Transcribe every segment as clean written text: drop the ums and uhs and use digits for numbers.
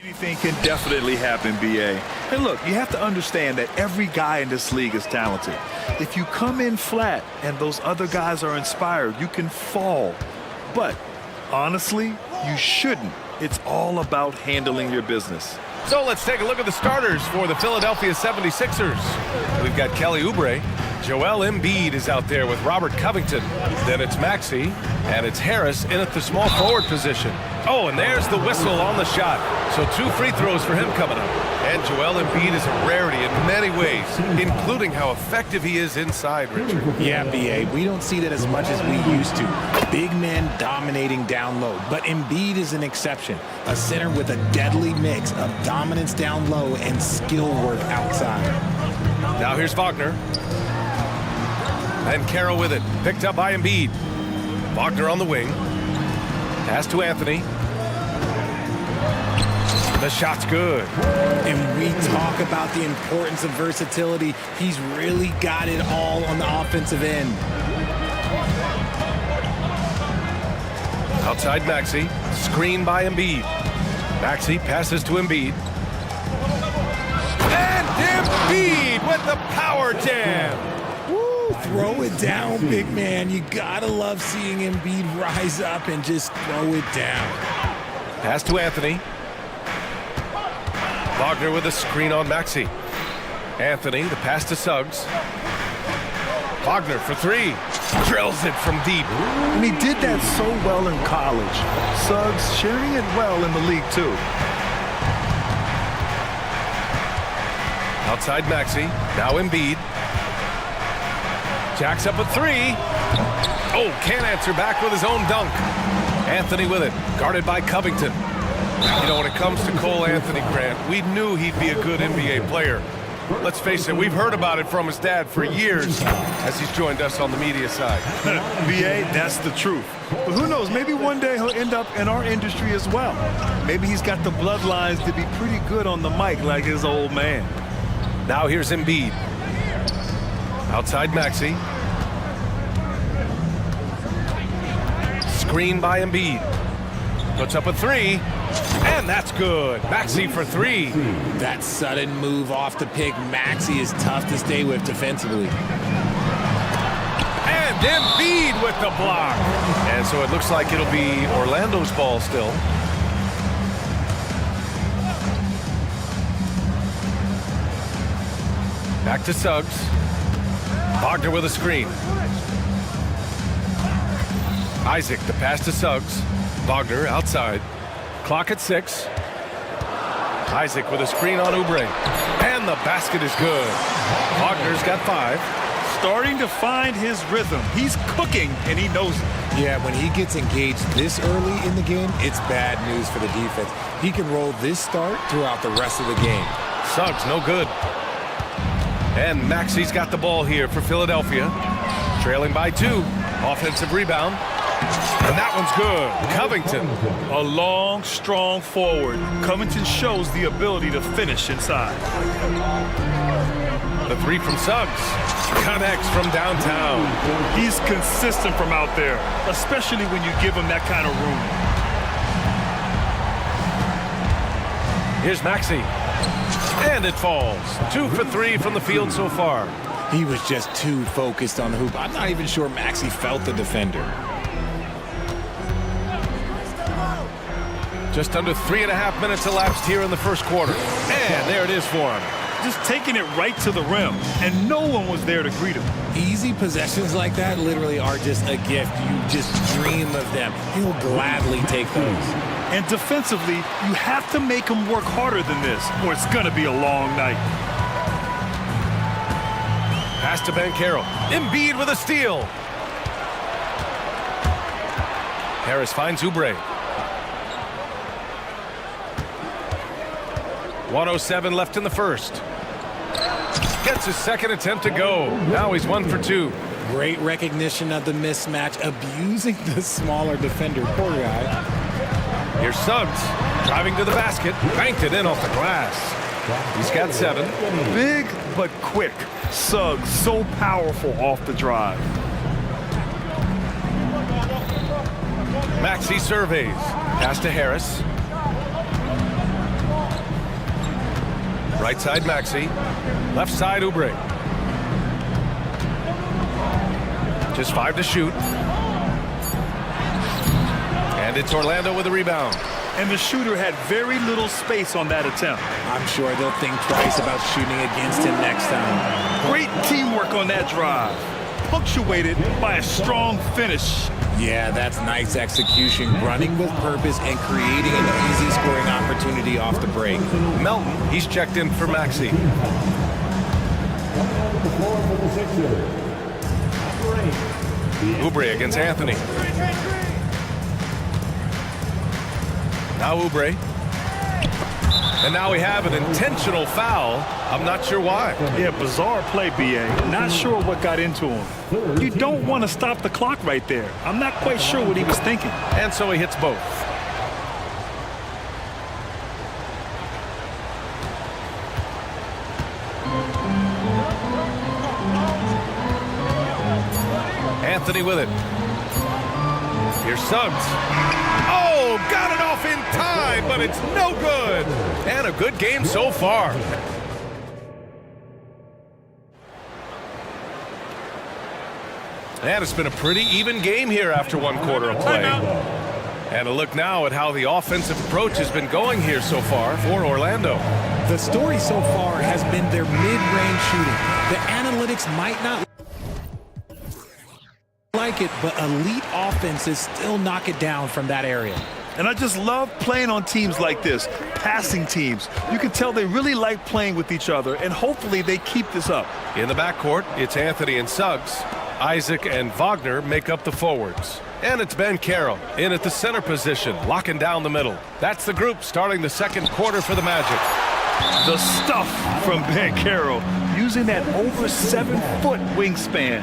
Anything can definitely happen, BA. And look, you have to understand that every guy in this league is talented. If you come in flat and those other guys are inspired, you can fall. But honestly, you shouldn't. It's all about handling your business. So let's take a look at the starters for the Philadelphia 76ers. We've got Kelly Oubre. Joel Embiid is out there with Robert Covington. Then it's Maxey, and it's Harris in at the small forward position. Oh, and there's the whistle on the shot. So 2 free throws for him coming up. And Joel Embiid is a rarity in many ways, including how effective he is inside, Richard. Yeah, BA, we don't see that as much as we used to. Big men dominating down low, but Embiid is an exception. A center with a deadly mix of dominance down low and skill work outside. Now here's Wagner. And Carroll with it, picked up by Embiid. Wagner on the wing. Pass to Anthony. The shot's good. And we talk about the importance of versatility. He's really got it all on the offensive end. Outside Maxey, screen by Embiid. Maxey passes to Embiid. And Embiid with the power jam. Throw it down, big man. You gotta love seeing Embiid rise up and just throw it down. Pass to Anthony. Wagner with a screen on Maxey. Anthony, the pass to Suggs. Wagner for 3. Drills it from deep. And he did that so well in college. Suggs sharing it well in the league, too. Outside Maxey. Now Embiid. Jacks up a 3. Oh, can't answer back with his own dunk. Anthony with it, guarded by Covington. You know, when it comes to Cole Anthony, Grant, we knew he'd be a good NBA player. Let's face it, we've heard about it from his dad for years as he's joined us on the media side. BA, that's the truth. But who knows, maybe one day he'll end up in our industry as well. Maybe he's got the bloodlines to be pretty good on the mic like his old man. Now here's Embiid. Outside Maxey. Screen by Embiid. Puts up a 3. And that's good. Maxey for 3. That sudden move off the pick, Maxey, is tough to stay with defensively. And Embiid with the block. And so it looks like it'll be Orlando's ball still. Back to Suggs. Wagner with a screen. Isaac, the pass to Suggs. Wagner outside. Clock at 6. Isaac with a screen on Oubre. And the basket is good. Wagner's got 5. Starting to find his rhythm. He's cooking, and he knows it. Yeah, when he gets engaged this early in the game, it's bad news for the defense. He can roll this start throughout the rest of the game. Suggs, no good. And Maxey's got the ball here for Philadelphia. Trailing by 2. Offensive rebound. And that one's good. Covington. A long, strong forward. Covington shows the ability to finish inside. The 3 from Suggs. Connects from downtown. He's consistent from out there, especially when you give him that kind of room. Here's Maxey. And it falls. 2 for 3 from the field so far. He was just too focused on the hoop. I'm not even sure Maxey felt the defender. Just under 3.5 minutes elapsed here in the first quarter. And there it is for him. Just taking it right to the rim, and no one was there to greet him. Easy possessions like that literally are just a gift. You just dream of them. He'll gladly take those. And defensively, you have to make him work harder than this, or it's going to be a long night. Pass to Carroll. Embiid with a steal. Harris finds Oubre. 1:07 left in the first. Gets his second attempt to go. Now he's 1 for 2. Great recognition of the mismatch, abusing the smaller defender. Poor guy. Here's Suggs, driving to the basket, banked it in off the glass. He's got 7. Big but quick. Suggs so powerful off the drive. Maxey surveys. Pass to Harris. Right side, Maxey. Left side, Oubre. Just 5 to shoot. And it's Orlando with a rebound. And the shooter had very little space on that attempt. I'm sure they'll think twice about shooting against him next time. Great teamwork on that drive, punctuated by a strong finish. Yeah, that's nice execution, running with purpose and creating an easy scoring opportunity off the break. Melton, he's checked in for Maxey. Oubre against Anthony. Now Oubre. And now we have an intentional foul. I'm not sure why. Yeah, bizarre play, BA. Not sure what got into him. You don't want to stop the clock right there. I'm not quite sure what he was thinking. And so he hits both. Anthony with it. Here's Suggs. Oh, got it off in time, but it's no good. And a good game so far. And it's been a pretty even game here after one quarter of play. And a look now at how the offensive approach has been going here so far for Orlando. The story so far has been their mid-range shooting. The analytics might not like it, but elite offenses still knock it down from that area. And I just love playing on teams like this, passing teams. You can tell they really like playing with each other, and hopefully they keep this up. In the backcourt, it's Anthony and Suggs. Isaac and Wagner make up the forwards. And it's Ben Carroll in at the center position, locking down the middle. That's the group starting the second quarter for the Magic. The stuff from Ben Carroll, using that over 7-foot wingspan.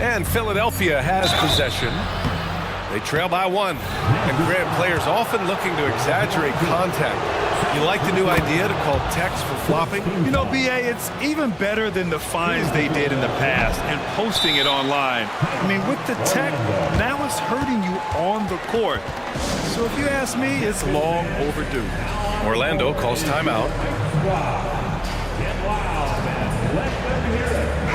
And Philadelphia has possession. They trail by 1. And Grant, players often looking to exaggerate contact. You like the new idea to call techs for flopping? You know, BA, it's even better than the fines they did in the past and posting it online. I mean, with the tech, now it's hurting you on the court. So if you ask me, it's long overdue. Orlando calls timeout.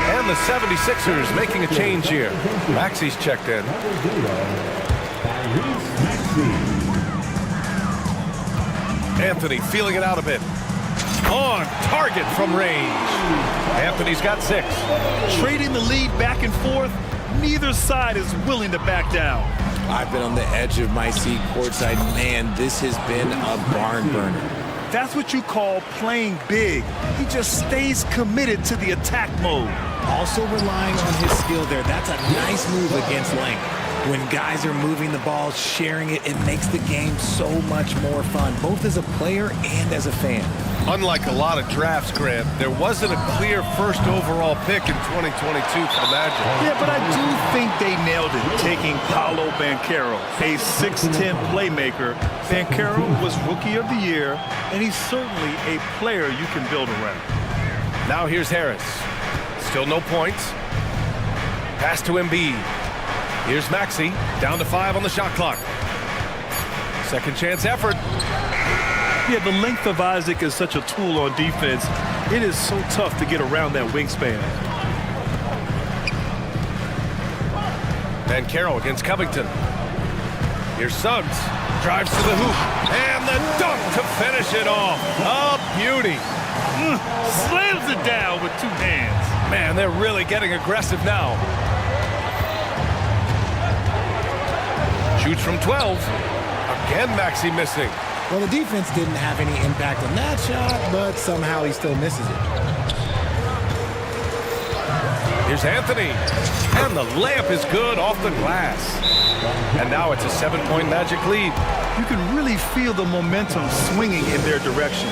And the 76ers making a change here. Maxey's checked in. Anthony feeling it out a bit. On target from range. Anthony's got 6. Trading the lead back and forth, neither side is willing to back down. I've been on the edge of my seat courtside. Man, this has been a barn burner. That's what you call playing big. He just stays committed to the attack mode. Also relying on his skill there. That's a nice move against length. When guys are moving the ball, sharing it, it makes the game so much more fun, both as a player and as a fan. Unlike a lot of drafts, Grant, there wasn't a clear first overall pick in 2022 for the Magic. Yeah, but I do think they nailed it, taking Paolo Banchero, a 6'10 playmaker. Banchero was Rookie of the Year, and he's certainly a player you can build around. Now here's Harris. Still no points. Pass to Embiid. Here's Maxey, down to 5 on the shot clock. Second chance effort. Yeah, the length of Isaac is such a tool on defense. It is so tough to get around that wingspan. And Carroll against Covington. Here's Suggs. Drives to the hoop. And the dunk to finish it off. A beauty. Slams it down with 2 hands. Man, they're really getting aggressive now. Shoots from 12. Again, Maxey missing. Well, the defense didn't have any impact on that shot, but somehow he still misses it. Here's Anthony. And the layup is good off the glass. And now it's a 7-point Magic lead. You can really feel the momentum swinging in their direction.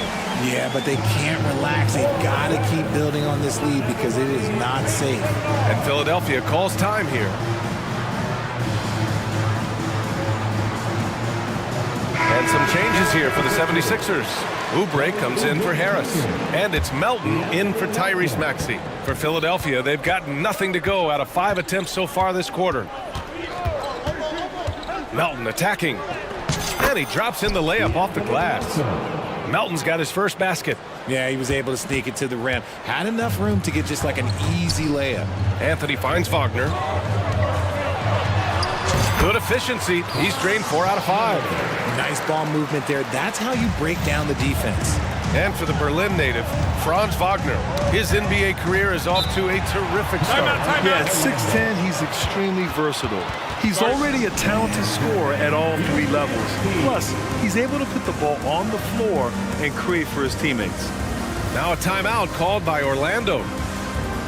Yeah, but they can't relax. They've got to keep building on this lead because it is not safe. And Philadelphia calls time here. And some changes here for the 76ers. Oubre comes in for Harris. And it's Melton in for Tyrese Maxey. For Philadelphia, they've gotten nothing to go out of 5 attempts so far this quarter. Melton attacking. And he drops in the layup off the glass. Melton's got his first basket. Yeah, he was able to sneak it to the rim. Had enough room to get just like an easy layup. Anthony finds Wagner. Good efficiency. He's drained 4 out of 5. Nice ball movement there. That's how you break down the defense. And for the Berlin native, Franz Wagner. His NBA career is off to a terrific start. Yeah, at 6'10", he's extremely versatile. He's already a talented scorer at all 3 levels. Plus, he's able to put the ball on the floor and create for his teammates. Now a timeout called by Orlando.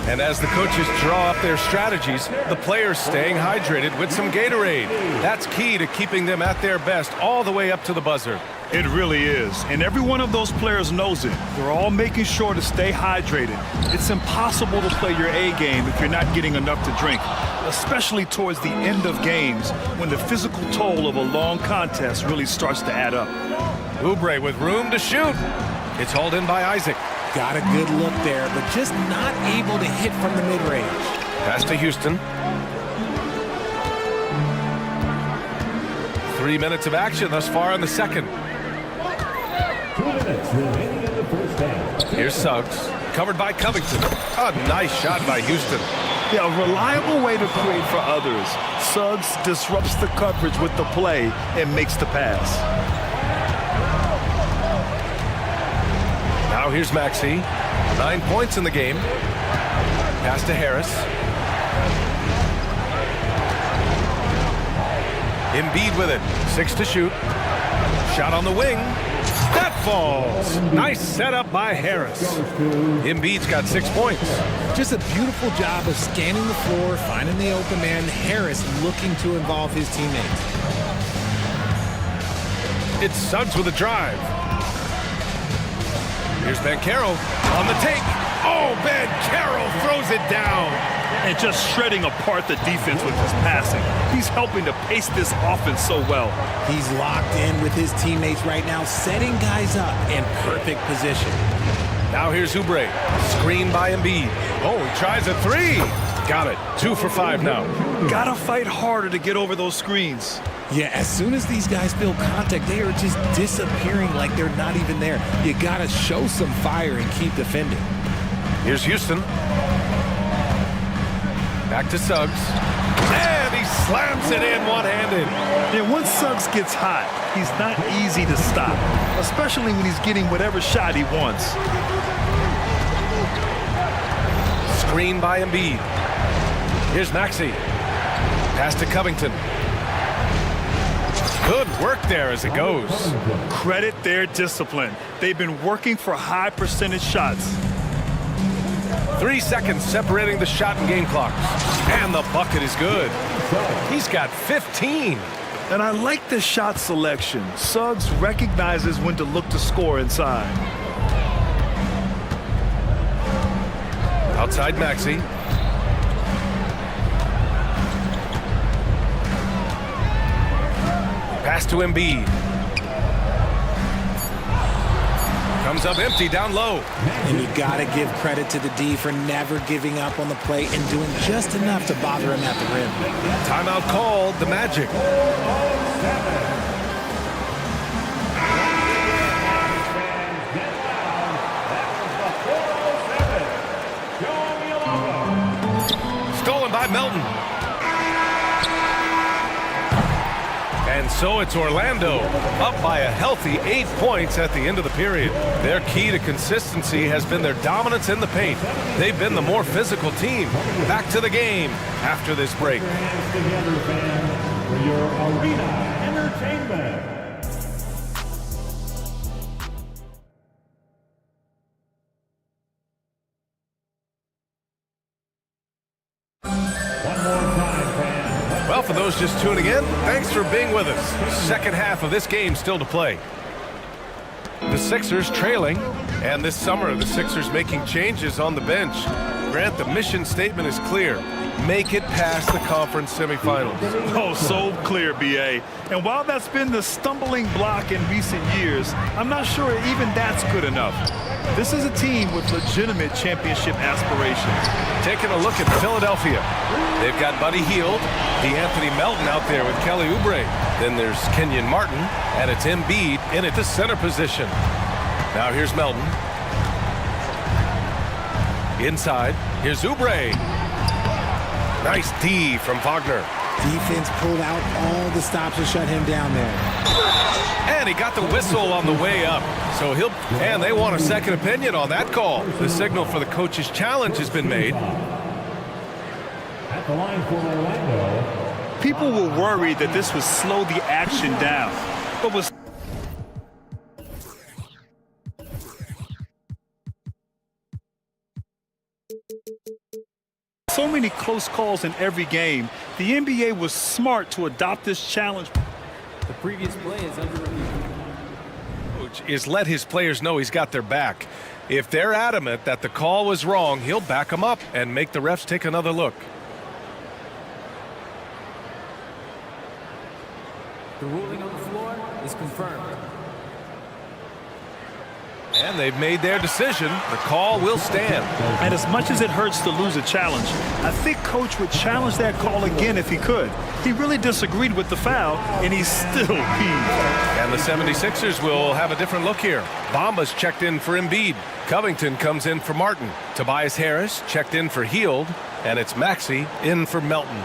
And as the coaches draw up their strategies, the players staying hydrated with some Gatorade. That's key to keeping them at their best all the way up to the buzzer. It really is, and every one of those players knows it. They're all making sure to stay hydrated. It's impossible to play your A game if you're not getting enough to drink, especially towards the end of games when the physical toll of a long contest really starts to add up. Oubre with room to shoot. It's hauled in by Isaac. Got a good look there, but just not able to hit from the mid-range. Pass to Houston. 3 minutes of action thus far in the second. 2 minutes remaining in the first half. Here's Suggs, covered by Covington. A nice shot by Houston. Yeah, a reliable way to create for others. Suggs disrupts the coverage with the play and makes the pass. Now here's Maxey. 9 points in the game. Pass to Harris. Embiid with it. 6 to shoot. Shot on the wing. That falls. Nice setup by Harris. Embiid's got 6 points. Just a beautiful job of scanning the floor, finding the open man. Harris looking to involve his teammates. It's Suggs with a drive. Here's Banchero on the take. Oh, Banchero throws it down. And just shredding apart the defense with his passing. He's helping to pace this offense so well. He's locked in with his teammates right now, setting guys up in perfect position. Now here's Oubre. Screen by Embiid. Oh, he tries a 3. Got it. 2 for 5 now. Gotta fight harder to get over those screens. Yeah, as soon as these guys feel contact, they are just disappearing like they're not even there. You gotta show some fire and keep defending. Here's Houston. Back to Suggs. And he slams it in one-handed. And once Suggs gets hot, he's not easy to stop, especially when he's getting whatever shot he wants. Screen by Embiid. Here's Maxey. Pass to Covington. Good work there as it goes. Credit their discipline. They've been working for high percentage shots. 3 seconds separating the shot and game clock. And the bucket is good. He's got 15. And I like the shot selection. Suggs recognizes when to look to score inside. Outside Maxey. Pass to Embiid. Comes up empty down low. And you gotta give credit to the D for never giving up on the play and doing just enough to bother him at the rim. Timeout called, the Magic. Stolen by Melton. And so it's Orlando, up by a healthy 8 points at the end of the period. Their key to consistency has been their dominance in the paint. They've been the more physical team. Back to the game after this break. Together, fans, for your arena entertainment. Well, for those just tuning in, thanks for being with us. Second half of this game still to play. The Sixers trailing, and this summer the Sixers making changes on the bench. Grant, the mission statement is clear. Make it past the conference semifinals. Oh, so clear, BA. And while that's been the stumbling block in recent years, I'm not sure even that's good enough. This is a team with legitimate championship aspirations. Taking a look at Philadelphia. They've got Buddy Hield, DeAnthony Melton out there with Kelly Oubre. Then there's Kenyon Martin, and it's Embiid in at the center position. Now here's Melton. Inside, here's Oubre. Nice D from Wagner. Defense pulled out all the stops to shut him down there. And he got the whistle on the way up. So and they want a second opinion on that call. The signal for the coach's challenge has been made. At the line for Orlando. People were worried that this would slow the action down, but was so many close calls in every game. The NBA was smart to adopt this challenge. The previous play is under review. Coach is let his players know he's got their back. If they're adamant that the call was wrong, he'll back them up and make the refs take another look. The ruling on the floor is confirmed. And they've made their decision. The call will stand. And as much as it hurts to lose a challenge, I think Coach would challenge that call again if he could. He really disagreed with the foul, and he's still peeved. And the 76ers will have a different look here. Bamba's checked in for Embiid. Covington comes in for Martin. Tobias Harris checked in for Hield. And it's Maxey in for Melton.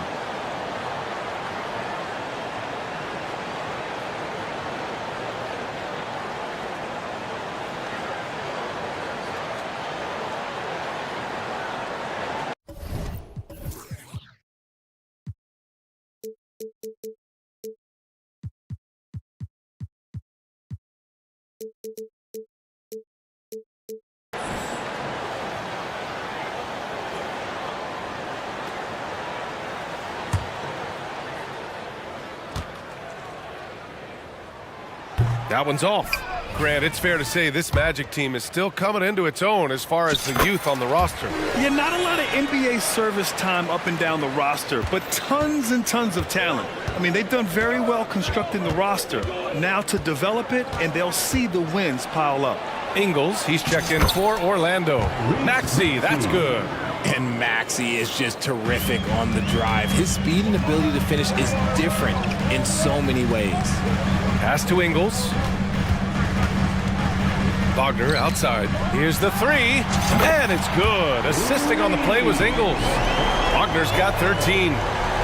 That one's off. Grant, it's fair to say this Magic team is still coming into its own as far as the youth on the roster. Yeah, not a lot of NBA service time up and down the roster, but tons and tons of talent. I mean, they've done very well constructing the roster. Now to develop it, and they'll see the wins pile up. Ingles, he's checked in for Orlando. Maxey, that's good. And Maxey is just terrific on the drive. His speed and ability to finish is different in so many ways. Pass to Ingles. Wagner outside. Here's the three, and it's good. Assisting on the play was Ingles. Wagner's got 13.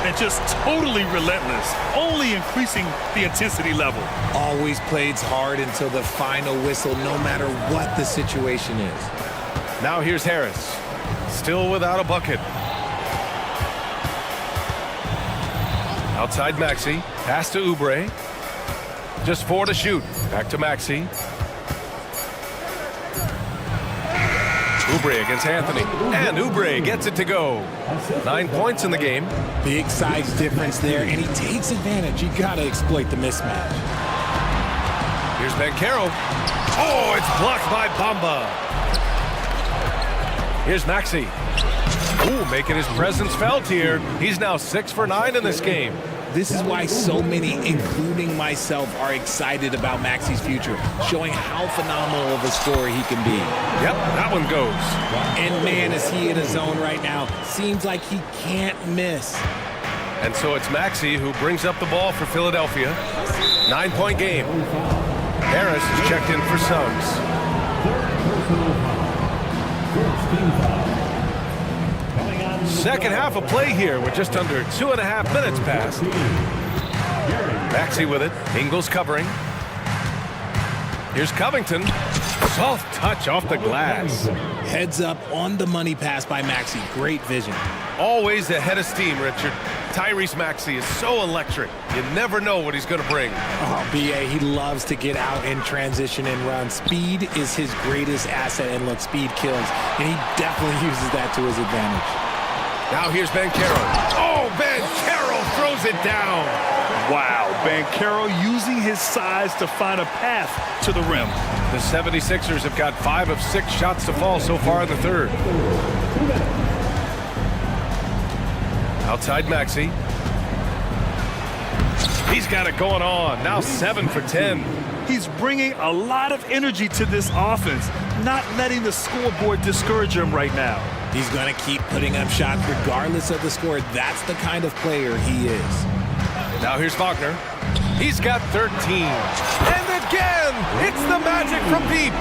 And just totally relentless, only increasing the intensity level. Always plays hard until the final whistle, no matter what the situation is. Now here's Harris. Still without a bucket. Outside Maxey. Pass to Oubre. Just 4 to shoot. Back to Maxey. Oubre against Anthony. And Oubre gets it to go. 9 points in the game. Big size difference there, and he takes advantage. You got to exploit the mismatch. Here's Banchero. Oh, it's blocked by Bamba. Here's Maxey. Ooh, making his presence felt here. He's now 6 for 9 in this game. This is why so many, including myself, are excited about Maxey's future, showing how phenomenal of a scorer he can be. Yep, that one goes. And man, is he in a zone right now. Seems like he can't miss. And so it's Maxey who brings up the ball for Philadelphia. 9-point game. Harris is checked in for Suggs. Second half of play here with just under 2.5 minutes passed. Maxey with it. Ingles covering. Here's Covington. Soft touch off the glass. Heads up on the money pass by Maxey. Great vision. Always ahead of steam, Richard. Tyrese Maxey is so electric. You never know what he's going to bring. Oh, BA, he loves to get out in transition and run. Speed is his greatest asset, and look, speed kills. And he definitely uses that to his advantage. Now here's Banchero. Oh, Banchero throws it down. Wow, Banchero using his size to find a path to the rim. The 76ers have got 5 of 6 shots to fall so far in the third. Outside Maxey. He's got it going on. Now 7 for 10. He's bringing a lot of energy to this offense, not letting the scoreboard discourage him right now. He's going to keep putting up shots regardless of the score. That's the kind of player he is. Now here's Wagner. He's got 13. And again, it's the magic from deep.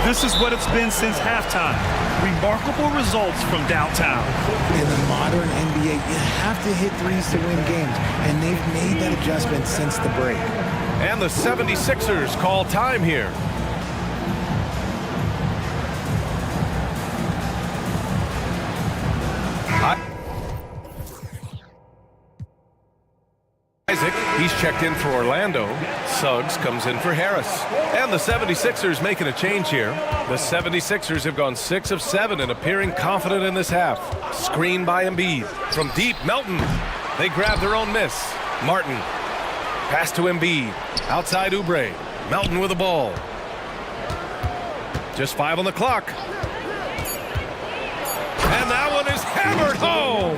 This is what it's been since halftime. Remarkable results from downtown. In the modern NBA, you have to hit threes to win games, and they've made that adjustment since the break. And the 76ers call time here. Isaac, he's checked in for Orlando. Suggs comes in for Harris. And the 76ers making a change here. The 76ers have gone 6 of 7 and appearing confident in this half. Screen by Embiid. From deep, Melton. They grab their own miss. Martin. Pass to Embiid. Outside Oubre. Melton with the ball. Just 5 on the clock. And that one is hammered home.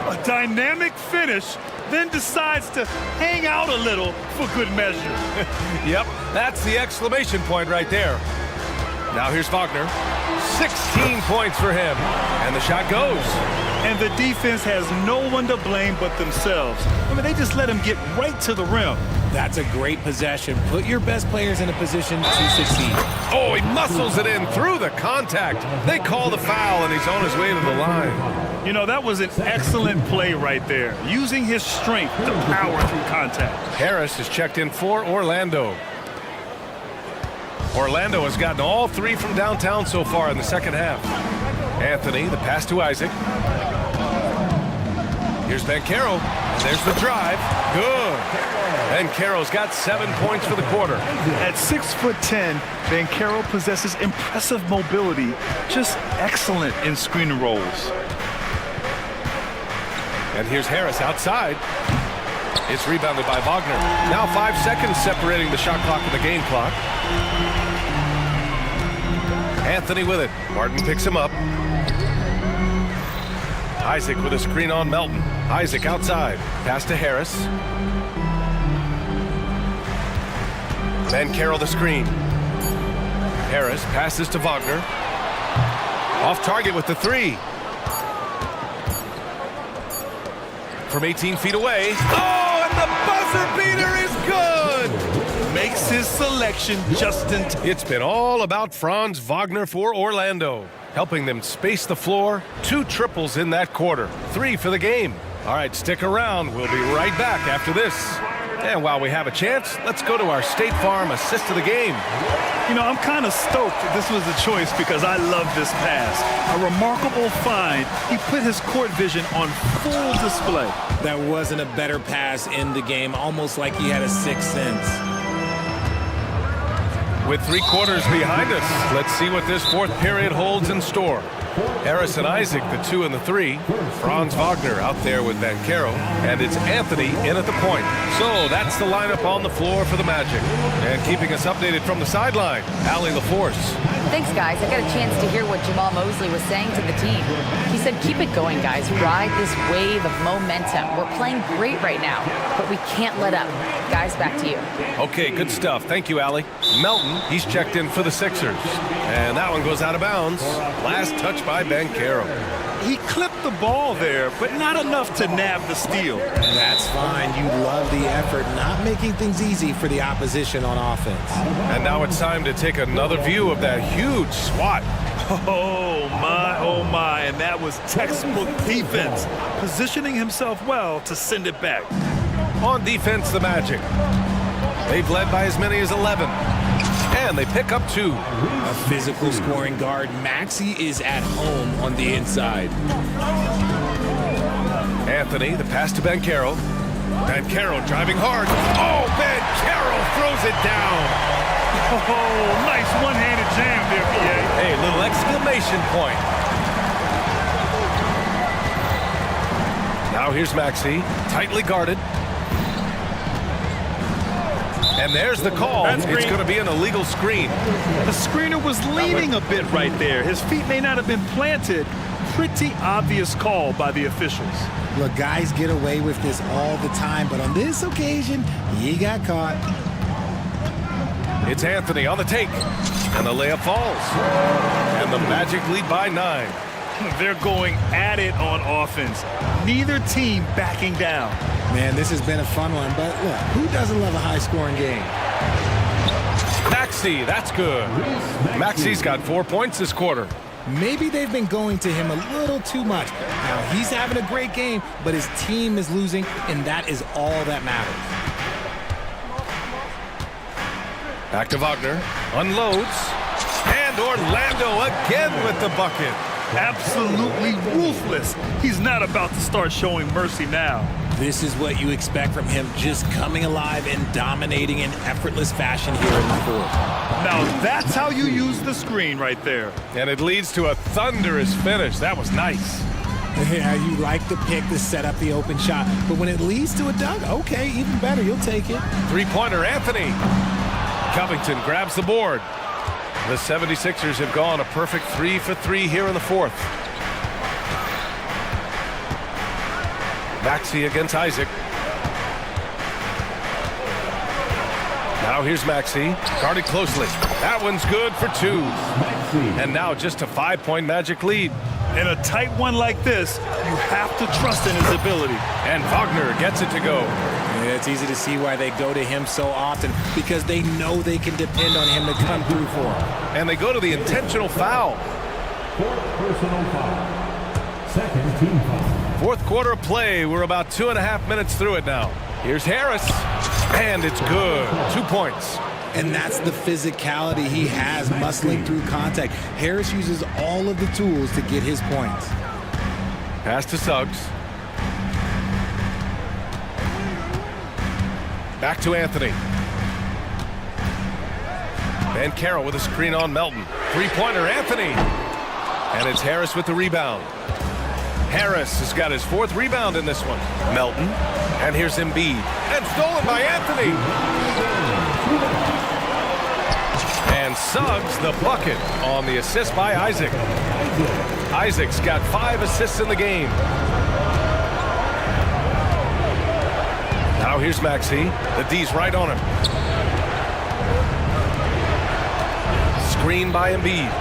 A dynamic finish, then decides to hang out a little for good measure. Yep, that's the exclamation point right there. Now here's Wagner. 16 points for him. And the shot goes. And the defense has no one to blame but themselves. I mean, they just let him get right to the rim. That's a great possession. Put your best players in a position to succeed. Oh, he muscles it in through the contact. They call the foul, and he's on his way to the line. You know, that was an excellent play right there, using his strength to power through contact. Harris is checked in for Orlando. Orlando has gotten all 3 from downtown so far in the second half. Anthony, the pass to Isaac. Here's Banchero. There's the drive. Good. Banchero's got 7 points for the quarter. At 6'10", Banchero possesses impressive mobility, just excellent in screen and rolls. And here's Harris outside. It's rebounded by Wagner. Now 5 seconds separating the shot clock and the game clock. Anthony with it. Martin picks him up. Isaac with a screen on Melton. Isaac outside. Pass to Harris. Banchero the screen. Harris passes to Wagner. Off target with the 3. From 18 feet away. Oh, and the buzzer beater is good! Makes his selection just in time. It's been all about Franz Wagner for Orlando, helping them space the floor. 2 triples in that quarter. 3 for the game. All right, stick around. We'll be right back after this. And while we have a chance, let's go to our State Farm assist of the game. You know, I'm kind of stoked this was the choice because I love this pass. A remarkable find. He put his court vision on full display. That wasn't a better pass in the game, almost like he had a 6th sense. With 3 quarters behind us, let's see what this 4th period holds in store. Harris and Isaac, the 2 and the 3. Franz Wagner out there with Banchero. And it's Anthony in at the point. So that's the lineup on the floor for the Magic. And keeping us updated from the sideline, Allie LaForce. Thanks, guys. I got a chance to hear what Jamal Mosley was saying to the team. He said, keep it going, guys. Ride this wave of momentum. We're playing great right now, but we can't let up. Guys, back to you. Okay, good stuff. Thank you, Allie. Melton, he's checked in for the Sixers. And that one goes out of bounds. Last touch by Banchero. He clipped the ball there, but not enough to nab the steal. That's fine. You love the effort, not making things easy for the opposition on offense. And now it's time to take another view of that huge swat. Oh my, and that was textbook defense, positioning himself well to send it back. On defense, the Magic. They've led by as many as 11. And they pick up 2. A physical scoring guard, Maxey is at home on the inside. Anthony, the pass to Banchero. Banchero driving hard. Oh, Banchero throws it down. Oh, nice one-handed jam there, PA. Hey, little exclamation point. Now here's Maxey, tightly guarded. And there's the call. It's going to be an illegal screen. The screener was leaning a bit right there. His feet may not have been planted pretty obvious call by the officials. Look, guys get away with this all the time, but on this occasion, he got caught. It's Anthony on the take. And the layup falls. And the Magic lead by 9. They're going at it on offense. Neither team backing down. Man, this has been a fun one, but look, who doesn't love a high-scoring game? Maxey, that's good. Maxey's got 4 points this quarter. Maybe they've been going to him a little too much. Now, he's having a great game, but his team is losing, and that is all that matters. Back to Wagner. Unloads. And Orlando again with the bucket. Absolutely ruthless. He's not about to start showing mercy now. This is what you expect from him, just coming alive and dominating in effortless fashion here in the fourth. Now that's how you use the screen right there. And it leads to a thunderous finish. That was nice. Yeah, you like the pick to set up the open shot, but when it leads to a dunk, okay, even better, you'll take it. Three-pointer, Anthony. Covington grabs the board. The 76ers have gone a perfect 3 for 3 here in the fourth. Maxey against Isaac. Now here's Maxey, guarded closely. That one's good for 2. And now just a 5-point Magic lead. In a tight one like this, you have to trust in his ability. And Wagner gets it to go. Yeah, it's easy to see why they go to him so often, because they know they can depend on him to come through for them. And they go to the intentional foul. Fourth personal foul. Second team foul. Fourth quarter of play. We're about 2.5 minutes through it now. Here's Harris. And it's good. 2 points. And that's the physicality he has, muscling through contact. Harris uses all of the tools to get his points. Pass to Suggs. Back to Anthony. Van Carroll with a screen on Melton. Three-pointer, Anthony. And it's Harris with the rebound. Harris has got his 4th rebound in this one. Melton. And here's Embiid. And stolen by Anthony. And Suggs the bucket on the assist by Isaac. Isaac's got 5 assists in the game. Now here's Maxey. The D's right on him. Screen by Embiid.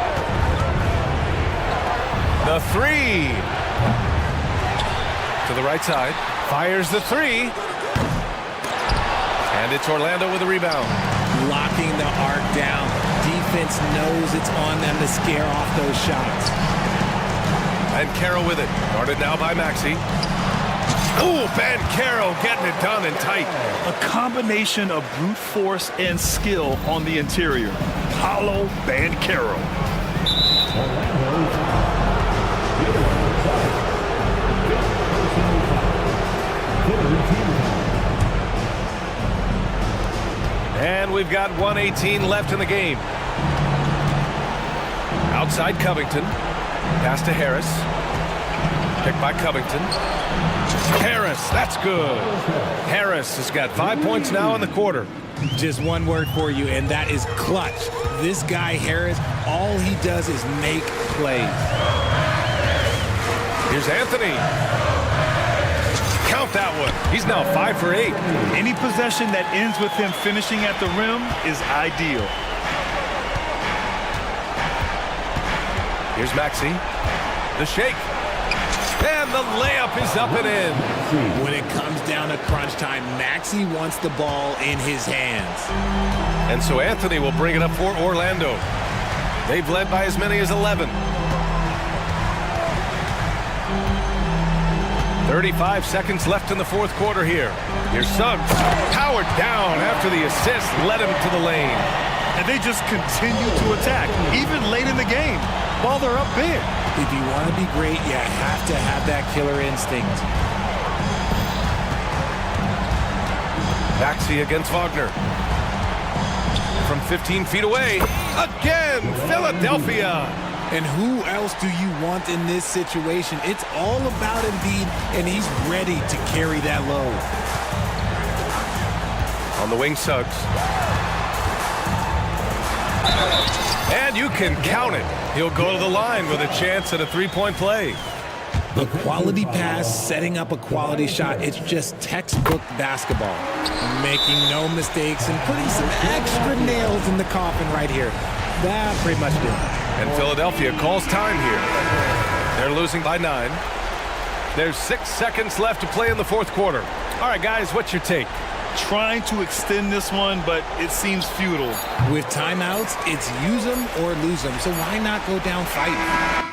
The 3. To the right side. Fires the 3. And it's Orlando with a rebound. Locking the arc down. Defense knows it's on them to scare off those shots. And Carroll with it. Guarded now by Maxey. Oh, Ben Carroll getting it done and tight. A combination of brute force and skill on the interior. Paulo Banchero. And we've got 1:18 left in the game. Outside Covington. Pass to Harris. Picked by Covington. Harris, that's good. Harris has got 5 points now in the quarter. Just one word for you, and that is clutch. This guy, Harris, all he does is make plays. Here's Anthony. Count that one. He's now 5 for 8. Any possession that ends with him finishing at the rim is ideal. Here's Maxey. The shake. And the layup is up and in. When it comes down to crunch time, Maxey wants the ball in his hands. And so Anthony will bring it up for Orlando. They've led by as many as 11. 35 seconds left in the fourth quarter here. Here's Suggs. Powered down after the assist led him to the lane. And they just continue to attack, even late in the game, while they're up big. If you want to be great, you have to have that killer instinct. Maxey against Wagner. From 15 feet away. Again, Philadelphia. And who else do you want in this situation? It's all about Embiid, and he's ready to carry that load. On the wing, Suggs. And you can count it. He'll go to the line with a chance at a three-point play. A quality pass, setting up a quality shot. It's just textbook basketball. Making no mistakes and putting some extra nails in the coffin right here. That pretty much did it. And Philadelphia calls time here. They're losing by 9. There's 6 seconds left to play in the fourth quarter. All right, guys, what's your take? Trying to extend this one, but it seems futile. With timeouts, it's use them or lose them. So why not go down fighting?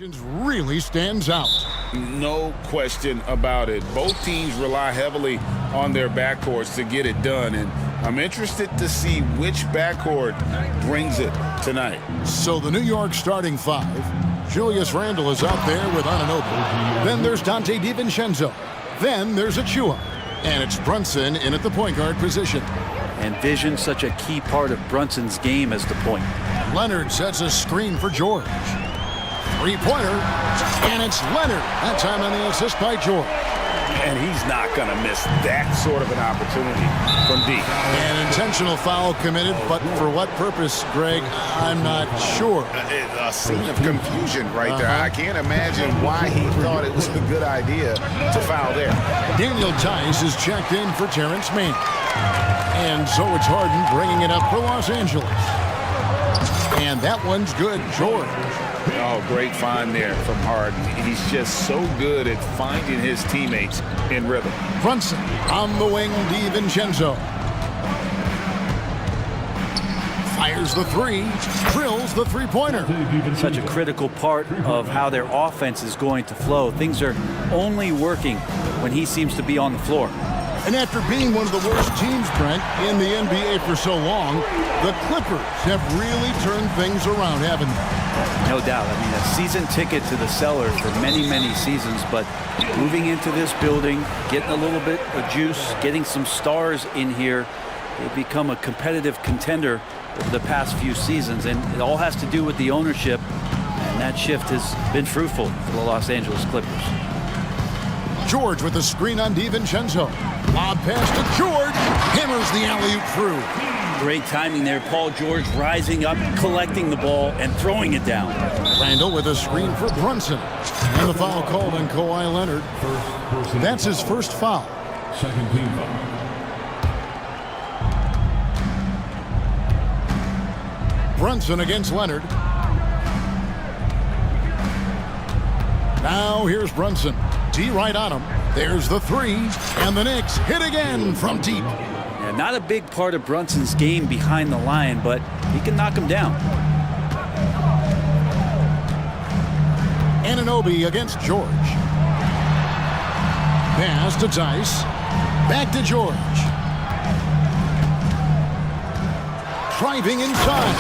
really stands out. No question about it. Both teams rely heavily on their backcourts to get it done, and I'm interested to see which backcourt brings it tonight. So the New York starting five. Julius Randle is out there with Anunoby. Then there's Dante DiVincenzo. Then there's Achua. And it's Brunson in at the point guard position. And vision, such a key part of Brunson's game as the point. Leonard sets a screen for George. Three-pointer, and it's Leonard. That time on the assist by George. And he's not going to miss that sort of an opportunity from deep. An intentional foul committed, but for what purpose, Greg, I'm not sure. A scene of confusion right there. I can't imagine why he thought it was a good idea to foul there. Daniel Tice is checked in for Terrence Mann. And so it's Harden bringing it up for Los Angeles. And that one's good, George. Oh, great find there from Harden. He's just so good at finding his teammates in rhythm. Brunson on the wing, DiVincenzo. Fires the three, drills the three-pointer. Such a critical part of how their offense is going to flow. Things are only working when he seems to be on the floor. And after being one of the worst teams, Brent, in the NBA for so long, the Clippers have really turned things around, haven't they? No doubt. I mean, a season ticket to the cellar for many, many seasons, but moving into this building, getting a little bit of juice, getting some stars in here, they've become a competitive contender over the past few seasons, and it all has to do with the ownership, and that shift has been fruitful for the Los Angeles Clippers. George with the screen on DiVincenzo. Lob pass to George. Hammers the alley-oop through. Great timing there. Paul George rising up, collecting the ball, and throwing it down. Randle with a screen for Brunson. And the foul called on Kawhi Leonard. That's his first foul. Second team foul. Brunson against Leonard. Now here's Brunson. D right on him. There's the three, and the Knicks hit again from deep. Yeah, not a big part of Brunson's game behind the line, but he can knock him down. Anunoby against George. Pass to Tice. Back to George. Driving inside.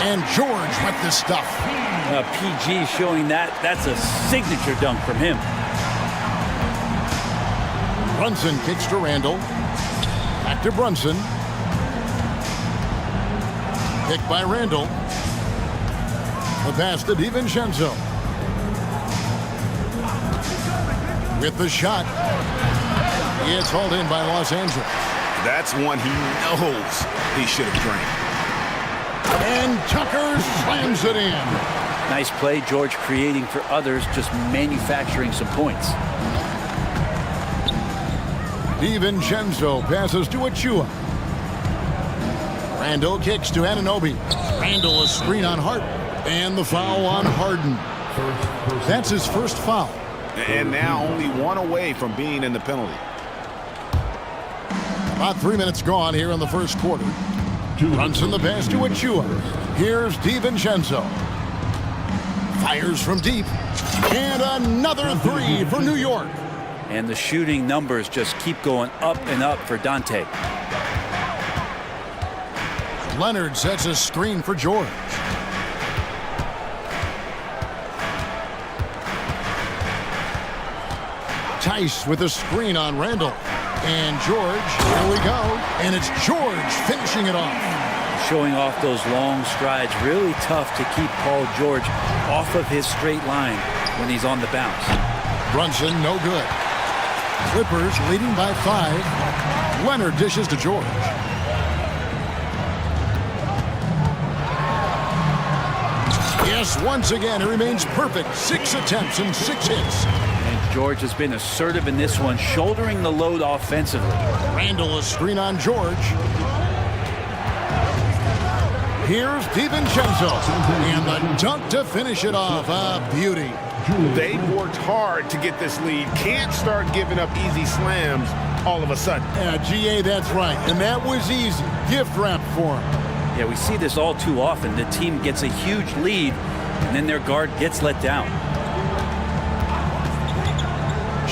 And George with the stuff. PG showing that's a signature dunk from him. Brunson kicks to Randle. Back to Brunson. Picked by Randle. The pass to DiVincenzo. With the shot. It's hauled in by Los Angeles. That's one he knows he should have drained. And Tucker slams it in. Nice play, George creating for others, just manufacturing some points. DiVincenzo passes to Achua. Randle kicks to Anunoby. Randle a screen on Hart. And the foul on Harden. That's his first foul. And now only one away from being in the penalty. About 3 minutes gone here in the first quarter. Brunson the pass to Achua. Here's DiVincenzo. Fires from deep. And another three for New York. And the shooting numbers just keep going up and up for Dante. Leonard sets a screen for George. Tice with a screen on Randle. And George, here we go. And it's George finishing it off. Showing off those long strides. Really tough to keep Paul George off of his straight line when he's on the bounce. Brunson, no good. Clippers leading by 5. Leonard dishes to George. Yes, once again, he remains perfect. 6 attempts and 6 hits. And George has been assertive in this one, shouldering the load offensively. Randle a screen on George. Here's DiVincenzo. And the dunk to finish it off. A beauty. They worked hard to get this lead. Can't start giving up easy slams all of a sudden. Yeah, GA, that's right. And that was easy. Gift wrap for him. Yeah, we see this all too often. The team gets a huge lead, and then their guard gets let down.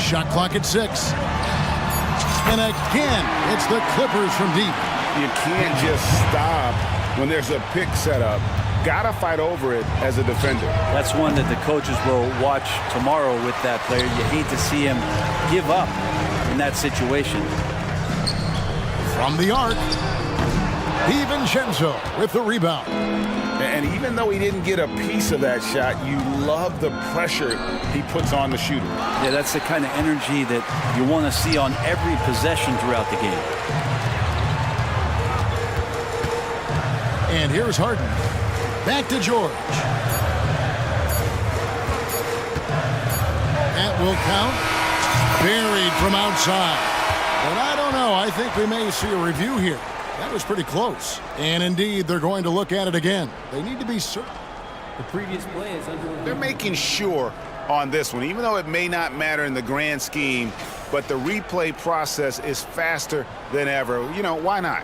Shot clock at 6. And again, it's the Clippers from deep. You can't just stop when there's a pick set up. Gotta fight over it as a defender. That's one that the coaches will watch tomorrow with that player. You hate to see him give up in that situation. From the arc, DiVincenzo with the rebound. And even though he didn't get a piece of that shot, you love the pressure he puts on the shooter. Yeah, that's the kind of energy that you want to see on every possession throughout the game. And here's Harden. Back to George. That will count. Buried from outside. But I don't know. I think we may see a review here. That was pretty close. And indeed, they're going to look at it again. They need to be certain. The previous play is under review. They're making sure on this one, even though it may not matter in the grand scheme, but the replay process is faster than ever. You know, why not?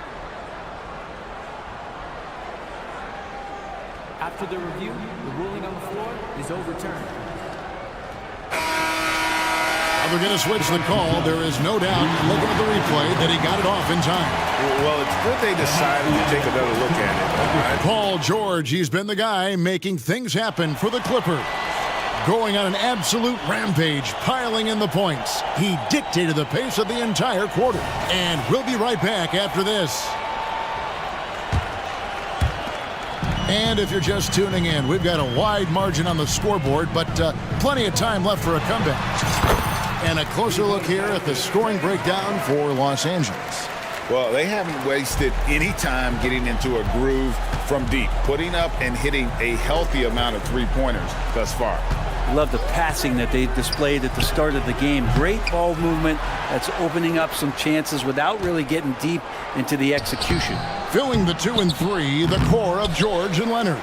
After the review, the ruling on the floor is overturned. They're going to switch the call. There is no doubt, looking at the replay, that he got it off in time. Well, it's good they decided to take another look at it. Paul George, he's been the guy making things happen for the Clippers. Going on an absolute rampage, piling in the points. He dictated the pace of the entire quarter. And we'll be right back after this. And if you're just tuning in, we've got a wide margin on the scoreboard, but plenty of time left for a comeback. And a closer look here at the scoring breakdown for Los Angeles. Well, they haven't wasted any time getting into a groove from deep, putting up and hitting a healthy amount of three-pointers thus far. Love the passing that they displayed at the start of the game. Great ball movement that's opening up some chances without really getting deep into the execution. Filling the 2 and 3, the core of George and Leonard.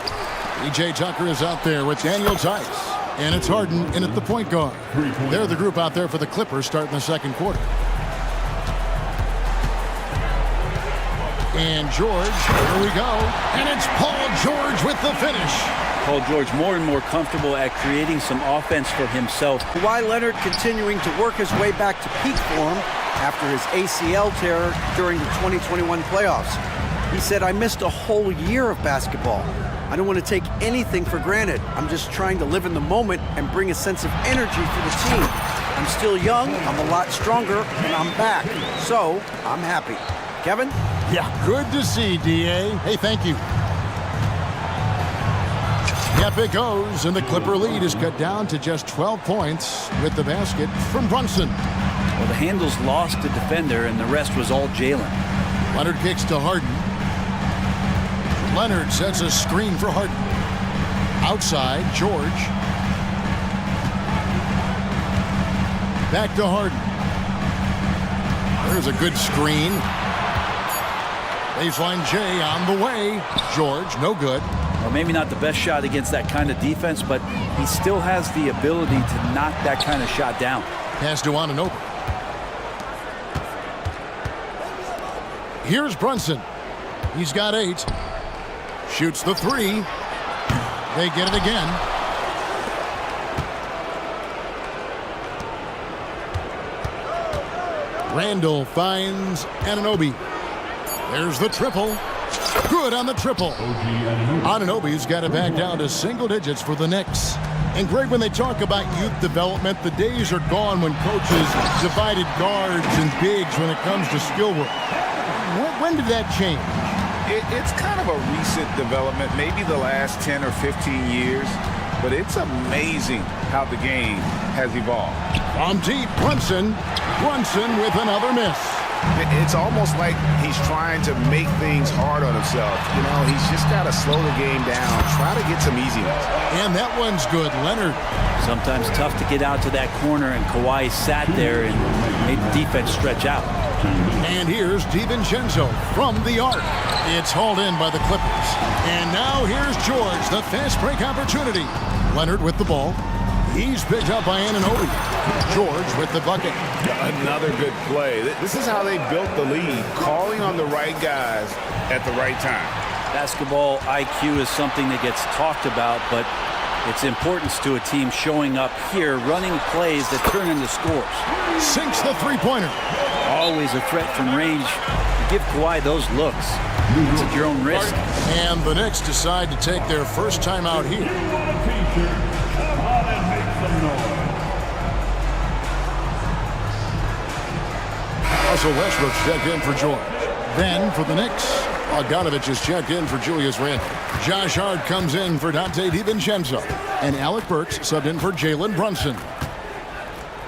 E.J. Tucker is out there with Daniel Tice. And it's Harden in at the point guard. They're the group out there for the Clippers starting the second quarter. And George, here we go. And it's Paul George with the finish. Paul George more and more comfortable at creating some offense for himself. Kawhi Leonard continuing to work his way back to peak form after his ACL tear during the 2021 playoffs. He said, "I missed a whole year of basketball. I don't want to take anything for granted. I'm just trying to live in the moment and bring a sense of energy for the team. I'm still young, I'm a lot stronger, and I'm back. So, I'm happy." Kevin? Yeah, good to see, D.A. Hey, thank you. Yep, it goes, and the Clipper lead is cut down to just 12 points with the basket from Brunson. Well, the handles lost the defender, and the rest was all Jalen. Leonard kicks to Harden. Leonard sets a screen for Harden. Outside, George. Back to Harden. There's a good screen. Baseline J on the way. George, no good. Well, maybe not the best shot against that kind of defense, but he still has the ability to knock that kind of shot down. Pass to Anunoby. Here's Brunson. He's got 8. Shoots the 3. They get it again. Randall finds Anunoby. There's the triple. Good on the triple. Anunoby's got it back down to single digits for the Knicks. And Greg, when they talk about youth development, the days are gone when coaches divided guards and bigs when it comes to skill work. When did that change? It's kind of a recent development, maybe the last 10 or 15 years, but it's amazing how the game has evolved. From deep, Brunson with another miss. It's almost like he's trying to make things hard on himself. You know, he's just got to slow the game down, try to get some easiness. And that one's good, Leonard. Sometimes tough to get out to that corner, and Kawhi sat there and made the defense stretch out. And here's DiVincenzo from the arc. It's hauled in by the Clippers. And now here's George, the fast break opportunity. Leonard with the ball. He's picked up by Anunoby. George with the bucket. Another good play. This is how they built the lead, calling on the right guys at the right time. Basketball IQ is something that gets talked about, but It's importance to a team showing up here, running plays that turn into scores. Sinks the three-pointer. Always a threat from range. You give Kawhi those looks. It's at your own risk. And the Knicks decide to take their first time out here. Russell Westbrook's checked in for George. Then for the Knicks, Bogdanovich is checked in for Julius Randle. Josh Hart comes in for Dante DiVincenzo. And Alec Burks subbed in for Jalen Brunson.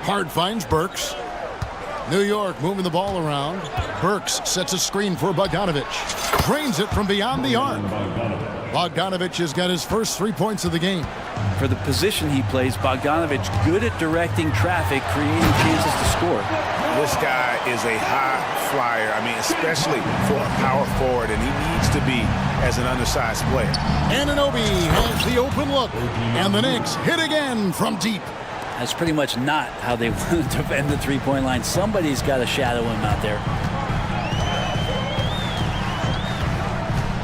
Hart finds Burks. New York moving the ball around. Burks sets a screen for Bogdanovich. Drains it from beyond the arc. Bogdanovich has got his first 3 points of the game. For the position he plays, Bogdanovich good at directing traffic, creating chances to score. This guy is a high flyer. I mean, especially for a power forward, and he needs to be as an undersized player. Anunoby has the open look, and the Knicks hit again from deep. That's pretty much not how they want to defend the three-point line. Somebody's got to shadow him out there.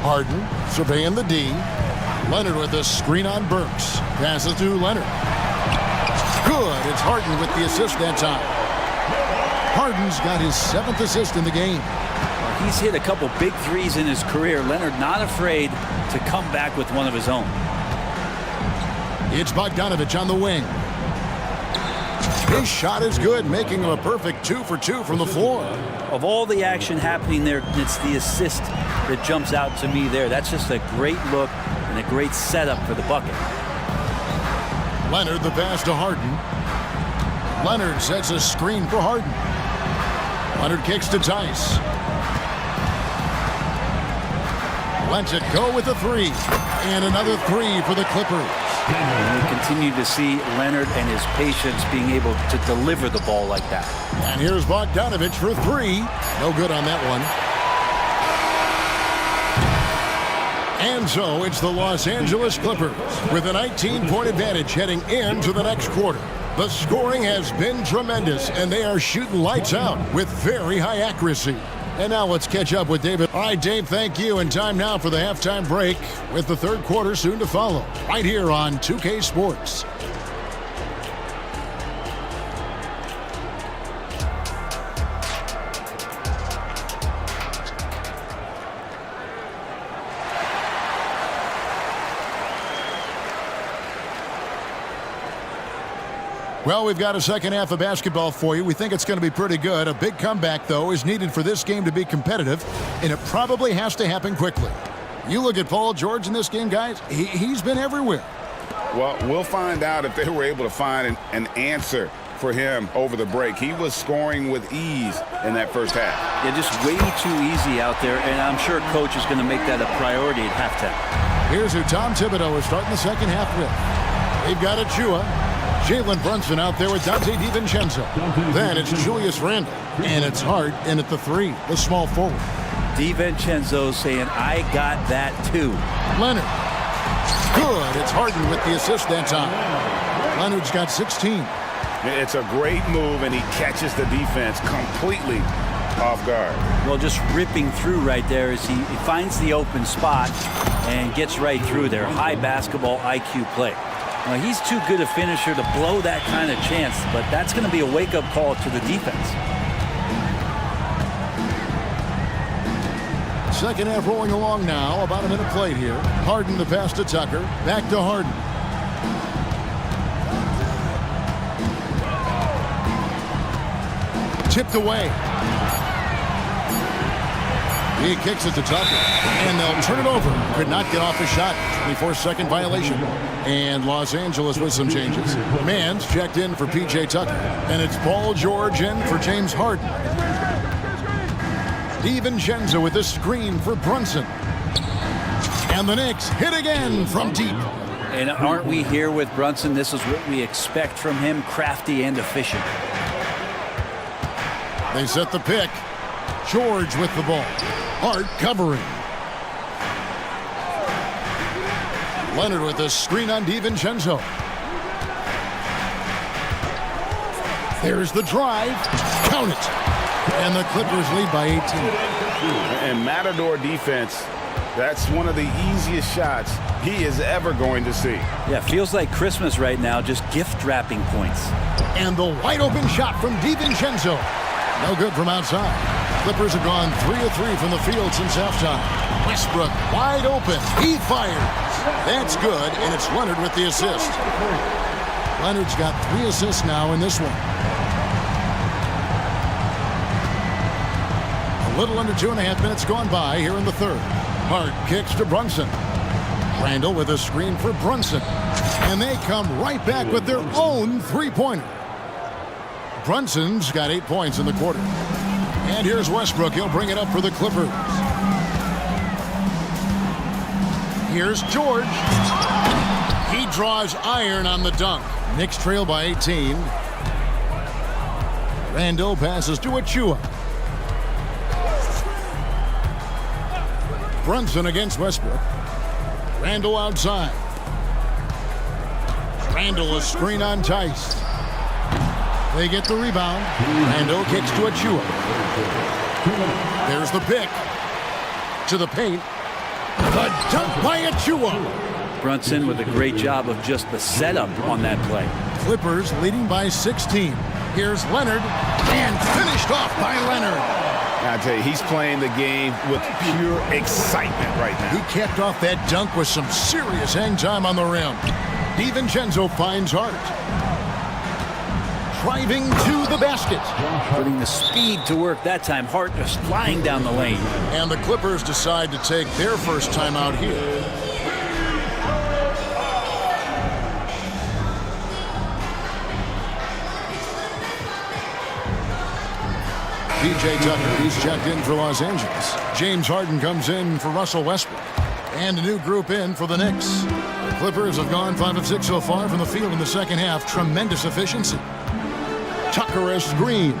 Harden surveying the D. Leonard with a screen on Burks. Passes to Leonard. Good. It's Harden with the assist that time. Harden's got his 7th assist in the game. He's hit a couple big threes in his career. Leonard not afraid to come back with one of his own. It's Bogdanovich on the wing. His shot is good, making him a perfect 2 for 2 from the floor. Of all the action happening there, it's the assist that jumps out to me there. That's just a great look and a great setup for the bucket. Leonard the pass to Harden. Leonard sets a screen for Harden. Leonard kicks to Tice. Lets it go with a 3. And another 3 for the Clippers. And we continue to see Leonard and his patience being able to deliver the ball like that. And here's Bogdanovich for 3. No good on that one. And so it's the Los Angeles Clippers with a 19-point advantage heading into the next quarter. The scoring has been tremendous, and they are shooting lights out with very high accuracy. And now let's catch up with David. All right, Dave, thank you. And time now for the halftime break with the third quarter soon to follow. Right here on 2K Sports. Well, we've got a second half of basketball for you. We think it's going to be pretty good. A big comeback, though, is needed for this game to be competitive, and it probably has to happen quickly. You look at Paul George in this game, guys. He's been everywhere. Well, we'll find out if they were able to find an answer for him over the break. He was scoring with ease in that first half. Yeah, just way too easy out there, and I'm sure Coach is going to make that a priority at halftime. Here's who Tom Thibodeau is starting the second half with. They've got Achua. Jalen Brunson out there with Dante DiVincenzo. Then it's Julius Randle. And it's Hart in at the 3, the small forward. DiVincenzo saying, I got that too. Leonard. Good. It's Harden with the assist that time. Leonard's got 16. It's a great move, and he catches the defense completely off guard. Well, just ripping through right there as he finds the open spot and gets right through there. High basketball IQ play. Well, he's too good a finisher to blow that kind of chance, but that's going to be a wake-up call to the defense. Second half rolling along now. About a minute played here. Harden the pass to Tucker. Back to Harden. Tipped away. He kicks it to Tucker, and they'll turn it over. Could not get off the shot. 24-second violation. And Los Angeles with some changes. Mans checked in for P.J. Tucker, and it's Paul George in for James Harden. DiVincenzo with a screen for Brunson. And the Knicks hit again from deep. And aren't we here with Brunson? This is what we expect from him, crafty and efficient. They set the pick. George with the ball. Hart covering. Leonard with a screen on DiVincenzo. There's the drive. Count it. And the Clippers lead by 18. And Matador defense That's one of the easiest shots he is ever going to see. Yeah, feels like Christmas right now, just gift wrapping points. And the wide open shot from DiVincenzo. No good from outside. Clippers have gone 3 of 3 from the field since halftime. Westbrook wide open. He fires. That's good, and it's Leonard with the assist. Leonard's got 3 assists now in this one. A little under 2.5 minutes gone by here in the third. Hart kicks to Brunson. Randall with a screen for Brunson. And they come right back with their own three-pointer. Brunson's got 8 points in the quarter. And here's Westbrook. He'll bring it up for the Clippers. Here's George. He draws iron on the dunk. Knicks trail by 18. Randall passes to Achua. Brunson against Westbrook. Randall outside. Randall a screen on Tice. They get the rebound. Randall kicks to Achua. There's the pick. To the paint. The dunk by Achua. Brunson with a great job of just the setup on that play. Clippers leading by 16. Here's Leonard. And finished off by Leonard. I tell you, he's playing the game with pure excitement right now. He capped off that dunk with some serious hang time on the rim. DiVincenzo finds Hart. Driving to the basket. Putting the speed to work that time. Hart just flying down the lane. And the Clippers decide to take their first time out here. PJ Tucker, he's checked in for Los Angeles. James Harden comes in for Russell Westbrook. And a new group in for the Knicks. The Clippers have gone 5 of 6 so far from the field in the second half. Tremendous efficiency. Tucker as Green.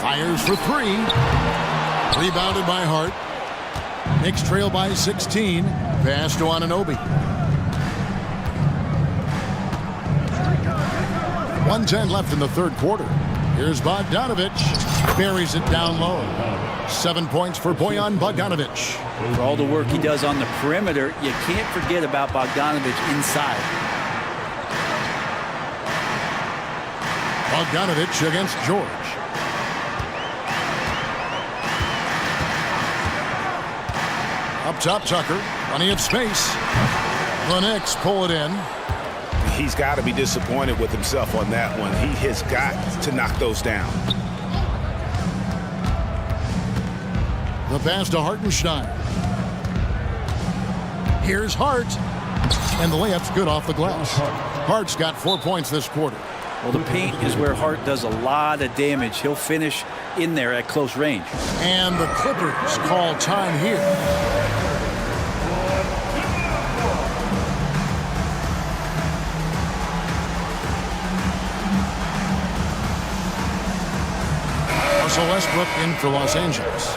Fires for 3. Rebounded by Hart. Knicks trail by 16. Pass to Anunoby. 1:10 left in the third quarter. Here's Bogdanovic. Buries it down low. 7 points for Bojan Bogdanovic. For all the work he does on the perimeter, you can't forget about Bogdanovic inside. Bogdanovic against George. Up top, Tucker. Plenty of space. The Knicks pull it in. He's got to be disappointed with himself on that one. He has got to knock those down. The pass to Hartenstein. Here's Hart. And the layup's good off the glass. Hart's got 4 points this quarter. Well, the paint is where Hart does a lot of damage. He'll finish in there at close range. And the Clippers call time here. Russell Westbrook in for Los Angeles.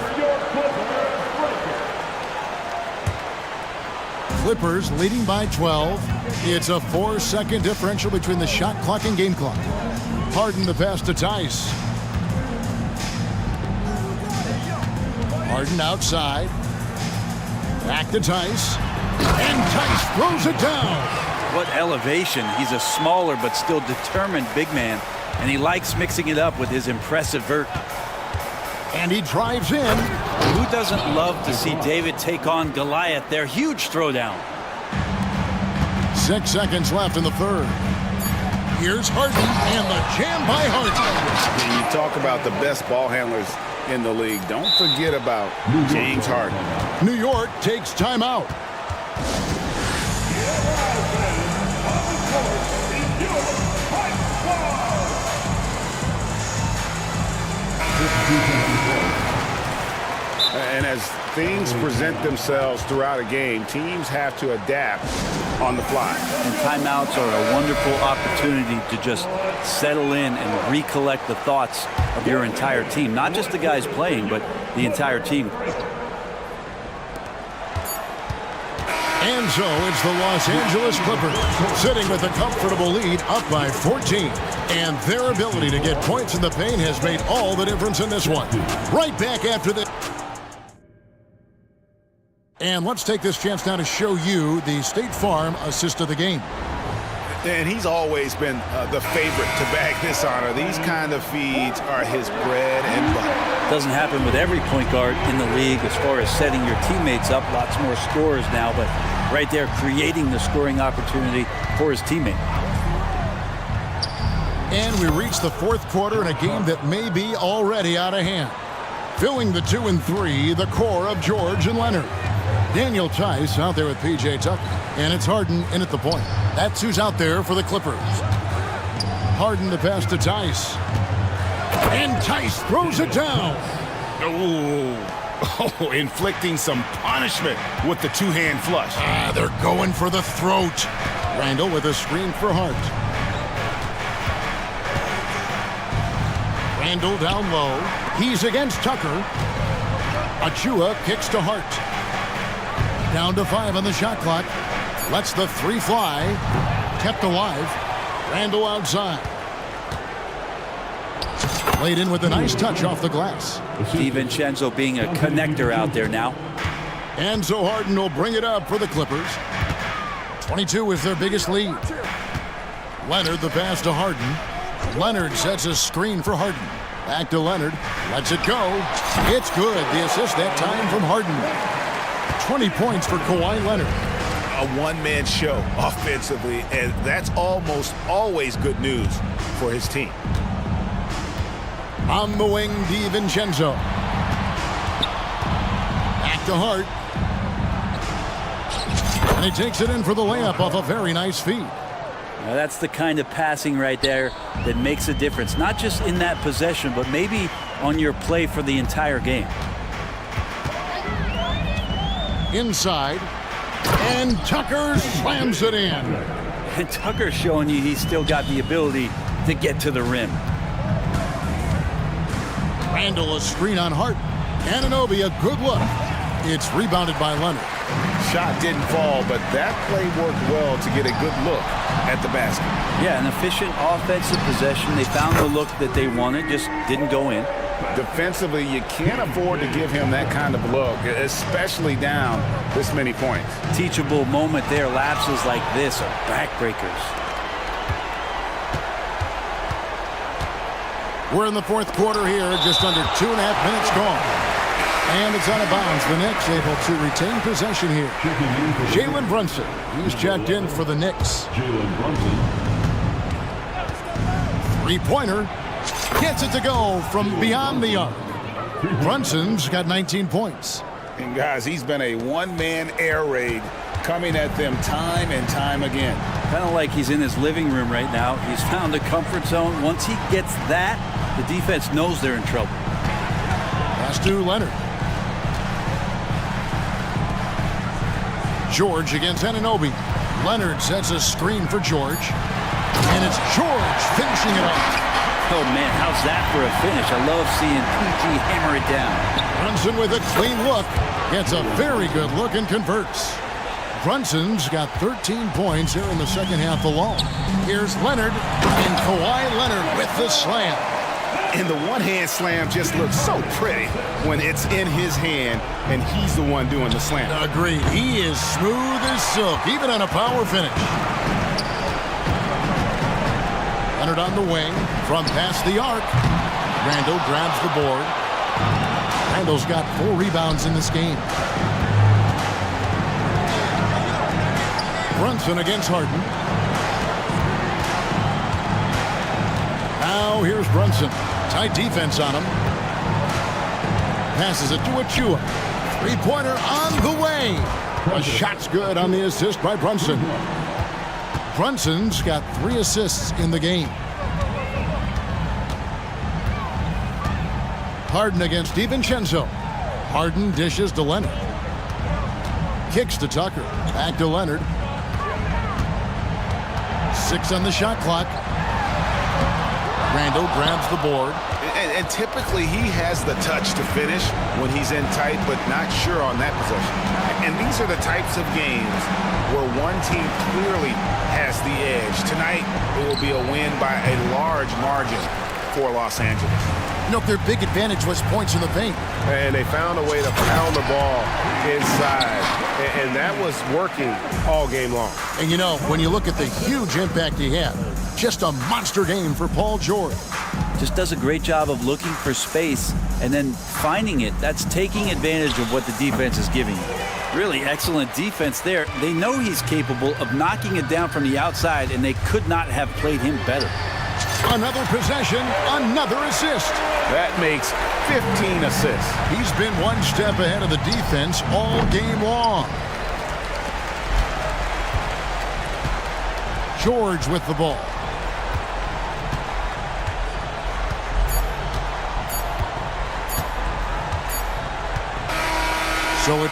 Clippers leading by 12. It's a 4-second differential between the shot clock and game clock. Harden the pass to Tice. Harden outside. Back to Tice. And Tice throws it down. What elevation. He's a smaller but still determined big man. And he likes mixing it up with his impressive vert. And he drives in. Who doesn't love to see David take on Goliath? Their huge throwdown. 6 seconds left in the third. Here's Harden and the jam by Harden. When you talk about the best ball handlers in the league, don't forget about James Harden. New York takes timeout. And as things present themselves throughout a game, teams have to adapt on the fly. And timeouts are a wonderful opportunity to just settle in and recollect the thoughts of your entire team. Not just the guys playing, but the entire team. And so it's the Los Angeles Clippers sitting with a comfortable lead up by 14. And their ability to get points in the paint has made all the difference in this one. Right back after this. And let's take this chance now to show you the State Farm assist of the game. And he's always been the favorite to bag this honor. These kind of feeds are his bread and butter. Doesn't happen with every point guard in the league as far as setting your teammates up. Lots more scorers now, but right there creating the scoring opportunity for his teammate. And we reach the fourth quarter in a game that may be already out of hand. Filling the 2 and 3, the core of George and Leonard. Daniel Tice out there with P.J. Tucker. And it's Harden in at the point. That's who's out there for the Clippers. Harden to pass to Tice. And Tice throws it down. Oh, inflicting some punishment with the two-hand flush. They're going for the throat. Randall with a screen for Hart. Randall down low. He's against Tucker. Achua kicks to Hart. Down to 5 on the shot clock. Lets the 3 fly. Kept alive. Randall outside. Laid in with a nice touch off the glass. DiVincenzo being a connector out there now. And so Harden will bring it up for the Clippers. 22 is their biggest lead. Leonard the pass to Harden. Leonard sets a screen for Harden. Back to Leonard. Lets it go. It's good. The assist that time from Harden. 20 points for Kawhi Leonard. A one-man show offensively, and that's almost always good news for his team. On the wing, DiVincenzo. Back to Hart. And he takes it in for the layup off a very nice feed. Now that's the kind of passing right there that makes a difference. Not just in that possession, but maybe on your play for the entire game. Inside. And Tucker slams it in. And Tucker's showing you he's still got the ability to get to the rim. Randall a screen on Hart. Anunoby a good look. It's rebounded by Leonard. Shot didn't fall, but that play worked well to get a good look at the basket. Yeah, an efficient offensive possession. They found the look that they wanted, just didn't go in. Defensively, you can't afford to give him that kind of look, especially down this many points. Teachable moment there. Lapses like this are backbreakers. We're in the fourth quarter here, just under 2.5 minutes gone. And it's out of bounds. The Knicks able to retain possession here. Jalen Brunson. He's checked in for the Knicks. Jalen Brunson. Three-pointer. Gets it to go from beyond the arc. Brunson's got 19 points. And guys, he's been a one-man air raid coming at them time and time again. Kind of like he's in his living room right now. He's found a comfort zone. Once he gets that, the defense knows they're in trouble. Pass to Leonard. George against Anunoby. Leonard sets a screen for George. And it's George finishing it off. Oh, man, how's that for a finish? I love seeing PG hammer it down. Brunson with a clean look. Gets a very good look and converts. Brunson's got 13 points here in the second half alone. Here's Leonard, and Kawhi Leonard with the slam. And the one-hand slam just looks so pretty when it's in his hand and he's the one doing the slam. Agreed. He is smooth as silk, even on a power finish. Leonard on the wing, from past the arc. Randall grabs the board. Randall's got 4 rebounds in this game. Brunson against Harden. Now here's Brunson. Tight defense on him. Passes it to Achua. Three-pointer on the way. A shot's good on the assist by Brunson. Brunson's got 3 assists in the game. Harden against DiVincenzo. Harden dishes to Leonard. Kicks to Tucker. Back to Leonard. 6 on the shot clock. Randall grabs the board. And typically he has the touch to finish when he's in tight, but not sure on that possession. And these are the types of games where one team clearly has the edge. Tonight, it will be a win by a large margin for Los Angeles. You know, their big advantage was points in the paint. And they found a way to pound the ball inside. And that was working all game long. And you know, when you look at the huge impact he had, just a monster game for Paul George. Just does a great job of looking for space and then finding it. That's taking advantage of what the defense is giving you. Really excellent defense there. They know he's capable of knocking it down from the outside, and they could not have played him better. Another possession, another assist. That makes 15 assists. He's been one step ahead of the defense all game long. George with the ball. So it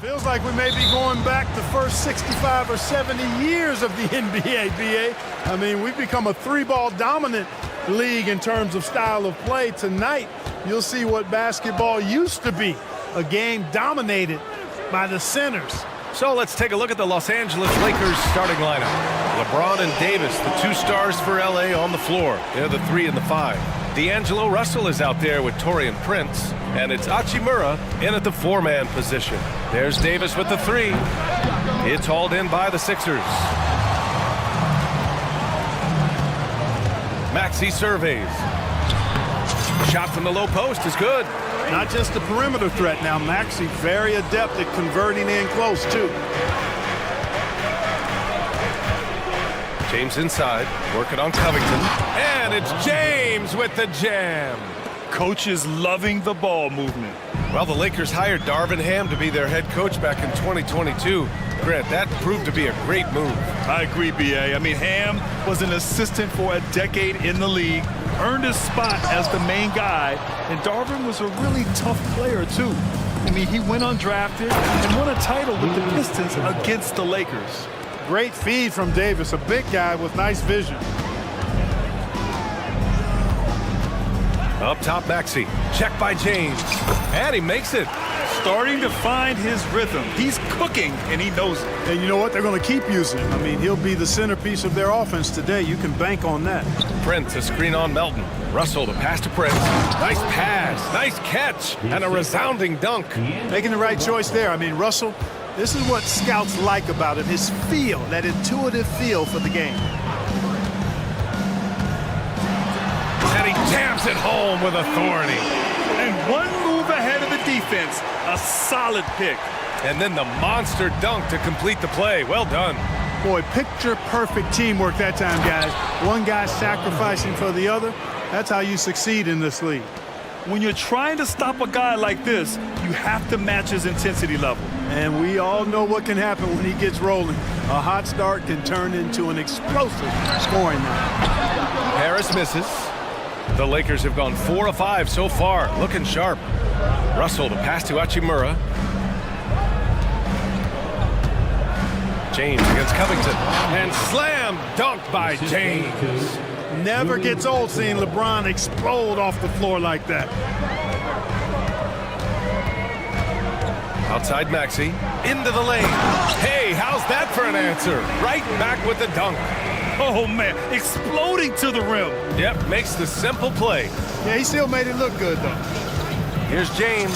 Feels like we may be going back the first 65 or 70 years of the NBA, BA. I mean, we've become a three-ball dominant league in terms of style of play. Tonight, you'll see what basketball used to be, a game dominated by the centers. So let's take a look at the Los Angeles Lakers starting lineup. LeBron and Davis, the two stars for LA on the floor. They're the 3 and the 5. D'Angelo Russell is out there with Taurean Prince, and it's Hachimura in at the 4-man position. There's Davis with the 3. It's hauled in by the Sixers. Maxey surveys. Shot from the low post is good. Not just a perimeter threat now. Maxey very adept at converting in close, too. James inside, working on Covington. And it's James with the jam. Coach is loving the ball movement. Well, the Lakers hired Darvin Ham to be their head coach back in 2022. Grant, that proved to be a great move. I agree, BA. I mean, Ham was an assistant for a decade in the league, earned his spot as the main guy, and Darvin was a really tough player, too. I mean, he went undrafted and won a title with the Pistons against the Lakers. Great feed from Davis, a big guy with nice vision. Up top, Maxey. Check by James. And he makes it. Starting to find his rhythm. He's cooking, and he knows it. And you know what? They're going to keep using him. I mean, he'll be the centerpiece of their offense today. You can bank on that. Prince, a screen on Melton. Russell, the pass to Prince. Nice pass, nice catch, and a resounding dunk. Making the right choice there. I mean, Russell, this is what scouts like about him, his feel, that intuitive feel for the game. And he jams it home with authority. And one move ahead of the defense, a solid pick. And then the monster dunk to complete the play. Well done. Boy, picture-perfect teamwork that time, guys. One guy sacrificing for the other. That's how you succeed in this league. When you're trying to stop a guy like this, you have to match his intensity level. And we all know what can happen when he gets rolling. A hot start can turn into an explosive scoring night. Harris misses. The Lakers have gone 4 of 5 so far, looking sharp. Russell, the pass to Hachimura. James against Covington. And slam dunked by James. Never gets old seeing LeBron explode off the floor like that. Outside Maxey, into the lane. Hey, how's that for an answer? Right back with the dunk. Oh, man, exploding to the rim. Yep, makes the simple play. Yeah, he still made it look good, though. Here's James,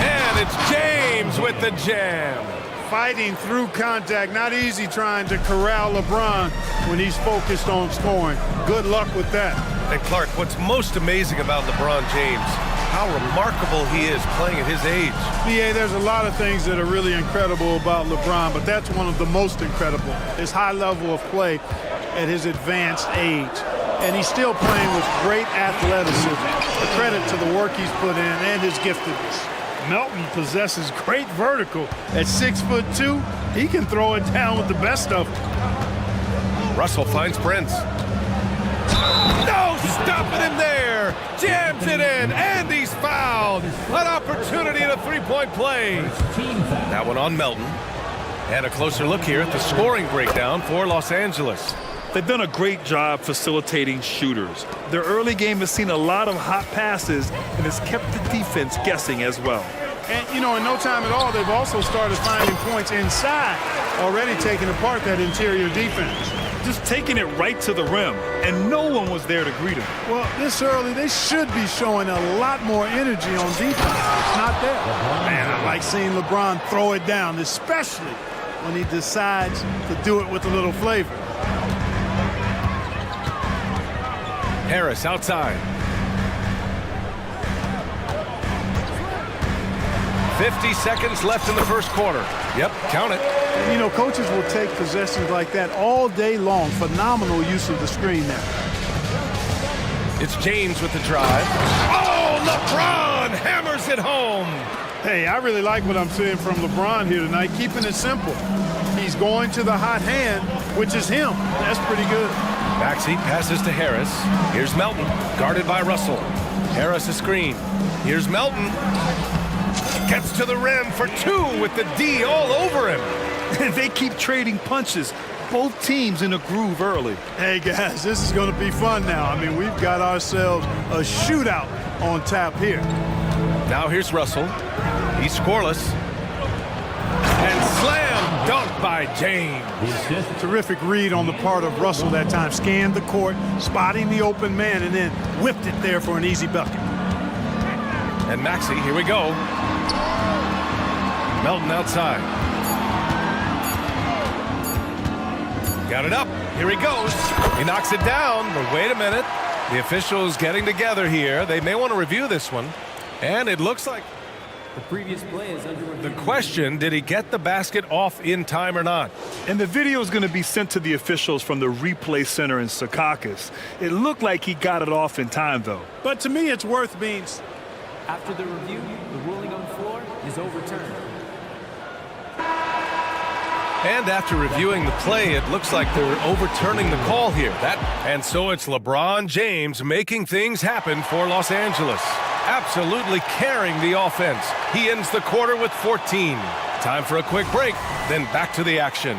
and it's James with the jam. Fighting through contact, not easy trying to corral LeBron when he's focused on scoring. Good luck with that. And Clark, what's most amazing about LeBron James, how remarkable he is playing at his age. BA, there's a lot of things that are really incredible about LeBron, but that's one of the most incredible. His high level of play at his advanced age. And he's still playing with great athleticism. A credit to the work he's put in and his giftedness. Melton possesses great vertical. At 6'2", he can throw it down with the best of them. Russell finds Prince. No, stopping him there. Jams it in, and he's fouled. An opportunity in a three-point play. That one on Melton. And a closer look here at the scoring breakdown for Los Angeles. They've done a great job facilitating shooters. Their early game has seen a lot of hot passes and has kept the defense guessing as well. And, you know, in no time at all, they've also started finding points inside, already taking apart that interior defense. Just taking it right to the rim, and no one was there to greet him. Well, this early, they should be showing a lot more energy on defense. It's not there. Man, I like seeing LeBron throw it down, especially when he decides to do it with a little flavor. Harris outside. 50 seconds left in the first quarter. Yep, count it. And, you know, coaches will take possessions like that all day long. Phenomenal use of the screen there. It's James with the drive. Oh, LeBron hammers it home. Hey, I really like what I'm seeing from LeBron here tonight, keeping it simple. He's going to the hot hand, which is him. That's pretty good. Maxey passes to Harris. Here's Melton, guarded by Russell. Harris a screen. Here's Melton. Gets to the rim for two with the D all over him. And they keep trading punches. Both teams in a groove early. Hey, guys, this is going to be fun now. I mean, we've got ourselves a shootout on tap here. Now here's Russell. He's scoreless. And slam dunk by James. Terrific read on the part of Russell that time. Scanned the court, spotting the open man, and then whipped it there for an easy bucket. And Maxey, here we go. Melton outside. Got it up. Here he goes. He knocks it down, but wait a minute. The officials getting together here. They may want to review this one. And it looks like The previous play is under review. the question, did he get the basket off in time or not? And the video is going to be sent to the officials from the replay center in Secaucus. It looked like he got it off in time, though. But to me, it's worth being... After the review, the ruling on the floor is overturned. And after reviewing the play, it looks like they're overturning the call here. And so it's LeBron James making things happen for Los Angeles. Absolutely carrying the offense. He ends the quarter with 14. Time for a quick break, then back to the action.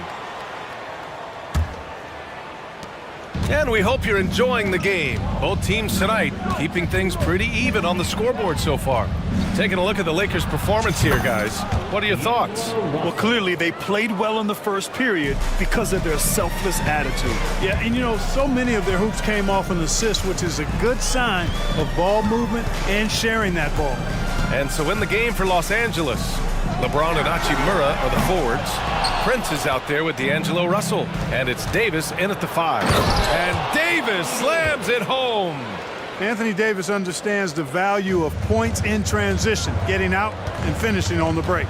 And we hope you're enjoying the game. Both teams tonight keeping things pretty even on the scoreboard so far. Taking a look at the Lakers' performance here, guys. What are your thoughts? Well, clearly they played well in the first period because of their selfless attitude. Yeah, and you know, so many of their hoops came off an assist, which is a good sign of ball movement and sharing that ball. And so in the game for Los Angeles, LeBron and Hachimura are the forwards. Prince is out there with D'Angelo Russell. And it's Davis in at the 5. And Davis slams it home. Anthony Davis understands the value of points in transition, getting out and finishing on the break.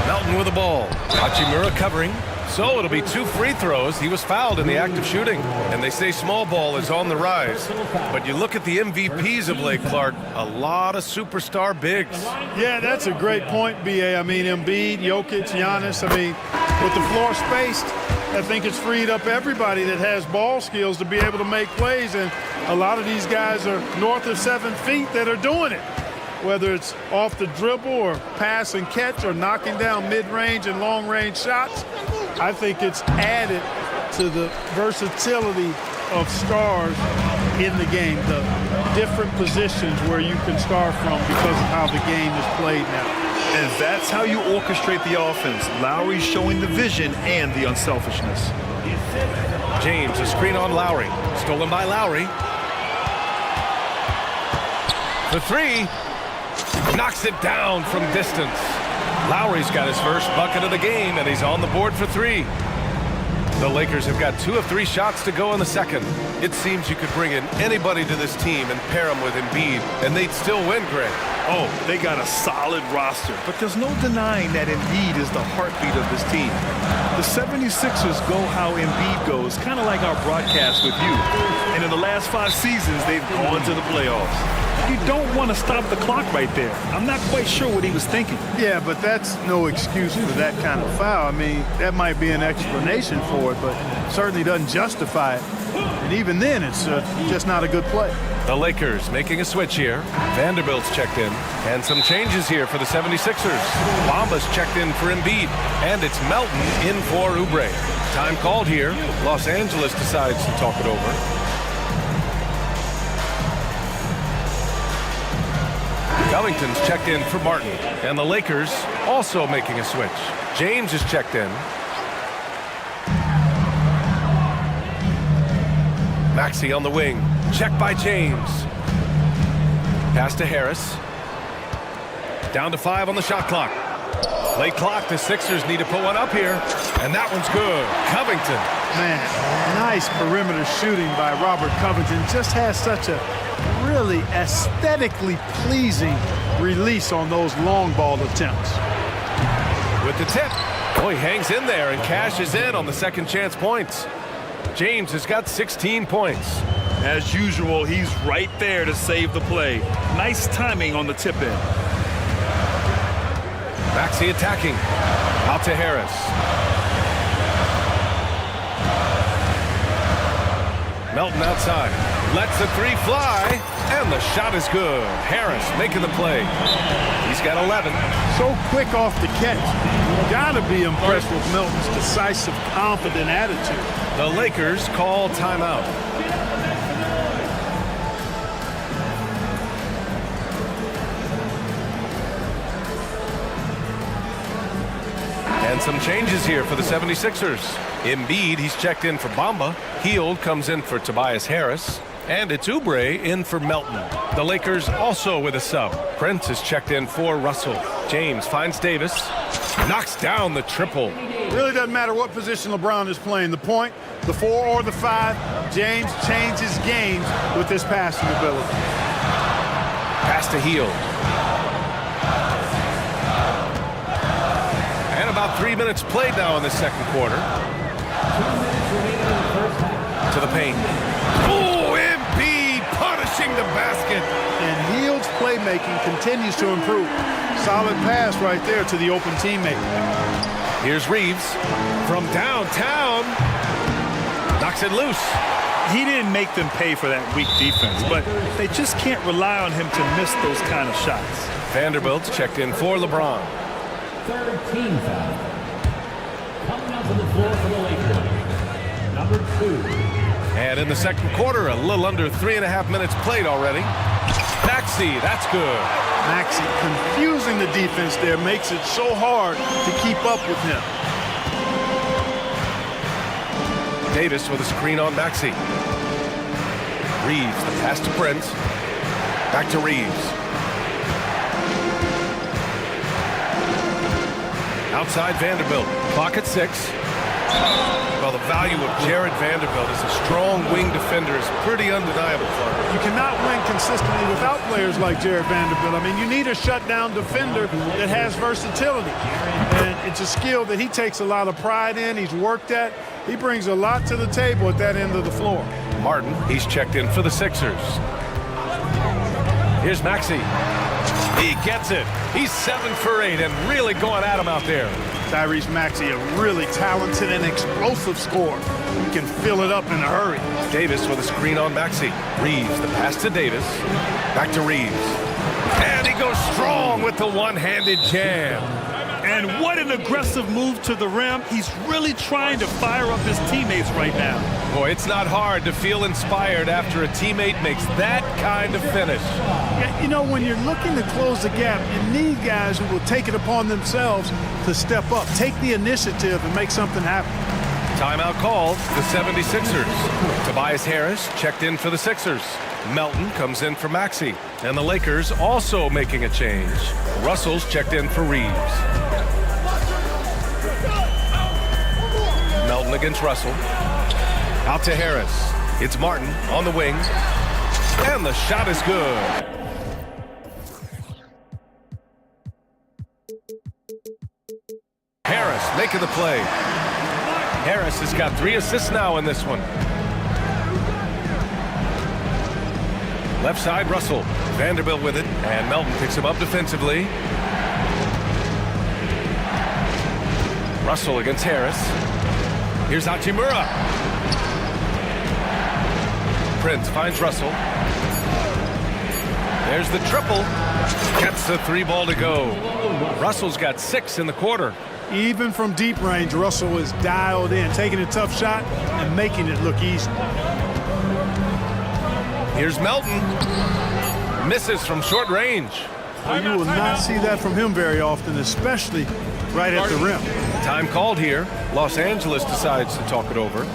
Melton with the ball. Hachimura covering. So it'll be 2 free throws. He was fouled in the act of shooting. And they say small ball is on the rise. But you look at the MVPs of Lake Clark, a lot of superstar bigs. Yeah, that's a great point, B.A. I mean, Embiid, Jokic, Giannis. I mean, with the floor spaced, I think it's freed up everybody that has ball skills to be able to make plays. And a lot of these guys are north of 7 feet that are doing it. Whether it's off the dribble or pass and catch or knocking down mid-range and long-range shots, I think it's added to the versatility of stars in the game, the different positions where you can star from because of how the game is played now. And that's how you orchestrate the offense. Lowry showing the vision and the unselfishness. James, a screen on Lowry. Stolen by Lowry. The 3. Knocks it down from distance. Lowry's got his first bucket of the game, and he's on the board for 3. The Lakers have got 2 of 3 shots to go in the second. It seems you could bring in anybody to this team and pair them with Embiid, and they'd still win, Greg. Oh, they got a solid roster, but there's no denying that Embiid is the heartbeat of this team. The 76ers go how Embiid goes, kind of like our broadcast with you. And in the last 5 seasons, they've gone to the playoffs. You don't want to stop the clock right there. I'm not quite sure what he was thinking. Yeah, but that's no excuse for that kind of foul. I mean, that might be an explanation for it, but certainly doesn't justify it. And even then, it's just not a good play. The Lakers making a switch here. Vanderbilt's checked in. And some changes here for the 76ers. Bamba's checked in for Embiid. And it's Melton in for Oubre. Time called here. Los Angeles decides to talk it over. Covington's checked in for Martin. And the Lakers also making a switch. James is checked in. Maxey on the wing. Check by James. Pass to Harris. Down to 5 on the shot clock. Late clock, the Sixers need to put one up here. And that one's good. Covington. Man, nice perimeter shooting by Robert Covington. Just has such a really aesthetically pleasing release on those long ball attempts. With the tip. Oh, he hangs in there and cashes in on the second chance points. James has got 16 points. As usual, he's right there to save the play. Nice timing on the tip in. Maxey attacking. Out to Harris. Melton outside. Lets the three fly, and the shot is good. Harris making the play. He's got 11. So quick off the catch. Gotta be impressed with Melton's decisive, confident attitude. The Lakers call timeout. And some changes here for the 76ers. Embiid, he's checked in for Bamba. Hield comes in for Tobias Harris. And it's Oubre in for Melton. The Lakers also with a sub. Prince is checked in for Russell. James finds Davis. Knocks down the triple. Really doesn't matter what position LeBron is playing. The point, the 4 or the 5. James changes games with his passing ability. Pass to Hield. And about 3 minutes played now in the second quarter. To the paint. Oh, Embiid punishing the basket. And Hield's playmaking continues to improve. Solid pass right there to the open teammate. Here's Reeves from downtown. Knocks it loose. He didn't make them pay for that weak defense, but they just can't rely on him to miss those kind of shots. Vanderbilt's checked in for LeBron. 13 foul. Coming out to the floor for the Lakers. Number 2. And in the second quarter, a little under 3.5 minutes played already. Maxey, that's good. Maxey confusing the defense there makes it so hard to keep up with him. Davis with a screen on Maxey. Reeves, the pass to Prince. Back to Reeves. Outside Vanderbilt. Clock at 6. Well, the value of Jared Vanderbilt as a strong wing defender is pretty undeniable, Clark. You cannot win consistently without players like Jared Vanderbilt. I mean, you need a shutdown defender that has versatility. And it's a skill that he takes a lot of pride in. He's worked at. He brings a lot to the table at that end of the floor. Martin, he's checked in for the Sixers. Here's Maxey. He gets it. He's 7 for 8 and really going at him out there. Tyrese Maxey, a really talented and explosive scorer. He can fill it up in a hurry. Davis with a screen on Maxey. Reeves, the pass to Davis. Back to Reeves. And he goes strong with the one-handed jam. And what an aggressive move to the rim. He's really trying to fire up his teammates right now. Boy, it's not hard to feel inspired after a teammate makes that kind of finish. Yeah, you know, when you're looking to close the gap, you need guys who will take it upon themselves to step up, take the initiative and make something happen. Timeout called, the 76ers. Tobias Harris checked in for the Sixers. Melton comes in for Maxey. And the Lakers also making a change. Russell's checked in for Reeves. Melton against Russell. Out to Harris. It's Martin on the wing. And the shot is good. Harris making the play. Harris has got 3 assists now in this one. Left side, Russell. Vanderbilt with it, and Melton picks him up defensively. Russell against Harris. Here's Hachimura. Prince finds Russell. There's the triple. Gets the 3 ball to go. Russell's got 6 in the quarter. Even from deep range, Russell is dialed in, taking a tough shot and making it look easy. Here's Melton. Misses from short range. Well, you will not see that from him very often, especially right at the rim. Time called here. Los Angeles decides to talk it over.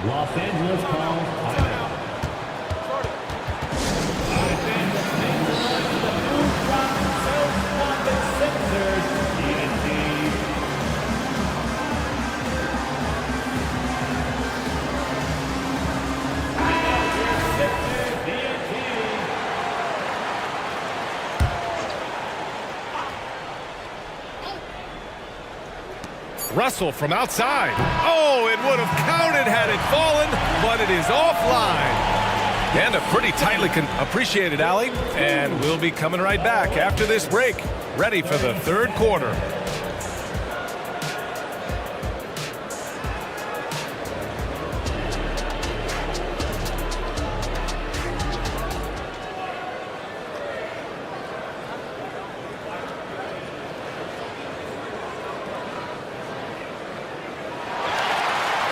Los Angeles calls timeout. Russell from outside. Oh, it would have counted had it fallen, but it is offline. And a pretty tightly appreciated alley. And we'll be coming right back after this break, ready for the third quarter.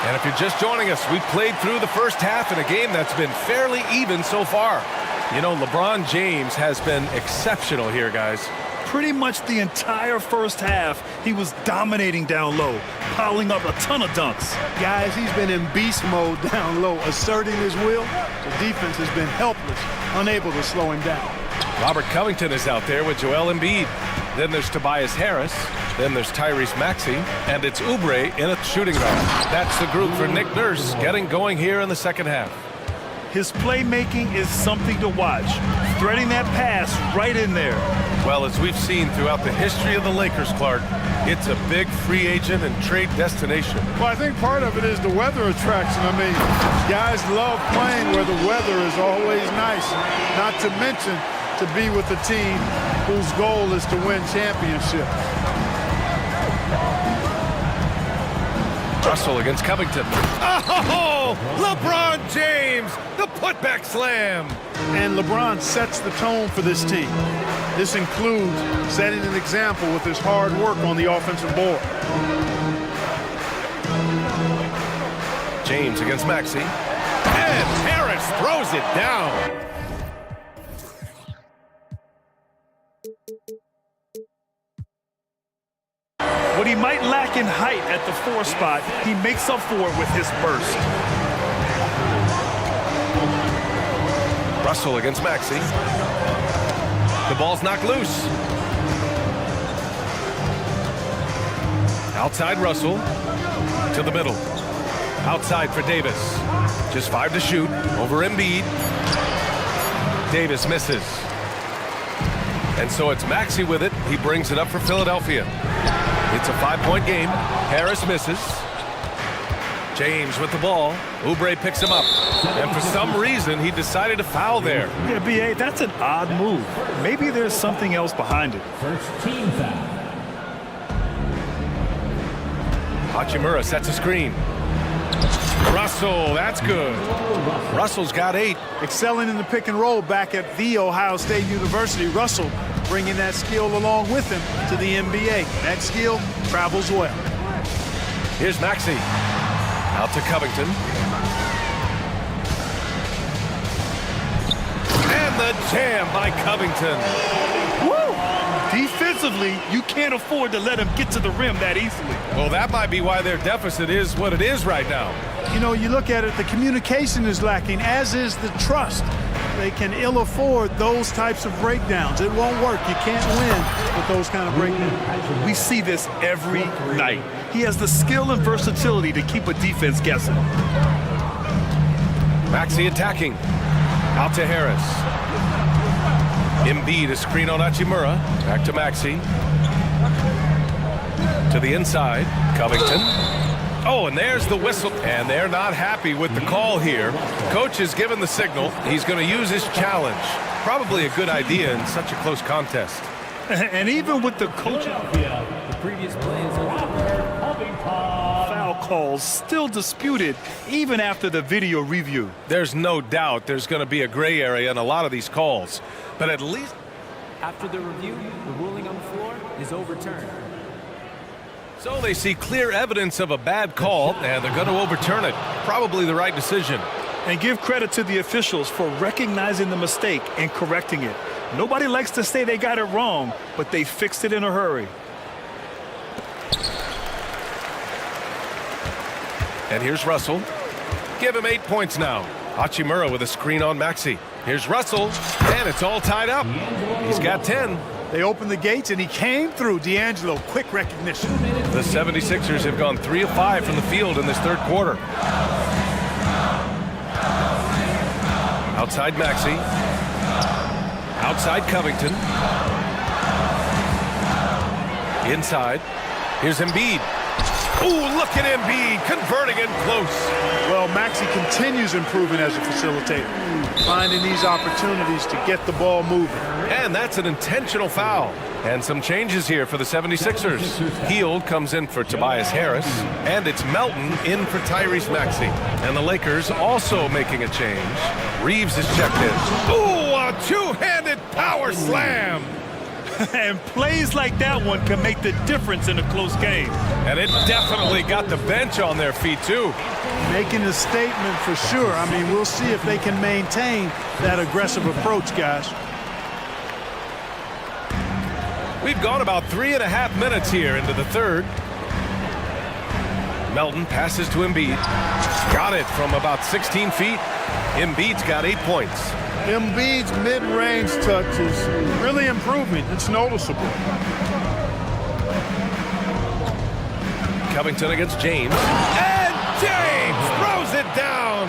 And if you're just joining us, we've played through the first half in a game that's been fairly even so far. You know, LeBron James has been exceptional here, guys. Pretty much the entire first half, he was dominating down low, piling up a ton of dunks. Guys, he's been in beast mode down low, asserting his will. The defense has been helpless, unable to slow him down. Robert Covington is out there with Joel Embiid. Then there's Tobias Harris. Then there's Tyrese Maxey. And it's Oubre in a shooting guard. That's the group for Nick Nurse getting going here in the second half. His playmaking is something to watch. Threading that pass right in there. Well, as we've seen throughout the history of the Lakers, Clark, it's a big free agent and trade destination. Well, I think part of it is the weather attraction. I mean, guys love playing where the weather is always nice. Not to mention to be with a team whose goal is to win championship. Russell against Covington. Oh, LeBron James, the putback slam. And LeBron sets the tone for this team. This includes setting an example with his hard work on the offensive board. James against Maxey. And Harris throws it down. What he might lack in height at the 4 spot, he makes up for it with his burst. Russell against Maxey. The ball's knocked loose. Outside Russell to the middle. Outside for Davis. Just 5 to shoot over Embiid. Davis misses. And so it's Maxey with it. He brings it up for Philadelphia. It's a 5-point game. Harris misses. James with the ball. Oubre picks him up. And for some reason, he decided to foul there. Yeah, B.A., that's an odd move. Maybe there's something else behind it. First team foul. Hachimura sets a screen. Russell, that's good. Russell's got 8. Excelling in the pick and roll back at The Ohio State University. Russell bringing that skill along with him to the NBA. That skill travels well. Here's Maxey. Out to Covington. And the jam by Covington. Woo! Defensively, you can't afford to let him get to the rim that easily. Well, that might be why their deficit is what it is right now. You know, you look at it, the communication is lacking, as is the trust. They can ill afford those types of breakdowns. It won't work. You can't win with those kind of breakdowns. We see this every night. He has the skill and versatility to keep a defense guessing. Maxey attacking. Out to Harris. Embiid a screen on Hachimura. Back to Maxey. To the inside. Covington. Oh, and there's the whistle. And they're not happy with the call here. Coach has given the signal. He's going to use his challenge. Probably a good idea in such a close contest. And even with the coach, The previous play is over. foul calls still disputed even after the video review. There's no doubt there's going to be a gray area in a lot of these calls. But at least After the review, the ruling on the floor is overturned. so they see clear evidence of a bad call, and they're going to overturn it. Probably the right decision. And give credit to the officials for recognizing the mistake and correcting it. Nobody likes to say they got it wrong, but they fixed it in a hurry. And here's Russell. Give him 8 points now. Hachimura with a screen on Maxey. Here's Russell, and it's all tied up. He's got 10. They opened the gates, and he came through. D'Angelo, quick recognition. The 76ers have gone 3 of 5 from the field in this third quarter. Outside Maxey. Outside Covington. Inside. Here's Embiid. Ooh, look at Embiid converting it close. Well, Maxey continues improving as a facilitator, finding these opportunities to get the ball moving. And that's an intentional foul. And some changes here for the 76ers. Hield comes in for Tobias Harris, and it's Melton in for Tyrese Maxey. And the Lakers also making a change. Reeves is checked in. Ooh, a two-handed power slam. And plays like that one can make the difference in a close game. And it definitely got the bench on their feet, too. Making a statement for sure. I mean, we'll see if they can maintain that aggressive approach, guys. We've gone about 3.5 minutes here into the third. Melton passes to Embiid. Got it from about 16 feet. Embiid's got 8 points. Embiid's mid-range touch is really improving. It's noticeable. Covington against James. And James throws it down.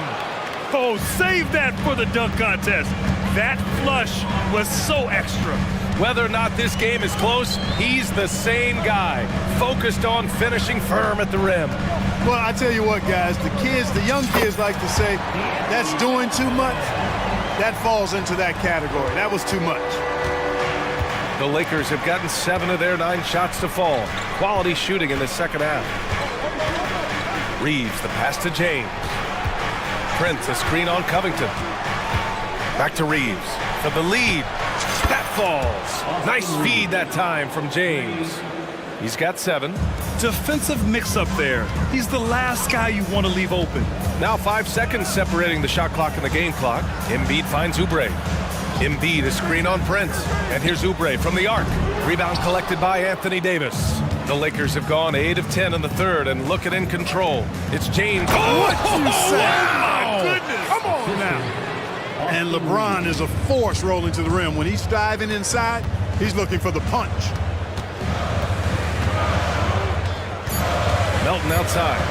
Oh, save that for the dunk contest. That flush was so extra. Whether or not this game is close, he's the same guy, focused on finishing firm at the rim. Well, I tell you what, guys, the young kids like to say, that's doing too much. That falls into that category. That was too much. The Lakers have gotten 7 of their 9 shots to fall. Quality shooting in the second half. Reeves, the pass to James. Prince, a screen on Covington. Back to Reeves for the lead. That falls. Nice feed that time from James. He's got 7. Defensive mix-up there. He's the last guy you want to leave open. Now 5 seconds separating the shot clock and the game clock. Embiid finds Oubre. Embiid, a screen on Prince. And here's Oubre from the arc. Rebound collected by Anthony Davis. The Lakers have gone 8 of 10 in the third and looking in control. It's James. What you say? Oh, my goodness. Come on now. And LeBron is a force rolling to the rim. When he's diving inside, he's looking for the punch. Melton outside.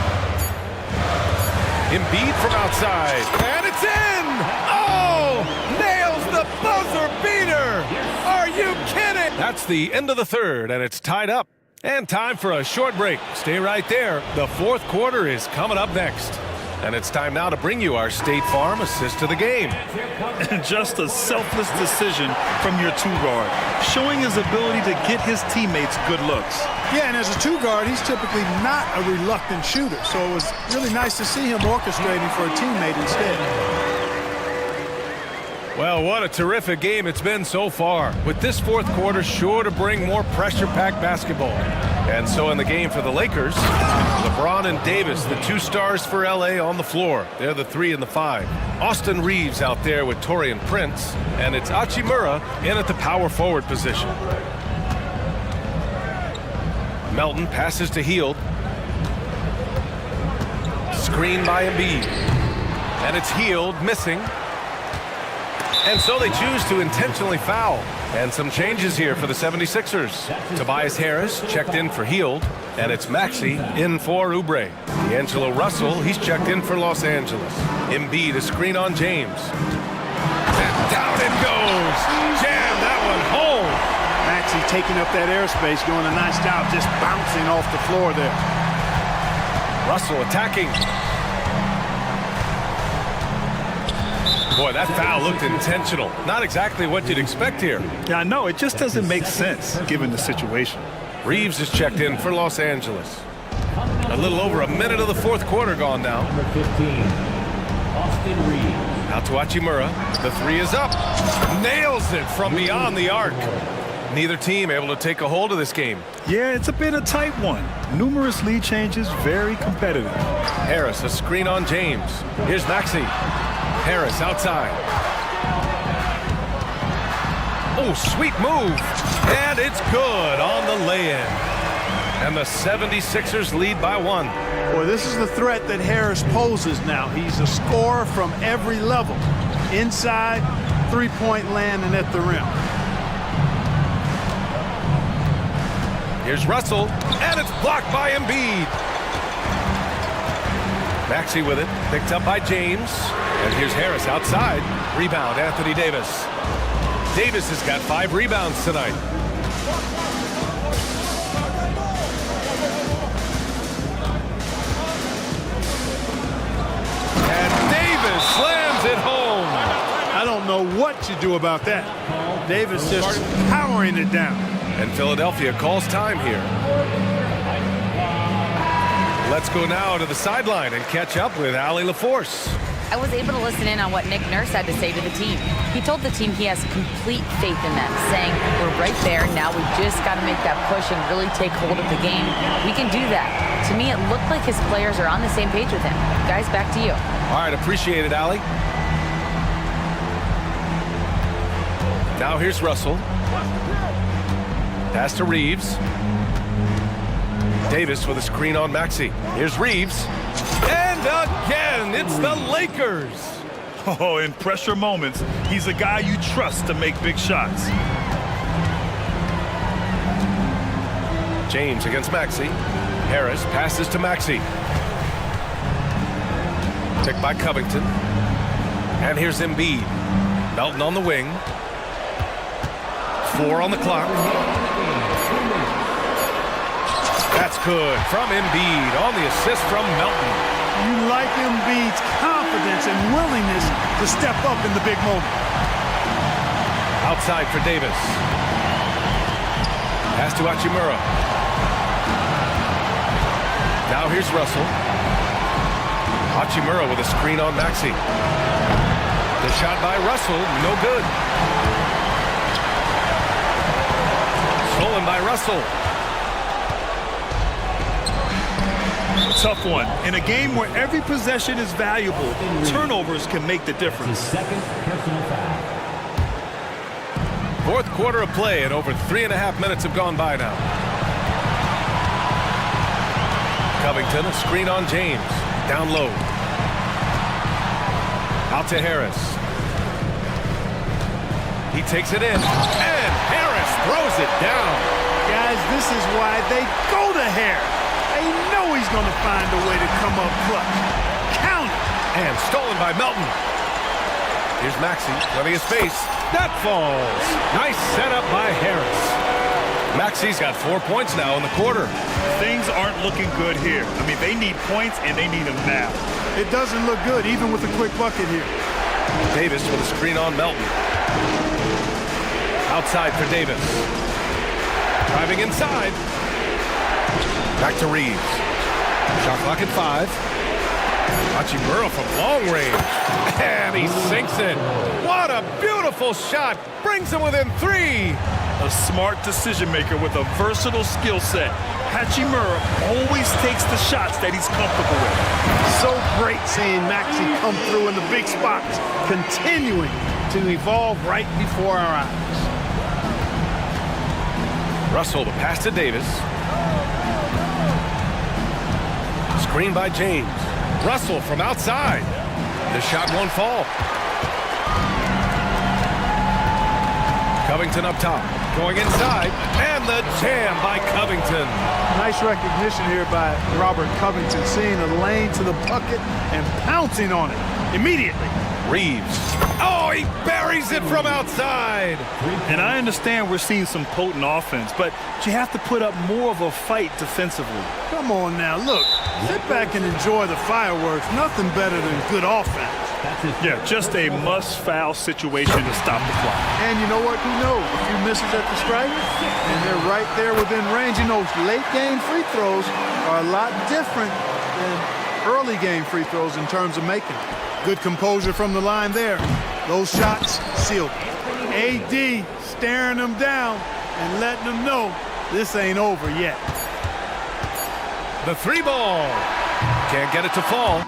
Embiid from outside. And it's in! Oh! Nails the buzzer beater! Are you kidding? That's the end of the third, and it's tied up. And time for a short break. Stay right there. The fourth quarter is coming up next. And it's time now to bring you our State Farm assist to the game. Just a selfless decision from your two-guard, showing his ability to get his teammates good looks. Yeah, and as a two-guard, he's typically not a reluctant shooter, so it was really nice to see him orchestrating for a teammate instead. Well, what a terrific game it's been so far, with this fourth quarter sure to bring more pressure-packed basketball. And so in the game for the Lakers, LeBron and Davis, the 2 stars for LA, on the floor. They're the 3 and the 5. Austin Reeves out there with Taurean Prince, and it's Hachimura in at the power forward position. Melton passes to Hield. Screen by Embiid. And it's Hield missing. And so they choose to intentionally foul. And some changes here for the 76ers. Tobias Harris checked in for Hield, and it's Maxey in for Oubre. D'Angelo Russell, he's checked in for Los Angeles. Embiid, a screen on James. And down it goes. Jam that one home. Maxey taking up that airspace, doing a nice job just bouncing off the floor there. Russell attacking. Boy, that foul looked intentional. Not exactly what you'd expect here. Yeah, I know. It just doesn't make sense, given the situation. Reeves is checked in for Los Angeles. A little over a minute of the fourth quarter gone now. Number 15, Austin Reeves. Out to Hachimura. The 3 is up. Nails it from beyond the arc. Neither team able to take a hold of this game. Yeah, it's been a tight one. Numerous lead changes, very competitive. Harris, a screen on James. Here's Maxey. Harris outside. Oh, sweet move. And it's good on the lay-in. And the 76ers lead by 1. Boy, this is the threat that Harris poses now. He's a scorer from every level. Inside, three-point land, and at the rim. Here's Russell, and it's blocked by Embiid. Maxey with it, picked up by James. And here's Harris outside. Rebound, Anthony Davis. Davis has got 5 rebounds tonight. know what you do about that. Davis just powering it down. And Philadelphia calls time here. Let's go now to the sideline and catch up with Allie LaForce. I was able to listen in on what Nick Nurse had to say to the team. He told the team he has complete faith in them, saying, we're right there, now we just got to make that push and really take hold of the game. We can do that. To me, it looked like his players are on the same page with him. Guys, back to you. All right, appreciate it, Allie. Now here's Russell. Pass to Reeves. Davis with a screen on Maxey. Here's Reeves. And again, it's the Lakers. Oh, in pressure moments, he's a guy you trust to make big shots. James against Maxey. Harris passes to Maxey. Picked by Covington. And here's Embiid. Melton on the wing. 4 on the clock. That's good from Embiid on the assist from Melton. You like Embiid's confidence and willingness to step up in the big moment. Outside for Davis. Pass to Hachimura. Now here's Russell. Hachimura with a screen on Maxey. The shot by Russell, no good. Stolen by Russell. Tough one. In a game where every possession is valuable, turnovers can make the difference. Second personal foul. Fourth quarter of play, and over 3.5 minutes have gone by now. Covington, a screen on James. Down low. Out to Harris. He takes it in, and Harris throws it down. Guys, this is why they go to Harris. They know he's going to find a way to come up clutch. Count it. And stolen by Melton. Here's Maxey, plenty of space. That falls. Nice setup by Harris. Maxey's got 4 points now in the quarter. Things aren't looking good here. I mean, they need points, and they need them now. It doesn't look good, even with a quick bucket here. Davis with a screen on Melton. Outside for Davis. Driving inside. Back to Reeves. Shot clock at 5. Hachimura from long range. And he sinks it. What a beautiful shot. Brings him within 3. A smart decision maker with a versatile skill set. Hachimura always takes the shots that he's comfortable with. So great seeing Maxey come through in the big spots, continuing to evolve right before our eyes. Russell to pass to Davis. Screen by James. Russell from outside. The shot won't fall. Covington up top. Going inside. And the jam by Covington. Nice recognition here by Robert Covington, seeing a lane to the bucket and pouncing on it immediately. Reeves. Oh, he buries it from outside. And I understand we're seeing some potent offense, but you have to put up more of a fight defensively. Come on now, look. Sit back and enjoy the fireworks. Nothing better than good offense. Yeah, just a must-foul situation to stop the clock. And you know what? Who knows? A few misses at the stripe, and they're right there within range. You know, late-game free throws are a lot different than early-game free throws in terms of making them. Good composure from the line there. Those shots sealed. AD staring them down and letting them know this ain't over yet. The 3 ball. Can't get it to fall.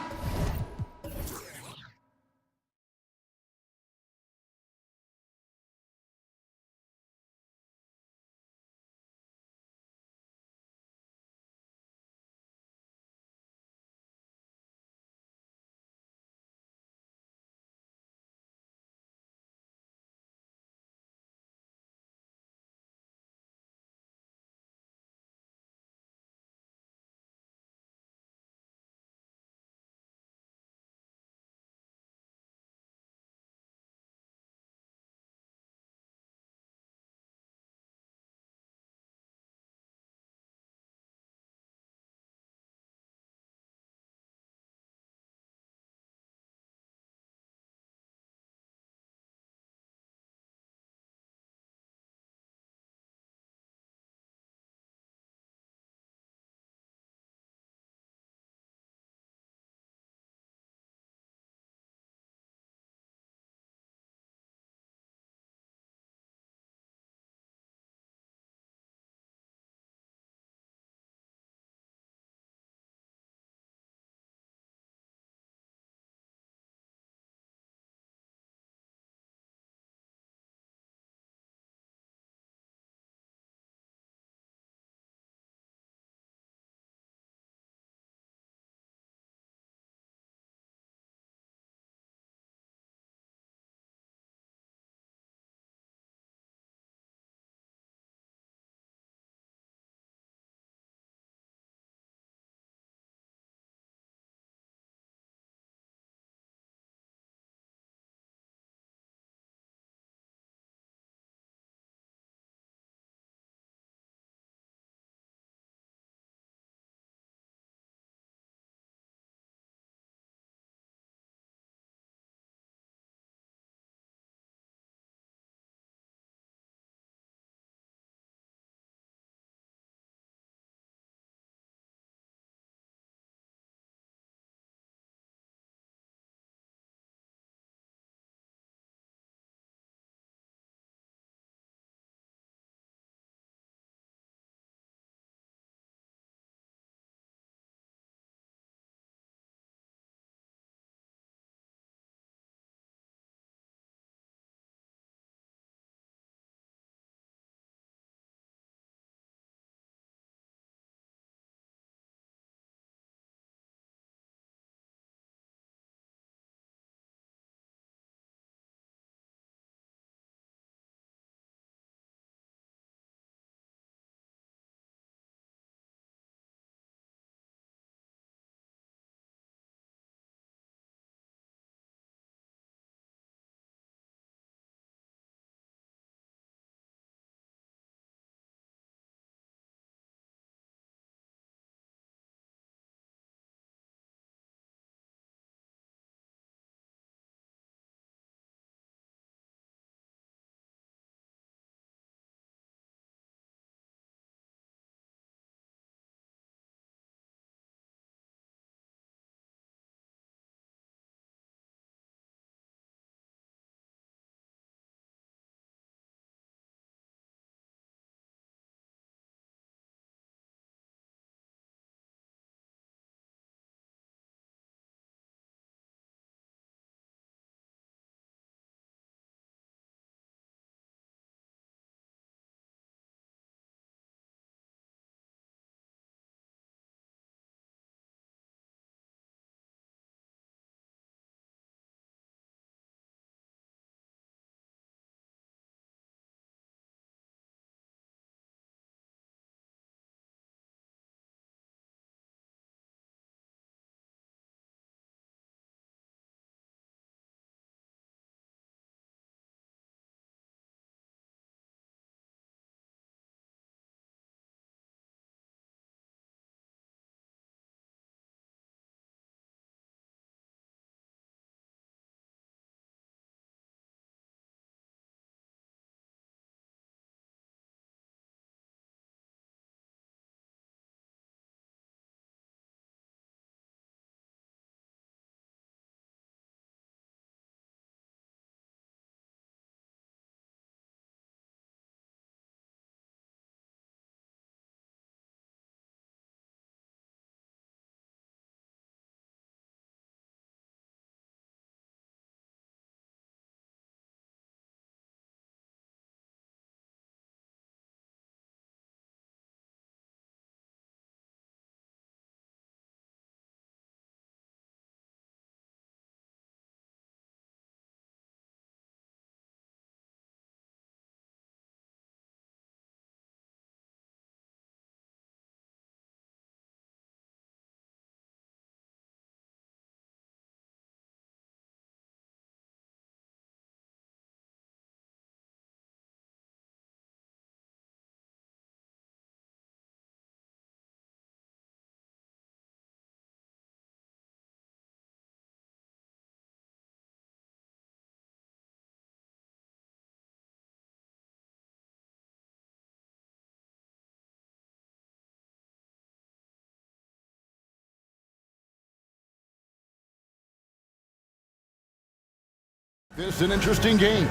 This is an interesting game.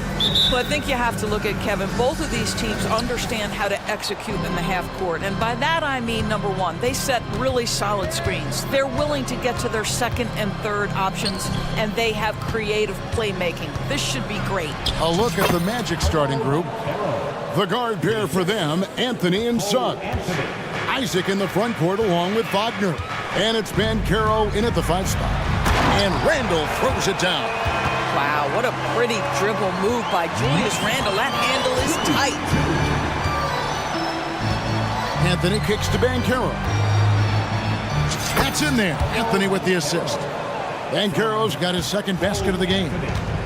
Well, I think you have to look at, Kevin, both of these teams understand how to execute in the half court. And by that, I mean, number one, they set really solid screens. They're willing to get to their second and third options, and they have creative playmaking. This should be great. A look at the Magic starting group. The guard pair for them, Anthony and Suggs. Isaac in the front court along with Wagner. And it's Banchero in at the 5 spot. And Randall throws it down. Wow, what a pretty dribble move by Julius Randle. That handle is tight. Anthony kicks to Banchero. That's in there. Anthony with the assist. Banchero's got his second basket of the game.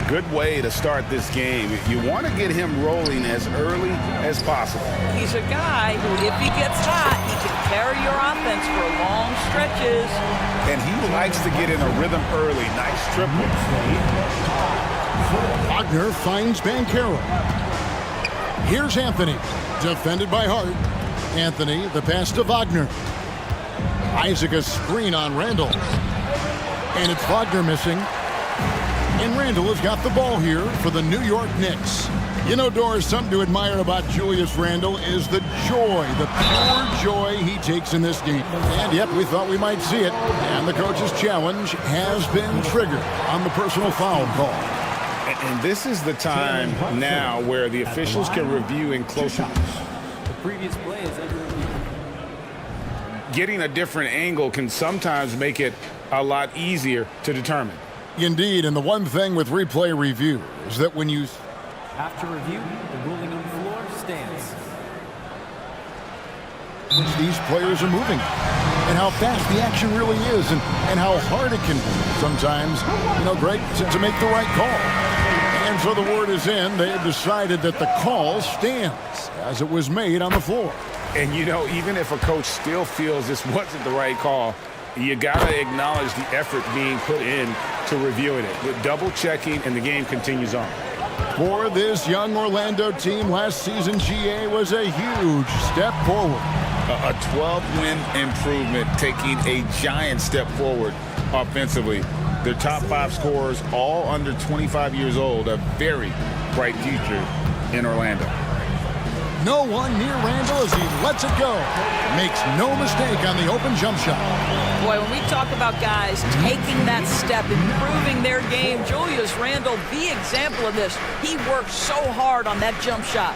Good way to start this game. You want to get him rolling as early as possible. He's a guy who, if he gets hot, he can carry your offense for long stretches. And he likes to get in a rhythm early. Nice triple. Wagner finds Banchero. Here's Anthony, defended by Hart. Anthony, the pass to Wagner. Isaac a screen on Randall. And it's Wagner missing. And Randall has got the ball here for the New York Knicks. You know, Doris, something to admire about Julius Randle is the joy, the pure joy he takes in this game. And yep, we thought we might see it. And the coach's challenge has been triggered on the personal foul call. And this is the time now where the officials can review in closer. The previous play is under review. Getting a different angle can sometimes make it a lot easier to determine. Indeed, and the one thing with replay review is that when you... After review, the ruling on the floor stands. These players are moving, and how fast the action really is, and how hard it can be sometimes, you know, Greg, to make the right call. And so the word is in. They have decided that the call stands as it was made on the floor. And, you know, even if a coach still feels this wasn't the right call, you got to acknowledge the effort being put in to reviewing it. With double-checking, and the game continues on. For this young Orlando team, last season GA was a huge step forward. A 12-win improvement, taking a giant step forward offensively. Their top 5 scorers, all under 25 years old, a very bright future in Orlando. No one near Randall as he lets it go. Makes no mistake on the open jump shot. Boy, when we talk about guys taking that step, improving their game, Julius Randle, the example of this. He worked so hard on that jump shot.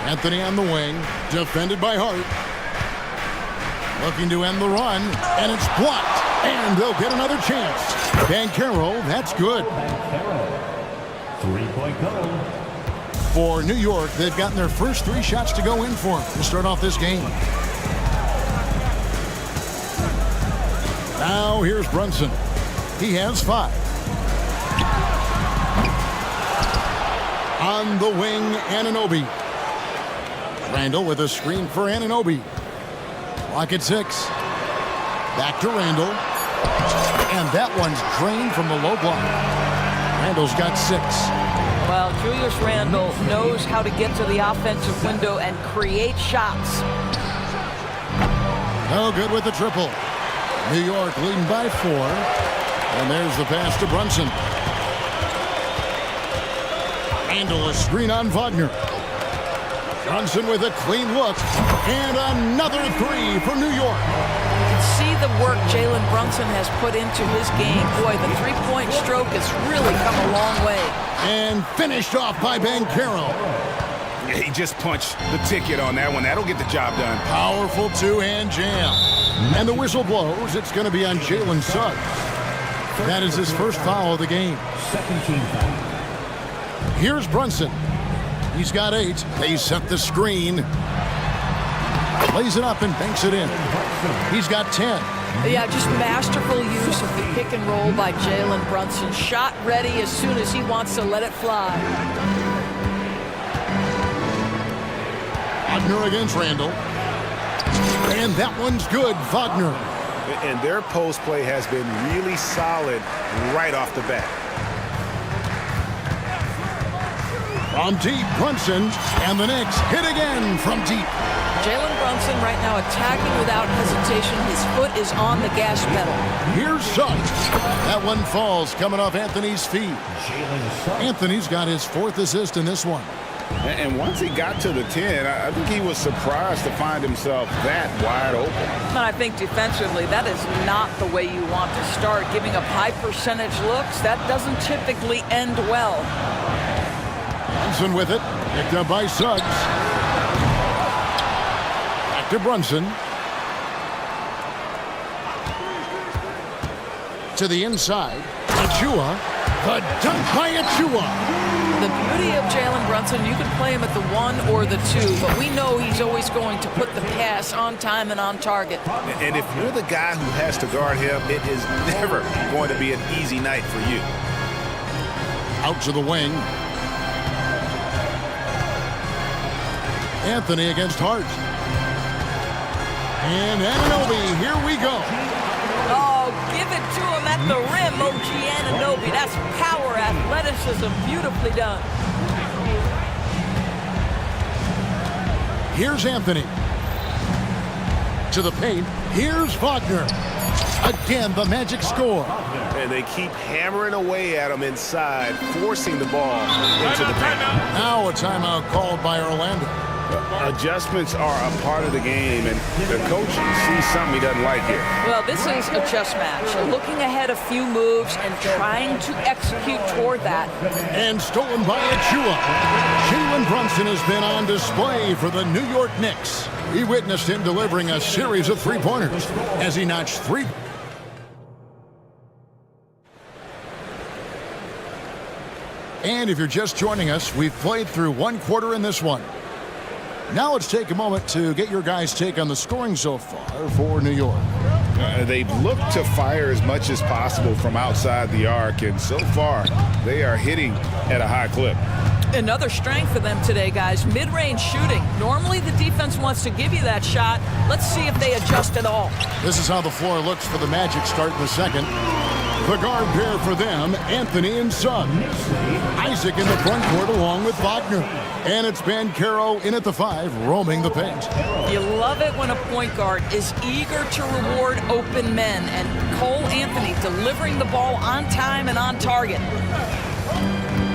Anthony on the wing, defended by Hart. Looking to end the run, and it's blocked. And they'll get another chance. Banchero, that's good. 3-point goal. For New York, they've gotten their first 3 shots to go in for them to start off this game. Now here's Brunson. He has 5. On the wing, Anunoby. Randall with a screen for Anunoby. Clock at 6. Back to Randall. And that one's drained from the low block. Randall's got 6. Well, Julius Randle knows how to get to the offensive window and create shots. No good with the triple. New York leading by 4. And there's the pass to Brunson. Randle a screen on Wagner. Brunson with a clean look. And another 3 for New York. You can see the work Jalen Brunson has put into his game. Boy, the three-point stroke has really come a long way. And finished off by Banchero. Yeah, he just punched the ticket on that one. That'll get the job done. Powerful 2-hand jam. And the whistle blows. It's going to be on Jalen Suggs. That is his first foul of the game. Second team foul. Here's Brunson. He's got 8. They set the screen. Lays it up and banks it in. He's got 10. Yeah, just masterful use of the pick and roll by Jalen Brunson. Shot ready as soon as he wants to let it fly. Wagner against Randall. And that one's good, Wagner. And their post play has been really solid right off the bat. From deep, Brunson, and the Knicks hit again from deep. Jalen Brunson right now attacking without hesitation. His foot is on the gas pedal. Here's Suggs. That one falls coming off Anthony's feet. Anthony's got his 4th assist in this one. And once he got to the 10, I think he was surprised to find himself that wide open. And I think defensively, that is not the way you want to start. Giving up high percentage looks, that doesn't typically end well. Brunson with it. Picked up by Suggs. Back to Brunson. To the inside. Achua. The dunk by Achua. The beauty of Jalen Brunson, you can play him at the 1 or the 2, but we know he's always going to put the pass on time and on target. And if you're the guy who has to guard him, it is never going to be an easy night for you. Out to the wing. Anthony against Hart. And Anunoby, here we go. Oh, give it to him at the rim, OG Anunoby. That's power, athleticism, beautifully done. Here's Anthony. To the paint. Here's Wagner. Again, the Magic score. And they keep hammering away at him inside, forcing the ball into the paint. Now a timeout called by Orlando. Adjustments are a part of the game, and the coach sees something he doesn't like here. Well, this is a chess match. Looking ahead a few moves and trying to execute toward that. And stolen by Achua. Jalen Brunson has been on display for the New York Knicks. We witnessed him delivering a series of three-pointers as he notched 3. And if you're just joining us, we've played through 1 quarter in this one. Now let's take a moment to get your guys' take on the scoring so far for New York. They've looked to fire as much as possible from outside the arc, and so far they are hitting at a high clip. Another strength for them today, guys. Mid-range shooting. Normally the defense wants to give you that shot. Let's see if they adjust at all. This is how the floor looks for the Magic start in the second. The guard pair for them, Anthony and Suggs. Isaac in the front court along with Wagner. And it's Banchero in at the 5, roaming the paint. You love it when a point guard is eager to reward open men. And Cole Anthony delivering the ball on time and on target.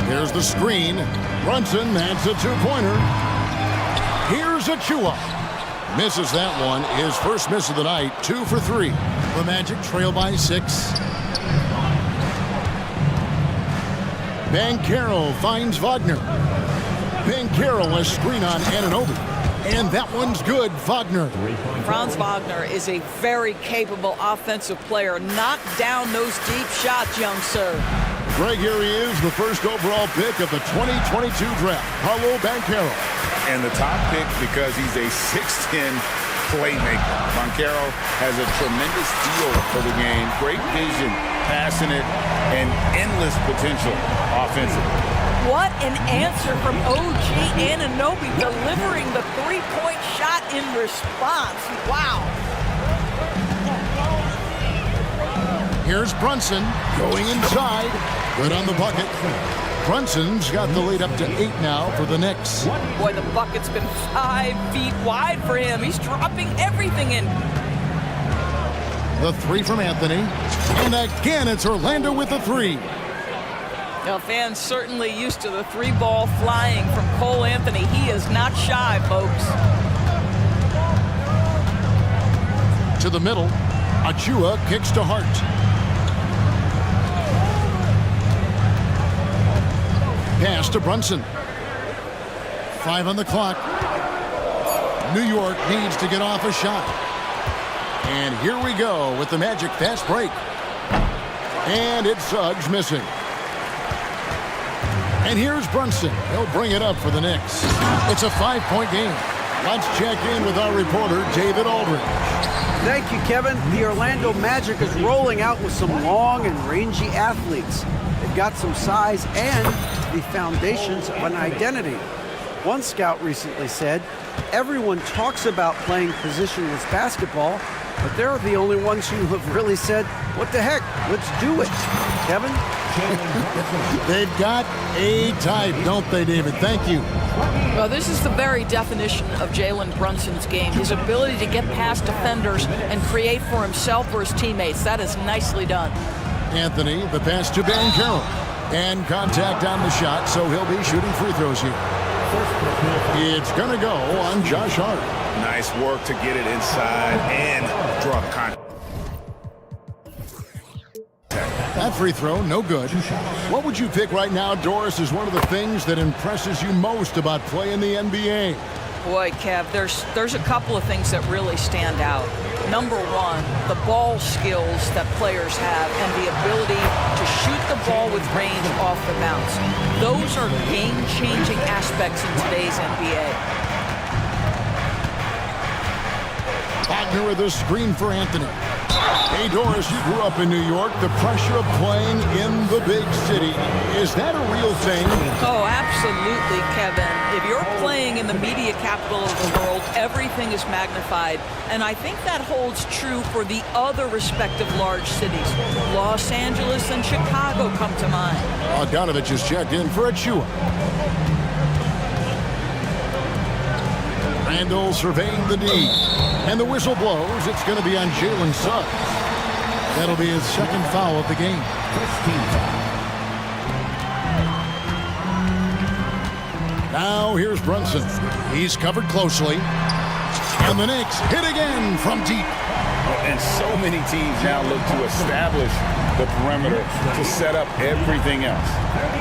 Here's the screen. Brunson, that's a 2-pointer. Here's Achua. Misses that one. His first miss of the night, 2 for 3. The Magic trail by 6. Banchero finds Wagner. Banchero a screen on Anunoby. And that one's good, Wagner. Franz Wagner is a very capable offensive player. Knock down those deep shots, young sir. Greg, here he is, the first overall pick of the 2022 draft, Paolo Banchero. And the top pick because he's a 6'10" playmaker. Banchero has a tremendous feel for the game, great vision, passing it, and endless potential offensively. What an answer from OG Anunoby, delivering the three-point shot in response. Wow. Here's Brunson going inside. Good on the bucket. Brunson's got the lead up to 8 now for the Knicks. Boy, the bucket's been 5 feet wide for him. He's dropping everything in. The 3 from Anthony. And again, it's Orlando with the 3. Now, fans certainly used to the 3-ball flying from Cole Anthony. He is not shy, folks. To the middle. Achua kicks to Hart. Pass to Brunson. 5 on the clock. New York needs to get off a shot. And here we go with the Magic fast break. And it's Suggs missing. And here's Brunson. He'll bring it up for the Knicks. It's a 5-point game. Let's check in with our reporter, David Aldridge. Thank you, Kevin. The Orlando Magic is rolling out with some long and rangy athletes. They've got some size and the foundations of an identity. One scout recently said, everyone talks about playing positionless basketball, but they're the only ones who have really said, what the heck, let's do it. Kevin? They've got a type, don't they, David? Thank you. Well, this is the very definition of Jalen Brunson's game. His ability to get past defenders and create for himself or his teammates. That is nicely done. Anthony, the pass to Ben Carroll. And contact on the shot, so he'll be shooting free throws here. It's going to go on Josh Hart. Nice work to get it inside and draw the contact. That free throw, no good. What would you pick right now, Doris, is one of the things that impresses you most about playing the NBA? Boy, Kev, there's a couple of things that really stand out. Number one, the ball skills that players have and the ability to shoot the ball with range off the bounce. Those are game-changing aspects in today's NBA. Wagner with a screen for Anthony. Hey, Doris, you grew up in New York. The pressure of playing in the big city, is that a real thing? Oh, absolutely, Kevin. If you're playing in the media capital of the world, everything is magnified. And I think that holds true for the other respective large cities. Los Angeles and Chicago come to mind. Bogdanovich is checked in for Achua. Randall surveying the D. And the whistle blows. It's going to be on Jalen Suggs. That'll be his second foul of the game. Now here's Brunson. He's covered closely. And the Knicks hit again from deep. And so many teams now look to establish the perimeter to set up everything else.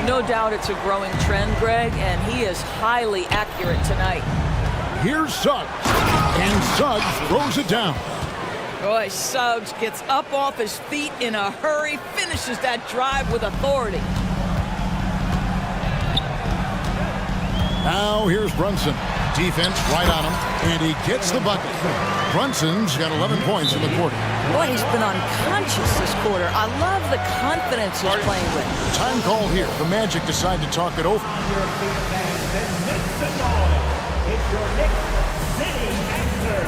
No doubt it's a growing trend, Greg, and he is highly accurate tonight. Here's Suggs. And Suggs throws it down. Boy, Suggs gets up off his feet in a hurry, finishes that drive with authority. Now here's Brunson. Defense right on him, and he gets the bucket. Brunson's got 11 points in the quarter. Boy, he's been unconscious this quarter. I love the confidence he's playing with. Time call here. The Magic decide to talk it over. It's your Knicks City answer.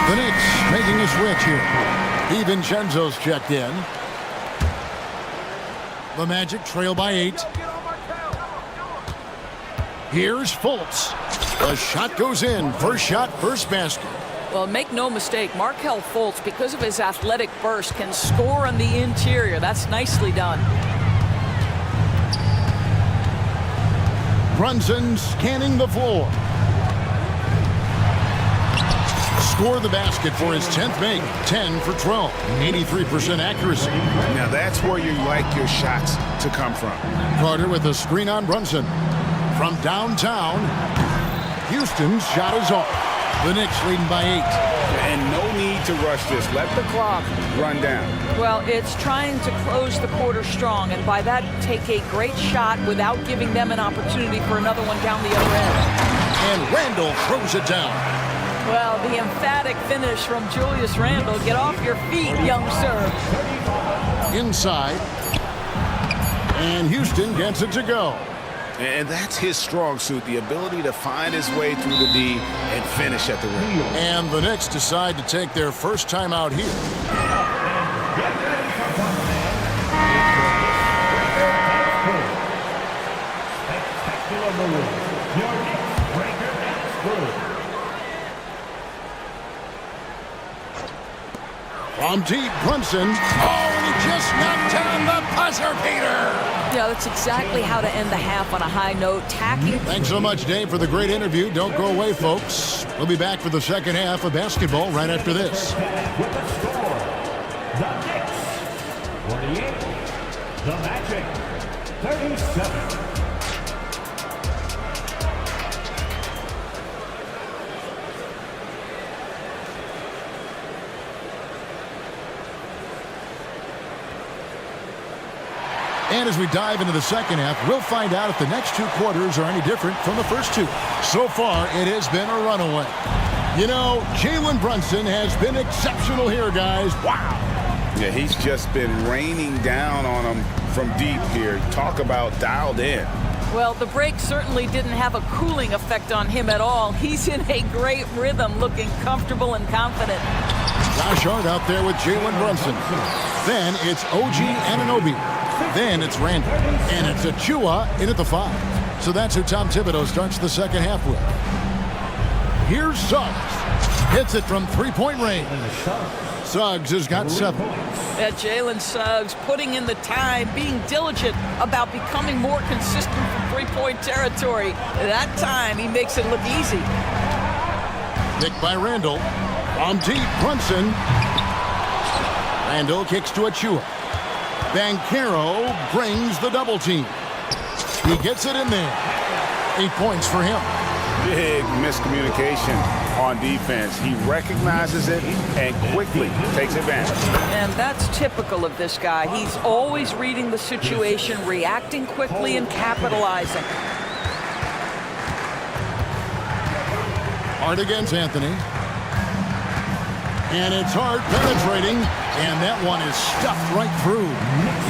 The Knicks making a switch here. DiVincenzo's checked in. The Magic trail by 8. Here's Fultz. The shot goes in. First shot, first basket. Well, make no mistake, Markelle Fultz, because of his athletic burst, can score on the interior. That's nicely done. Brunson scanning the floor. Score the basket for his 10th make. 10 for 12. 83% accuracy. Now that's where you like your shots to come from. Carter with a screen on Brunson. From downtown, Houston's shot is off. The Knicks leading by 8. And no need to rush this. Let the clock run down. Well, it's trying to close the quarter strong, and by that, take a great shot without giving them an opportunity for another one down the other end. And Randall throws it down. Well, the emphatic finish from Julius Randle. Get off your feet, young sir. Inside. And Houston gets it to go. And that's his strong suit, the ability to find his way through the D and finish at the rim. And the Knicks decide to take their first time out here. From deep, Brunson. Oh, and he just knocked down the buzzer beater. Yeah, that's exactly how to end the half on a high note. Tacking. Thanks so much, Dave, for the great interview. Don't go away, folks. We'll be back for the second half of basketball right after this. With the score, the Knicks 48, the Magic 37. And as we dive into the second half, we'll find out if the next two quarters are any different from the first two. So far, it has been a runaway. You know, Jalen Brunson has been exceptional here, guys. Wow. Yeah, he's just been raining down on them from deep here. Talk about dialed in. Well, the break certainly didn't have a cooling effect on him at all. He's in a great rhythm, looking comfortable and confident. Josh Hart out there with Jalen Brunson. Then it's OG Anunoby. Then it's Randall. And it's Achua in at the 5. So that's who Tom Thibodeau starts the second half with. Here's Suggs. Hits it from three-point range. Suggs has got 7. Yeah, Jalen Suggs putting in the time, being diligent about becoming more consistent from three-point territory. That time, he makes it look easy. Picked by Randall. From deep, Brunson. Randall kicks to Achua. Banchero brings the double team. He gets it in there. 8 points for him. Big miscommunication on defense. He recognizes it and quickly takes advantage. And that's typical of this guy. He's always reading the situation, reacting quickly, and capitalizing. Hart against Anthony. And it's Hart penetrating, and that one is stuffed right through.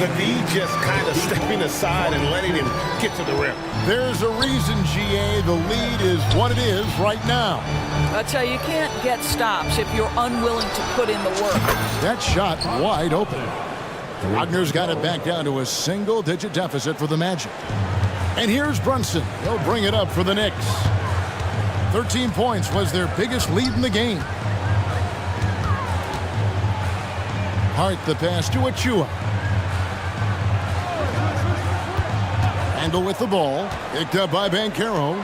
The D just kind of stepping aside and letting him get to the rim. There's a reason, GA, the lead is what it is right now. I tell you, you can't get stops if you're unwilling to put in the work. That shot wide open. Wagner's got it back down to a single-digit deficit for the Magic. And here's Brunson. He'll bring it up for the Knicks. 13 points was their biggest lead in the game. Hart the pass to Achua. Randall with the ball. Picked up by Banchero.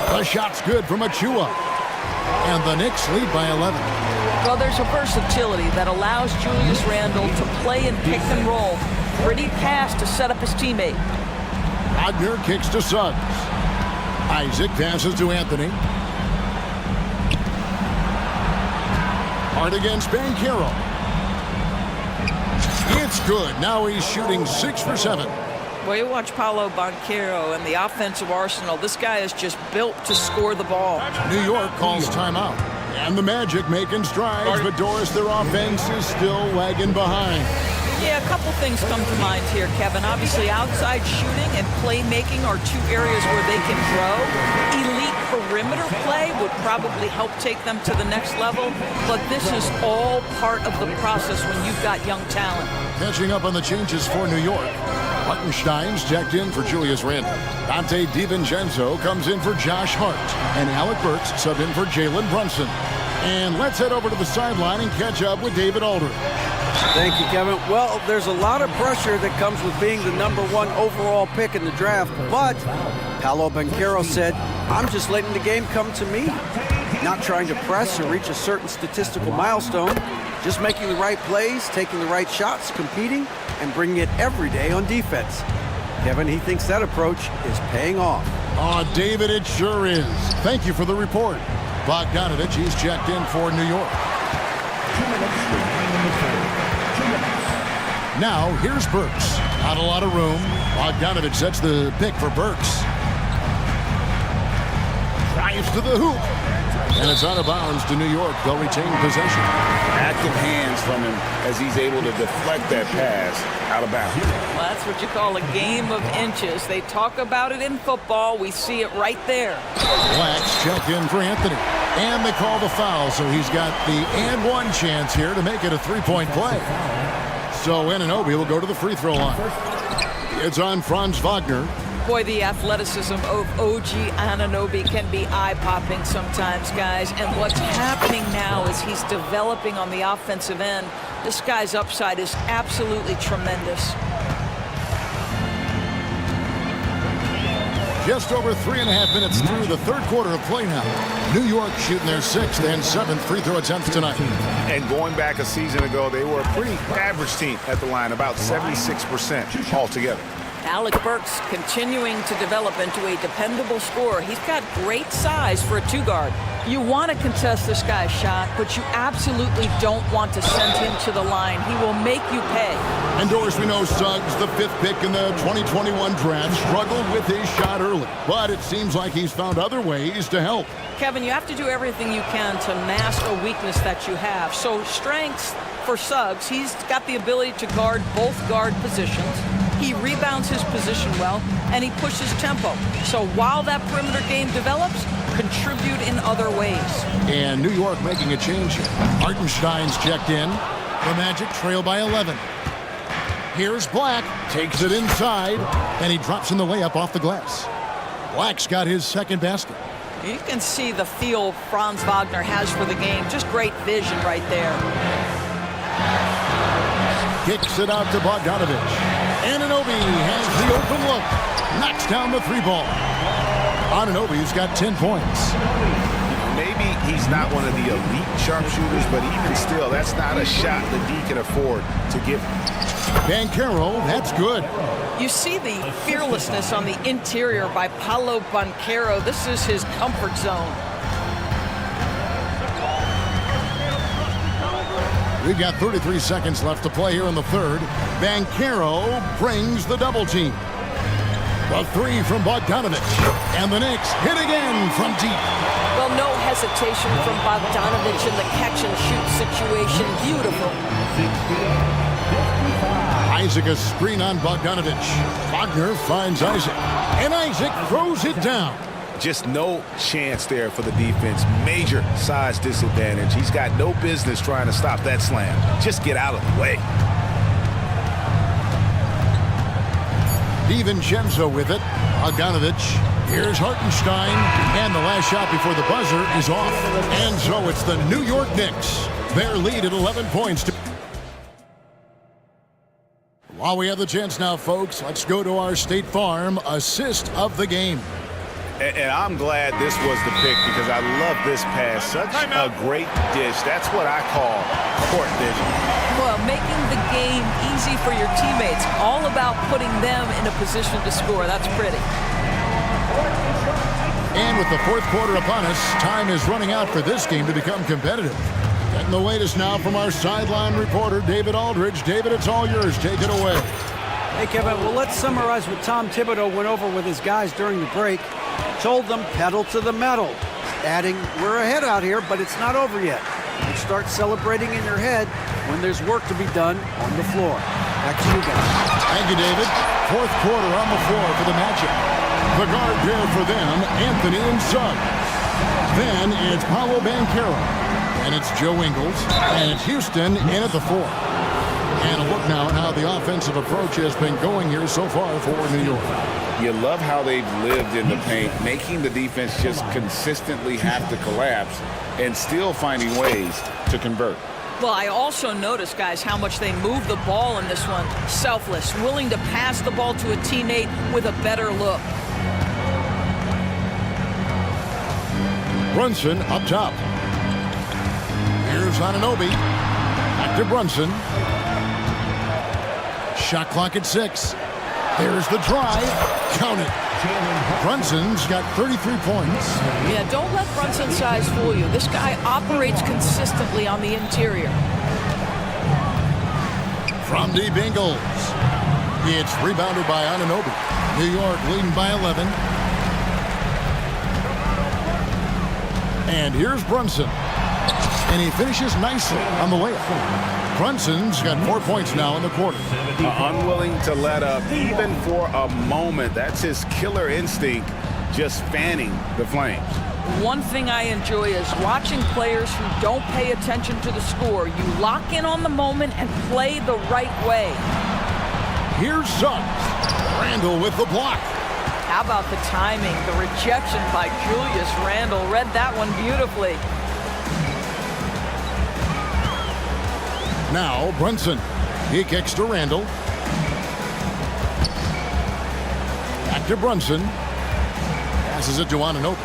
The shot's good from Achua. And the Knicks lead by 11. Well, there's a versatility that allows Julius Randle to play and pick and roll. Pretty pass to set up his teammate. Wagner kicks to Suggs. Isaac passes to Anthony. Hart against Banchero. It's good. Now he's shooting 6 for 7. Well, you watch Paolo Banchero and the offensive arsenal. This guy is just built to score the ball. New York calls timeout. And the Magic making strides, but Doris, their offense is still lagging behind. Yeah, a couple things come to mind here, Kevin. Obviously, outside shooting and playmaking are two areas where they can grow. Elite perimeter play would probably help take them to the next level, but this is all part of the process when you've got young talent. Catching up on the changes for New York. Hartenstein's checked in for Julius Randle. Dante DiVincenzo comes in for Josh Hart. And Alec Burks subbed in for Jalen Brunson. And let's head over to the sideline and catch up with David Aldridge. Thank you, Kevin. Well, there's a lot of pressure that comes with being the #1 overall pick in the draft, but Paolo Banchero said, I'm just letting the game come to me. Not trying to press or reach a certain statistical milestone, just making the right plays, taking the right shots, competing, and bringing it every day on defense. Kevin, he thinks that approach is paying off. Oh, David, it sure is. Thank you for the report. Bogdanovich, he's checked in for New York. Now, here's Burks. Not a lot of room. Bogdanovich sets the pick for Burks. Drives to the hoop. And it's out of bounds to New York. They'll retain possession. Active hands from him as he's able to deflect that pass out of bounds. Well, that's what you call a game of inches. They talk about it in football. We see it right there. Blacks check in for Anthony. And they call the foul, so he's got the and one chance here to make it a three-point play. So Anunoby will go to the free throw line. It's on Franz Wagner. Boy, the athleticism of OG Anunoby can be eye-popping sometimes, guys. And what's happening now is he's developing on the offensive end. This guy's upside is absolutely tremendous. Just over 3.5 minutes through the third quarter of play now. New York shooting their 6th and 7th free throw attempts tonight. And going back a season ago, they were a pretty average team at the line, about 76% altogether. Alec Burks continuing to develop into a dependable scorer. He's got great size for a two-guard. You want to contest this guy's shot, but you absolutely don't want to send him to the line. He will make you pay. And Doris, we know Suggs, the 5th pick in the 2021 draft, struggled with his shot early. But it seems like he's found other ways to help. Kevin, you have to do everything you can to mask a weakness that you have. So strengths for Suggs, he's got the ability to guard both guard positions. He rebounds his position well, and he pushes tempo. So while that perimeter game develops, contribute in other ways. And New York making a change here. Hartenstein's checked in. The Magic trail by 11. Here's Black, takes it inside, and he drops in the layup off the glass. Black's got his second basket. You can see the feel Franz Wagner has for the game. Just great vision right there. Kicks it out to Bogdanovich. Anunoby has the open look. Knocks down the three ball. Anunoby's got 10 points. Maybe he's not one of the elite sharpshooters, but even still, that's not a shot the D can afford to give. Banchero, that's good. You see the fearlessness on the interior by Paolo Banchero. This is his comfort zone. We've got 33 seconds left to play here in the third. Banchero brings the double team. A three from Bogdanovich. And the Knicks hit again from deep. Well, no hesitation from Bogdanovich in the catch-and-shoot situation. Beautiful. Isaac a screen on Bogdanovich. Wagner finds Isaac. And Isaac throws it down. Just no chance there for the defense. Major size disadvantage. He's got no business trying to stop that slam. Just get out of the way. DiVincenzo with it. Bogdanovich. Here's Hartenstein. And the last shot before the buzzer is off. And so it's the New York Knicks. Their lead at 11 points. While we have the chance now, folks, let's go to our State Farm assist of the game. And I'm glad this was the pick because I love this pass. Such a great dish. That's what I call court vision. Well, making the game easy for your teammates. All about putting them in a position to score. That's pretty. And with the fourth quarter upon us, time is running out for this game to become competitive. Getting the latest now from our sideline reporter, David Aldridge. David, it's all yours. Take it away. Hey, Kevin, well, let's summarize what Tom Thibodeau went over with his guys during the break. Told them pedal to the metal, adding, we're ahead out here, but it's not over yet. You start celebrating in your head when there's work to be done on the floor. Back to you guys. Thank you, David. Fourth quarter on the floor for the Magic. The guard pair for them, Anthony and Suggs. Then it's Paolo Banchero. And it's Joe Ingles. And it's Houston in at the four. And a look now at how the offensive approach has been going here so far for New York. You love how they've lived in the paint, making the defense just consistently have to collapse and still finding ways to convert. Well, I also noticed, guys, how much they move the ball in this one. Selfless, willing to pass the ball to a teammate with a better look. Brunson up top. Here's Anunoby. Back to Brunson. Shot clock at 6. There's the drive. Count it. Brunson's got 33 points. Yeah, don't let Brunson's size fool you. This guy operates consistently on the interior. From deep Ingles. It's rebounded by Anunoby. New York leading by 11. And here's Brunson. And he finishes nicely on the layup. Brunson's got 4 points now in the quarter. Unwilling to let up even for a moment. That's his killer instinct, just fanning the flames. One thing I enjoy is watching players who don't pay attention to the score. You lock in on the moment and play the right way. Here's Suggs. Randall with the block. How about the timing? The rejection by Julius Randle. Read that one beautifully. Now Brunson. He kicks to Randall. Back to Brunson. Passes it to Anunoby.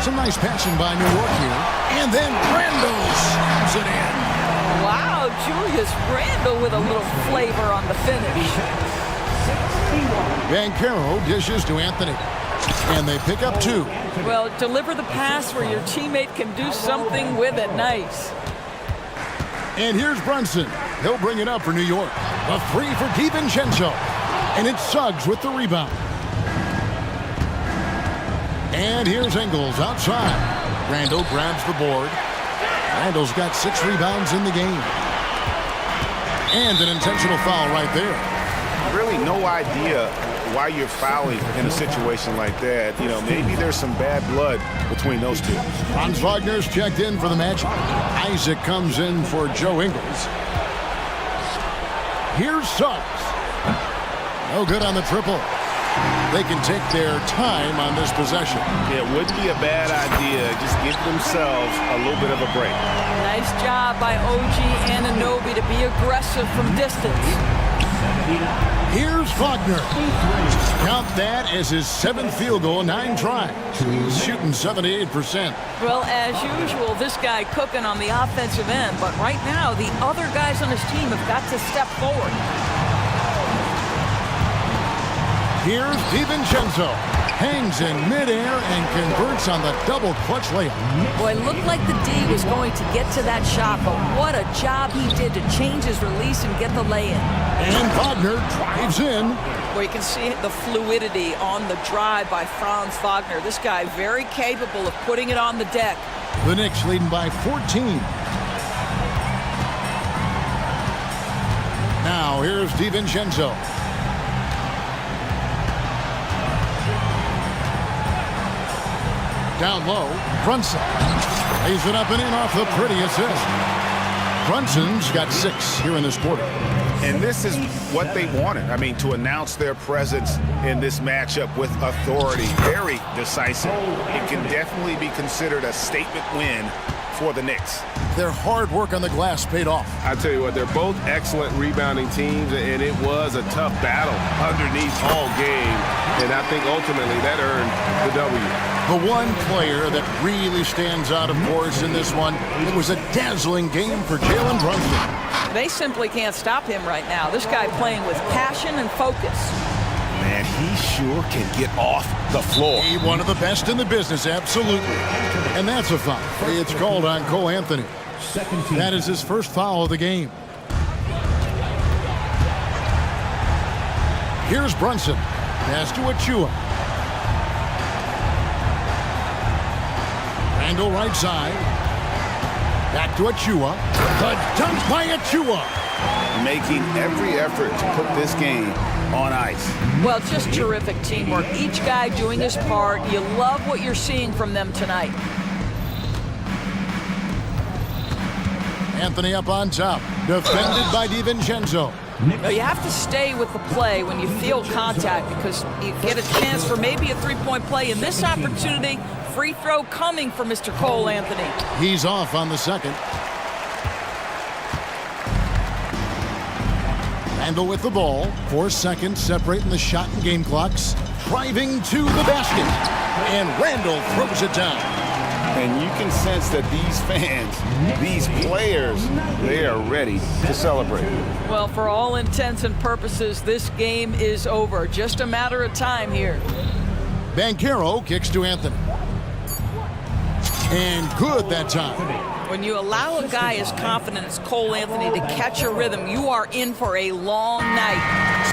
Some nice passing by New York here. And then Randall slams it in. Wow, Julius Randle with a little flavor on the finish. Banchero dishes to Anthony. And they pick up 2. Well, deliver the pass where your teammate can do something with it. Nice. And here's Brunson. He'll bring it up for New York. A 3 for DiVincenzo. And it's Suggs with the rebound. And here's Ingles outside. Randall grabs the board. Randall's got 6 rebounds in the game. And an intentional foul right there. Really no idea why you're fouling in a situation like that. You know, maybe there's some bad blood between those two. Franz Wagner's checked in for the match. Isaac comes in for Joe Ingles. Here's Suggs. No good on the triple. They can take their time on this possession. It wouldn't be a bad idea. Just give themselves a little bit of a break. Nice job by OG Anunoby to be aggressive from distance. Here's Wagner. Count that as his 7th field goal, 9 tries. He's shooting 78%. Well, as usual, this guy cooking on the offensive end, but right now the other guys on his team have got to step forward. Here's DiVincenzo. Hangs in midair and converts on the double clutch layup. Boy, it looked like the D was going to get to that shot, but what a job he did to change his release and get the lay-in. And Wagner drives in. Where you can see the fluidity on the drive by Franz Wagner. This guy very capable of putting it on the deck. The Knicks leading by 14. Now here's DiVincenzo. Down low, Brunson lays it up and in off the pretty assist. Brunson's got 6 here in this quarter. And this is what they wanted. I mean, to announce their presence in this matchup with authority. Very decisive. It can definitely be considered a statement win for the Knicks. Their hard work on the glass paid off. I tell you what, they're both excellent rebounding teams, and it was a tough battle underneath all game. And I think ultimately that earned the W. The one player that really stands out, of course, in this one, it was a dazzling game for Jalen Brunson. They simply can't stop him right now. This guy playing with passion and focus. Man, he sure can get off the floor. He one of the best in the business, absolutely. And that's a foul. It's called on Cole Anthony. That is his first foul of the game. Here's Brunson. Pass to Achua. Randall right side. Back to Achua. The dunk by Achua. Making every effort to put this game on ice. Well, just terrific teamwork. Each guy doing his part. You love what you're seeing from them tonight. Anthony up on top. Defended by DiVincenzo. Now you have to stay with the play when you feel contact because you get a chance for maybe a three-point play. In this opportunity, free throw coming for Mr. Cole Anthony. He's off on the second. Randall with the ball. 4 seconds separating the shot and game clocks. Driving to the basket. And Randall throws it down. And you can sense that these fans, these players, they are ready to celebrate. Well, for all intents and purposes, this game is over. Just a matter of time here. Banchero kicks to Anthony. And good that time. When you allow a guy as confident as Cole Anthony to catch a rhythm, you are in for a long night.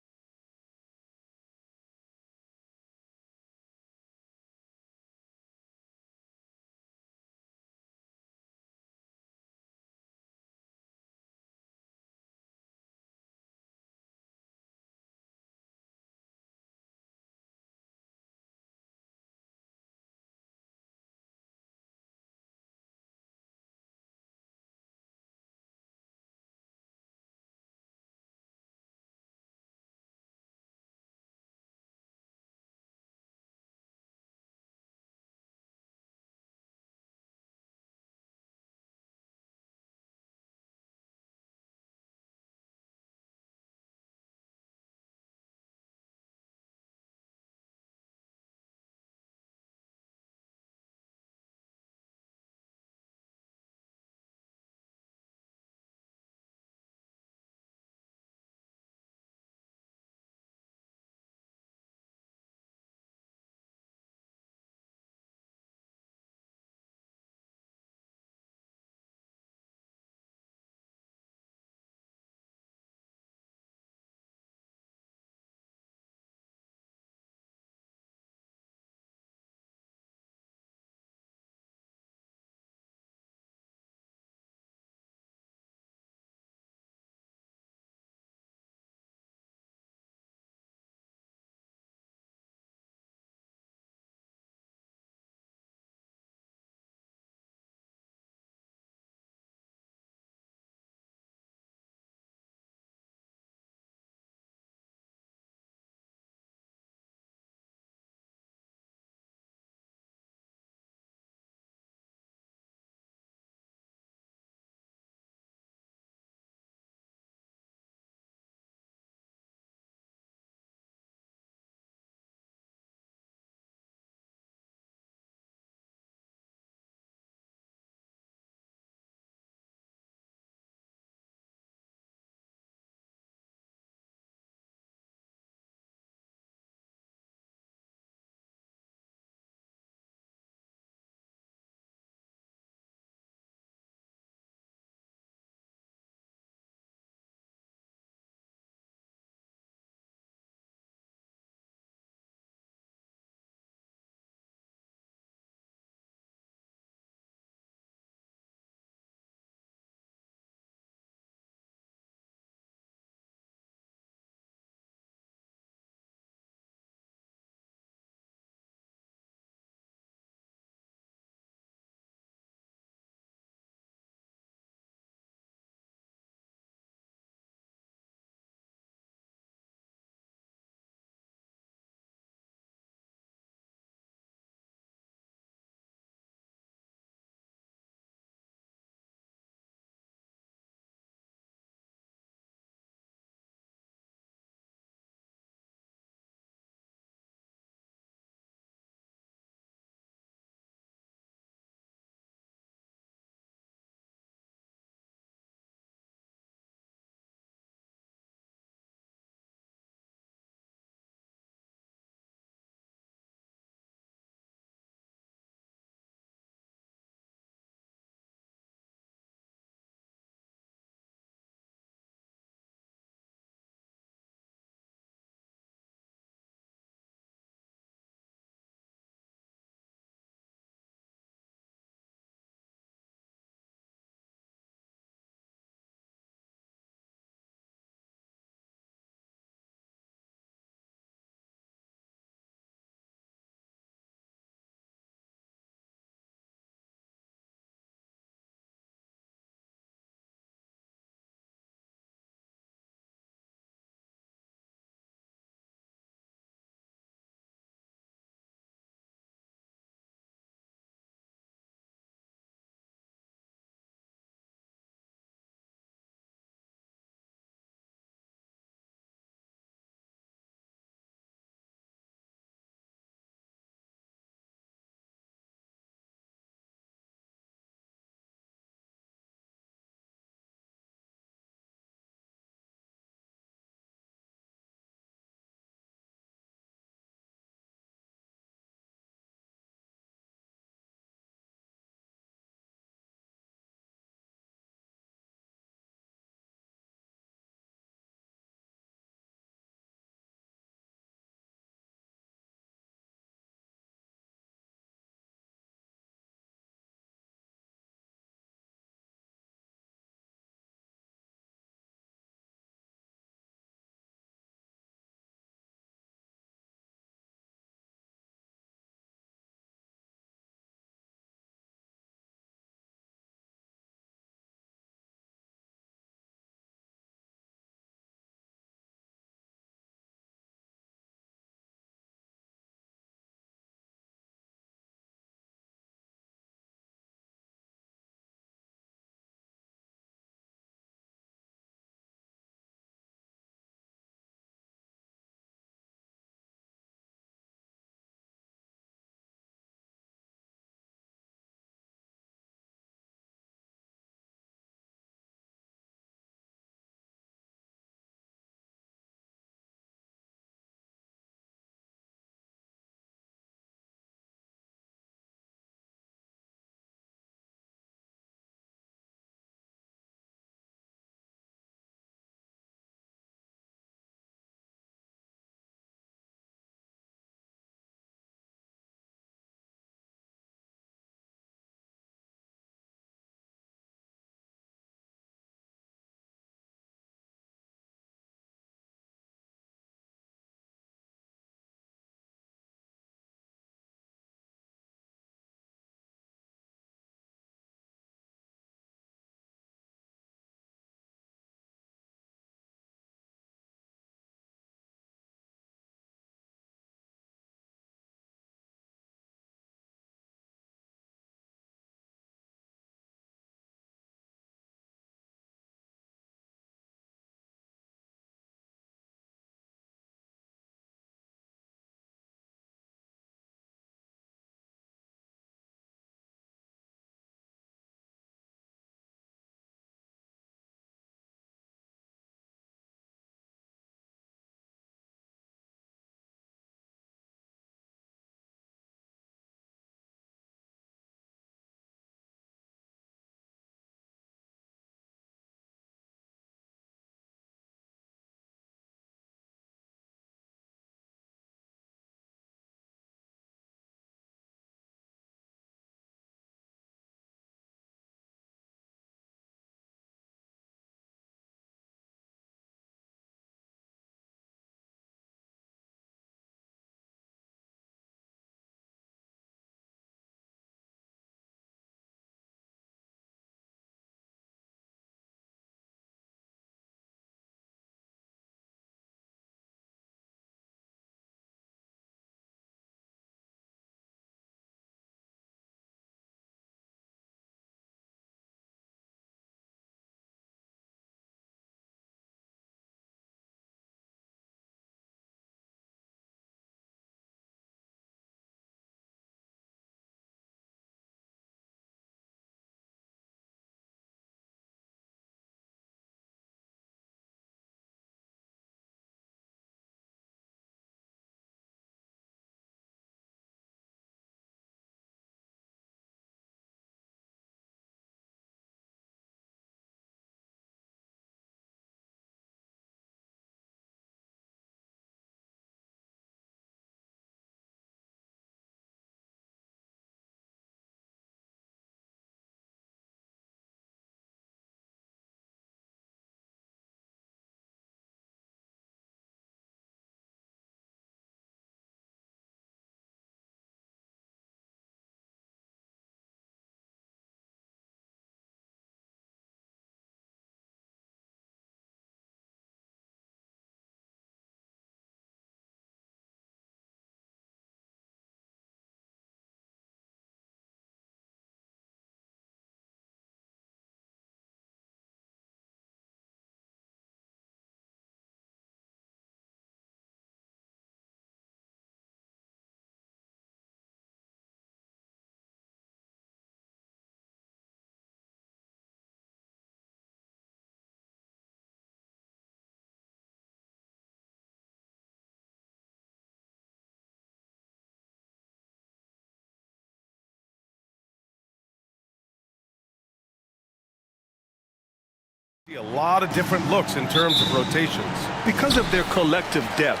A lot of different looks in terms of rotations. Because of their collective depth,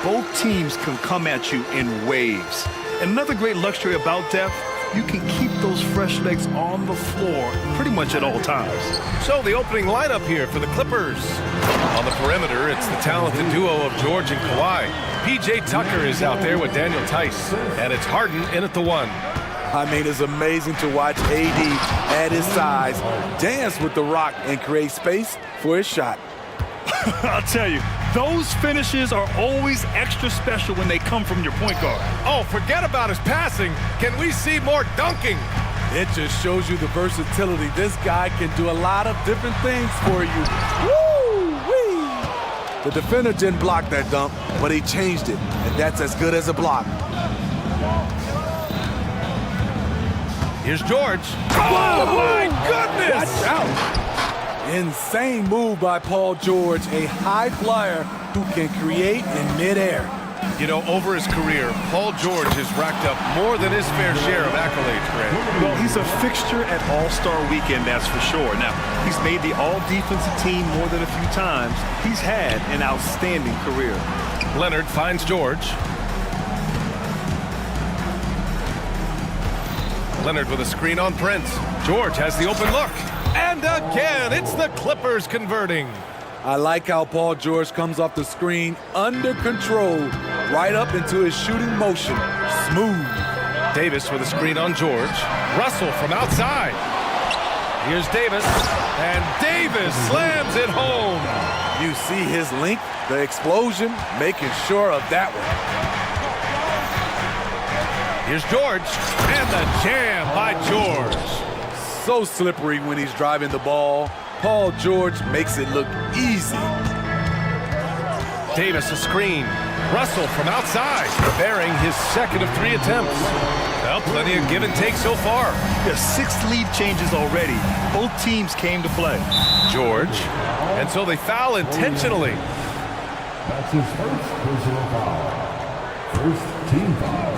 both teams can come at you in waves. And another great luxury about depth, you can keep those fresh legs on the floor pretty much at all times. So the opening lineup here for the Clippers. On the perimeter, it's the talented duo of George and Kawhi. P.J. Tucker is out there with Daniel Tice. And it's Harden in at the one. I mean, it's amazing to watch AD at his size dance with the rock and create space for his shot. I'll tell you, those finishes are always extra special when they come from your point guard. Oh, forget about his passing. Can we see more dunking? It just shows you the versatility. This guy can do a lot of different things for you. Woo-wee! The defender didn't block that dunk, but he changed it, and that's as good as a block. Here's George. Oh, my goodness! Watch out! Insane move by Paul George, a high flyer who can create in midair. You know, over his career, Paul George has racked up more than his fair share of accolades, Grant. Well, he's a fixture at All-Star Weekend, that's for sure. Now, he's made the All-Defensive team more than a few times. He's had an outstanding career. Leonard finds George. Leonard with a screen on Prince. George has the open look. And again, it's the Clippers converting. I like how Paul George comes off the screen under control, right up into his shooting motion. Smooth. Davis with a screen on George. Russell from outside. Here's Davis. And Davis slams it home. You see his length, the explosion, making sure of that one. Here's George. And the jam by George. So slippery when he's driving the ball. Paul George makes it look easy. Davis a screen. Russell from outside, bearing his second of 3 attempts. Well, plenty of give and take so far. There's 6 lead changes already. Both teams came to play. George. And so they foul intentionally. That's his first personal foul. First team foul.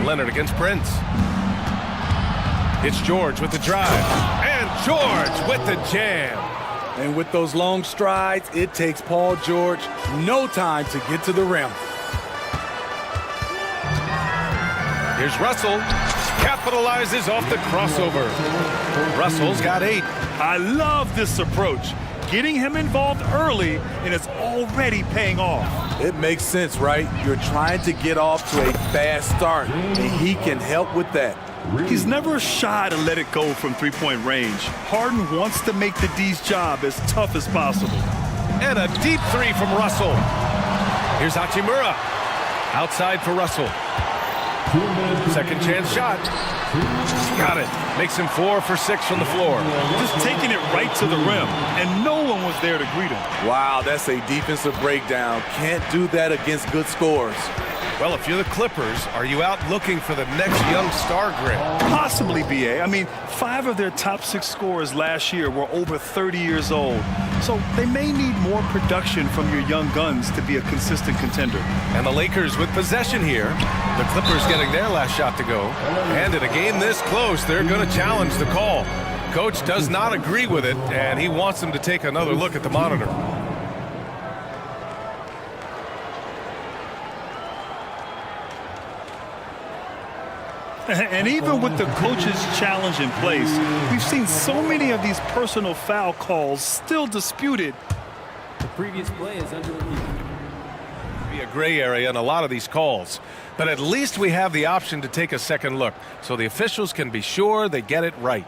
Leonard against Prince. It's George with the drive. And George with the jam. And with those long strides, it takes Paul George no time to get to the rim. Here's Russell. Capitalizes off the crossover. Russell's got 8. I love this approach. Getting him involved early, and it's already paying off. It makes sense, right? You're trying to get off to a fast start, and he can help with that. He's never shy to let it go from three-point range. Harden wants to make the D's job as tough as possible. And a deep 3 from Russell. Here's Hachimura. Outside for Russell. Second chance shot. Got it. Makes him 4 for 6 from the floor. Just taking it right to the rim, and no one was there to greet him. Wow, that's a defensive breakdown. Can't do that against good scores. Well, if you're the Clippers, are you out looking for the next young star, Grant? Possibly, B.A. I mean, 5 of their top 6 scorers last year were over 30 years old. So they may need more production from your young guns to be a consistent contender. And the Lakers with possession here. The Clippers getting their last shot to go. And in a game this close, they're going to challenge the call. Coach does not agree with it, and he wants them to take another look at the monitor. And even with the coach's challenge in place, we've seen so many of these personal foul calls still disputed. The previous play is under review. Be a gray area in a lot of these calls, but at least we have the option to take a second look, so the officials can be sure they get it right.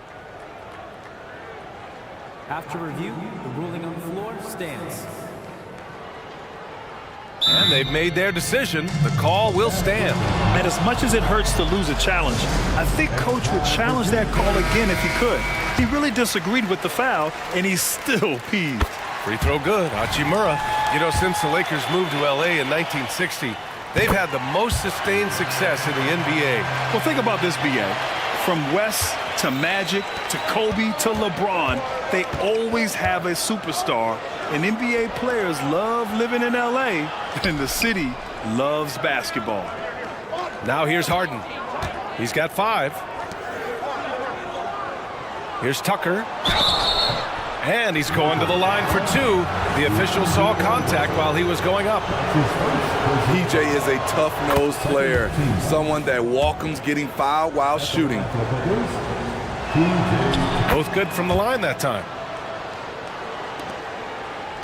After review, the ruling on the floor stands. And they've made their decision. The call will stand. And as much as it hurts to lose a challenge, I think Coach would challenge that call again if he could. He really disagreed with the foul, and he's still peeved. Free throw good. Hachimura. You know, since the Lakers moved to L.A. in 1960, they've had the most sustained success in the NBA. Well, think about this, B.A. From West to Magic to Kobe to LeBron, they always have a superstar. And NBA players love living in L.A., and the city loves basketball. Now here's Harden. He's got 5. Here's Tucker. And he's going to the line for two. The official saw contact while he was going up. PJ is a tough-nosed player, someone that welcomes getting fouled while shooting. Both good from the line that time.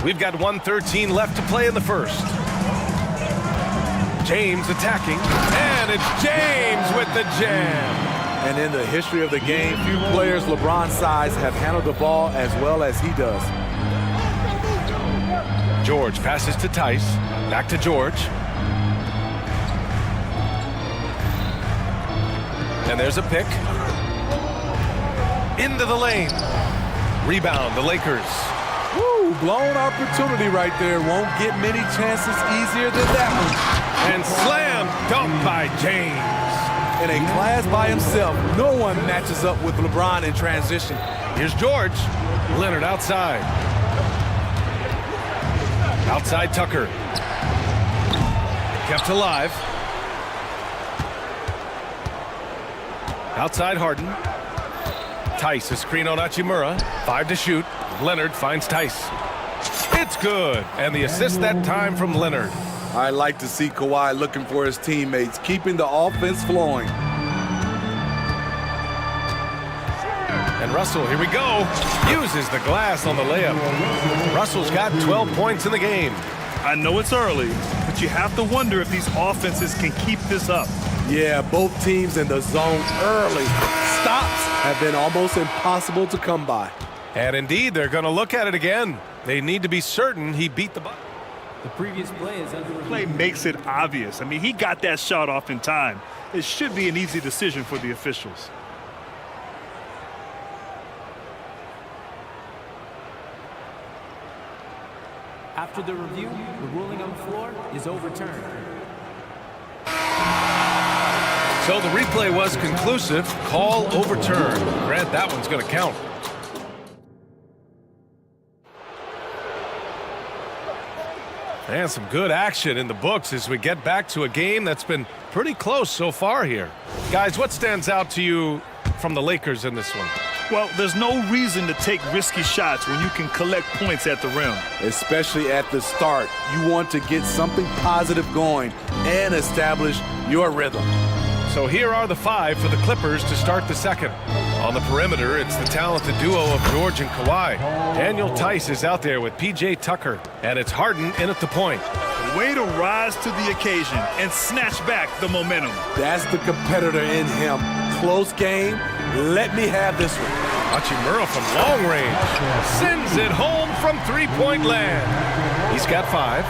We've got 1:13 left to play in the first. James attacking, and it's James with the jam. And in the history of the game, few players LeBron's size have handled the ball as well as he does. George passes to Tice. Back to George. And there's a pick. Into the lane. Rebound, the Lakers. Woo, blown opportunity right there. Won't get many chances easier than that one. And slam dunk by James. In a class by himself, no one matches up with LeBron in transition. Here's George. Leonard outside. Outside Tucker. Kept alive. Outside Harden. Tice, a screen on Hachimura. 5 to shoot. Leonard finds Tice. It's good. And the assist that time from Leonard. I like to see Kawhi looking for his teammates, keeping the offense flowing. And Russell, here we go, uses the glass on the layup. Russell's got 12 points in the game. I know it's early, but you have to wonder if these offenses can keep this up. Yeah, both teams in the zone early. Stops have been almost impossible to come by. And indeed, they're going to look at it again. They need to be certain he beat the button. The previous play is under Play makes it obvious. I mean, he got that shot off in time. It should be an easy decision for the officials. After the review, the ruling on the floor is overturned. So the replay was conclusive. Call overturned. Grant, that one's going to count. And some good action in the books as we get back to a game that's been pretty close so far here. Guys, what stands out to you from the Lakers in this one? Well, there's no reason to take risky shots when you can collect points at the rim. Especially at the start. You want to get something positive going and establish your rhythm. So here are the 5 for the Clippers to start the second. On the perimeter, it's the talented duo of George and Kawhi. Daniel Tice is out there with P.J. Tucker, and it's Harden in at the point. Way to rise to the occasion and snatch back the momentum. That's the competitor in him. Close game. Let me have this one. Hachimura from long range. Sends it home from three-point land. He's got 5.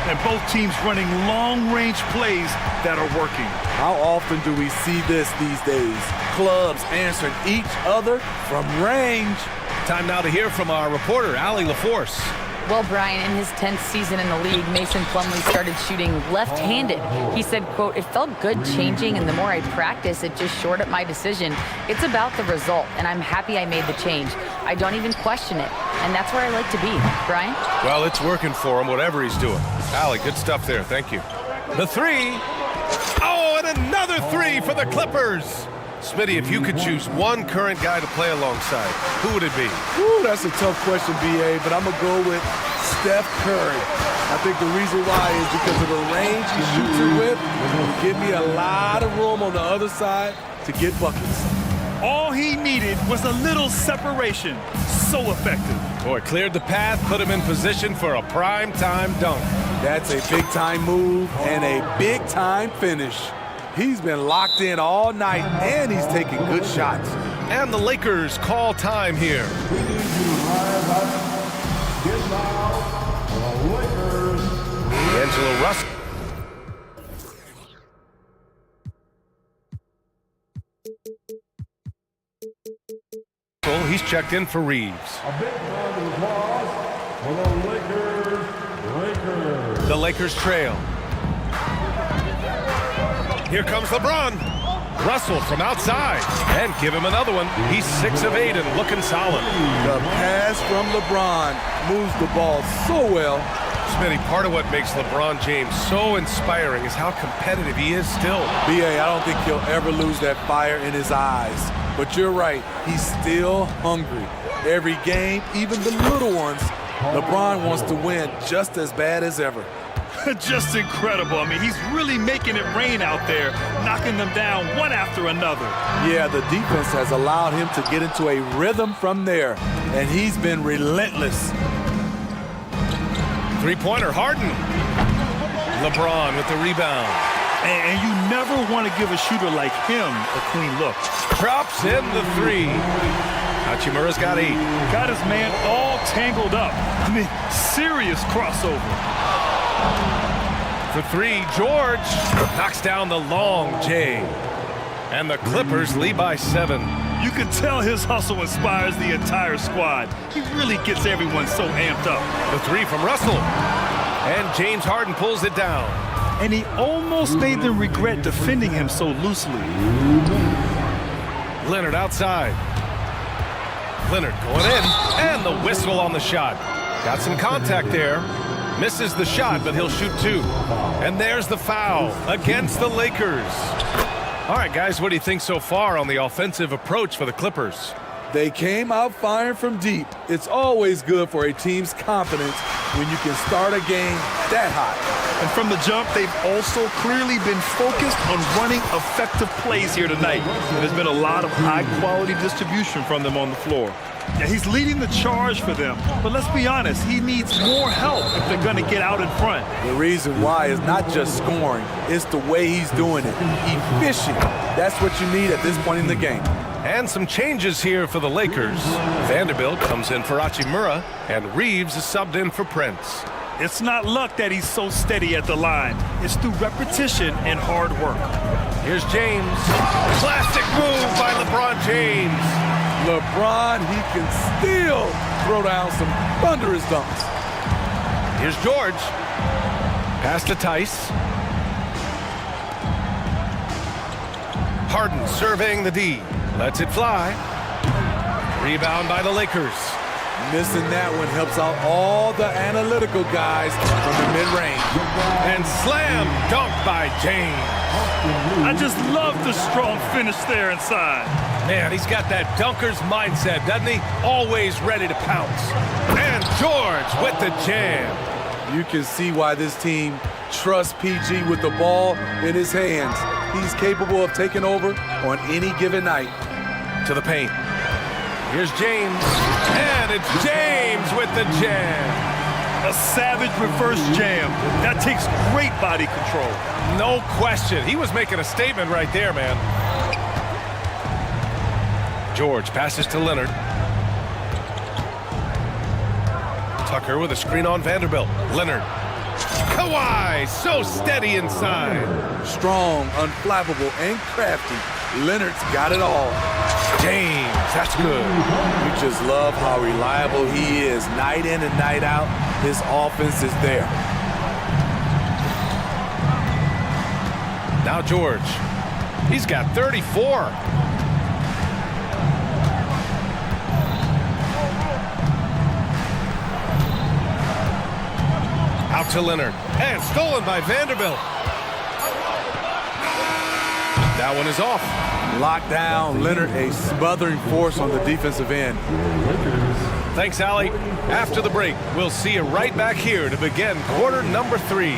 And both teams running long-range plays that are working. How often do we see this these days? Clubs answering each other from range. Time now to hear from our reporter, Allie LaForce. Well, Brian, in his 10th season in the league, Mason Plumlee started shooting left-handed. He said, quote, "It felt good changing, and the more I practice, it just shored up my decision. It's about the result, and I'm happy I made the change. I don't even question it, and that's where I like to be." Brian? Well, it's working for him, whatever he's doing. Allie, good stuff there. Thank you. The 3. Oh, and another 3 for the Clippers. Smitty, if you could choose one current guy to play alongside, who would it be? Ooh, that's a tough question, B.A., but I'm going to go with Steph Curry. I think the reason why is because of the range he shoots it with. It will give me a lot of room on the other side to get buckets. All he needed was a little separation. So effective. Boy, cleared the path, put him in position for a prime-time dunk. That's a big-time move and a big-time finish. He's been locked in all night, and he's taking good shots. And the Lakers call time here. D'Angelo Russell. He's checked in for Reeves. A big round of applause for the Lakers. The Lakers trail. Here comes LeBron. Russell from outside. And give him another one. He's 6 of 8 and looking solid. The pass from LeBron moves the ball so well. Smitty, part of what makes LeBron James so inspiring is how competitive he is still. B.A., I don't think he'll ever lose that fire in his eyes. But you're right, he's still hungry. Every game, even the little ones, LeBron wants to win just as bad as ever. Just incredible. I mean, he's really making it rain out there, knocking them down one after another. Yeah, the defense has allowed him to get into a rhythm from there, and he's been relentless. Three-pointer, Harden. LeBron with the rebound. And you never want to give a shooter like him a clean look. Drops in the three. Hachimura's got 8. Got his man all tangled up. I mean, serious crossover. For 3, George knocks down the long J. And the Clippers lead by 7. You can tell his hustle inspires the entire squad. He really gets everyone so amped up. The 3 from Russell. And James Harden pulls it down. And he almost made them regret defending him so loosely. Leonard outside. Leonard going in. And the whistle on the shot. Got some contact there. Misses the shot, but he'll shoot 2. And there's the foul against the Lakers. All right, guys, what do you think so far on the offensive approach for the Clippers? They came out firing from deep. It's always good for a team's confidence when you can start a game that hot. And from the jump, they've also clearly been focused on running effective plays here tonight. There's been a lot of high-quality distribution from them on the floor. Yeah, he's leading the charge for them, but let's be honest, he needs more help if they're going to get out in front. The reason why is not just scoring, it's the way he's doing it. Efficient. That's what you need at this point in the game. And some changes here for the Lakers. Vanderbilt comes in for Hachimura, and Reeves is subbed in for Prince. It's not luck that he's so steady at the line. It's through repetition and hard work. Here's James. Classic move by LeBron James. LeBron, he can still throw down some thunderous dunks. Here's George. Pass to Tice. Harden surveying the D. Lets it fly. Rebound by the Lakers. Missing that one helps out all the analytical guys from the mid-range. And slam dunk by James. I just love the strong finish there inside. Man, he's got that dunker's mindset, doesn't he? Always ready to pounce. And George with the jam. You can see why this team trusts PG with the ball in his hands. He's capable of taking over on any given night. To the paint. Here's James. And it's James with the jam. A savage reverse jam. That takes great body control. No question. He was making a statement right there, man. George passes to Leonard. Tucker with a screen on Vanderbilt. Leonard. Kawhi, so steady inside. Strong, unflappable, and crafty. Leonard's got it all. James, that's good. You just love how reliable he is. Night in and night out, his offense is there. Now George. He's got 34. Out to Leonard. And stolen by Vanderbilt. That one is off. Locked down. Leonard, a smothering force on the defensive end. Thanks, Allie. After the break, we'll see you right back here to begin quarter number 3.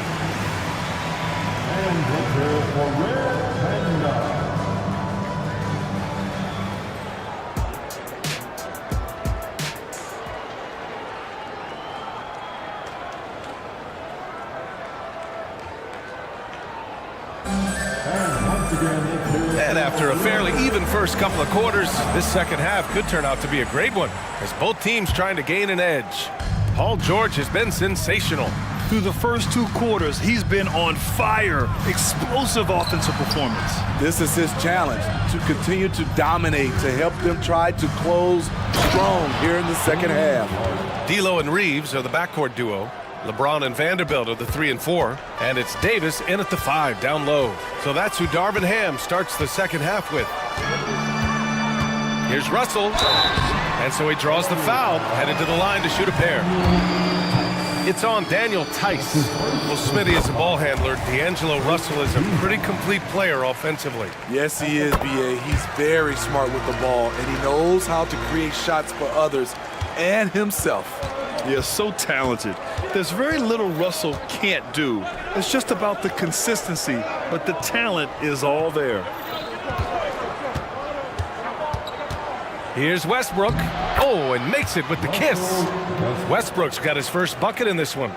And after a fairly even first couple of quarters, this second half could turn out to be a great one as both teams trying to gain an edge. Paul George has been sensational. Through the first 2 quarters, he's been on fire. Explosive offensive performance. This is his challenge, to continue to dominate, to help them try to close strong here in the second half. D'Lo and Reeves are the backcourt duo. LeBron and Vanderbilt are the 3 and 4. And it's Davis in at the 5 down low. So that's who Darvin Ham starts the second half with. Here's Russell. And so he draws the foul, headed to the line to shoot a pair. It's on Daniel Tice. Well, Smitty is a ball handler. D'Angelo Russell is a pretty complete player offensively. Yes, he is, B.A. He's very smart with the ball, and he knows how to create shots for others and himself. He is so talented. There's very little Russell can't do. It's just about the consistency, but the talent is all there. Here's Westbrook. Oh, and makes it with the kiss. Westbrook's got his first bucket in this one.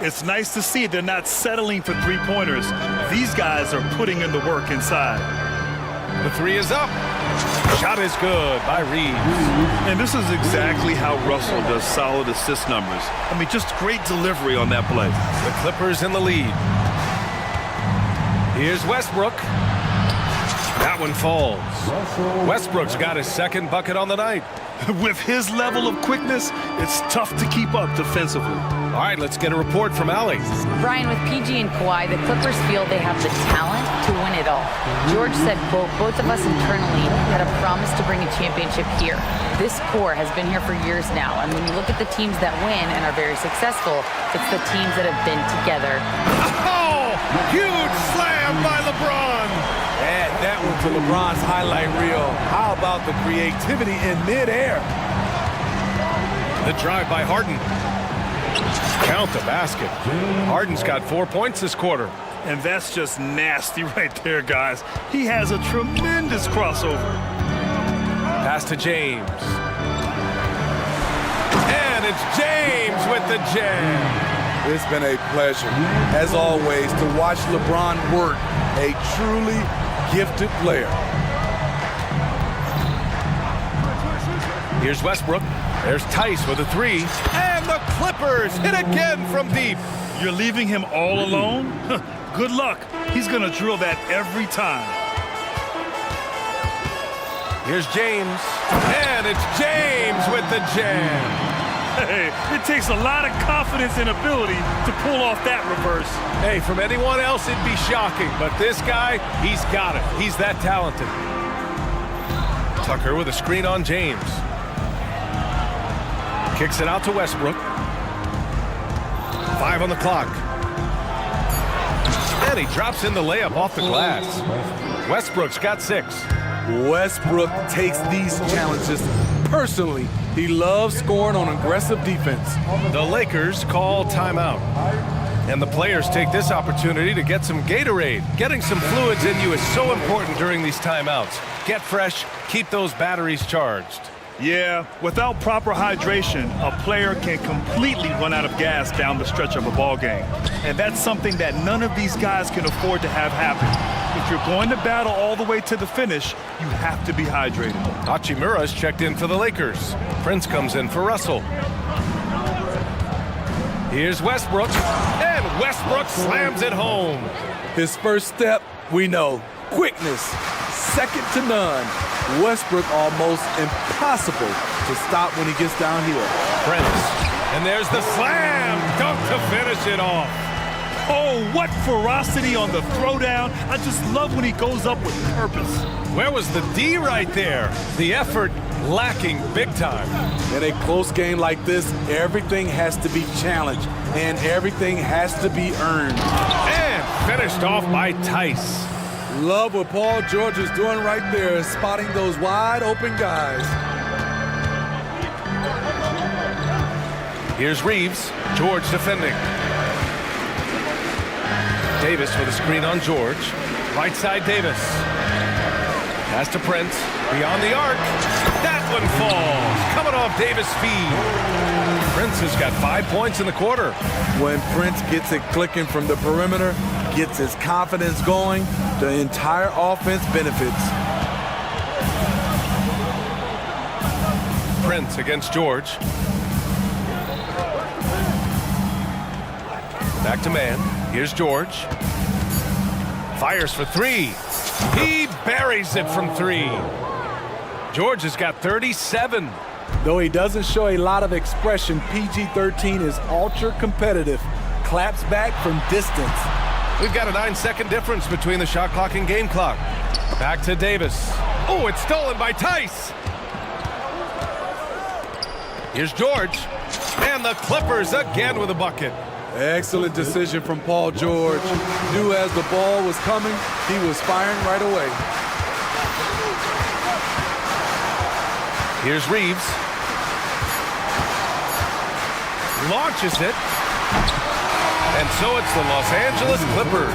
It's nice to see they're not settling for three-pointers. These guys are putting in the work inside. The three is up. Shot is good by Reeves. And this is exactly how Russell does solid assist numbers. I mean, just great delivery on that play. The Clippers in the lead. Here's Westbrook. That one falls. Westbrook's got his second bucket on the night. With his level of quickness, it's tough to keep up defensively. All right, let's get a report from Allie. Brian, with PG and Kawhi, the Clippers feel they have the talent to win it all. George said, quote, both of us internally had a promise to bring a championship here. This core has been here for years now, and when you look at the teams that win and are very successful, it's the teams that have been together. Oh, huge slam by LeBron. Add that one to LeBron's highlight reel. How about the creativity in midair? The drive by Harden. Count the basket. Harden's got 4 points this quarter. And that's just nasty right there, guys. He has a tremendous crossover. Pass to James. And it's James with the jam. It's been a pleasure, as always, to watch LeBron work. A truly gifted player. Here's Westbrook. There's Tice with a three. And the Clippers hit again from deep. You're leaving him all alone? Good luck. He's going to drill that every time. Here's James. And it's James with the jam. Hey, it takes a lot of confidence and ability to pull off that reverse. Hey, from anyone else, it'd be shocking. But this guy, he's got it. He's that talented. Tucker with a screen on James. Kicks it out to Westbrook. 5 on the clock. And he drops in the layup off the glass. Westbrook's got 6. Westbrook takes these challenges personally. He loves scoring on aggressive defense. The Lakers call timeout. And the players take this opportunity to get some Gatorade. Getting some fluids in you is so important during these timeouts. Get fresh, keep those batteries charged. Yeah, without proper hydration, a player can completely run out of gas down the stretch of a ball game. And that's something that none of these guys can afford to have happen. If you're going to battle all the way to the finish, you have to be hydrated. Hachimura's checked in for the Lakers. Prince comes in for Russell. Here's Westbrook, and Westbrook slams it home. His first step, we know, quickness, second to none. Westbrook almost impossible to stop when he gets downhill. Prince, and there's the slam dunk to finish it off. Oh, what ferocity on the throwdown. I just love when he goes up with purpose. Where was the D right there? The effort lacking big time. In a close game like this, everything has to be challenged and everything has to be earned. And finished off by Tice. Love what Paul George is doing right there, spotting those wide open guys. Here's Reeves, George defending. Davis with a screen on George. Right side Davis. Pass to Prince. Beyond the arc. That one falls. Coming off Davis' feed. Prince has got 5 points in the quarter. When Prince gets it clicking from the perimeter, gets his confidence going, the entire offense benefits. Prince against George. Back to man. Here's George. Fires for 3. He buries it from 3. George has got 37. Though he doesn't show a lot of expression, PG-13 is ultra competitive. Claps back from distance. We've got a 9-second difference between the shot clock and game clock. Back to Davis. Oh, it's stolen by Tice. Here's George. And the Clippers again with a bucket. Excellent decision from Paul George. Knew as the ball was coming, he was firing right away. Here's Reeves. Launches it. And so it's the Los Angeles Clippers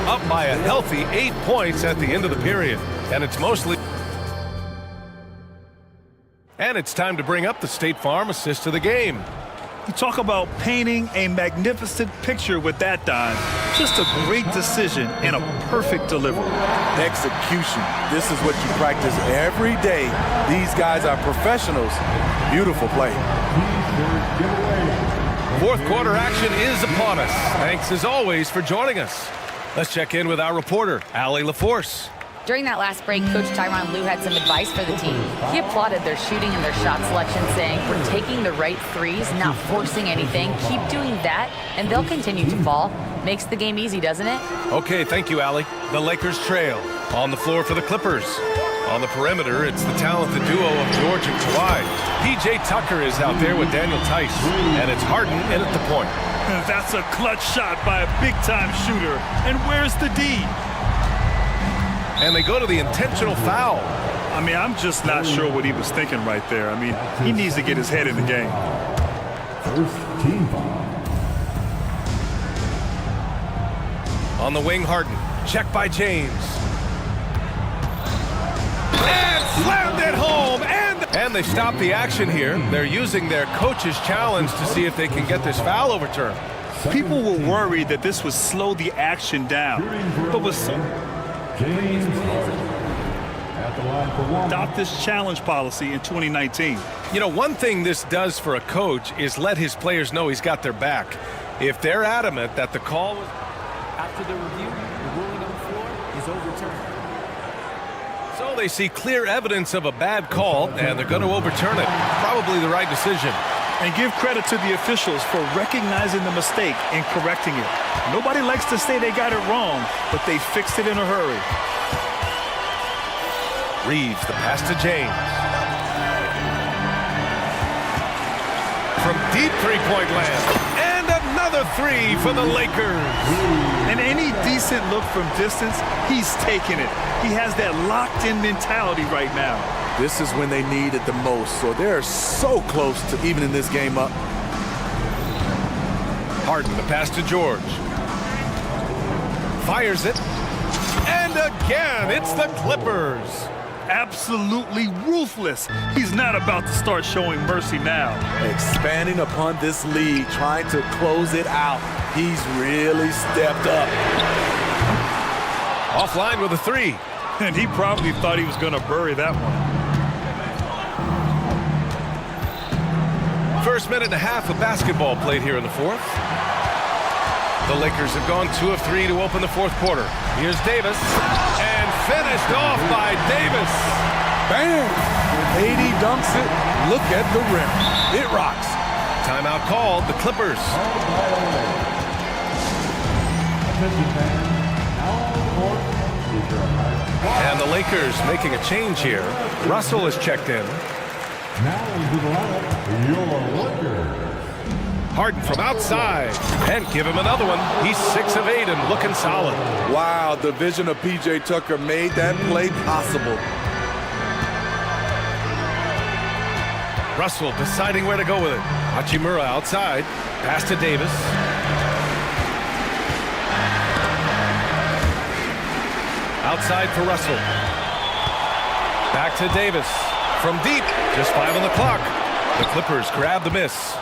up by a healthy 8 points at the end of the period. And it's mostly... And it's time to bring up the State Farm assist of the game. You talk about painting a magnificent picture with that dime. Just a great decision and a perfect delivery. Execution. This is what you practice every day. These guys are professionals. Beautiful play. Fourth quarter action is upon us. Thanks as always for joining us. Let's check in with our reporter, Allie LaForce. During that last break, Coach Tyronn Lue had some advice for the team. He applauded their shooting and their shot selection, saying, "We're taking the right threes, not forcing anything. Keep doing that, and they'll continue to fall." Makes the game easy, doesn't it? Okay, thank you, Allie. The Lakers trail. On the floor for the Clippers. On the perimeter, it's the talented duo of George and Kawhi. P.J. Tucker is out there with Daniel Tice, and it's Harden in at the point. That's a clutch shot by a big-time shooter. And where's the D? And they go to the intentional foul. I mean, I'm just not sure what he was thinking right there. I mean, he needs to get his head in the game. First team foul. On the wing, Harden. Check by James. And slammed it home. And they stop the action here. They're using their coach's challenge to see if they can get this foul overturned. People were worried that this would slow the action down. But with some... James at the line for one. Adopt this challenge policy in 2019. You know, one thing this does for a coach is let his players know he's got their back. If they're adamant that the call was... After the review, the ruling on the floor is overturned. So they see clear evidence of a bad call, and they're going to overturn it. Probably the right decision. And give credit to the officials for recognizing the mistake and correcting it. Nobody likes to say they got it wrong, but they fixed it in a hurry. Reeves, the pass to James. From deep three-point land. And another three for the Lakers. And any decent look from distance, he's taking it. He has that locked-in mentality right now. This is when they need it the most, so they're so close to evening this game up. Harden, the pass to George. Fires it. And again, it's the Clippers. Absolutely ruthless. He's not about to start showing mercy now. Expanding upon this lead, trying to close it out. He's really stepped up. Offline with a three. And he probably thought he was going to bury that one. First minute and a half of basketball played here in the fourth. The Lakers have gone 2 of 3 to open the fourth quarter. Here's Davis, and finished off by Davis. Bam! AD dunks it. Look at the rim. It rocks. Timeout called, the Clippers. And the Lakers making a change here. Russell is checked in. Now into the lineup, your Lakers. Harden from outside, and give him another one. He's 6 of 8 and looking solid. Wow, the vision of P.J. Tucker made that play possible. Russell deciding where to go with it. Hachimura outside, pass to Davis. Outside for Russell. Back to Davis. From deep, just 5 on the clock. The Clippers grab the miss.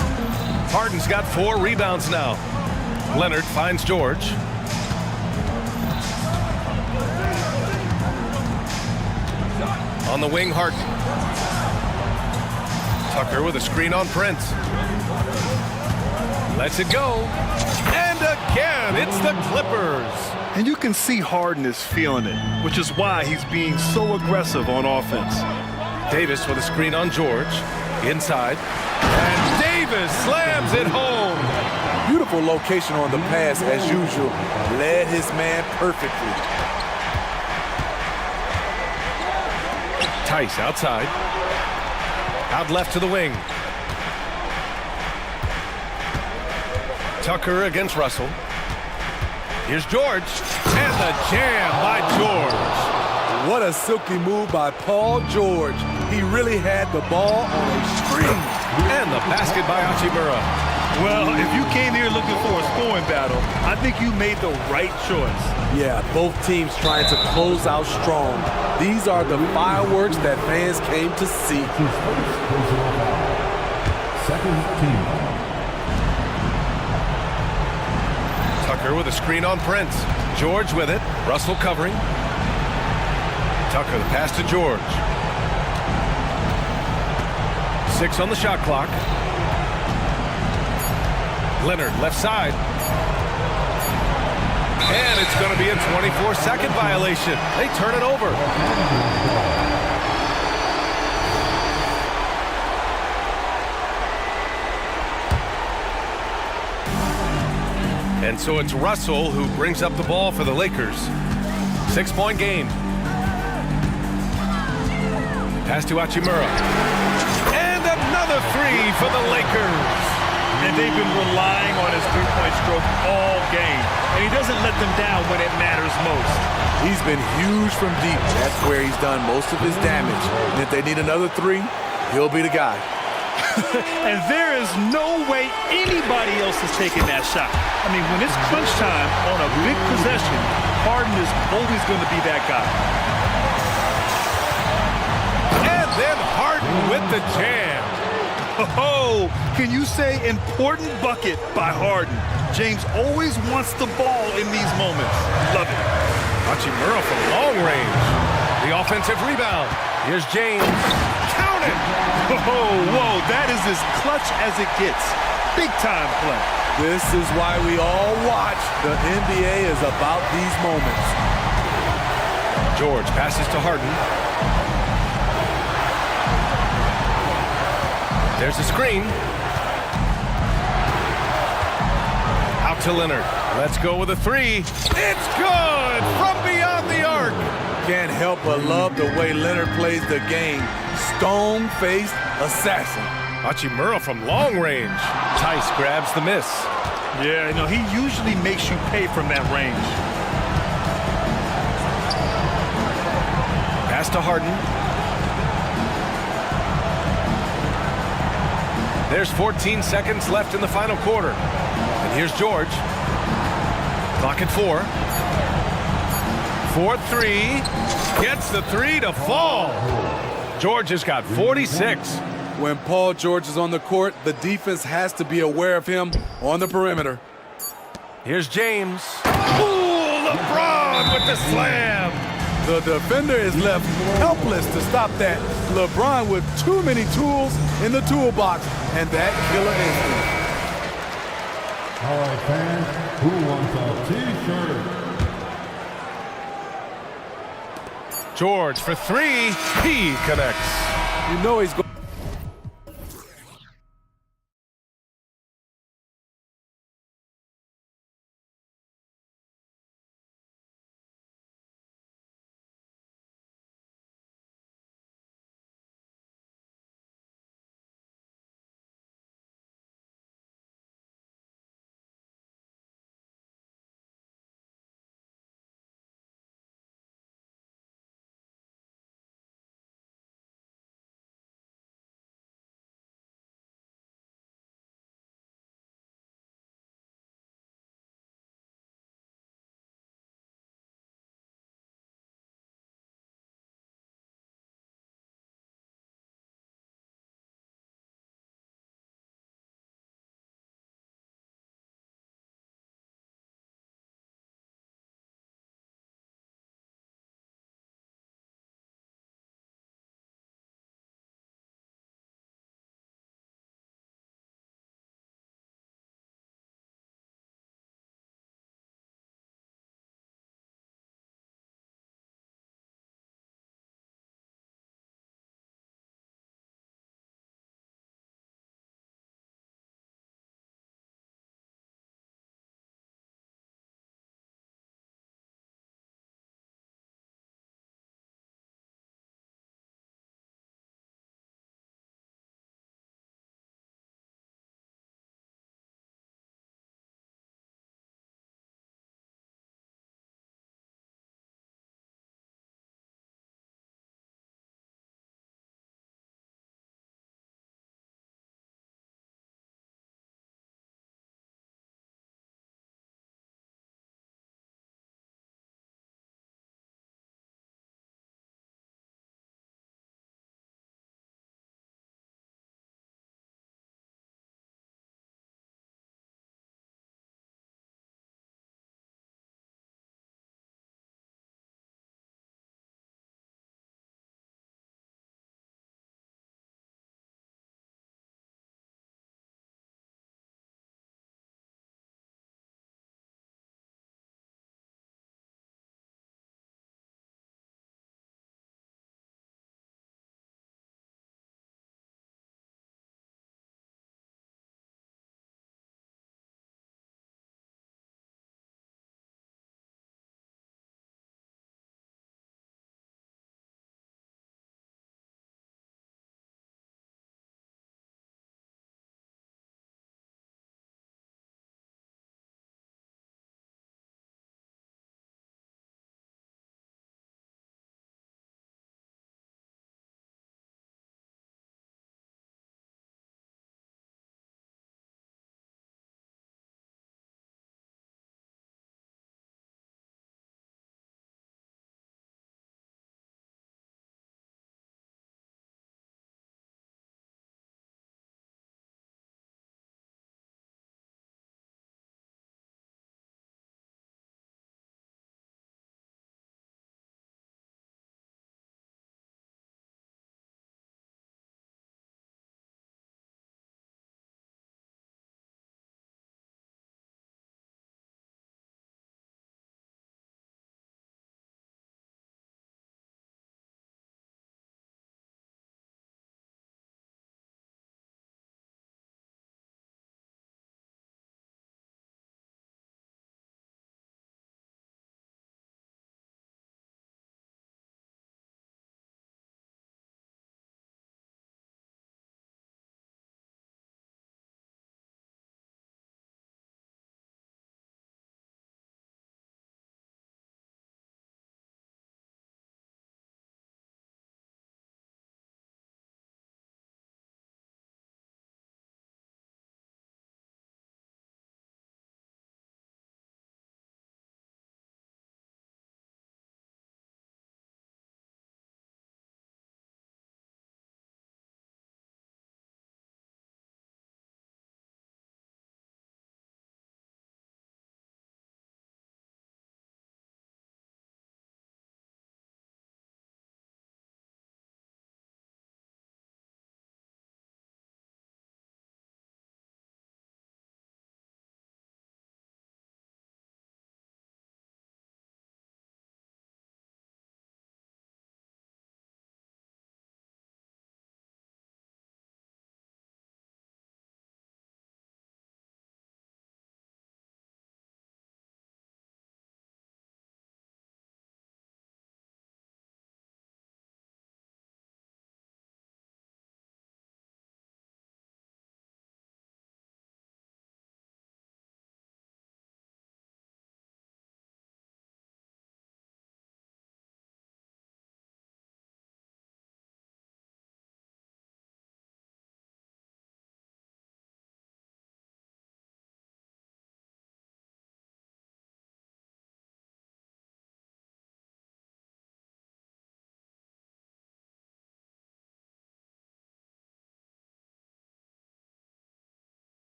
Harden's got 4 rebounds now. Leonard finds George. On the wing, Harden. Tucker with a screen on Prince. Lets it go. And again, it's the Clippers. And you can see Harden is feeling it, which is why he's being so aggressive on offense. Davis with a screen on George. Inside. And Davis slams it home. Beautiful location on the pass as usual. Led his man perfectly. Tice outside. Out left to the wing. Tucker against Russell. Here's George. And the jam by George. What a silky move by Paul George. He really had the ball on a string. And the basket by Hachimura. Well, if you came here looking for a scoring battle, I think you made the right choice. Yeah, both teams trying to close out strong. These are the fireworks that fans came to see. Second team. Tucker with a screen on Prince. George with it. Russell covering. Tucker the pass to George. 6 on the shot clock. Leonard left side. And it's going to be a 24-second violation. They turn it over. And so it's Russell who brings up the ball for the Lakers. 6-point game. Pass to Hachimura. And another three for the Lakers. And they've been relying on his three-point stroke all game. And he doesn't let them down when it matters most. He's been huge from deep. That's where he's done most of his damage. And if they need another three, he'll be the guy. And there is no way anybody else is taking that shot. I mean, when it's crunch time on a big possession, Harden is always going to be that guy. And then Harden with the jam. Oh, can you say important bucket by Harden? James always wants the ball in these moments. Love it. Hachimura from long range. The offensive rebound. Here's James. Count it! Whoa, that is as clutch as it gets. Big time play. This is why we all watch. The NBA is about these moments. George passes to Harden. There's a screen. Out to Leonard. Let's go with a three. It's good from beyond the arc. Can't help but love the way Leonard plays the game. Stone-faced assassin. Hachimura from long range. Tice grabs the miss. Yeah, he usually makes you pay from that range. Pass to Harden. There's 14 seconds left in the final quarter. And here's George. Clock at 4. 4-3. Gets the three to fall. George has got 46. When Paul George is on the court, the defense has to be aware of him on the perimeter. Here's James. Ooh, LeBron with the slam. The defender is left helpless to stop that. LeBron with too many tools in the toolbox, and that killer instinct. All right, fans, who wants a T-shirt? George for three. He connects. You know he's going.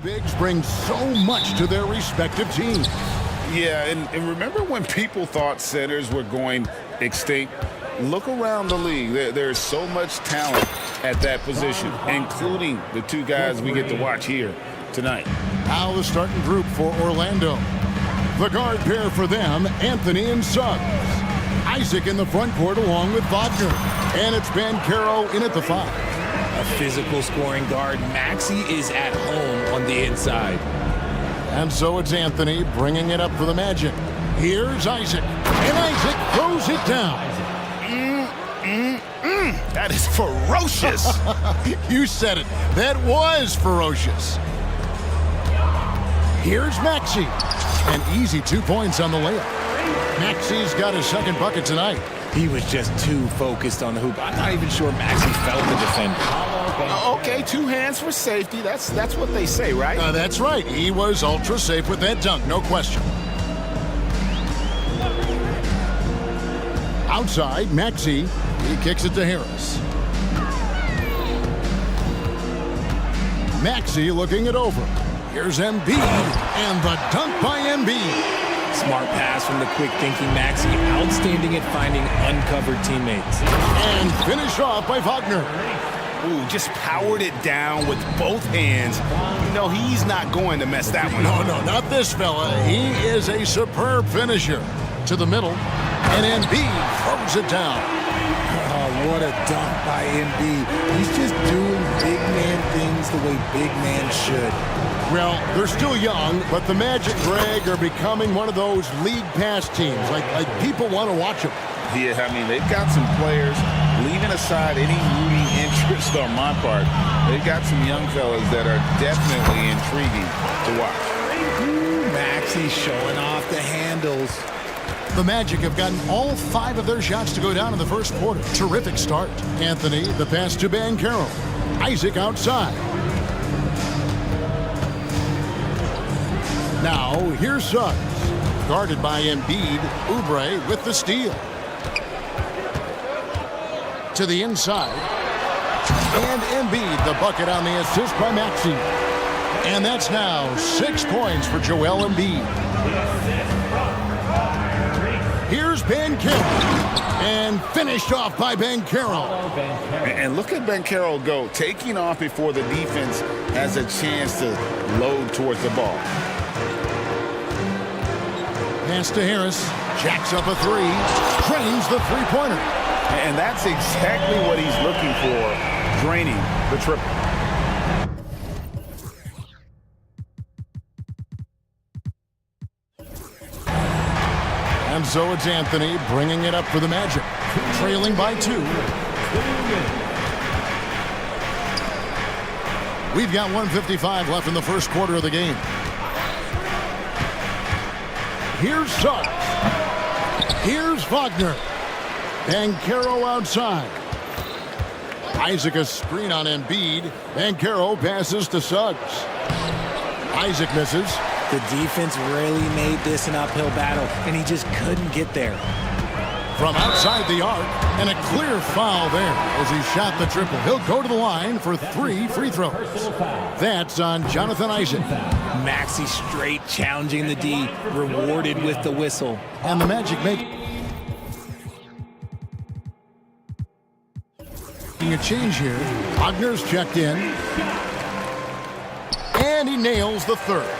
bigs bring so much to their respective teams. Yeah, and remember when people thought centers were going extinct? Look around the league. There's so much talent at that position, including the two guys we get to watch here tonight. Now the starting group for Orlando. The guard pair for them, Anthony and Suggs. Isaac in the front court along with Wagner. And it's Bancaro in at the 5. A physical scoring guard, Maxey is at home on the inside. And so it's Anthony bringing it up for the Magic. Here's Isaac. And Isaac throws it down. That is ferocious. You said it. That was ferocious. Here's Maxey. An easy 2 points on the layup. Maxey's got his second bucket tonight. He was just too focused on the hoop. I'm not even sure Maxey felt the defender. Okay, 2 hands for safety. That's what they say, right? That's right. He was ultra safe with that dunk, no question. Outside, Maxey. He kicks it to Harris. Maxey looking it over. Here's Embiid, and the dunk by Embiid. Smart pass from the quick-thinking Maxey. Outstanding at finding uncovered teammates. And finished off by Wagner. Ooh, just powered it down with both hands. No, he's not going to mess that one up. No, not this fella. He is a superb finisher. To the middle, and Embiid throws it down. Oh, what a dunk by Embiid. He's just doing big man things the way big man should. Well, they're still young, but the Magic, Greg, are becoming one of those league pass teams. Like people want to watch them. Yeah, I mean, they've got some players, leaving aside any rooting interest on my part, they've got some young fellas that are definitely intriguing to watch. Maxey showing off the handles. The Magic have gotten all 5 of their shots to go down in the first quarter. Terrific start. Anthony, the pass to Bancaro. Isaac outside. Now, here's Suggs. Guarded by Embiid. Oubre with the steal. To the inside. And Embiid, the bucket on the assist by Maxey. And that's now 6 points for Joel Embiid. Here's Bancaro, and finished off by Bancaro. And look at Bancaro go, taking off before the defense has a chance to load towards the ball. Pass to Harris, jacks up a 3, drains the 3-pointer. And that's exactly what he's looking for, draining the triple. And so it's Anthony bringing it up for the Magic, trailing by 2. We've got 1:55 left in the first quarter of the game. Here's Suggs. Here's Wagner. Bancaro outside. Isaac a screen on Embiid. Bancaro passes to Suggs. Isaac misses. The defense really made this an uphill battle, and he just couldn't get there. From outside the arc, and a clear foul there as he shot the triple. He'll go to the line for 3 free throws. That's on Jonathan Isaac. Maxey straight challenging the D, rewarded with the whistle. And the Magic making a change here. Wagner's checked in. And he nails the 3rd.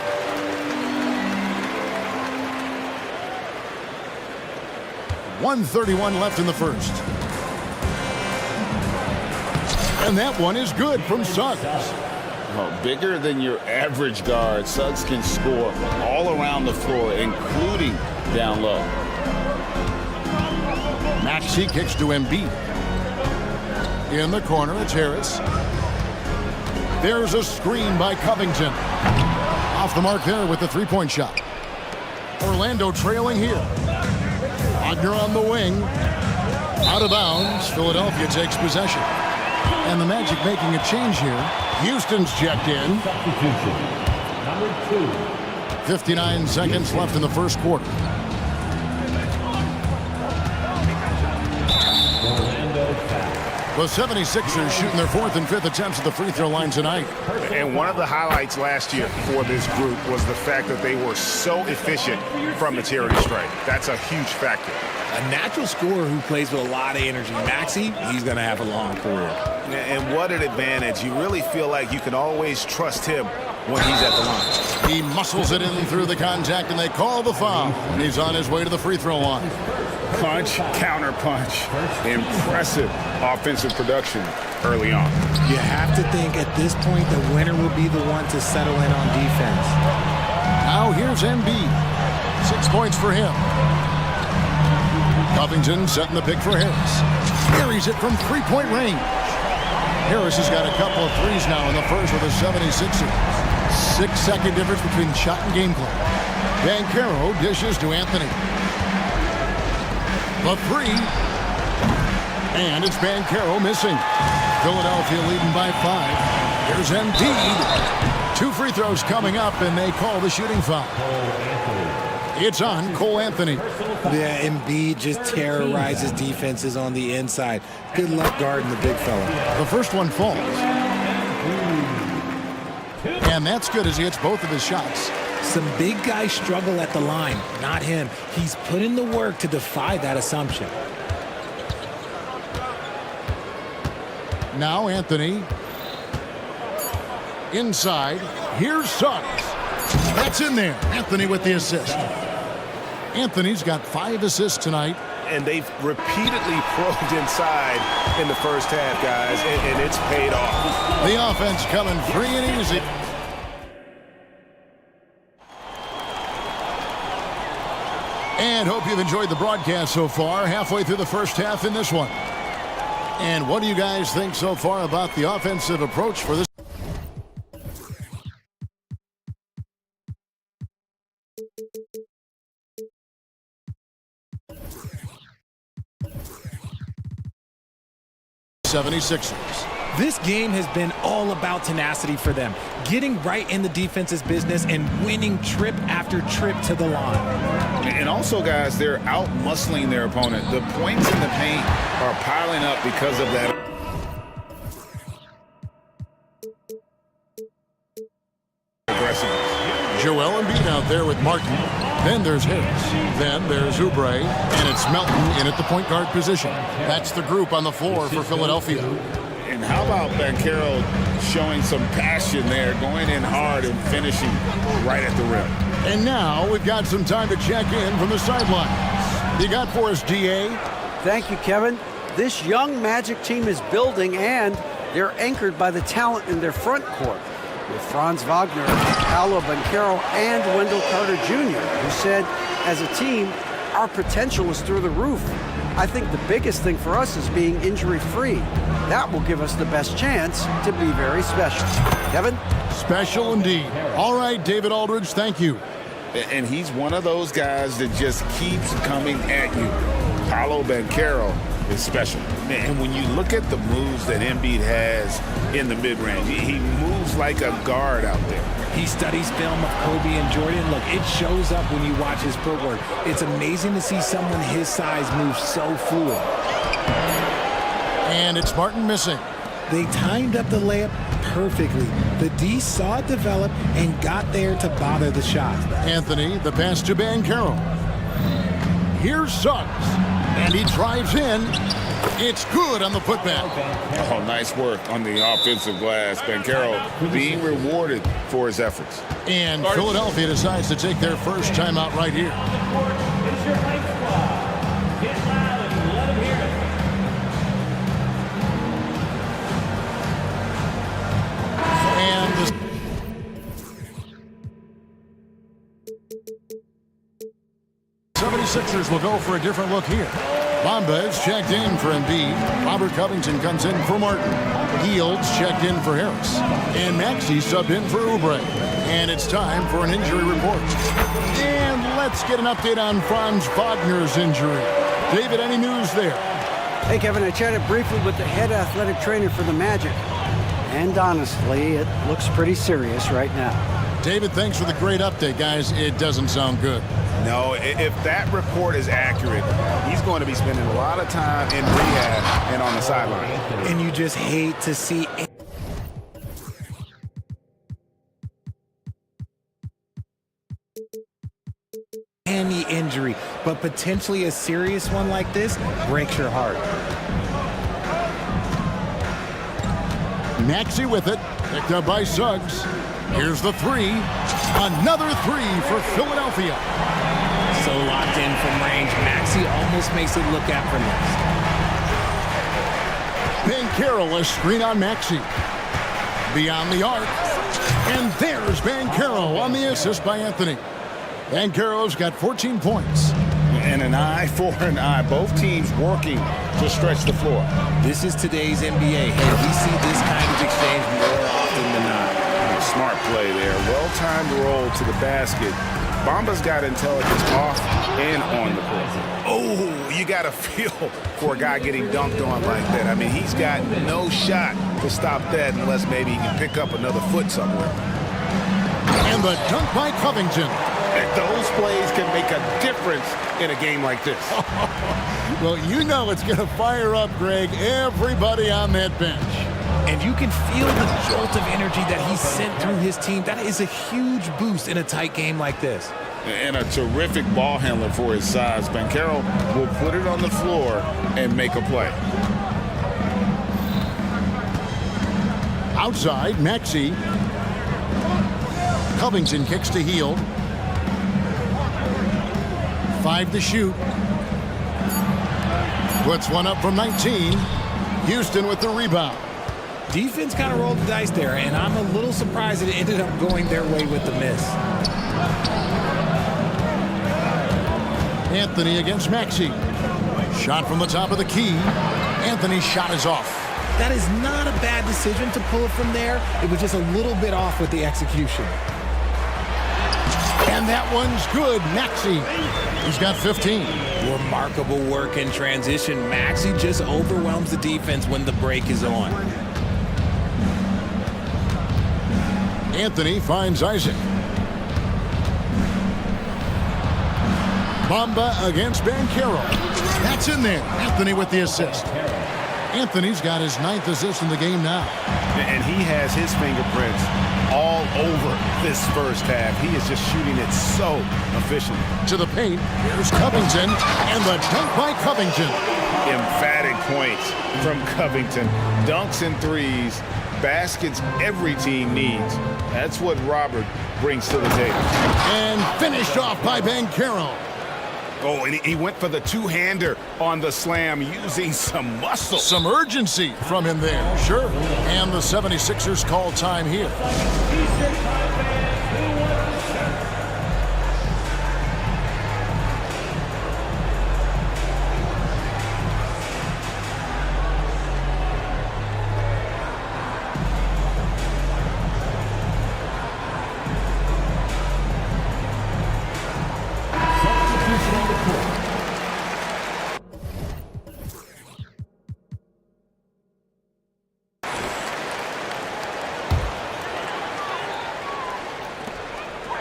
1:31 left in the first. And that one is good from Suggs. Oh, bigger than your average guard, Suggs can score all around the floor, including down low. Maxey kicks to Embiid. In the corner, it's Harris. There's a screen by Covington. Off the mark there with the 3-point shot. Orlando trailing here. Wagner on the wing. Out of bounds. Philadelphia takes possession. And the Magic making a change here. Houston's checked in. Number 2. 59 seconds left in the first quarter. Orlando foul. The 76ers shooting their 4th and 5th attempts at the free throw line tonight. And one of the highlights last year for this group was the fact that they were so efficient from the charity stripe. That's a huge factor. A natural scorer who plays with a lot of energy. Maxey, he's going to have a long career. And what an advantage. You really feel like you can always trust him when he's at the line. He muscles it in through the contact, and they call the foul. And he's on his way to the free throw line. Punch, counter punch. Impressive offensive production early on. You have to think at this point the winner will be the one to settle in on defense. Now here's Embiid. 6 points for him. Covington setting the pick for Harris. Carries it from three-point range. Harris has got a couple of threes now in the first with the 76ers. 6-second difference between shot and game clock. Banchero dishes to Anthony. The three. And it's Banchero missing. Philadelphia leading by 5. Here's Embiid. 2 free throws coming up, and they call the shooting foul. It's on Cole Anthony. Yeah, Embiid just terrorizes defenses on the inside. Good luck guarding the big fella. The first one falls. And that's good as he hits both of his shots. Some big guys struggle at the line, not him. He's put in the work to defy that assumption. Now Anthony. Inside. Here's Suggs. That's in there. Anthony with the assist. Anthony's got 5 assists tonight. And they've repeatedly probed inside in the first half, guys, and it's paid off. The offense coming free and easy. And hope you've enjoyed the broadcast so far. Halfway through the first half in this one. And what do you guys think so far about the offensive approach for this? This game has been all about tenacity for them, getting right in the defense's business and winning trip after trip to the line. And also, guys, they're out-muscling their opponent. The points in the paint are piling up because of that. Joel Embiid out there with Martin. Then there's Harris. Then there's Oubre. And it's Melton in at the point guard position. That's the group on the floor for Philadelphia. And how about Banchero showing some passion there, going in hard and finishing right at the rim. And now we've got some time to check in from the sidelines. You got for us, DA? Thank you, Kevin. This young Magic team is building, and they're anchored by the talent in their front court. With Franz Wagner, Paolo Banchero, and Wendell Carter Jr., who said, as a team, our potential is through the roof. I think the biggest thing for us is being injury-free. That will give us the best chance to be very special. Kevin? Special indeed. All right, David Aldridge, thank you. And he's one of those guys that just keeps coming at you. Paolo Banchero is special. And when you look at the moves that Embiid has in the mid-range, he moves like a guard out there. He studies film of Kobe and Jordan. Look, it shows up when you watch his footwork. It's amazing to see someone his size move so fluid. And it's Martin missing. They timed up the layup perfectly. The D saw it develop and got there to bother the shot. Anthony, the pass to Banchero. Here's Suggs. And he drives in. It's good on the putback. Oh, nice work on the offensive glass. Banchero being rewarded for his efforts. And Philadelphia decides to take their first timeout right here. And the 76ers will go for a different look here. Bamba is checked in for Embiid. Robert Covington comes in for Martin. Fields checked in for Harris. And Maxey subbed in for Oubre. And it's time for an injury report. And let's get an update on Franz Wagner's injury. David, any news there? Hey, Kevin, I chatted briefly with the head athletic trainer for the Magic. And honestly, it looks pretty serious right now. David, thanks for the great update, guys. It doesn't sound good. No, if that report is accurate, he's going to be spending a lot of time in rehab and on the sideline. And you just hate to see any injury, but potentially a serious one like this breaks your heart. Maxey with it, picked up by Suggs. Here's the three. Another three for Philadelphia. So locked in from range, Maxey almost makes it look effortless. Banchero, a screen on Maxey. Beyond the arc. And there's Banchero on the assist by Anthony. Banchero's got 14 points. And an eye for an eye. Both teams working to stretch the floor. This is today's NBA. And we see this kind of exchange more often than not. Smart play there. Well-timed roll to the basket. Bamba's got intelligence off and on the court. Oh, you got to feel for a guy getting dunked on like that. I mean, he's got no shot to stop that unless maybe he can pick up another foot somewhere. And the dunk by Covington. Those plays can make a difference in a game like this. Well, you know it's going to fire up, Greg, everybody on that bench. And you can feel the jolt of energy that he sent through his team. That is a huge boost in a tight game like this. And a terrific ball handler for his size. Banchero will put it on the floor and make a play. Outside, Maxey. Covington kicks to Hield. 5 to shoot. Puts one up from 19. Houston with the rebound. Defense kind of rolled the dice there, and I'm a little surprised that it ended up going their way with the miss. Anthony against Maxey. Shot from the top of the key. Anthony's shot is off. That is not a bad decision to pull it from there. It was just a little bit off with the execution. And that one's good. Maxey. He's got 15. Remarkable work in transition. Maxey just overwhelms the defense when the break is on. Anthony finds Isaac. Bamba against Banchero. That's in there. Anthony with the assist. Anthony's got his 9th assist in the game now. And he has his fingerprints all over this first half. He is just shooting it so efficiently. To the paint, here's Covington, and the dunk by Covington. Emphatic points from Covington. Dunks and threes, baskets every team needs. That's what Robert brings to the table. And finished off by Banchero. Oh, and he went for the two-hander on the slam using some muscle. Some urgency from him there, sure. And the 76ers call time here.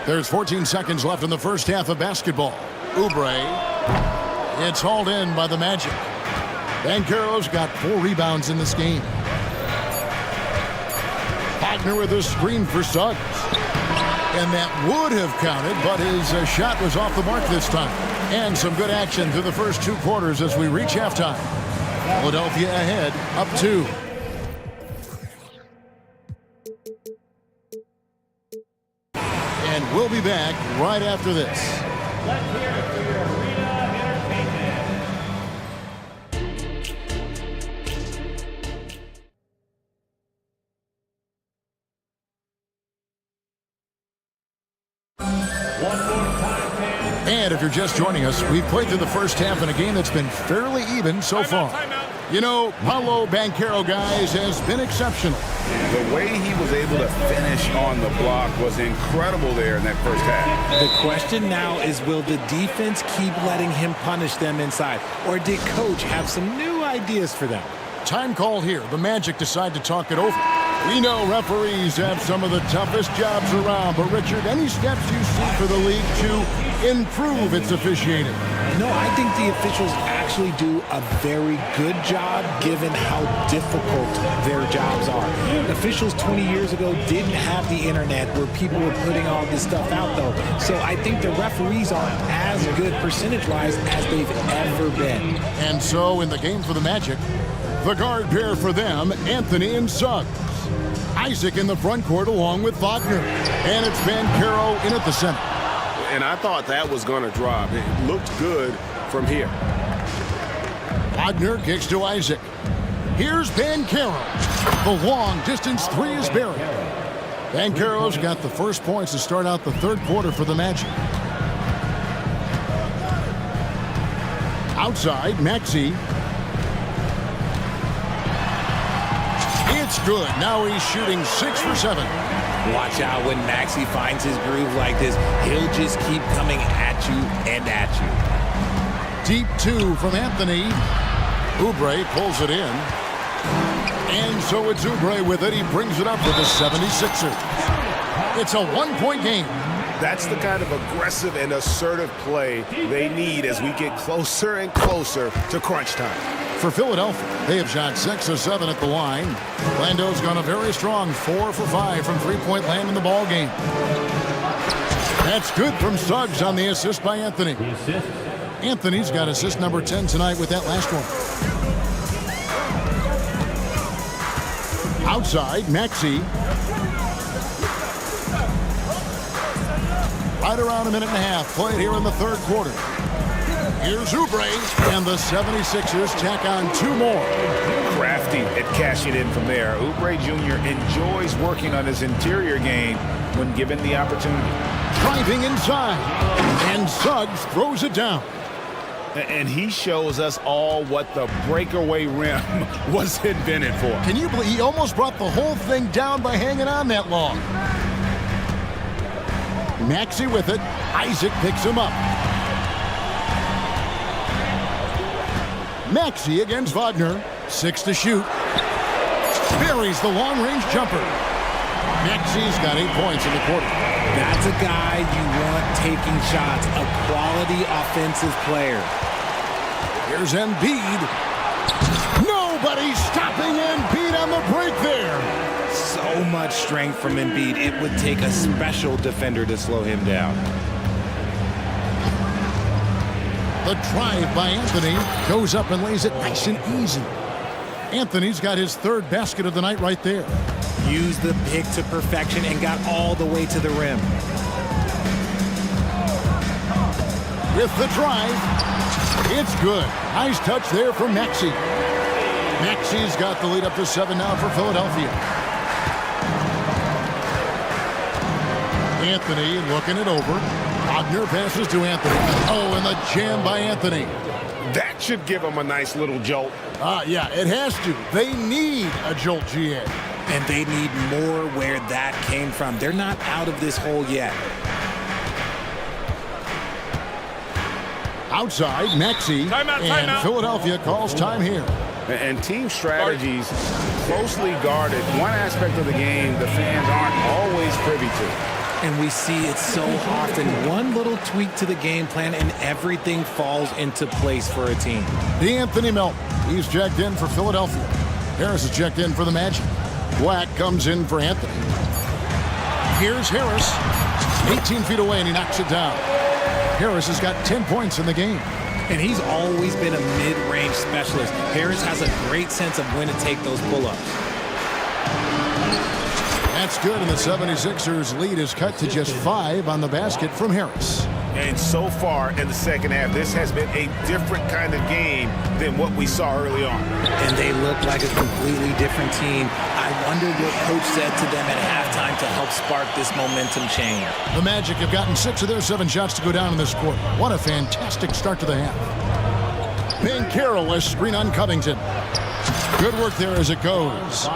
There's 14 seconds left in the first half of basketball. Oubre. It's hauled in by the Magic. Banchero's got 4 rebounds in this game. Wagner with a screen for Suggs. And that would have counted, but his shot was off the mark this time. And some good action through the first 2 quarters as we reach halftime. Philadelphia ahead, up 2. And we'll be back right after this. Let's hear it for your arena entertainment. One more time, fans. And if you're just joining us, we've played through the first half in a game that's been fairly even so far. You know, Paolo Banchero, guys, has been exceptional. The way he was able to finish on the block was incredible there in that first half. The question now is, will the defense keep letting him punish them inside? Or did Coach have some new ideas for them? Time call here. The Magic decide to talk it over. We know referees have some of the toughest jobs around, but Richard, any steps you see for the league to improve its officiating? No, I think the officials actually do a very good job given how difficult their jobs are. Officials 20 years ago didn't have the internet where people were putting all this stuff out, though. So I think the referees are as good percentage-wise as they've ever been. And so in the game for the Magic, the guard pair for them, Anthony and Suggs. Isaac in the front court along with Wagner. And it's Bancaro in at the center. And I thought that was going to drop. It looked good from here. Wagner kicks to Isaac. Here's Bancaro. The long-distance three is buried. Bancaro's got the first points to start out the third quarter for the Magic. Outside, Maxey. It's good. Now he's shooting 6 for 7. Watch out when Maxey finds his groove like this. He'll just keep coming at you and at you. Deep 2 from Anthony. Oubre pulls it in. And so it's Oubre with it. He brings it up for the 76ers. It's a one-point game. That's the kind of aggressive and assertive play they need as we get closer and closer to crunch time. For Philadelphia, they have shot 6 of 7 at the line. Lando's gone a very strong 4 for 5 from three-point land in the ball game. That's good from Suggs on the assist by Anthony. Anthony's got assist number 10 tonight with that last one. Outside, Maxey. Right around a minute and a half played here in the third quarter. Here's Oubre, and the 76ers tack on 2 more. Crafty at cashing in from there. Oubre Jr. enjoys working on his interior game when given the opportunity. Driving inside, and Suggs throws it down. And he shows us all what the breakaway rim was invented for. Can you believe he almost brought the whole thing down by hanging on that long? Maxey with it. Isaac picks him up. Maxey against Wagner. 6 to shoot. Buries the long-range jumper. Maxey's got 8 points in the quarter. That's a guy you want taking shots. A quality offensive player. Here's Embiid. Nobody stopping Embiid on the break there. So much strength from Embiid. It would take a special defender to slow him down. The drive by Anthony goes up and lays it nice and easy. Anthony's got his 3rd basket of the night right there. Used the pick to perfection and got all the way to the rim. With the drive, it's good. Nice touch there from Maxey. Maxey's got the lead up to 7 now for Philadelphia. Anthony looking it over. Wagner passes to Anthony. Oh, and the jam by Anthony. That should give him a nice little jolt. Yeah, it has to. They need a jolt, GA. And they need more where that came from. They're not out of this hole yet. Outside, Maxey. And Philadelphia calls time here. And team strategies closely guarded. One aspect of the game the fans aren't always privy to. And we see it so often. One little tweak to the game plan and everything falls into place for a team. The Anthony Melton. He's checked in for Philadelphia. Harris is checked in for the Magic. Black comes in for Anthony. Here's Harris. 18 feet away and he knocks it down. Harris has got 10 points in the game. And he's always been a mid-range specialist. Harris has a great sense of when to take those pull-ups. That's good, and the 76ers lead is cut to just 5 on the basket from Harris. And so far in the second half, this has been a different kind of game than what we saw early on. And they look like a completely different team. I wonder what coach said to them at halftime to help spark this momentum change. The Magic have gotten 6 of their 7 shots to go down in this quarter. What a fantastic start to the half. Bancaro has screen on Covington. Good work there as it goes.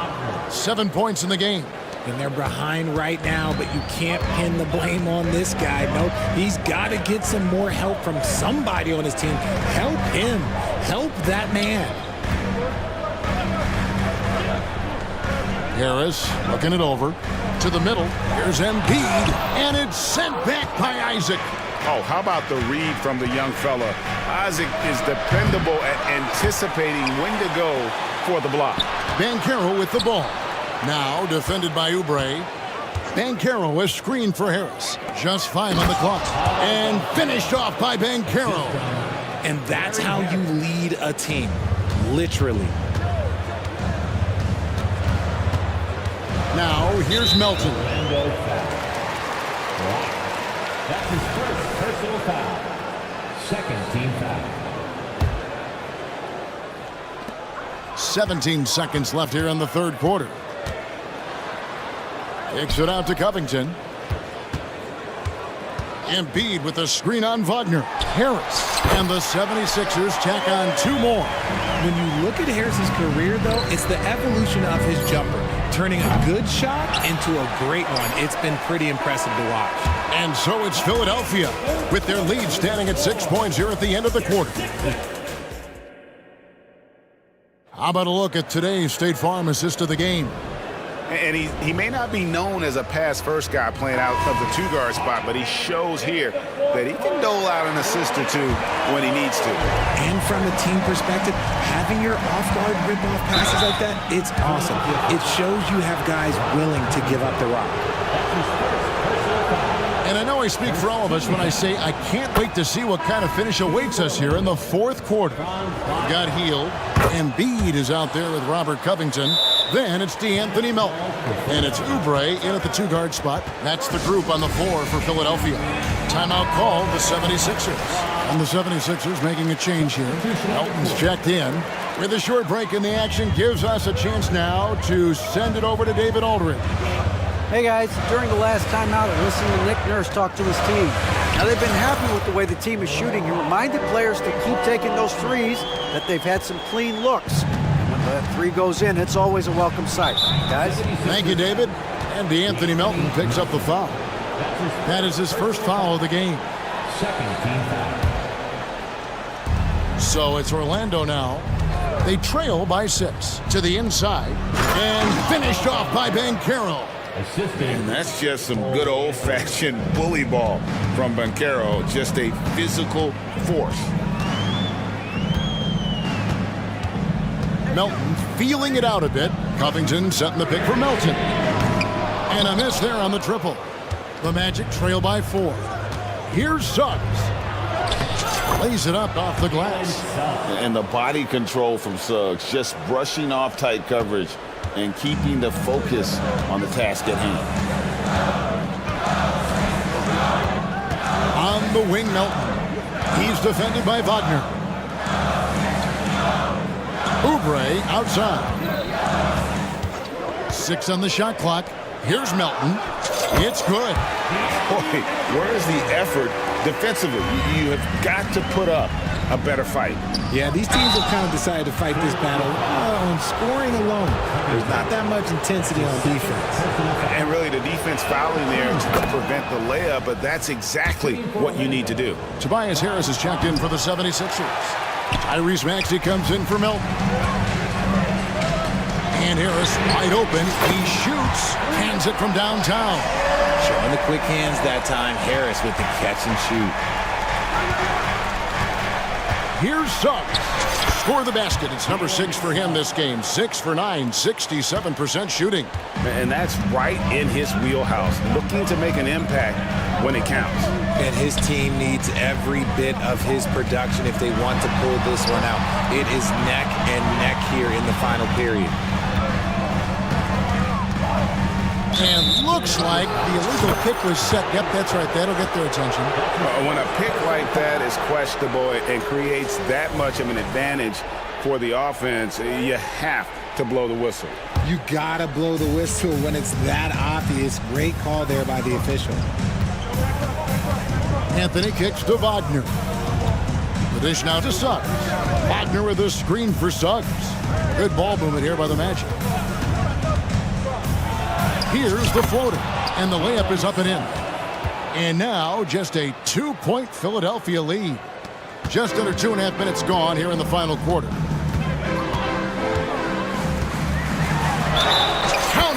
7 points in the game. And they're behind right now, but you can't pin the blame on this guy. Nope, he's got to get some more help from somebody on his team. Help him. Help that man. Harris looking it over to the middle. Here's Embiid, and it's sent back by Isaac. Oh, how about the read from the young fella? Isaac is dependable at anticipating when to go for the block. Banchero with the ball. Now defended by Oubre. Banchero is screened for Harris. Just 5 on the clock. And finished off by Banchero. And that's how you lead a team. Literally. Now, here's Melton. That's his first personal foul. Second team foul. 17 seconds left here in the third quarter. Kicks it out to Covington. Embiid with a screen on Wagner. Harris. And the 76ers tack on 2 more. When you look at Harris's career, though, it's the evolution of his jumper. Turning a good shot into a great one. It's been pretty impressive to watch. And so it's Philadelphia with their lead standing at 6 points here at the end of the quarter. How about a look at today's State Farm assist of the game? And he may not be known as a pass-first guy playing out of the 2-guard spot, but he shows here that he can dole out an assist or 2 when he needs to. And from a team perspective, having your off-guard rip-off passes like that, it's awesome. It shows you have guys willing to give up the rock. And I know I speak for all of us when I say I can't wait to see what kind of finish awaits us here in the fourth quarter. We've got Hield. Embiid is out there with Robert Covington. Then it's DeAnthony Melton. And it's Oubre in at the 2-guard spot. That's the group on the floor for Philadelphia. Timeout called the 76ers. And the 76ers making a change here. Melton's checked in. With a short break in the action, gives us a chance now to send it over to David Aldridge. Hey guys, during the last timeout, I listened to Nick Nurse talk to his team. Now they've been happy with the way the team is shooting. He reminded players to keep taking those threes, that they've had some clean looks. And when that 3 goes in, it's always a welcome sight. Guys? Thank you, David. And DeAnthony Melton picks up the foul. That is his first foul of the game. Second team foul. So it's Orlando now. They trail by 6 to the inside. And finished off by Banchero. And that's just some good old-fashioned bully ball from Banchero. Just a physical force. Melton feeling it out a bit. Covington setting the pick for Melton. And a miss there on the triple. The Magic trail by 4. Here's Suggs. Lays it up off the glass. And the body control from Suggs, just brushing off tight coverage and keeping the focus on the task at hand. On the wing, Melton. He's defended by Wagner. Oubre outside. 6 on the shot clock. Here's Melton. It's good. Boy, where's the effort defensively? You have got to put up a better fight. Yeah, these teams have kind of decided to fight this battle on scoring alone. There's not that much intensity on defense. And really, the defense fouling there to prevent the layup, but that's exactly what you need to do. Tobias Harris is checked in for the 76ers. Tyrese Maxey comes in for Melton. And Harris wide open. He shoots. Hands it from downtown. Showing the quick hands that time. Harris with the catch and shoot. Here's Suggs. Score the basket. It's number 6 for him this game. 6 for 9, 67% shooting. And that's right in his wheelhouse. Looking to make an impact when it counts. And his team needs every bit of his production if they want to pull this one out. It is neck and neck here in the final period. And looks like the illegal pick was set. Yep, that's right. That'll get their attention. When a pick like that is questionable and creates that much of an advantage for the offense, you have to blow the whistle. You gotta blow the whistle when it's that obvious. Great call there by the official. Anthony kicks to Wagner. The dish now to Suggs. Wagner with a screen for Suggs. Good ball movement here by the Magic. Here's the floater, and the layup is up and in. And now just a 2-point Philadelphia lead. Just under 2.5 minutes gone here in the final quarter.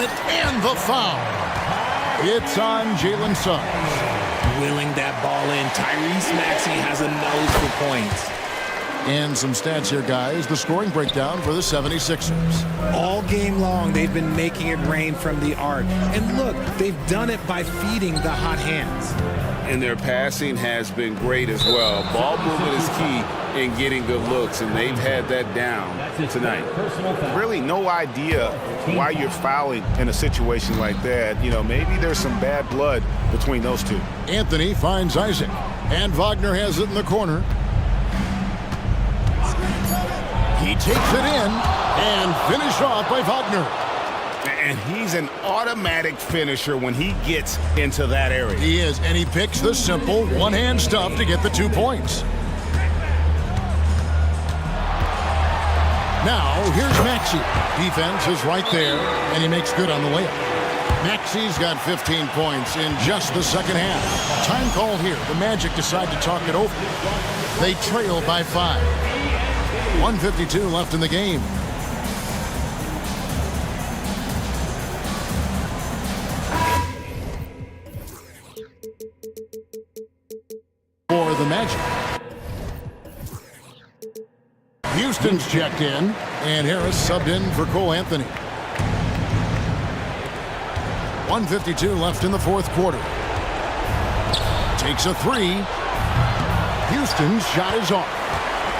won it, and the foul. It's on Jalen Suggs. Willing that ball in. Tyrese Maxey has a nose for points. And some stats here, guys. The scoring breakdown for the 76ers. All game long, they've been making it rain from the arc. And look, they've done it by feeding the hot hands. And their passing has been great as well. Ball movement is key in getting good looks, and they've had that down tonight. Really no idea why you're fouling in a situation like that. You know, maybe there's some bad blood between those two. Anthony finds Isaac, and Wagner has it in the corner. He takes it in, and finished off by Wagner. And he's an automatic finisher when he gets into that area. He is, and he picks the simple one-hand stuff to get the 2 points. Now, here's Maxey. Defense is right there, and he makes good on the layup. Maxey's got 15 points in just the second half. Time call here. The Magic decide to talk it over. They trail by 5. 1:52 left in the game. For the Magic. Houston's checked in, and Harris subbed in for Cole Anthony. 1:52 left in the fourth quarter. Takes a three. Houston's shot is off.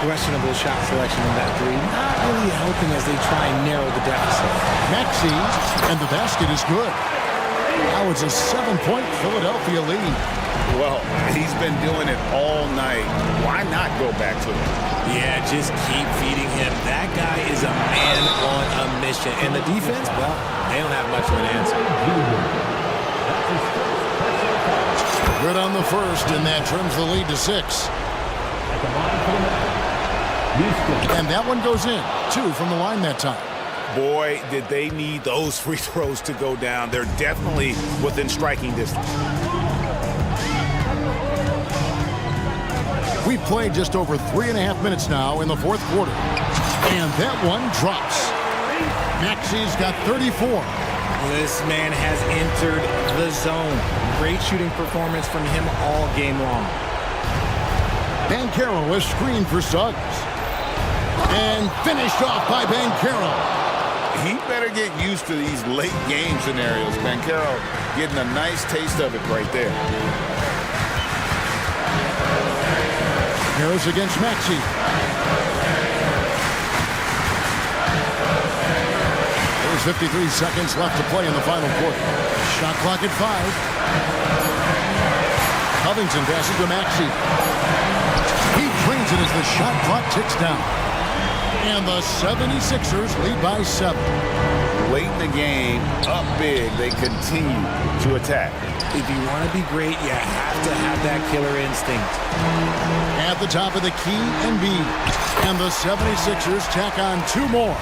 Questionable shot selection in that three. Not really helping as they try and narrow the deficit. Maxey, and the basket is good. Now it's a 7-point Philadelphia lead. Well, he's been doing it all night. Why not go back to him? Yeah, just keep feeding him. That guy is a man on a mission. And the defense, well, they don't have much of an answer. Good on the first, and that trims the lead to 6. And that one goes in. 2 from the line that time. Boy, did they need those free throws to go down. They're definitely within striking distance. We've played just over 3.5 minutes now in the fourth quarter. And that one drops. Maxey's got 34. This man has entered the zone. Great shooting performance from him all game long. Banchero is screened for Suggs. And finished off by Banchero. He better get used to these late game scenarios. Banchero getting a nice taste of it right there. Harris against Maxey. There's 53 seconds left to play in the final quarter. Shot clock at 5. Covington passes to Maxey. He drains it as the shot clock ticks down. And the 76ers lead by 7. Late in the game, up big, they continue to attack. If you want to be great, you have to have that killer instinct. At the top of the key, Embiid. And the 76ers tack on 2 more.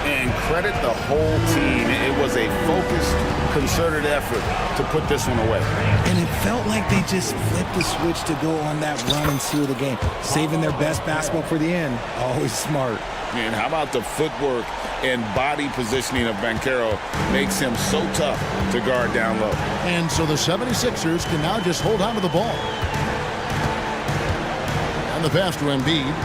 And credit the whole team. It was a focused, concerted effort to put this one away. And it felt like they just flipped the switch to go on that run and seal the game. Saving their best basketball for the end. Always smart. And how about the footwork and body positioning of Banchero makes him so tough to guard down low. And so the 76ers can now just hold on to the ball. And the pass to Embiid.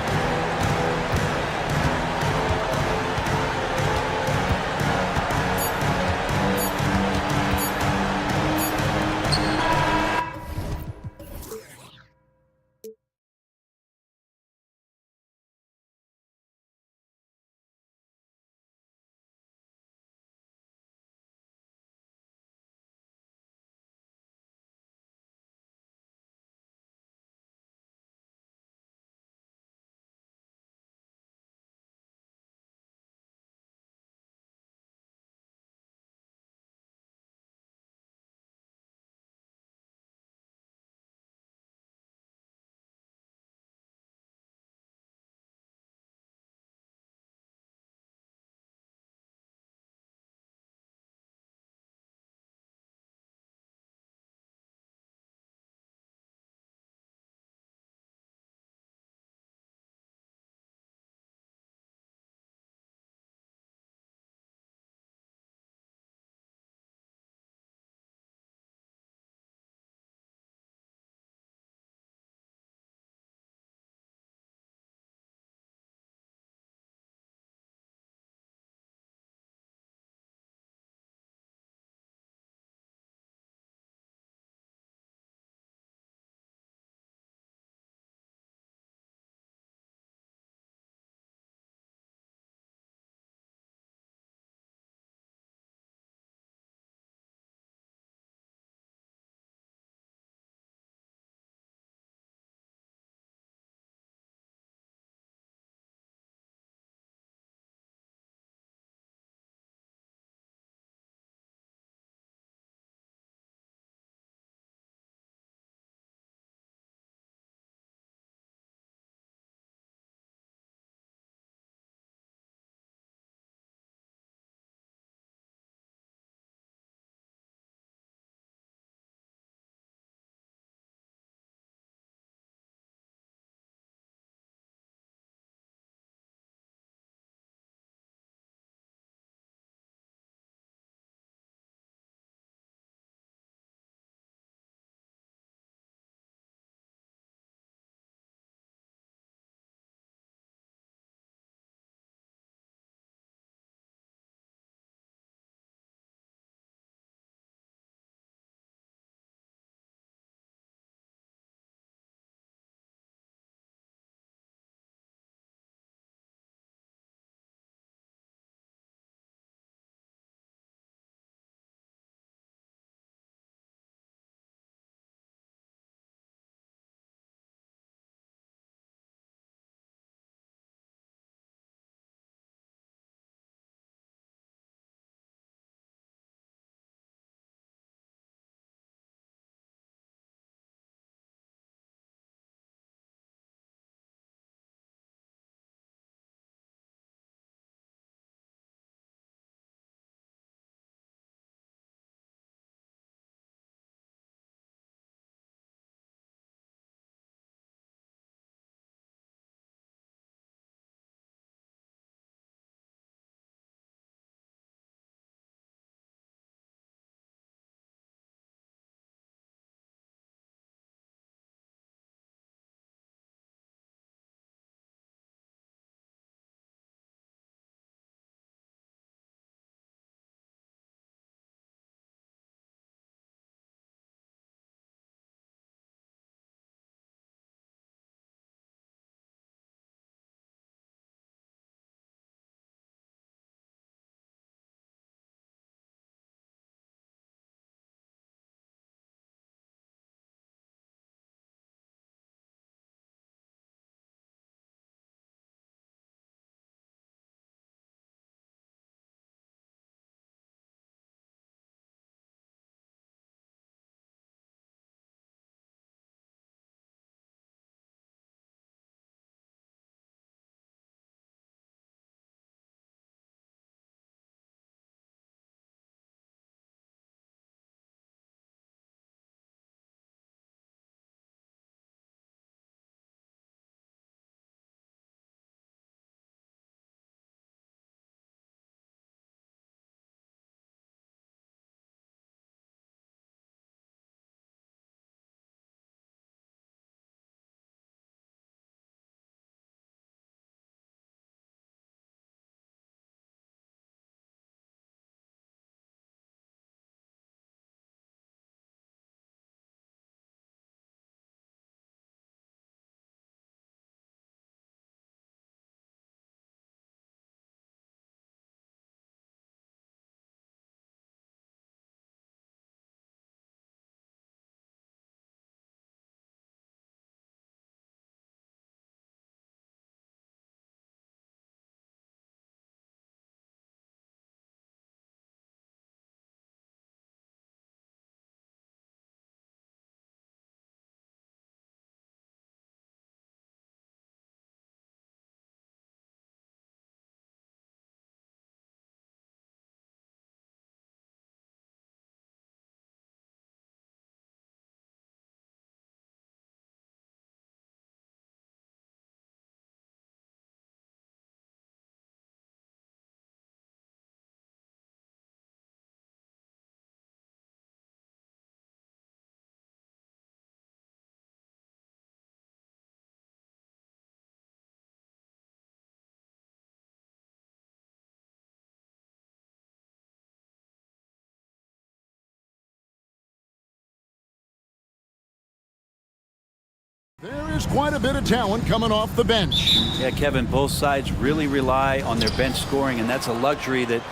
There is quite a bit of talent coming off the bench. Yeah, Kevin, both sides really rely on their bench scoring, and that's a luxury that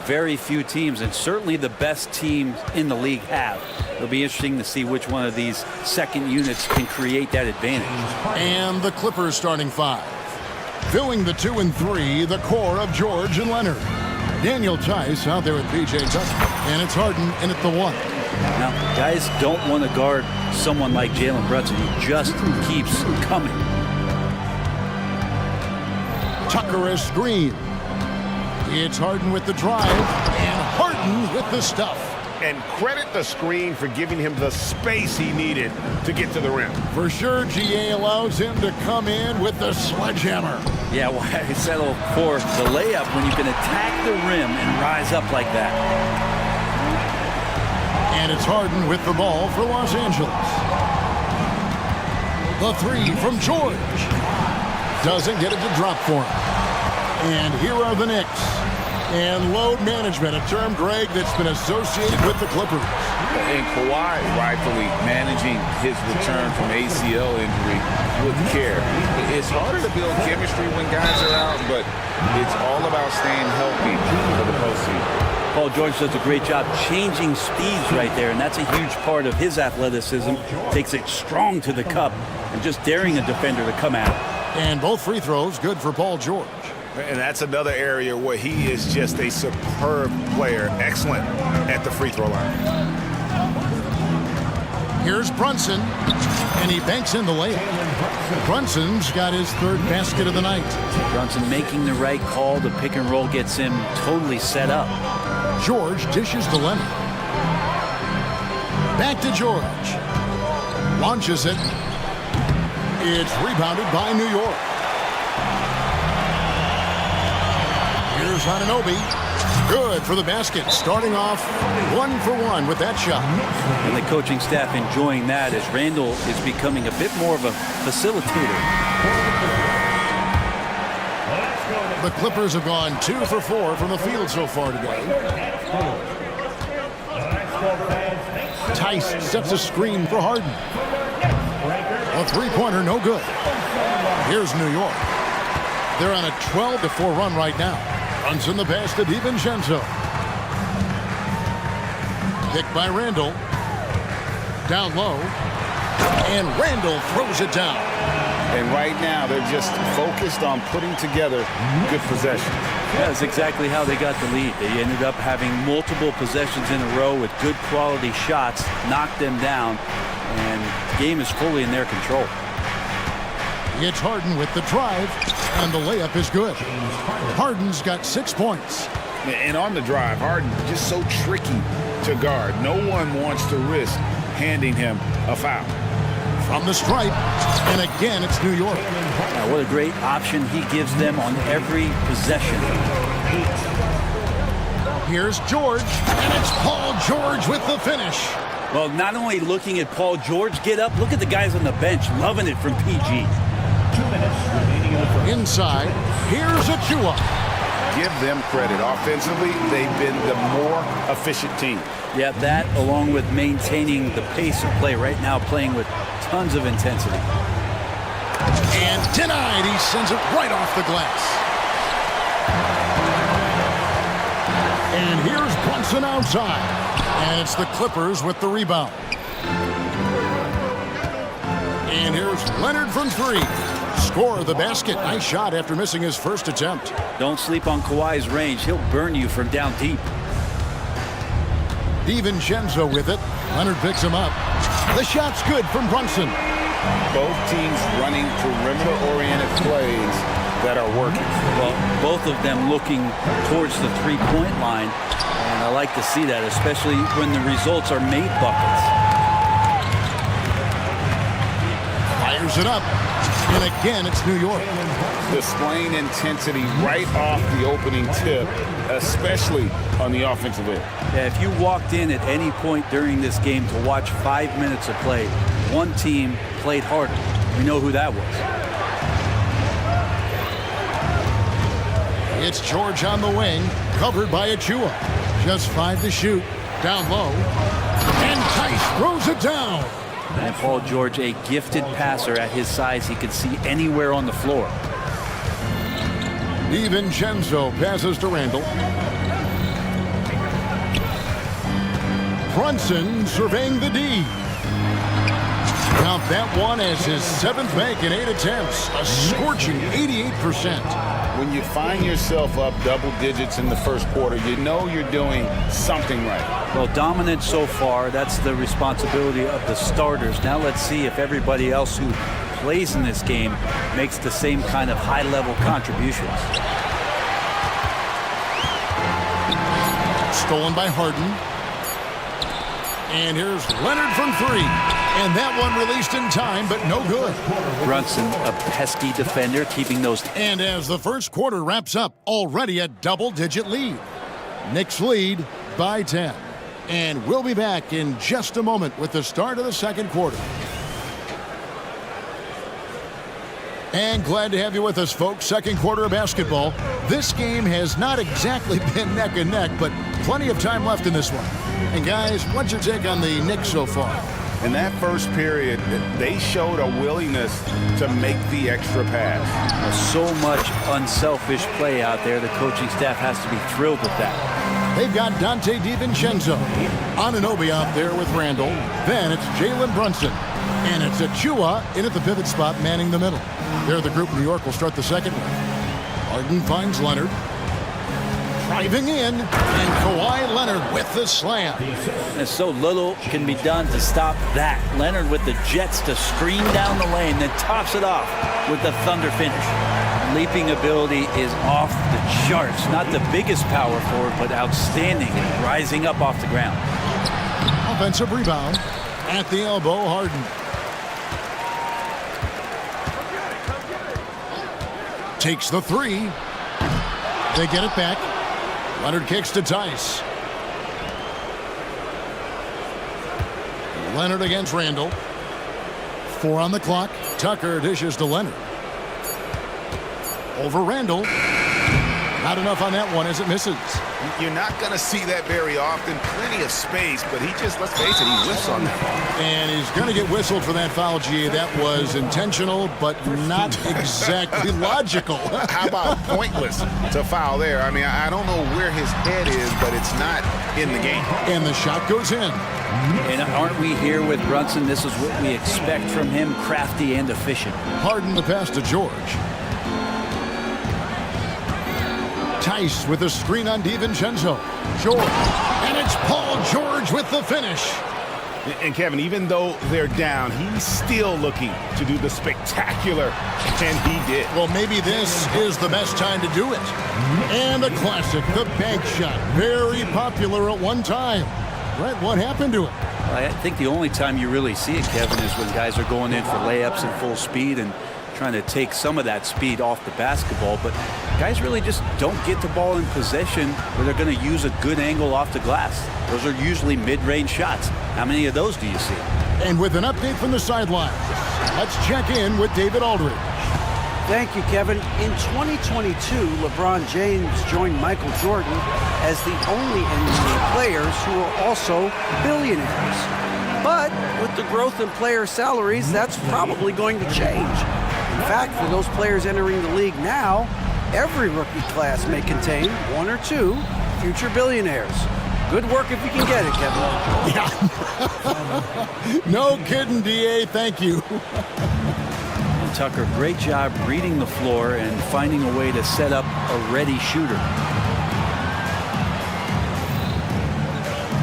very few teams, and certainly the best teams in the league, have. It'll be interesting to see which one of these second units can create that advantage. And the Clippers starting five. Filling the 2 and 3, the core of George and Leonard. Daniel Tice out there with P.J. Tucker, and it's Harden in at the 1. Now, guys don't want to guard someone like Jalen Brunson. He just keeps coming. Tucker a screen. It's Harden with the drive, and Harden with the stuff. And credit the screen for giving him the space he needed to get to the rim. For sure, GA allows him to come in with the sledgehammer. Yeah, why settle for the layup when you can attack the rim and rise up like that? And it's Harden with the ball for Los Angeles. The 3 from George. Doesn't get it to drop for him. And here are the Knicks. And load management, a term, Greg, that's been associated with the Clippers. And Kawhi rightfully managing his return from ACL injury with care. It's harder to build chemistry when guys are out, but it's all about staying healthy for the postseason. Paul George does a great job changing speeds right there, and that's a huge part of his athleticism. Takes it strong to the cup and just daring a defender to come at it. And both free throws good for Paul George. And that's another area where he is just a superb player. Excellent at the free throw line. Here's Brunson, and he banks in the layup. Brunson's got his 3rd basket of the night. Brunson making the right call. The pick and roll gets him totally set up. George dishes to Leonard. Back to George. Launches it. It's rebounded by New York. Here's Anunoby. Good for the basket. Starting off 1 for 1 with that shot. And the coaching staff enjoying that as Randall is becoming a bit more of a facilitator. The Clippers have gone 2 for 4 from the field so far today. Tice sets a screen for Harden. A 3-pointer, no good. Here's New York. They're on a 12-4 run right now. Runs in the pass to DiVincenzo. Picked by Randall. Down low. And Randall throws it down. And right now, they're just focused on putting together good possessions. Yeah, that's exactly how they got the lead. They ended up having multiple possessions in a row with good quality shots, knocked them down, and the game is fully in their control. It's Harden with the drive, and the layup is good. Harden's got 6 points. And on the drive, Harden just so tricky to guard. No one wants to risk handing him a foul. From the stripe, and again, it's New York. Now, what a great option he gives them on every possession. Here's George, and it's Paul George with the finish. Well, not only looking at Paul George get up, look at the guys on the bench loving it from PG. Inside, here's Achua. Give them credit. Offensively, they've been the more efficient team. Yeah, that along with maintaining the pace of play right now, playing with tons of intensity. And denied. He sends it right off the glass. And here's Brunson outside. And it's the Clippers with the rebound. And here's Leonard from 3. Score the basket. Nice shot after missing his first attempt. Don't sleep on Kawhi's range. He'll burn you from down deep. DiVincenzo with it. Leonard picks him up. The shot's good from Brunson. Both teams running perimeter-oriented plays that are working. Well, both of them looking towards the three-point line. And I like to see that, especially when the results are made buckets. Fires it up. And again, it's New York. Displaying intensity right off the opening tip, especially on the offensive end. Yeah, if you walked in at any point during this game to watch 5 minutes of play, one team played harder. We know who that was. It's George on the wing, covered by Achua. Just 5 to shoot. Down low. And Tice throws it down. And Paul George, a gifted passer at his size. He could see anywhere on the floor. DiVincenzo passes to Randall. Brunson surveying the D. Count that one as his 7th make in 8 attempts, a scorching 88%. When you find yourself up double digits in the first quarter, you know you're doing something right. Well, dominant so far. That's the responsibility of the starters. Now let's see if everybody else who plays in this game makes the same kind of high-level contributions. Stolen by Harden. And here's Leonard from 3. And that one released in time, but no good. Brunson, a pesky defender, keeping those. And as the first quarter wraps up, already a double-digit lead. Knicks lead by 10. And we'll be back in just a moment with the start of the second quarter. And glad to have you with us, folks. Second quarter of basketball. This game has not exactly been neck and neck, but plenty of time left in this one. And guys, what's your take on the Knicks so far? In that first period, they showed a willingness to make the extra pass. So much unselfish play out there. The coaching staff has to be thrilled with that. They've got Dante DiVincenzo. Anunoby out there with Randall. Then it's Jalen Brunson. And it's Achua in at the pivot spot, manning the middle. There, the group in New York will start the second one. Harden finds Leonard. Driving in, and Kawhi Leonard with the slam. And so little can be done to stop that. Leonard with the jets to screen down the lane, then tops it off with the thunder finish. Leaping ability is off the charts. Not the biggest power forward, but outstanding, rising up off the ground. Offensive rebound at the elbow, Harden. Takes the 3. They get it back. Leonard kicks to Tice. Leonard against Randall. 4 on the clock. Tucker dishes to Leonard. Over Randall. Not enough on that one as it misses. You're not going to see that very often. Plenty of space, but he just, let's face it, he whiffs on that. And he's going to get whistled for that foul, G. That was intentional, but not exactly logical. How about pointless to foul there? I mean, I don't know where his head is, but it's not in the game. And the shot goes in. And aren't we here with Brunson? This is what we expect from him, crafty and efficient. Harden the pass to George. Tice with a screen on DiVincenzo. George. And it's Paul George with the finish. And Kevin, even though they're down, he's still looking to do the spectacular, and he did. Well, maybe this is the best time to do it. And the classic, the bank shot. Very popular at one time. Brett, what happened to it? I think the only time you really see it, Kevin, is when guys are going in for layups at full speed and trying to take some of that speed off the basketball, but guys really just don't get the ball in possession where they're going to use a good angle off the glass. Those are usually mid-range shots. How many of those do you see? And with an update from the sideline, let's check in with David Aldridge. Thank you, Kevin. In 2022, LeBron James joined Michael Jordan as the only NBA players who are also billionaires. But with the growth in player salaries, that's probably going to change. In fact, for those players entering the league now, every rookie class may contain 1 or 2 future billionaires. Good work if you can get it, Kevin. Yeah. No kidding, DA. Thank you. Tucker, great job reading the floor and finding a way to set up a ready shooter.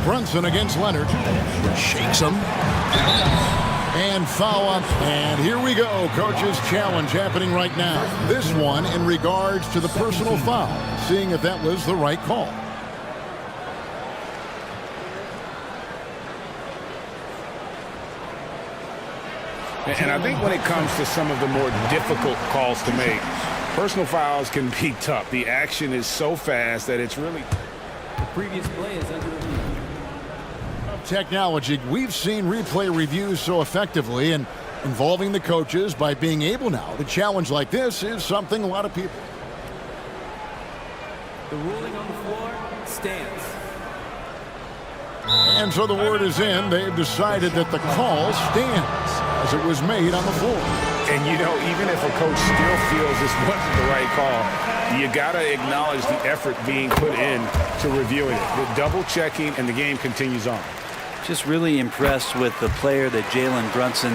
Brunson against Leonard. Shakes him. And foul up. And here we go. Coach's challenge happening right now. This one in regards to the personal foul. Seeing if that was the right call. And I think when it comes to some of the more difficult calls to make, personal fouls can be tough. The action is so fast that it's really... The previous play is under review. Technology. We've seen replay reviews so effectively, and involving the coaches by being able now to challenge like this is something a lot of people. The ruling on the floor stands. And so the word is in. They've decided that the call stands as it was made on the floor. And, you know, even if a coach still feels this wasn't the right call, you got to acknowledge the effort being put in to reviewing it. The double checking, and the game continues on. Just really impressed with the player that Jalen Brunson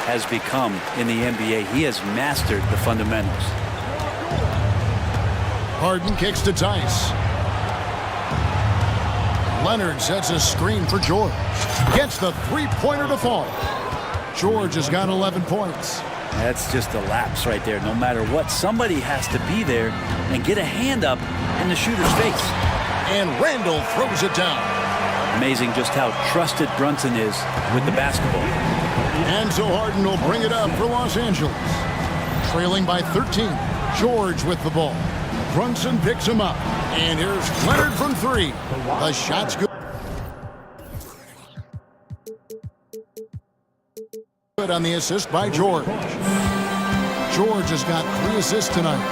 has become in the NBA. He has mastered the fundamentals. Harden kicks to Tice. Leonard sets a screen for George. Gets the three-pointer to fall. George has got 11 points. That's just a lapse right there. No matter what, somebody has to be there and get a hand up in the shooter's face. And Randall throws it down. Amazing just how trusted Brunson is with the basketball. And so Harden will bring it up for Los Angeles. Trailing by 13. George with the ball. Brunson picks him up. And here's Leonard from three. The shot's good. Good on the assist by George. George has got 3 assists tonight.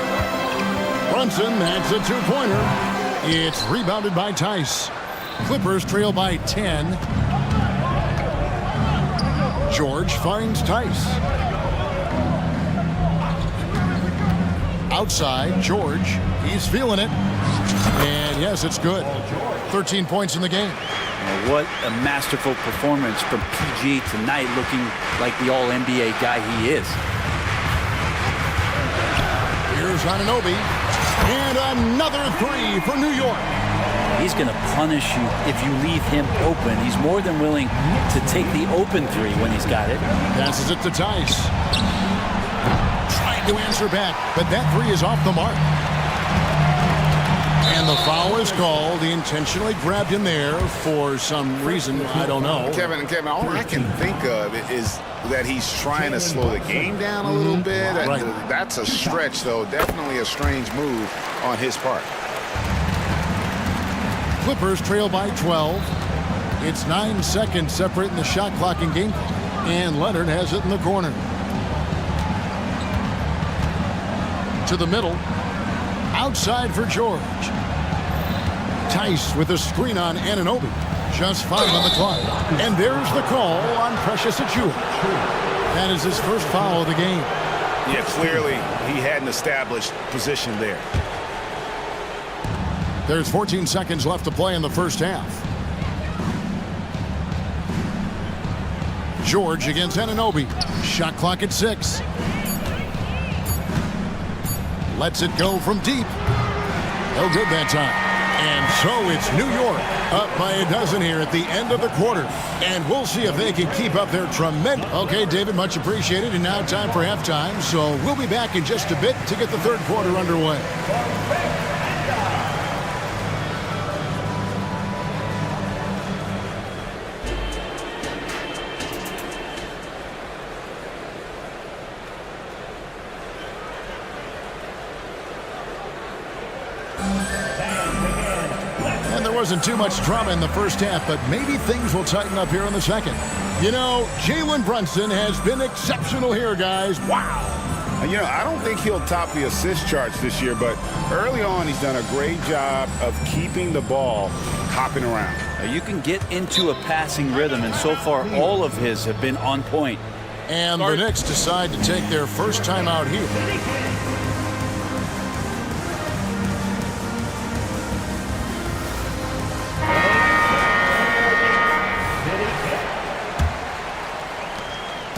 Brunson, that's a two-pointer. It's rebounded by Tice. Clippers trail by 10. George finds Tice. Outside, George. He's feeling it. And yes, it's good. 13 points in the game. What a masterful performance from PG tonight, looking like the all-NBA guy he is. Here's Anunoby. And another three for New York. He's going to punish you if you leave him open. He's more than willing to take the open three when he's got it. Passes it to Tice. Trying to answer back, but that three is off the mark. And the foul is called. He intentionally grabbed him there for some reason. I don't know. Kevin, all I can think of is that he's trying to slow the game down a little bit. Right. That's a stretch, though. Definitely a strange move on his part. Clippers trail by 12. It's 9 seconds separating the shot clock and game clock. And Leonard has it in the corner. To the middle. Outside for George. Tice with a screen on Anunoby. Just 5 on the clock. And there's the call on Precious Achiuwa. That is his first foul of the game. Yeah, clearly he had an established position there. There's 14 seconds left to play in the first half. George against Anunoby. Shot clock at 6. Lets it go from deep. No good that time. And so it's New York up by a dozen here at the end of the quarter. And we'll see if they can keep up their tremendous... Okay, David, much appreciated. And now time for halftime. So we'll be back in just a bit to get the third quarter underway. Wasn't too much drama in the first half, but maybe things will tighten up here in the second. You know, Jalen Brunson has been exceptional here, guys. Wow. You know, I don't think he'll top the assist charts this year, but early on he's done a great job of keeping the ball hopping around. You can get into a passing rhythm, and so far all of his have been on point. And the Knicks decide to take their first time out here.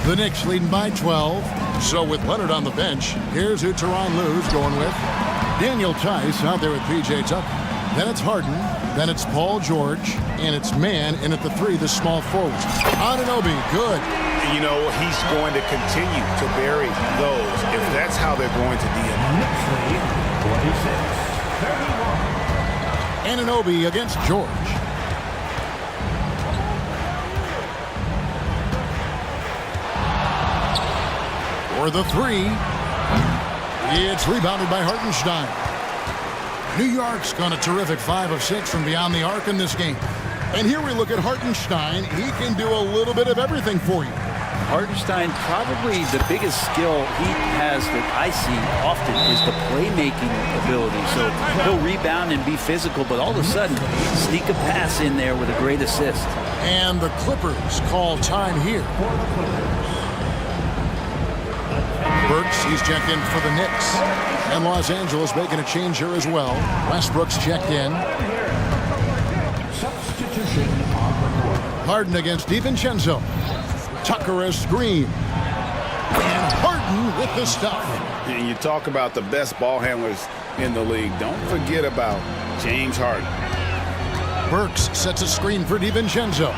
The Knicks leading by 12. So with Leonard on the bench, here's who Tyronn Lue's going with. Daniel Tice out there with P.J. Tucker. Then it's Harden. Then it's Paul George. And it's Mann in at the 3, the small forward. Anunoby, good. You know, he's going to continue to bury those if that's how they're going to deal. Anunoby against George. For the 3. It's rebounded by Hartenstein. New York's gone a terrific 5 of 6 from beyond the arc in this game. And here we look at Hartenstein. He can do a little bit of everything for you. Hartenstein, probably the biggest skill he has that I see often is the playmaking ability. So he'll rebound and be physical, but all of a sudden, sneak a pass in there with a great assist. And the Clippers call time here. Burks, he's checked in for the Knicks. And Los Angeles making a change here as well. Westbrook's checked in. Substitution on the court. Harden against DiVincenzo. Tucker a screen. And Harden with the stuff. And you talk about the best ball handlers in the league. Don't forget about James Harden. Burks sets a screen for DiVincenzo.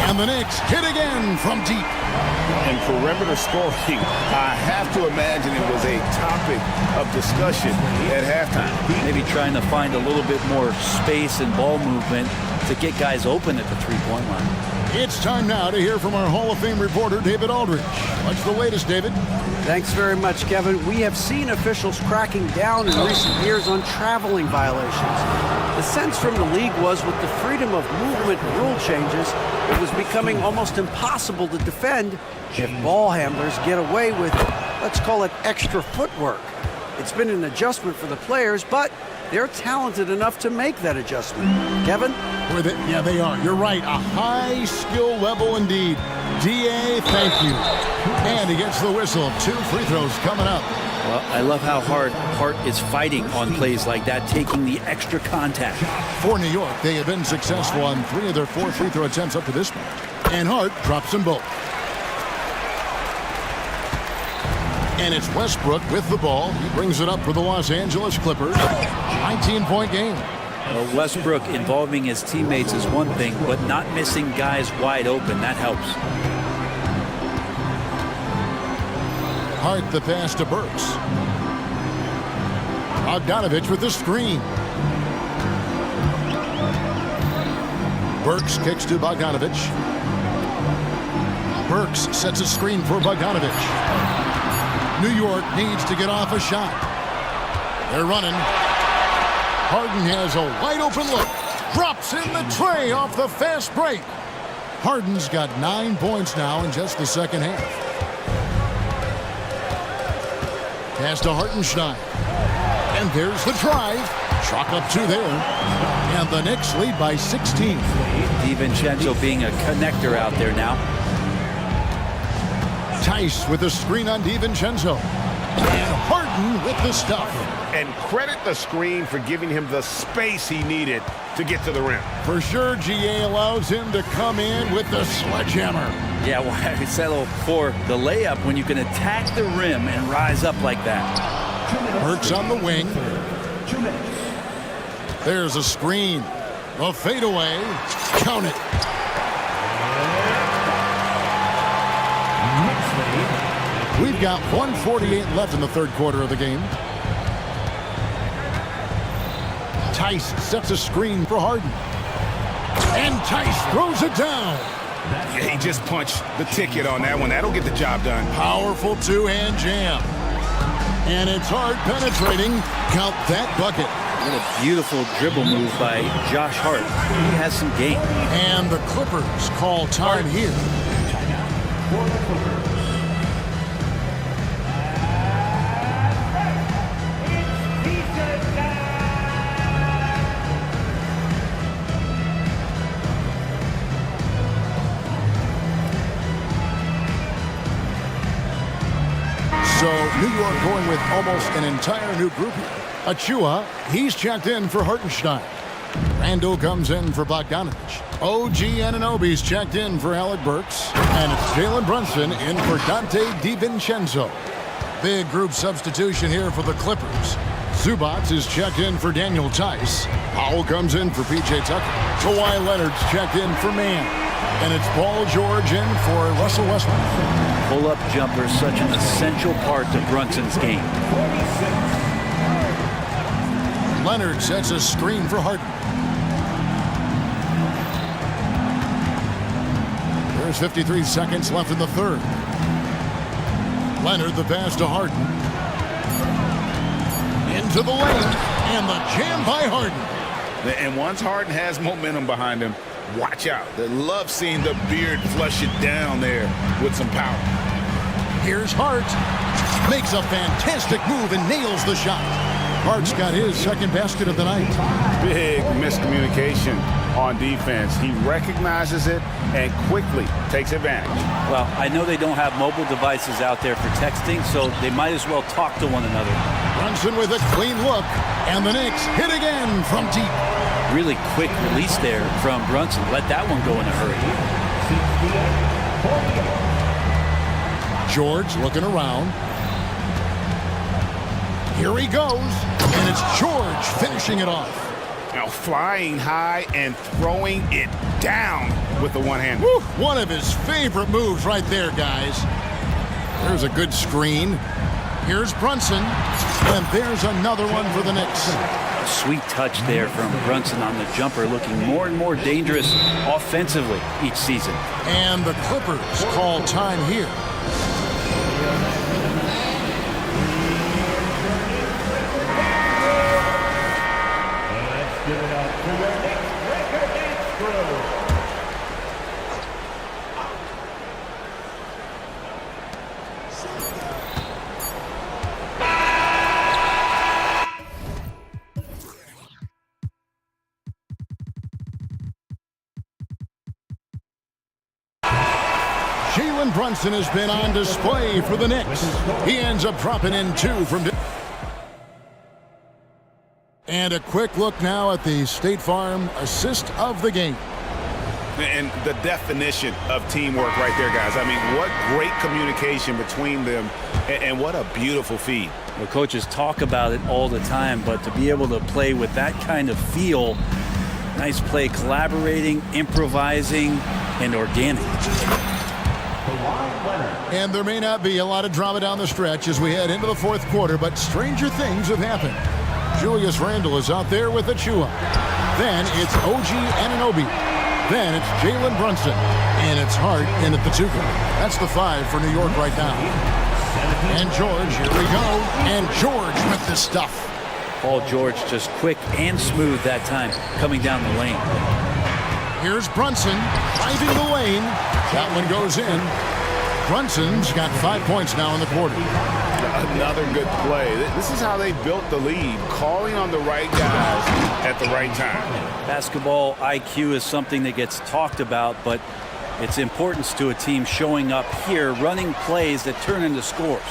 And the Knicks hit again from deep. And perimeter scoring, I have to imagine it was a topic of discussion at halftime. Maybe trying to find a little bit more space and ball movement to get guys open at the three-point line. It's time now to hear from our Hall of Fame reporter, David Aldridge. What's the latest, David? Thanks very much, Kevin. We have seen officials cracking down in recent years on traveling violations. The sense from the league was with the freedom of movement rule changes, it was becoming almost impossible to defend if ball handlers get away with, let's call it, extra footwork. It's been an adjustment for the players, but they're talented enough to make that adjustment. Kevin? Yeah, they are. You're right. A high skill level indeed. DA, thank you. And he gets the whistle. 2 free throws coming up. Well, I love how hard Hart is fighting on plays like that, taking the extra contact. For New York, they have been successful on 3 of their 4 free throw attempts up to this point. And Hart drops them both. And it's Westbrook with the ball. He brings it up for the Los Angeles Clippers. 19-point game. Westbrook involving his teammates is one thing, but not missing guys wide open, that helps. Hart the pass to Burks. Bogdanovich with the screen. Burks kicks to Bogdanovich. Burks sets a screen for Bogdanovich. New York needs to get off a shot. They're running. Harden has a wide open look. Drops in the tray off the fast break. Harden's got 9 points now in just the second half. Pass to Hartenstein. And there's the drive. Chalk up 2 there. And the Knicks lead by 16. DiVincenzo being a connector out there now. Tice with a screen on DiVincenzo. And Harden with the stuff. And credit the screen for giving him the space he needed to get to the rim. For sure, GA allows him to come in with the sledgehammer. Yeah, well, I settle for the layup when you can attack the rim and rise up like that. Burks on the wing. There's a screen. A fadeaway. Count it. We've got 1:48 left in the third quarter of the game. Tice sets a screen for Harden. And Tice throws it down. Yeah, he just punched the ticket on that one. That'll get the job done. Powerful 2-hand jam. And it's hard penetrating. Count that bucket. What a beautiful dribble move by Josh Hart. He has some game. And the Clippers call time here. So New York going with almost an entire new group here. Achua, he's checked in for Hartenstein. Randall comes in for Bogdanovich. OG Anunoby's checked in for Alec Burks. And it's Jalen Brunson in for Dante DiVincenzo. Big group substitution here for the Clippers. Zubats is checked in for Daniel Tice. Powell comes in for P.J. Tucker. Kawhi Leonard's checked in for Mann. And it's Paul George in for Russell Westbrook. Pull-up jumper, such an essential part to Brunson's game. Leonard sets a screen for Harden. There's 53 seconds left in the third. Leonard the pass to Harden. Into the lane. And the jam by Harden. And once Harden has momentum behind him, Watch out. They love seeing the beard flush it down there with some power. Here's Hart. Makes a fantastic move and nails the shot. Hart's got his second basket of the night. Big miscommunication on defense. He recognizes it and quickly takes advantage. Well, I know they don't have mobile devices out there for texting, so they might as well talk to one another. Brunson with a clean look, and the Knicks hit again from deep. Really quick release there from Brunson. Let that one go in a hurry. George looking around. Here he goes, and it's George finishing it off. Now flying high and throwing it down with the one hand. Woo, one of his favorite moves right there, guys. There's a good screen. Here's Brunson, and there's another one for the Knicks. A sweet touch there from Brunson on the jumper, looking more and more dangerous offensively each season. And the Clippers call time here. Give it up to the Knicks record dance crew. Jalen Brunson has been on display for the Knicks. He ends up dropping in 2 from... And a quick look now at the State Farm assist of the game. And the definition of teamwork right there, guys. I mean, what great communication between them, and what a beautiful feed. Well, coaches talk about it all the time, but to be able to play with that kind of feel, nice play, collaborating, improvising, and organic. And there may not be a lot of drama down the stretch as we head into the fourth quarter, but stranger things have happened. Julius Randle is out there with Achua. Then it's OG Anunoby. Then it's Jalen Brunson. And it's Hart in at the 2. That's the 5 for New York right now. And George, here we go. And George with the stuff. Paul George just quick and smooth that time coming down the lane. Here's Brunson driving the lane. That one goes in. Brunson's got 5 points now in the quarter. Another good play. This is how they built the lead, calling on the right guys at the right time. Basketball IQ is something that gets talked about, but its importance to a team showing up here, running plays that turn into scores.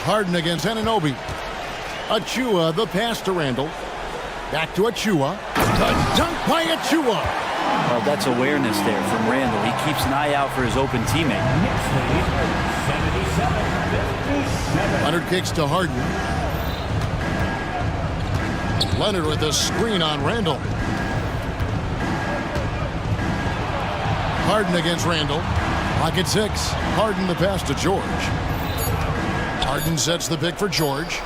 Harden against Anunoby. Achua, the pass to Randle. Back to Achua. The dunk by Achua. Well, that's awareness there from Randle. He keeps an eye out for his open teammate. Leonard kicks to Harden. Leonard with a screen on Randle. Harden against Randle. Pocket 6. Harden the pass to George. Harden sets the pick for George.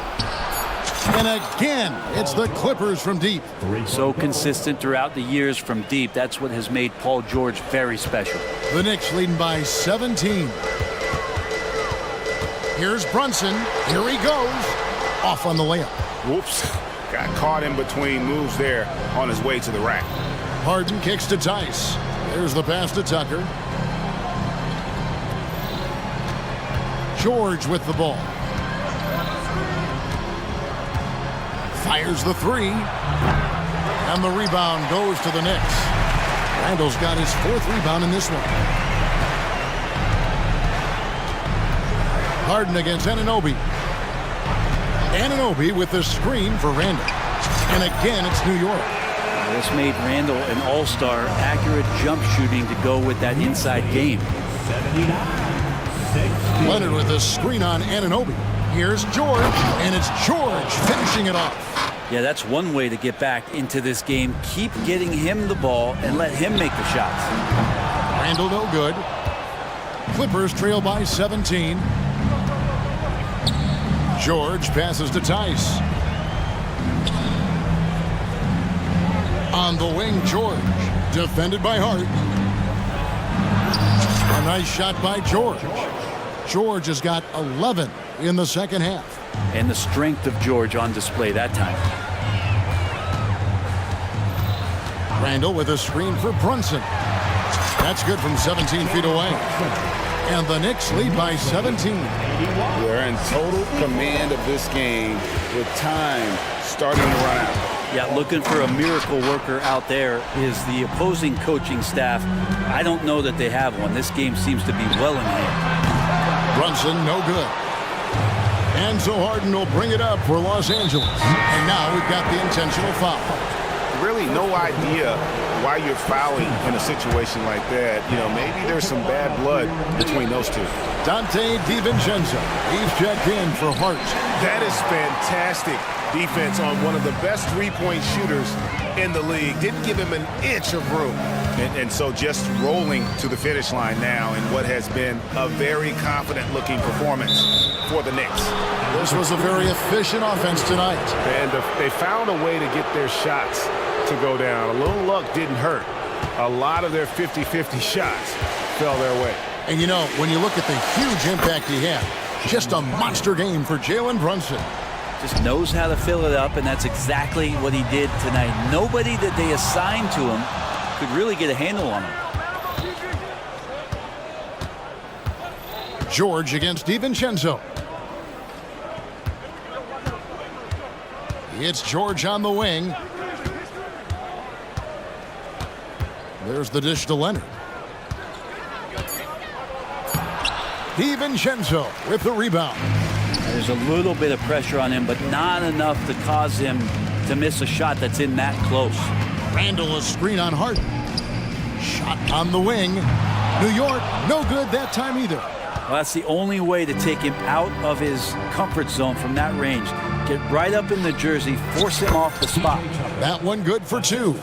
And again, it's the Clippers from deep. So consistent throughout the years from deep. That's what has made Paul George very special. The Knicks leading by 17. Here's Brunson. Here he goes. Off on the layup. Whoops. Got caught in between moves there on his way to the rack. Harden kicks to Tice. There's the pass to Tucker. George with the ball. Fires the 3. And the rebound goes to the Knicks. Randle's got his 4th rebound in this one. Harden against Anunoby. Anunoby with the screen for Randle. And again, it's New York. This made Randle an all-star, accurate jump shooting to go with that inside game. Leonard with a screen on Anunoby. Here's George, and it's George finishing it off. Yeah, that's one way to get back into this game. Keep getting him the ball and let him make the shots. Randle no good. Clippers trail by 17. George passes to Tice. On the wing, George. Defended by Hart. A nice shot by George. George has got 11 in the second half. And the strength of George on display that time. Randall with a screen for Brunson. That's good from 17 feet away. And the Knicks lead by 17. They're in total command of this game with time starting to run out. Yeah, looking for a miracle worker out there is the opposing coaching staff. I don't know that they have one. This game seems to be well in hand. Brunson, no good. And so Harden will bring it up for Los Angeles. And now we've got the intentional foul. Really no idea why you're fouling in a situation like that. You know, maybe there's some bad blood between those two. Dante DiVincenzo. He's checked in for Hart. That is fantastic defense on one of the best three-point shooters in the league. Didn't give him an inch of room. And so just rolling to the finish line now in what has been a very confident-looking performance for the Knicks. This was a very efficient offense tonight. And they found a way to get their shots to go down. A little luck didn't hurt. A lot of their 50-50 shots fell their way. And you know, when you look at the huge impact he had, just a monster game for Jalen Brunson. Just knows how to fill it up, and that's exactly what he did tonight. Nobody that they assigned to him could really get a handle on him. George against DiVincenzo. It's George on the wing. There's the dish to Leonard. DiVincenzo with the rebound. There's a little bit of pressure on him, but not enough to cause him to miss a shot that's in that close. Randall a screen on Harden. Shot on the wing. New York, no good that time either. Well, that's the only way to take him out of his comfort zone from that range. Get right up in the jersey, force him off the spot. That one good for two.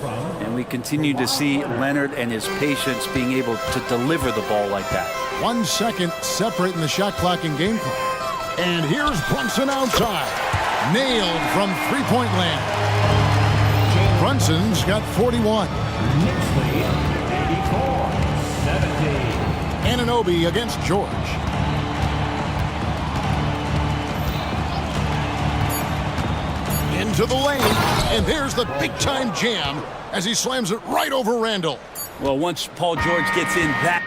And we continue to see Leonard and his patience being able to deliver the ball like that. 1 second separating the shot clock and game clock. And here's Brunson outside. Nailed from three-point land. Brunson's got 41. Anunoby against George. Into the lane, and there's the big-time jam as he slams it right over Randall. Well, once Paul George gets in that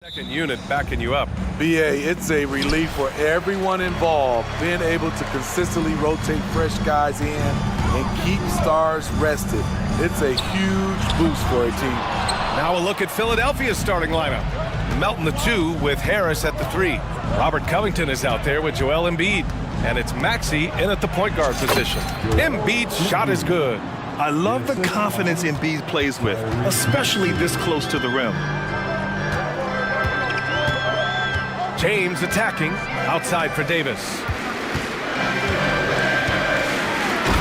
Second unit backing you up. BA, it's a relief for everyone involved, being able to consistently rotate fresh guys in and keep stars rested. It's a huge boost for a team. Now a look at Philadelphia's starting lineup. Melton the 2 with Harris at the 3. Robert Covington is out there with Joel Embiid. And it's Maxey in at the point guard position. Embiid's shot is good. I love the confidence Embiid plays with, especially this close to the rim. James attacking, outside for Davis.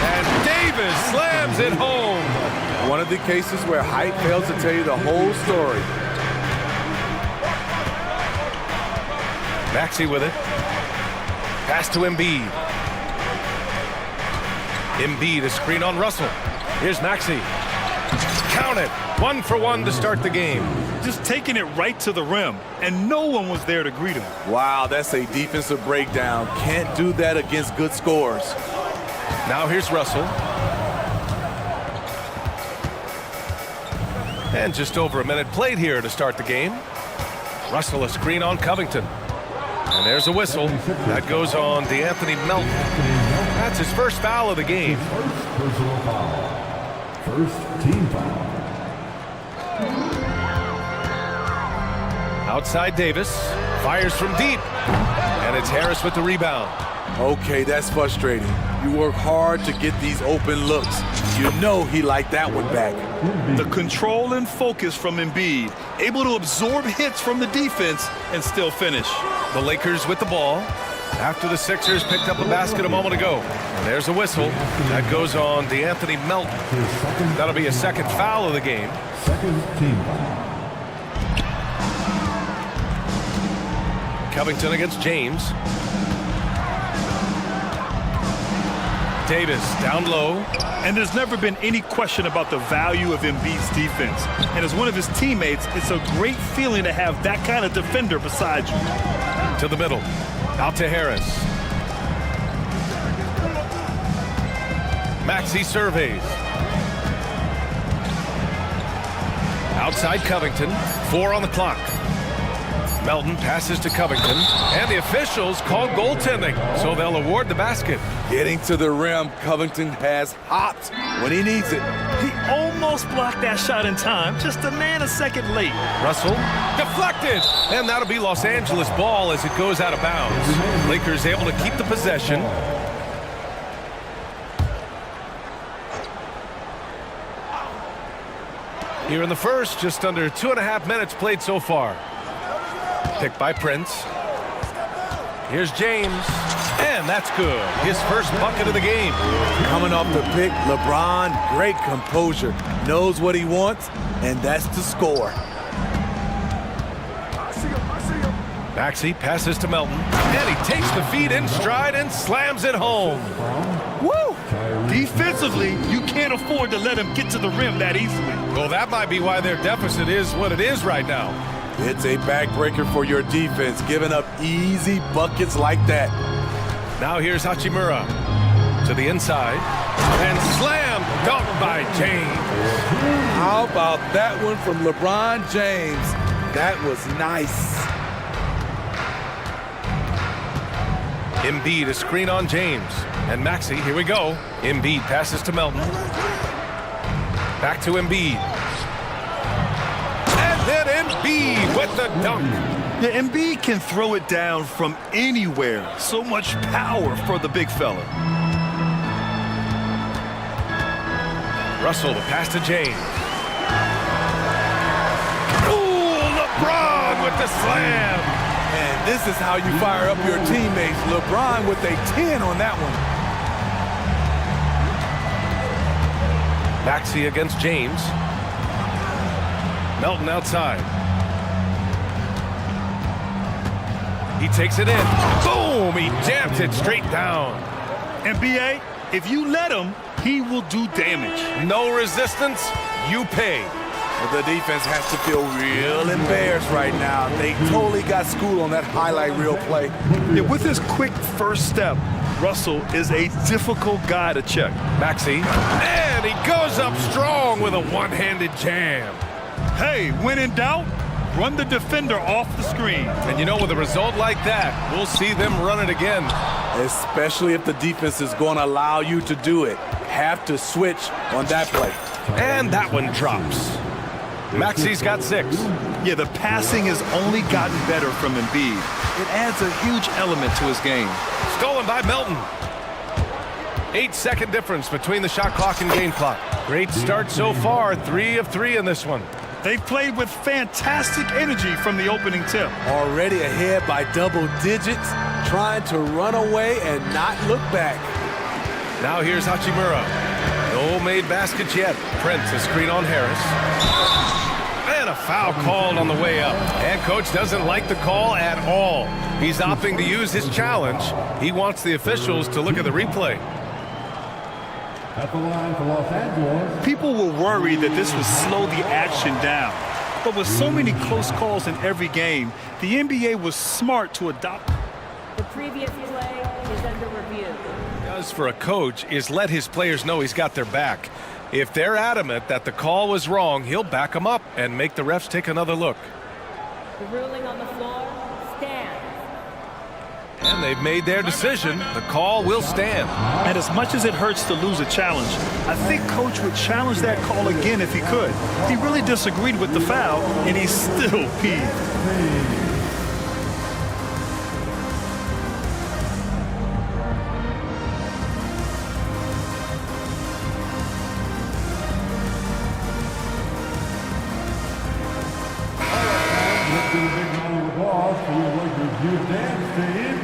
And Davis slams it home. One of the cases where height fails to tell you the whole story. Maxey with it. Pass to Embiid. Embiid, a screen on Russell. Here's Maxey. Count it. 1 for 1 to start the game. Just taking it right to the rim, and no one was there to greet him. Wow, that's a defensive breakdown. Can't do that against good scores. Now here's Russell. And just over a minute played here to start the game. Russell, a screen on Covington. And there's a whistle. That goes on DeAnthony Melton. That's his first foul of the game. First personal foul. First team foul. Outside Davis. Fires from deep. And it's Harris with the rebound. Okay, that's frustrating. You work hard to get these open looks. You know he liked that one back. The control and focus from Embiid, able to absorb hits from the defense and still finish. The Lakers with the ball after the Sixers picked up a basket a moment ago. And there's a whistle. That goes on DeAnthony Melton. That'll be a second foul of the game. Second team foul. Covington against James. Davis down low. And there's never been any question about the value of Embiid's defense. And as one of his teammates, it's a great feeling to have that kind of defender beside you. To the middle. Out to Harris. Maxey surveys. Outside Covington. 4 on the clock. Melton passes to Covington, and the officials call goaltending, so they'll award the basket. Getting to the rim, Covington has hopped when he needs it. He almost blocked that shot in time, just a nanosecond late. Russell deflected, and that'll be Los Angeles ball as it goes out of bounds. Lakers able to keep the possession. Here in the first, just under 2.5 minutes played so far. Picked by Prince. Here's James, and that's good. His first bucket of the game. Coming off the pick, LeBron, great composure. Knows what he wants, and that's to score. Maxey passes to Melton, and he takes the feed in stride and slams it home. Woo! Defensively, you can't afford to let him get to the rim that easily. Well, that might be why their deficit is what it is right now. It's a backbreaker for your defense, giving up easy buckets like that. Now here's Hachimura to the inside, and slam dunk by James. How about that one from LeBron James? That was nice. Embiid, a screen on James. And Maxey, here we go. Embiid passes to Melton. Back to Embiid. And then Embiid with the dunk. Yeah, Embiid can throw it down from anywhere. So much power for the big fella. Russell, the pass to James. Ooh, LeBron with the slam. And this is how you fire up your teammates. LeBron with a 10 on that one. Maxey against James. Melton outside. He takes it in. Boom! He jams it straight down. NBA, if you let him, he will do damage. No resistance, you pay. Well, the defense has to feel real embarrassed right now. They totally got schooled on that highlight reel play. Yeah, with his quick first step, Russell is a difficult guy to check. Maxey, and he goes up strong with a one-handed jam. Hey, when in doubt, run the defender off the screen. And you know, with a result like that, we'll see them run it again. Especially if the defense is going to allow you to do it. Have to switch on that play. And that one drops. Maxi's got 6. Yeah, the passing has only gotten better from Embiid. It adds a huge element to his game. Stolen by Melton. 8-second difference between the shot clock and game clock. Great start so far, 3 of 3 in this one. They've played with fantastic energy from the opening tip. Already ahead by double digits, trying to run away and not look back. Now here's Hachimura. No made baskets yet. Prince, a screen on Harris. And a foul called on the way up. And coach doesn't like the call at all. He's opting to use his challenge. He wants the officials to look at the replay. At the line for Los Angeles. People were worried that this would slow the action down. But with so many close calls in every game, the NBA was smart to adopt. The previous play is under review. Does for a coach is let his players know he's got their back. If they're adamant that the call was wrong, he'll back them up and make the refs take another look. The ruling on the floor stands. And they've made their decision. The call will stand. And as much as it hurts to lose a challenge, I think coach would challenge that call again if he could. He really disagreed with the foul, and he's still peeved. Let's give a big round of applause for your Lakers youth dance team.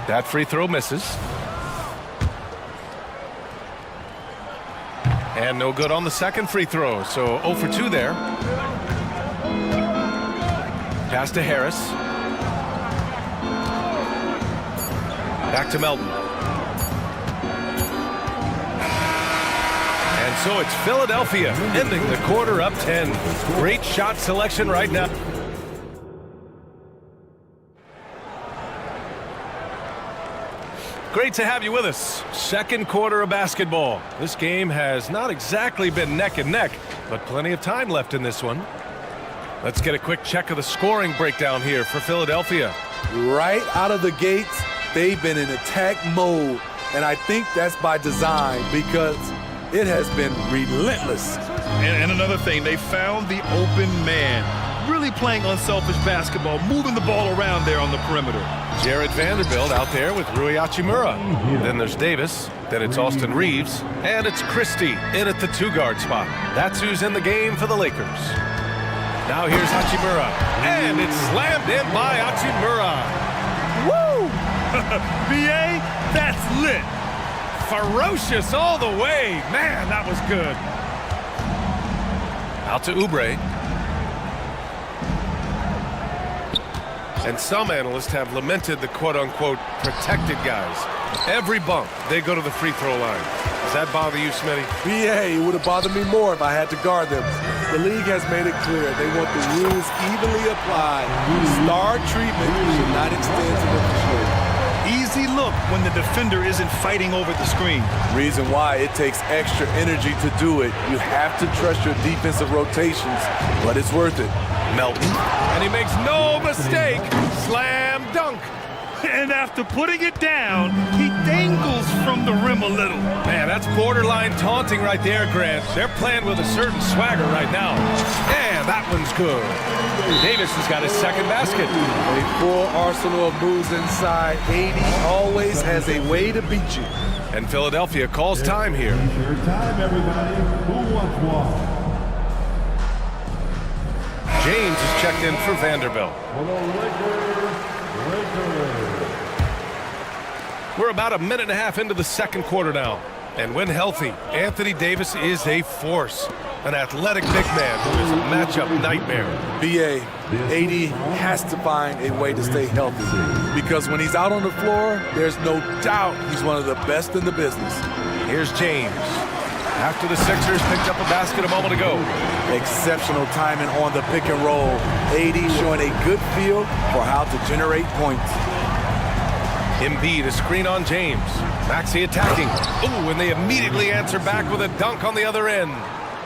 That free throw misses. And no good on the second free throw, so 0 for 2 there. Pass to Harris. Back to Melton. And so it's Philadelphia ending the quarter up 10. Great shot selection right now. Great to have you with us. Second quarter of basketball. This game has not exactly been neck and neck, but plenty of time left in this one. Let's get a quick check of the scoring breakdown here for Philadelphia. Right out of the gates, they've been in attack mode. And I think that's by design because it has been relentless. And another thing, they found the open man. Really playing unselfish basketball, moving the ball around there on the perimeter. Jared Vanderbilt out there with Rui Hachimura. Then there's Davis. Then it's Austin Reeves. And it's Christie in at the 2-guard spot. That's who's in the game for the Lakers. Now here's Hachimura. And it's slammed in by Hachimura. Woo! BA, that's lit. Ferocious all the way. Man, that was good. Out to Oubre. And some analysts have lamented the quote-unquote protected guys. Every bump, they go to the free throw line. Does that bother you, Smitty? BA, it would have bothered me more if I had to guard them. The league has made it clear they want the rules evenly applied. Star treatment should not extend to the shoulder. Easy look when the defender isn't fighting over the screen. Reason why it takes extra energy to do it. You have to trust your defensive rotations, but it's worth it. Melton. And he makes no mistake. Slam dunk. And after putting it down, he dangles from the rim a little. Man, that's borderline taunting right there, Grant. They're playing with a certain swagger right now. And that one's good. Davis has got his second basket. A full arsenal of moves inside. 80 always has a way to beat you. And Philadelphia calls time here. Your time, everybody. Who wants one? James is checked in for Vanderbilt. We're about a minute and a half into the second quarter now. And when healthy, Anthony Davis is a force. An athletic big man who is a matchup nightmare. BA, AD has to find a way to stay healthy because when he's out on the floor, there's no doubt he's one of the best in the business. Here's James. After the Sixers picked up a basket a moment ago. Exceptional timing on the pick and roll. AD showing a good feel for how to generate points. Embiid, a screen on James. Maxey attacking. Ooh, and they immediately answer back with a dunk on the other end.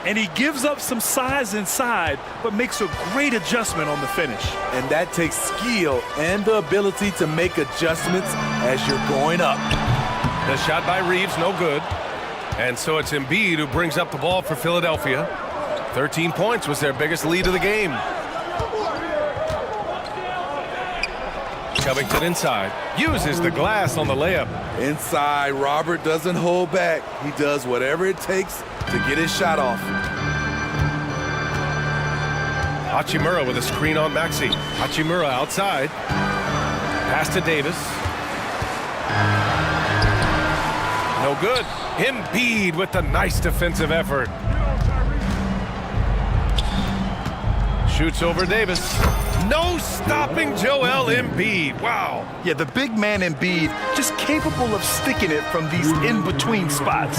And he gives up some size inside, but makes a great adjustment on the finish. And that takes skill and the ability to make adjustments as you're going up. The shot by Reeves, no good. And so it's Embiid who brings up the ball for Philadelphia. 13 points was their biggest lead of the game. Covington inside, uses the glass on the layup. Inside, Robert doesn't hold back. He does whatever it takes to get his shot off. Hachimura with a screen on Maxey. Hachimura outside. Pass to Davis. No good. Embiid with the nice defensive effort. Shoots over Davis. No stopping Joel Embiid. Wow. Yeah, the big man Embiid just capable of sticking it from these in-between spots.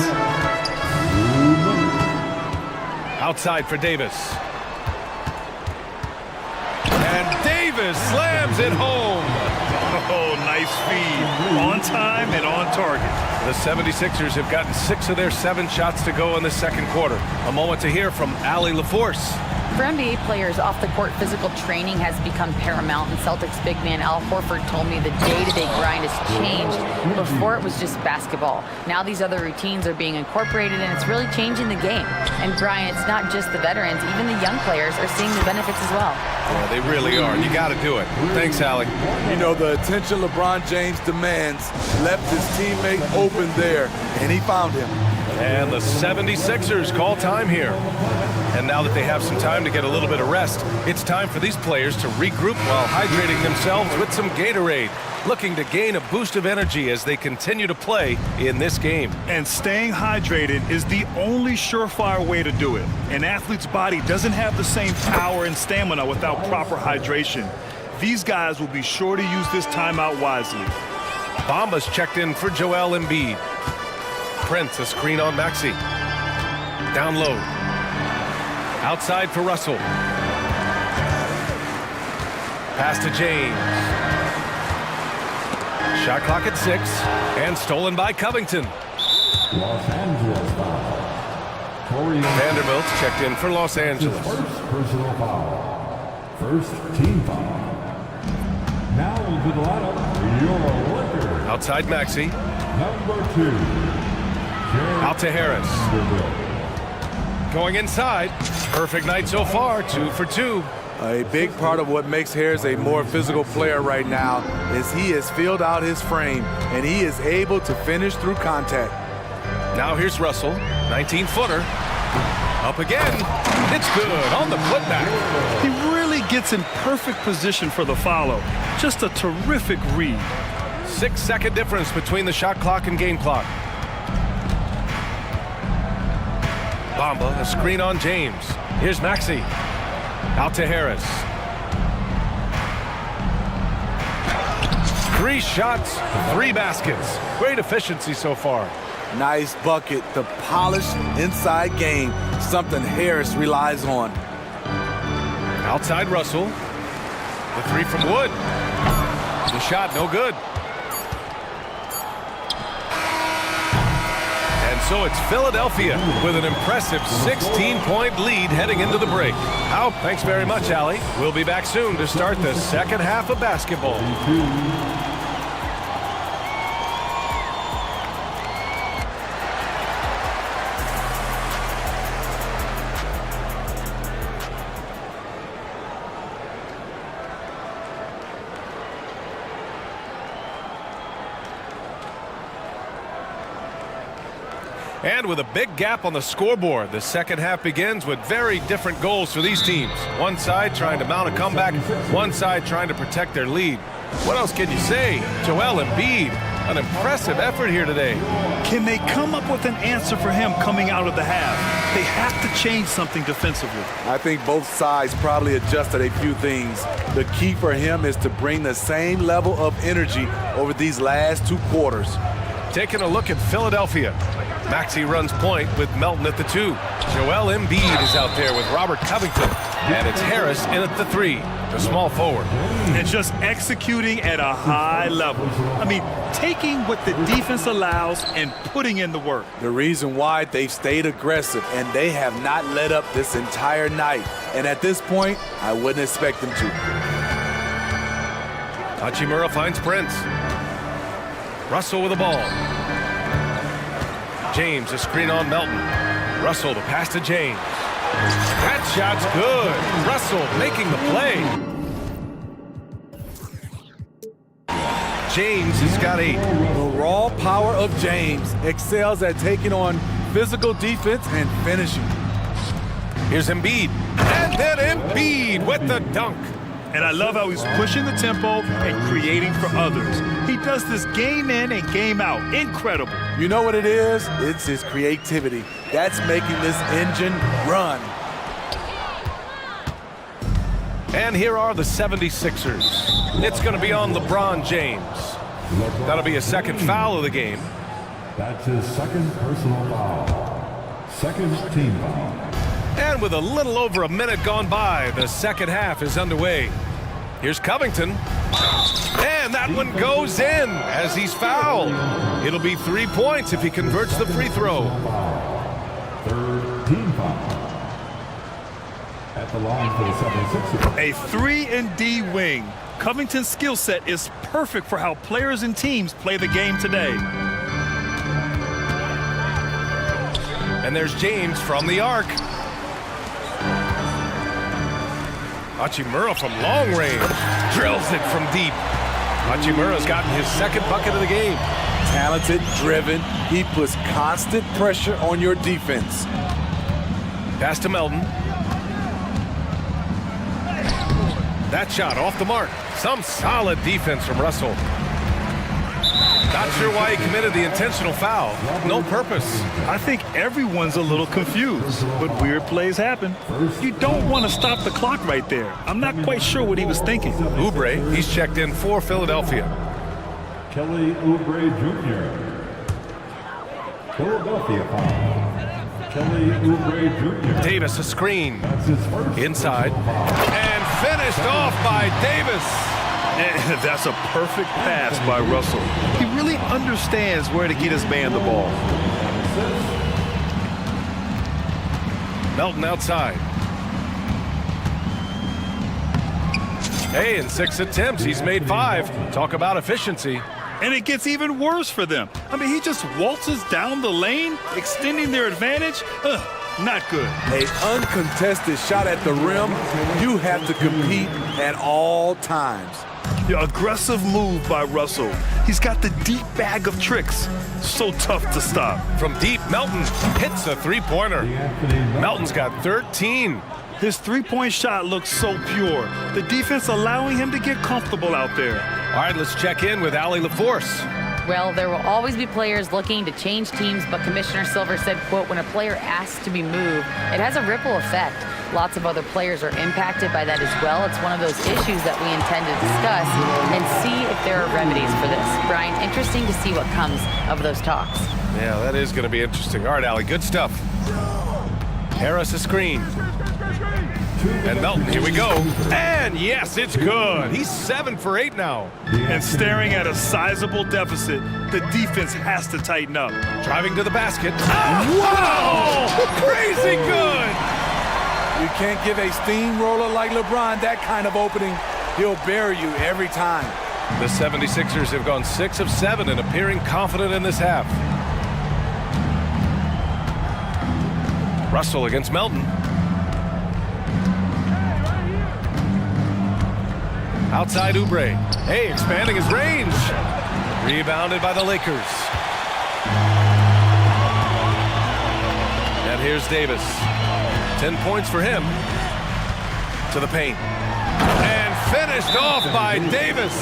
Outside for Davis. And Davis slams it home. Oh, nice feed. On time and on target. The 76ers have gotten 6 of their 7 shots to go in the second quarter. A moment to hear from Allie LaForce. For NBA players, off-the-court physical training has become paramount, and Celtics big man Al Horford told me the day-to-day grind has changed. Before, it was just basketball. Now these other routines are being incorporated, and it's really changing the game. And Brian, it's not just the veterans, even the young players are seeing the benefits as well. Yeah, they really are. You got to do it. Thanks, Allie. You know, the attention LeBron James demands left his teammate open there, and he found him. And the 76ers call time here. And now that they have some time to get a little bit of rest, it's time for these players to regroup while hydrating themselves with some Gatorade, looking to gain a boost of energy as they continue to play in this game. And staying hydrated is the only surefire way to do it. An athlete's body doesn't have the same power and stamina without proper hydration. These guys will be sure to use this timeout wisely. Bamba's checked in for Joel Embiid. Prince, a screen on Maxey. Down low. Outside for Russell. Pass to James. Shot clock at 6, and stolen by Covington. Los Angeles foul. Vanderbilt's checked in for Los Angeles. First personal foul. First team foul. Now into the lineup, your Lakers. Outside Maxey. Number 2. Out to Harris. Going inside. Perfect night so far, 2 for 2. A big part of what makes Harris a more physical player right now is he has filled out his frame, and he is able to finish through contact. Now here's Russell, 19-footer. Up again. It's good on the putback. He really gets in perfect position for the follow. Just a terrific read. 6-second difference between the shot clock and game clock. Bamba, a screen on James. Here's Maxey. Out to Harris. 3 shots, 3 baskets. Great efficiency so far. Nice bucket. The polished inside game, something Harris relies on. Outside Russell. The 3 from Wood. The shot, no good. So it's Philadelphia with an impressive 16-point lead heading into the break. Al, thanks very much, Allie. We'll be back soon to start the second half of basketball. And with a big gap on the scoreboard, the second half begins with very different goals for these teams. One side trying to mount a comeback, one side trying to protect their lead. What else can you say? Joel Embiid An impressive effort here today. Can they come up with an answer for him coming out of the half? They have to change something defensively. I think both sides probably adjusted a few things. The key for him is to bring the same level of energy over these last 2 quarters. Taking a look at Philadelphia. Maxey runs point with Melton at the 2. Joel Embiid is out there with Robert Covington. And it's Harris in at the 3, the small forward. And just executing at a high level. I mean, taking what the defense allows and putting in the work. The reason why they've stayed aggressive and they have not let up this entire night. And at this point, I wouldn't expect them to. Hachimura finds Prince. Russell with the ball. James, a screen on Melton. Russell, the pass to James. That shot's good. Russell making the play. James has got 8. The raw power of James excels at taking on physical defense and finishing. Here's Embiid. And then Embiid with the dunk. And I love how he's pushing the tempo and creating for others. He does this game in and game out. Incredible. You know what it is? It's his creativity. That's making this engine run. And here are the 76ers. It's going to be on LeBron James. That'll be a second foul of the game. That's his second personal foul. Second team foul. And with a little over a minute gone by, the second half is underway. Here's Covington. And that one goes in as he's fouled. It'll be 3 points if he converts the free throw. Third team foul. At the line for the 76ers. A 3-and-D wing. Covington's skill set is perfect for how players and teams play the game today. And there's James from the arc. Hachimura from long range. Drills it from deep. Hachimura's gotten his second bucket of the game. Talented, driven. He puts constant pressure on your defense. Pass to Melton. That shot off the mark. Some solid defense from Russell. Not sure why he committed the intentional foul. No purpose. I think everyone's a little confused, but weird plays happen. You don't want to stop the clock right there. I'm not quite sure what he was thinking. Oubre, he's checked in for Philadelphia. Kelly Oubre Jr. Philadelphia foul. Kelly Oubre Jr. Davis, a screen. Inside. And finished off by Davis. And that's a perfect pass by Russell. He really understands where to get his man the ball. Melton outside. Hey, in 6 attempts, he's made 5. Talk about efficiency. And it gets even worse for them. I mean, he just waltzes down the lane, extending their advantage. Not good. An uncontested shot at the rim. You have to compete at all times. The aggressive move by Russell. He's got the deep bag of tricks. So tough to stop. From deep, Melton hits a three-pointer. Melton's got 13. His three-point shot looks so pure. The defense allowing him to get comfortable out there. All right, let's check in with Allie LaForce. Well, there will always be players looking to change teams, but Commissioner Silver said, quote, when a player asks to be moved, it has a ripple effect. Lots of other players are impacted by that as well. It's one of those issues that we intend to discuss and see if there are remedies for this. Brian, interesting to see what comes of those talks. Yeah, that is going to be interesting. All right, Allie, good stuff. Harris a screen. And Melton, here we go. And yes, it's good. He's 7 for 8 now. And staring at a sizable deficit, the defense has to tighten up. Driving to the basket. Oh, wow! Crazy good! You can't give a steamroller like LeBron that kind of opening. He'll bury you every time. The 76ers have gone 6 of 7 and appearing confident in this half. Russell against Melton. Outside Oubre. Hey, expanding his range. Rebounded by the Lakers. And here's Davis. 10 points for him. To the paint. And finished off by Davis.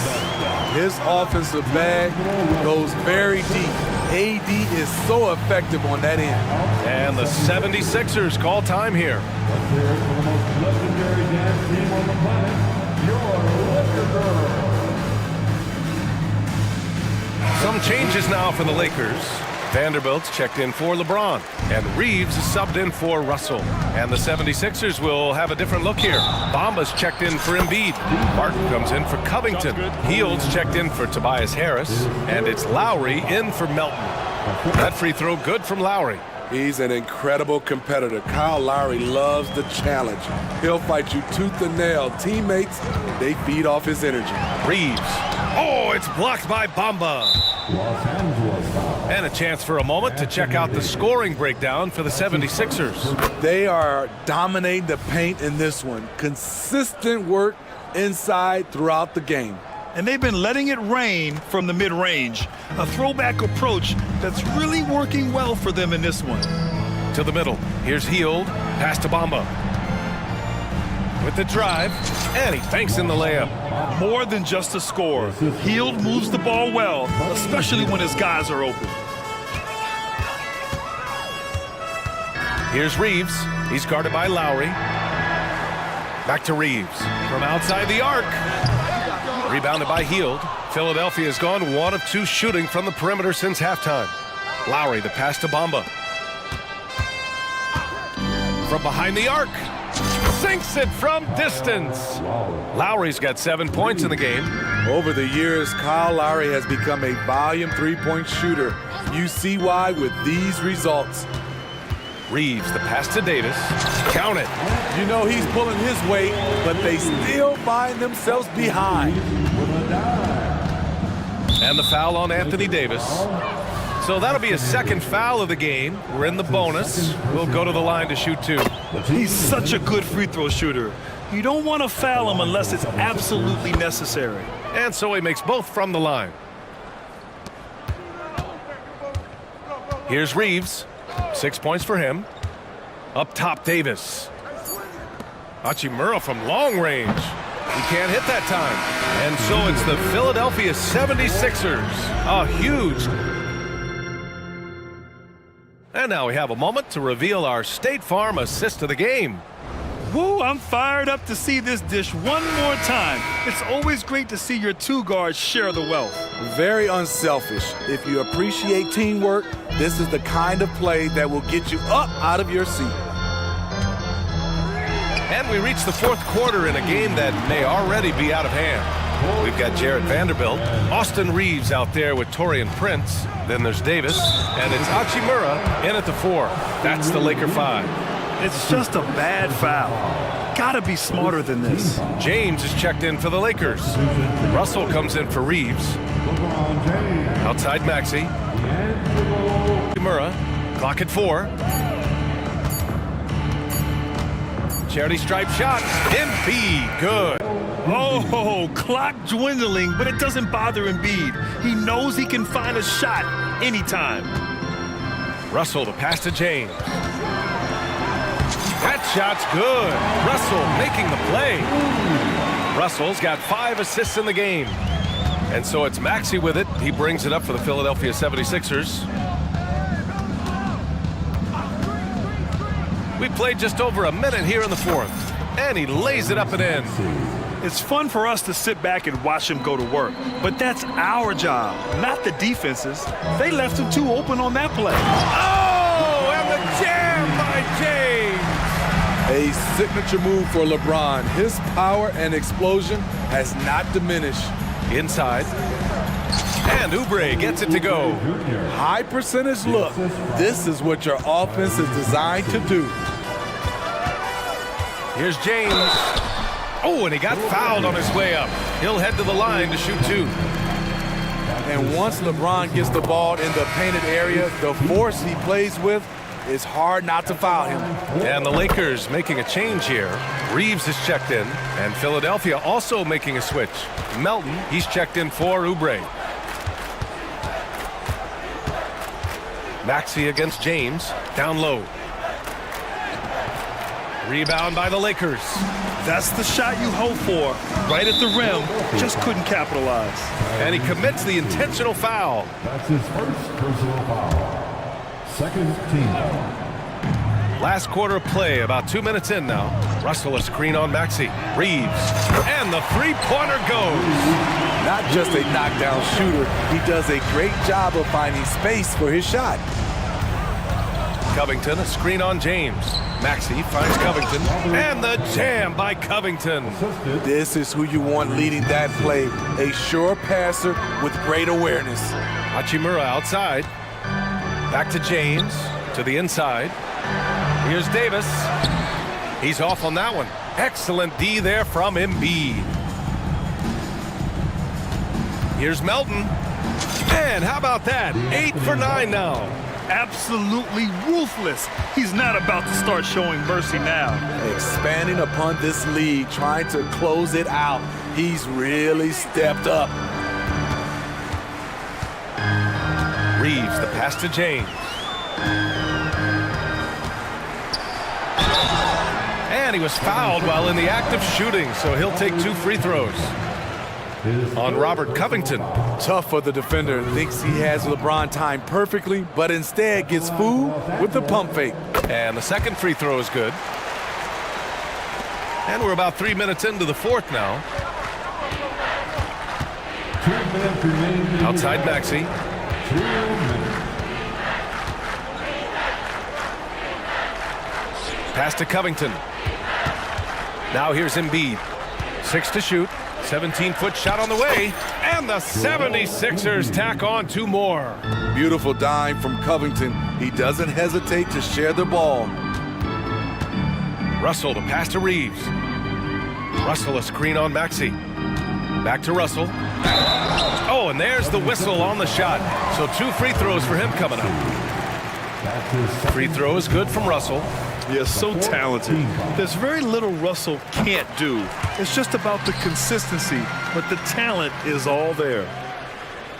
His offensive bag goes very deep. AD is so effective on that end. And the 76ers call time here. Let's hear it for the most legendary dance team on the planet, your Lakers. Some changes now for the Lakers. Vanderbilt's checked in for LeBron, and Reeves is subbed in for Russell. And the 76ers will have a different look here. Bamba's checked in for Embiid. Martin comes in for Covington. Hield's checked in for Tobias Harris, and it's Lowry in for Melton. That free throw good from Lowry. He's an incredible competitor. Kyle Lowry loves the challenge. He'll fight you tooth and nail. Teammates, they feed off his energy. Reeves. Oh, it's blocked by Bamba. Los Angeles foul. And a chance for a moment to check out the scoring breakdown for the 76ers. They are dominating the paint in this one. Consistent work inside throughout the game. And they've been letting it rain from the mid-range. A throwback approach that's really working well for them in this one. To the middle. Here's Hield. Pass to Bamba. With the drive. And he banks in the layup. More than just a score. Hield moves the ball well, especially when his guys are open. Here's Reeves. He's guarded by Lowry. Back to Reeves. From outside the arc. Rebounded by Hield. Philadelphia has gone 1 of 2 shooting from the perimeter since halftime. Lowry, the pass to Bamba. From behind the arc. Sinks it from distance. Lowry's got 7 points in the game. Over the years, Kyle Lowry has become a volume three-point shooter. You see why with these results. Reeves, the pass to Davis. Count it. You know he's pulling his weight, but they still find themselves behind. And the foul on Anthony Davis. So that'll be a second foul of the game. We're in the bonus. We'll go to the line to shoot 2. He's such a good free throw shooter. You don't want to foul him unless it's absolutely necessary. And so he makes both from the line. Here's Reeves. 6 points for him. Up top, Davis. Hachimura from long range. He can't hit that time. And so it's the Philadelphia 76ers. A huge. And now we have a moment to reveal our State Farm assist of the game. Woo, I'm fired up to see this dish one more time. It's always great to see your 2 guards share the wealth. Very unselfish. If you appreciate teamwork, this is the kind of play that will get you up out of your seat. And we reach the 4th quarter in a game that may already be out of hand. We've got Jarrett Vanderbilt, Austin Reeves out there with Taurean Prince. Then there's Davis, and it's Hachimura in at the 4. That's the Laker 5. It's just a bad foul. Gotta be smarter than this. James is checked in for the Lakers. Russell comes in for Reeves. Outside Maxey. Hachimura, clock at 4. Charity stripe shot. Embiid, good. Oh, clock dwindling, but it doesn't bother Embiid. He knows he can find a shot anytime. Russell to pass to James. That shot's good. Russell making the play. Russell's got 5 assists in the game. And so it's Maxey with it. He brings it up for the Philadelphia 76ers. We played just over a minute here in the 4th. And he lays it up and in. It's fun for us to sit back and watch him go to work. But that's our job, not the defense's. They left him too open on that play. Oh, and the jam by James. A signature move for LeBron. His power and explosion has not diminished. Inside. And Oubre gets it to go. High percentage look. This is what your offense is designed to do. Here's James. Oh, and he got fouled on his way up. He'll head to the line to shoot 2. And once LeBron gets the ball in the painted area, the force he plays with, it's hard not to foul him. And the Lakers making a change here. Reeves is checked in, and Philadelphia also making a switch. Melton, he's checked in for Oubre. Maxey against James, down low. Rebound by the Lakers. That's the shot you hope for. Right at the rim. Just couldn't capitalize. And he commits the intentional foul. That's his first personal foul. Second team foul. Last quarter of play, about 2 minutes in now. Russell a screen on Maxey. Reeves. And the three-pointer goes. Not just a knockdown shooter, he does a great job of finding space for his shot. Covington, a screen on James. Maxey finds Covington. And the jam by Covington. This is who you want leading that play. A sure passer with great awareness. Hachimura outside. Back to James. To the inside. Here's Davis. He's off on that one. Excellent D there from Embiid. Here's Melton. And how about that? 8 for 9 now. Absolutely ruthless. He's not about to start showing mercy now. Expanding upon this lead, trying to close it out. He's really stepped up. Reeves, the pass to James. And he was fouled while in the act of shooting, so he'll take 2 free throws. On Robert Covington. Tough for the defender. Thinks he has LeBron timed perfectly, but instead gets fooled with the pump fake. And the second free throw is good. And we're about 3 minutes into the fourth now. Outside Maxey. Pass to Covington. Now here's Embiid. 6 to shoot. 17-foot shot on the way. And the 76ers tack on 2 more. Beautiful dime from Covington. He doesn't hesitate to share the ball. Russell to pass to Reeves. Russell a screen on Maxey. Back to Russell. Oh, and there's the whistle on the shot. So 2 free throws for him coming up. Free throw is good from Russell. Yeah, so talented. There's very little Russell can't do. It's just about the consistency, but the talent is all there.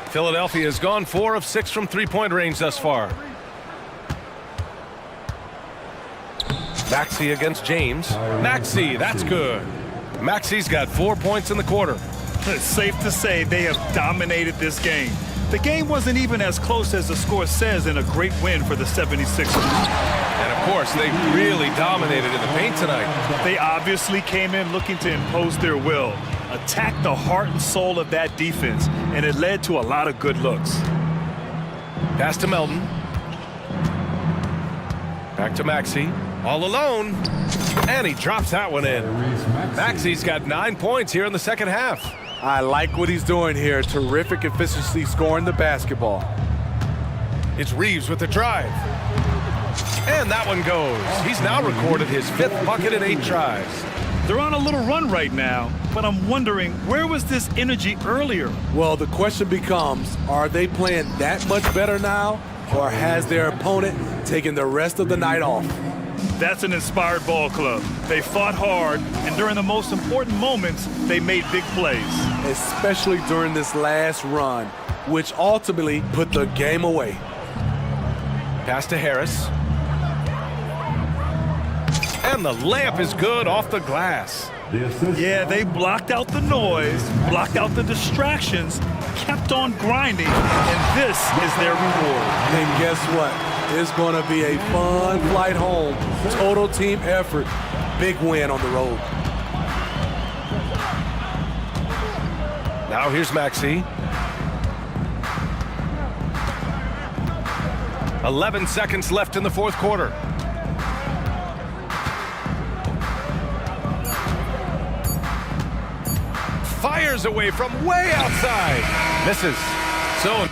Philadelphia has gone 4 of 6 from three-point range thus far. Maxey against James. Maxey, that's good. Maxey's got 4 points in the quarter. It's safe to say they have dominated this game. The game wasn't even as close as the score says in a great win for the 76ers. And of course, they really dominated in the paint tonight. They obviously came in looking to impose their will, attack the heart and soul of that defense, and it led to a lot of good looks. Pass to Melton. Back to Maxey. All alone. And he drops that one in. Maxey's got 9 points here in the second half. I like what he's doing here. Terrific efficiency scoring the basketball. It's Reeves with the drive. And that one goes. He's now recorded his 5th bucket in 8 tries. They're on a little run right now, but I'm wondering, where was this energy earlier? Well, the question becomes, are they playing that much better now, or has their opponent taken the rest of the night off? That's an inspired ball club. They fought hard, and during the most important moments, they made big plays. Especially during this last run, which ultimately put the game away. Pass to Harris. And the layup is good off the glass. Yeah, they blocked out the noise, blocked out the distractions, kept on grinding, and this is their reward. And guess what? It's going to be a fun flight home. Total team effort. Big win on the road. Now here's Maxey. 11 seconds left in the fourth quarter. Fires away from way outside. Misses. So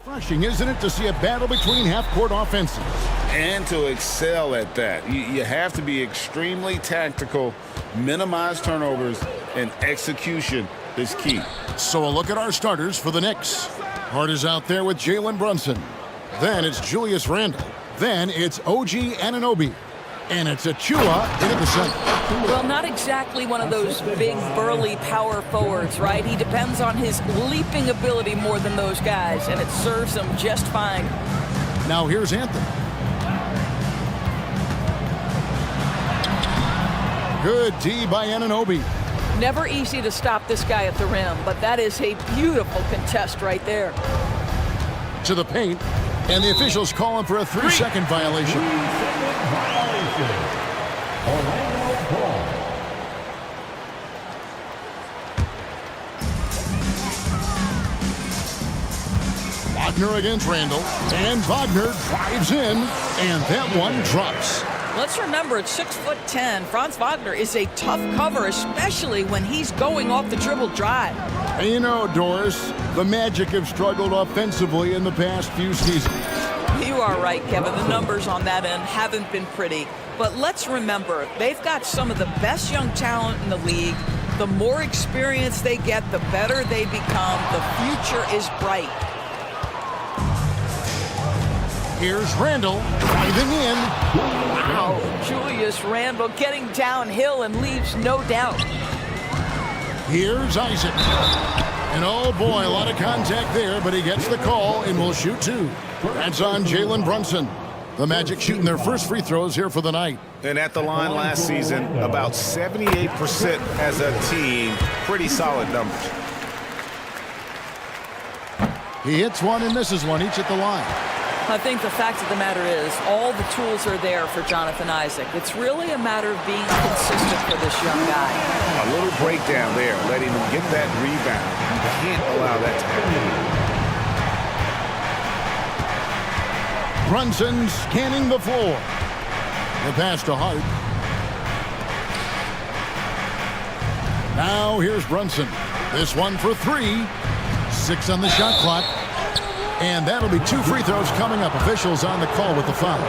Refreshing, isn't it, to see a battle between half-court offenses? And to excel at that. You have to be extremely tactical, minimize turnovers, and execution is key. So a look at our starters for the Knicks. Hart is out there with Jalen Brunson. Then it's Julius Randle. Then it's OG Anunoby. And it's Achua into the center. Well, not exactly one of those big, burly power forwards, right? He depends on his leaping ability more than those guys, and it serves him just fine. Now here's Anthony. Good D by Anunoby. Never easy to stop this guy at the rim, but that is a beautiful contest right there. To the paint, and the officials call him for a 3-second violation. Wagner against Randall, and Wagner drives in, and that one drops. Let's remember, at 6'10", Franz Wagner is a tough cover, especially when he's going off the dribble drive. And you know, Doris, the Magic have struggled offensively in the past few seasons. You are right, Kevin. The numbers on that end haven't been pretty. But let's remember, they've got some of the best young talent in the league. The more experience they get, the better they become. The future is bright. Here's Randall driving in. Wow, Julius Randle getting downhill and leaves no doubt. Here's Isaac. And oh boy, a lot of contact there, but he gets the call and will shoot two. That's on Jalen Brunson. The Magic shooting their first free throws here for the night. And at the line last season, about 78% as a team. Pretty solid numbers. He hits one and misses one, each at the line. I think the fact of the matter is all the tools are there for Jonathan Isaac. It's really a matter of being consistent for this young guy. A little breakdown there, letting him get that rebound. You can't allow that to happen. Brunson scanning the floor. The pass to Hart. Now here's Brunson. This one for three. 6 on the shot clock. And that'll be 2 free throws coming up. Officials on the call with the foul.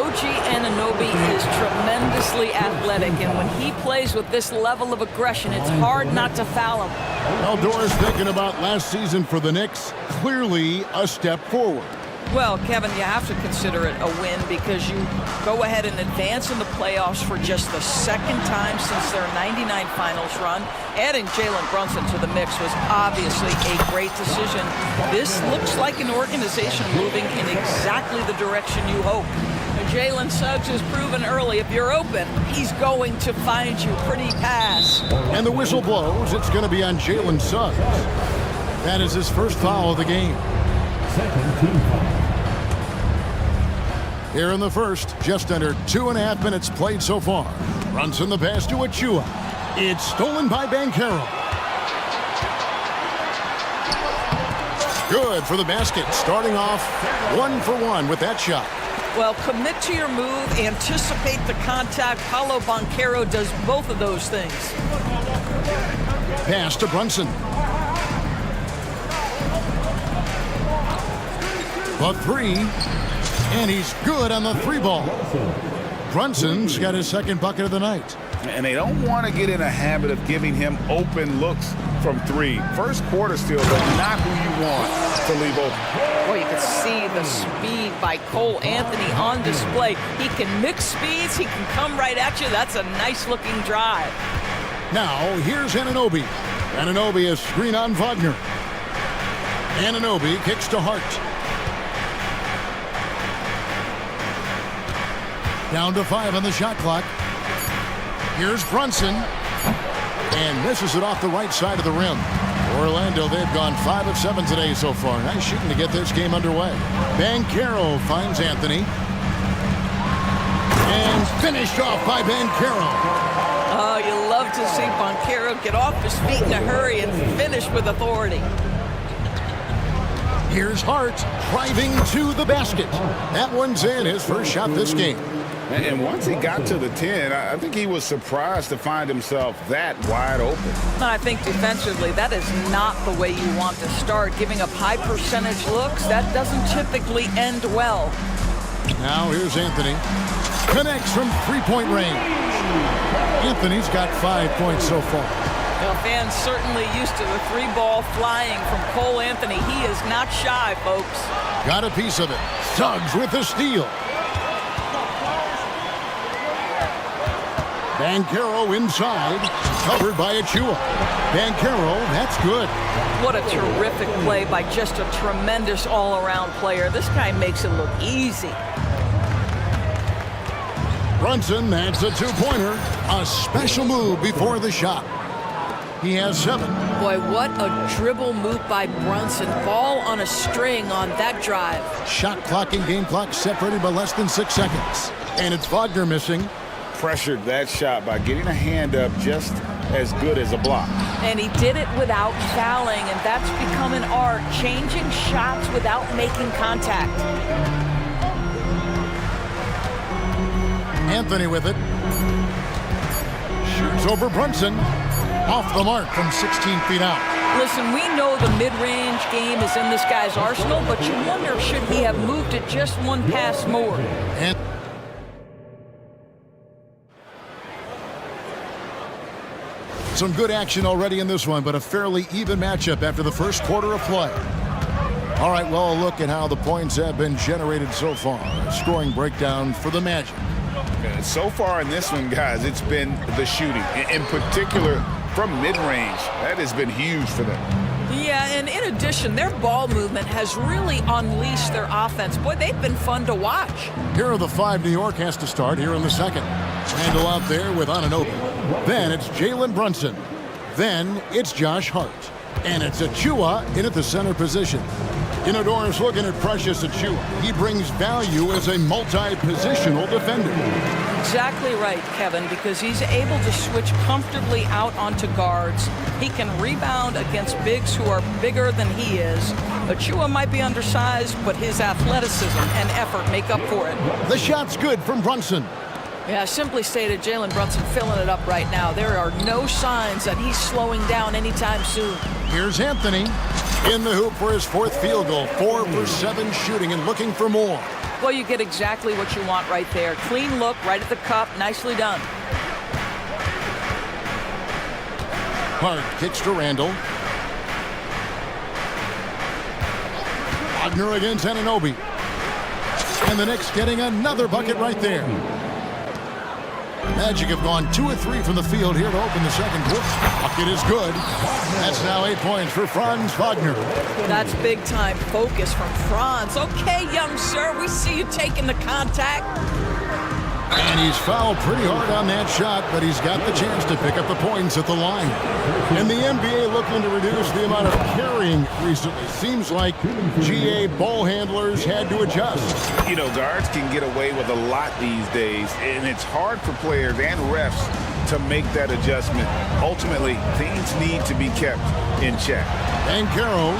OG Anunoby is tremendously athletic, and when he plays with this level of aggression, it's hard not to foul him. Well, Dora's thinking about last season for the Knicks. Clearly a step forward. Well, Kevin, you have to consider it a win because you go ahead and advance in the playoffs for just the second time since their '99 finals run. Adding Jalen Brunson to the mix was obviously a great decision. This looks like an organization moving in exactly the direction you hope. Jalen Suggs has proven early, if you're open, he's going to find you. Pretty pass. And the whistle blows. It's going to be on Jalen Suggs. That is his first foul of the game. Second team foul. Here in the first, just under 2.5 minutes played so far. Brunson the pass to Achua. It's stolen by Banchero. Good for the basket. Starting off 1 for 1 with that shot. Well, commit to your move, anticipate the contact. Paulo Banchero does both of those things. Pass to Brunson. The three, and he's good on the 3 ball. Brunson's got his second bucket of the night. And they don't want to get in a habit of giving him open looks from 3. First quarter still, but not who you want to leave open. Boy, you can see the speed by Cole Anthony on display. He can mix speeds. He can come right at you. That's a nice-looking drive. Now, here's Anunoby. Anunoby is screen on Wagner. Anunoby kicks to Hart. Down to 5 on the shot clock. Here's Brunson. And misses it off the right side of the rim. Orlando, they've gone 5 of 7 today so far. Nice shooting to get this game underway. Banchero finds Anthony. And finished off by Banchero. Oh, you love to see Banchero get off his feet in a hurry and finish with authority. Here's Hart driving to the basket. That one's in, his first shot this game. And once he got to the 10, I think he was surprised to find himself that wide open. I think defensively, that is not the way you want to start. Giving up high percentage looks, that doesn't typically end well. Now here's Anthony. Connects from three-point range. Anthony's got 5 points so far. Well, fans certainly used to the three ball flying from Cole Anthony. He is not shy, folks. Got a piece of it. Suggs with the steal. Banchero inside, covered by Achua. Banchero, that's good. What a terrific play by just a tremendous all-around player. This guy makes it look easy. Brunson, that's a two-pointer. A special move before the shot. He has 7. Boy, what a dribble move by Brunson. Ball on a string on that drive. Shot clock and game clock separated by less than 6 seconds. And it's Wagner missing. Pressured that shot by getting a hand up just as good as a block. And he did it without fouling, and that's become an art, changing shots without making contact. Anthony with it. Shoots over Brunson. Off the mark from 16 feet out. Listen, we know the mid-range game is in this guy's arsenal, but you wonder, should he have moved it just one pass more? And some good action already in this one, but a fairly even matchup after the first quarter of play. All right, well, a look at how the points have been generated so far. A scoring breakdown for the Magic. So far in this one, guys, it's been the shooting. In particular, from mid-range, that has been huge for them. Yeah, and in addition, their ball movement has really unleashed their offense. Boy, they've been fun to watch. Here are the 5 New York has to start here in the second. Handle out there with Anunoby. Then it's Jalen Brunson. Then it's Josh Hart. And it's Achua in at the center position. Inodor's looking at Precious Achua. He brings value as a multi-positional defender. Exactly right, Kevin, because he's able to switch comfortably out onto guards. He can rebound against bigs who are bigger than he is. Achua might be undersized, but his athleticism and effort make up for it. The shot's good from Brunson. Yeah, simply stated, Jalen Brunson filling it up right now. There are no signs that he's slowing down anytime soon. Here's Anthony in the hoop for his 4th field goal. 4 for 7 shooting and looking for more. Well, you get exactly what you want right there. Clean look, right at the cup. Nicely done. Hart kicks to Randall. Wagner against Anunoby. And the Knicks getting another bucket right there. Magic have gone 2 of 3 from the field here to open the second quarter. Bucket is good. That's now 8 points for Franz Wagner. That's big-time focus from Franz. Okay, young sir, we see you taking the contact. And he's fouled pretty hard on that shot, but he's got the chance to pick up the points at the line. And the NBA looking to reduce the amount of carrying recently. Seems like GA ball handlers had to adjust. You know, guards can get away with a lot these days, and it's hard for players and refs to make that adjustment. Ultimately, things need to be kept in check. Banchero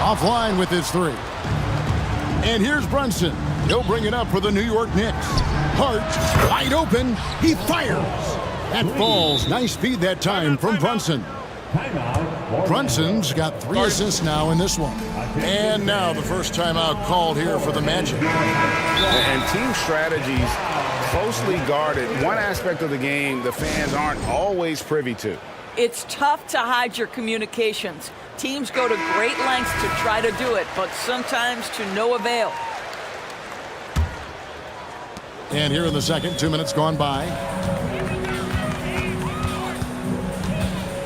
offline with his 3. And here's Brunson. He'll bring it up for the New York Knicks. Hart, wide open, he fires. That falls. Nice feed that time from Brunson. Brunson's got 3 assists now in this one. And now the first timeout called here for the Magic. And team strategies closely guarded. One aspect of the game the fans aren't always privy to. It's tough to hide your communications. Teams go to great lengths to try to do it, but sometimes to no avail. And here in the second, 2 minutes gone by.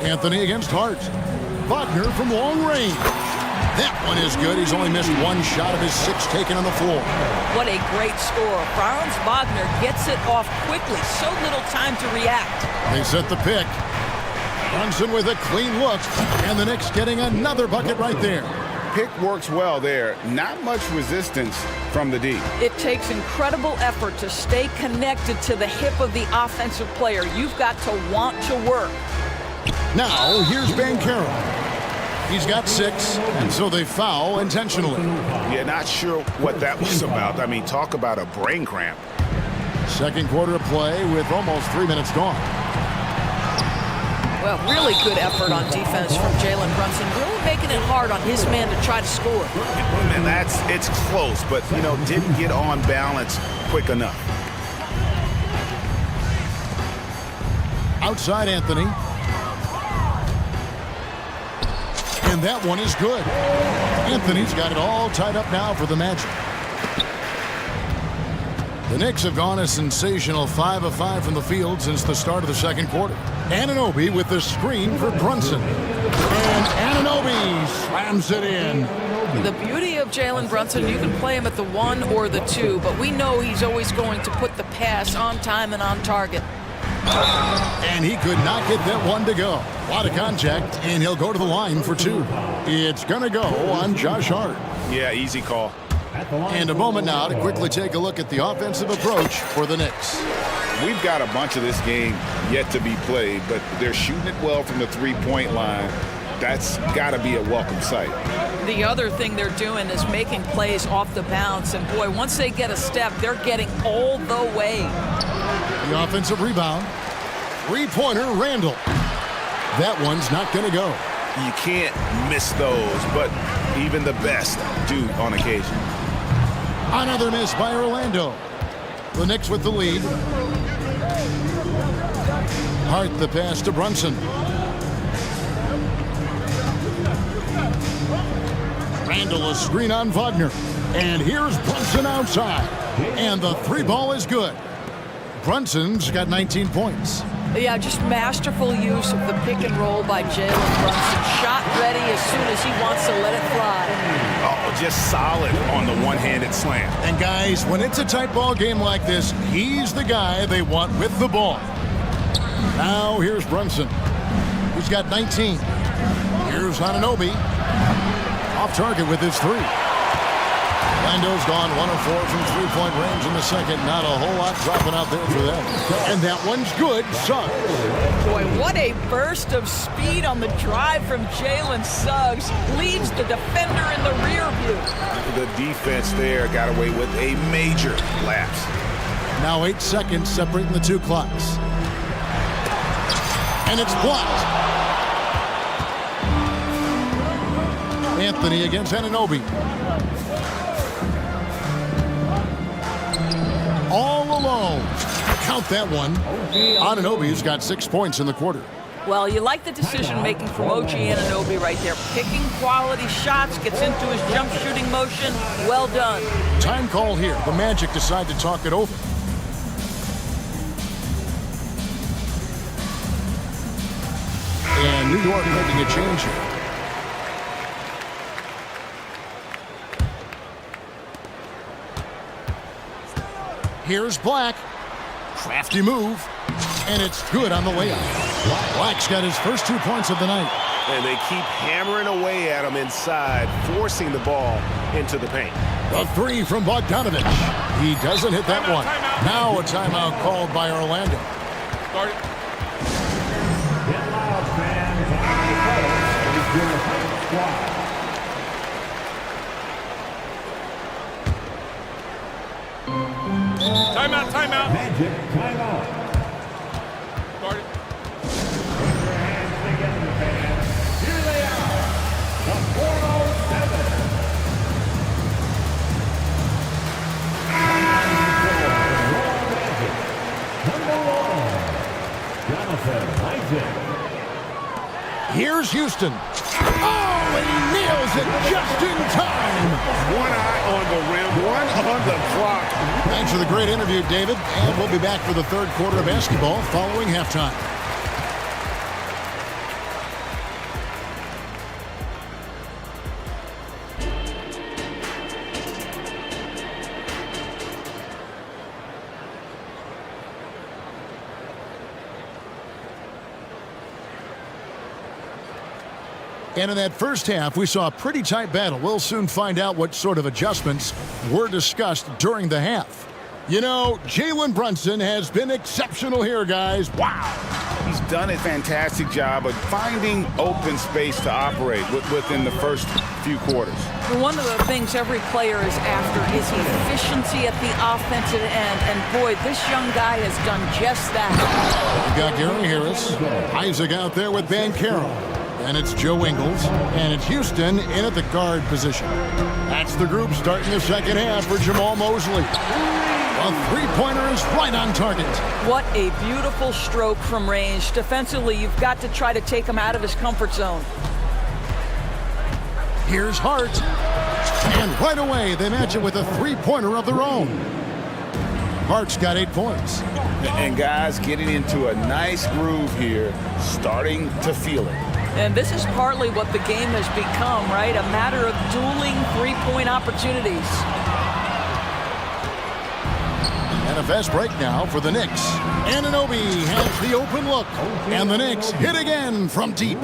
Anthony against Hart. Wagner from long range. That one is good. He's only missed 1 shot of his 6 taken on the floor. What a great score. Franz Wagner gets it off quickly. So little time to react. They set the pick. Brunson with a clean look. And the Knicks getting another bucket right there. Pick works well there. Not much resistance from the D. It takes incredible effort to stay connected to the hip of the offensive player. You've got to want to work. Now, here's Banchero. He's got 6, and so they foul intentionally. Yeah, not sure what that was about. I mean, talk about a brain cramp. Second quarter of play with almost 3 minutes gone. Well, really good effort on defense from Jalen Brunson, really making it hard on his man to try to score. And it's close, but, you know, didn't get on balance quick enough. Outside Anthony. And that one is good. Anthony's got it all tied up now for the Magic. The Knicks have gone a sensational 5 of 5 from the field since the start of the second quarter. Anunoby with the screen for Brunson. And Anunoby slams it in. The beauty of Jalen Brunson, you can play him at the 1 or the 2, but we know he's always going to put the pass on time and on target. And he could not get that one to go. A lot of contact, and he'll go to the line for 2. It's going to go on Josh Hart. Yeah, easy call. And a moment now to quickly take a look at the offensive approach for the Knicks. We've got a bunch of this game yet to be played, but they're shooting it well from the three-point line. That's got to be a welcome sight. The other thing they're doing is making plays off the bounce, and boy, once they get a step, they're getting all the way. The offensive rebound. Three-pointer, Randall. That one's not going to go. You can't miss those, but even the best do on occasion. Another miss by Orlando. The Knicks with the lead. Hart the pass to Brunson. Randall a screen on Wagner. And here's Brunson outside. And the 3 ball is good. Brunson's got 19 points. Yeah, just masterful use of the pick and roll by Jalen Brunson. Shot ready as soon as he wants to let it fly. Oh, just solid on the one-handed slam. And guys, when it's a tight ball game like this, he's the guy they want with the ball. Now here's Brunson. He's got 19. Here's Anunoby. Off target with his 3. Orlando's gone 1 of 4 from three-point range in the second. Not a whole lot dropping out there for them. And that one's good. Suggs. Boy, what a burst of speed on the drive from Jalen Suggs. Leaves the defender in the rear view. The defense there got away with a major lapse. Now 8 seconds separating the 2 clocks. And it's blocked. Anthony against Anunoby. All alone. Count that one. Anunoby's got 6 points in the quarter. Well, you like the decision-making from OG Anunoby right there. Picking quality shots, gets into his jump shooting motion. Well done. Time call here. The Magic decide to talk it over. And New York making a change here. Here's Black. Crafty move. And it's good on the layup. Black's got his first 2 points of the night. And they keep hammering away at him inside, forcing the ball into the paint. The 3 from Bogdanovich. He doesn't hit that one. Now a timeout called by Orlando. Get loud, fans. It's your home squad. Timeout, timeout. Magic, timeout. Start it. Put your hands together, fans. Here they are, the 407. Number 1, Jonathan Isaac. Here's Houston. Oh, and he nails it just in time. One eye on the rim, one on the clock. Thanks for the great interview, David. And we'll be back for the third quarter of basketball following halftime. And in that first half, we saw a pretty tight battle. We'll soon find out what sort of adjustments were discussed during the half. You know, Jalen Brunson has been exceptional here, guys. Wow. He's done a fantastic job of finding open space to operate within the first few quarters. One of the things every player is after is efficiency at the offensive end. And boy, this young guy has done just that. We've got Gary Harris, Isaac out there with Bankero. And it's Joe Ingles, and it's Houston in at the guard position. That's the group starting the second half for Jamal Mosley. A three-pointer is right on target. What a beautiful stroke from range. Defensively, you've got to try to take him out of his comfort zone. Here's Hart. And right away, they match it with a three-pointer of their own. Hart's got 8 points. And guys getting into a nice groove here, starting to feel it. And this is partly what the game has become, right? A matter of dueling three-point opportunities. And a fast break now for the Knicks. Anunoby has the open look. And the Knicks hit again from deep.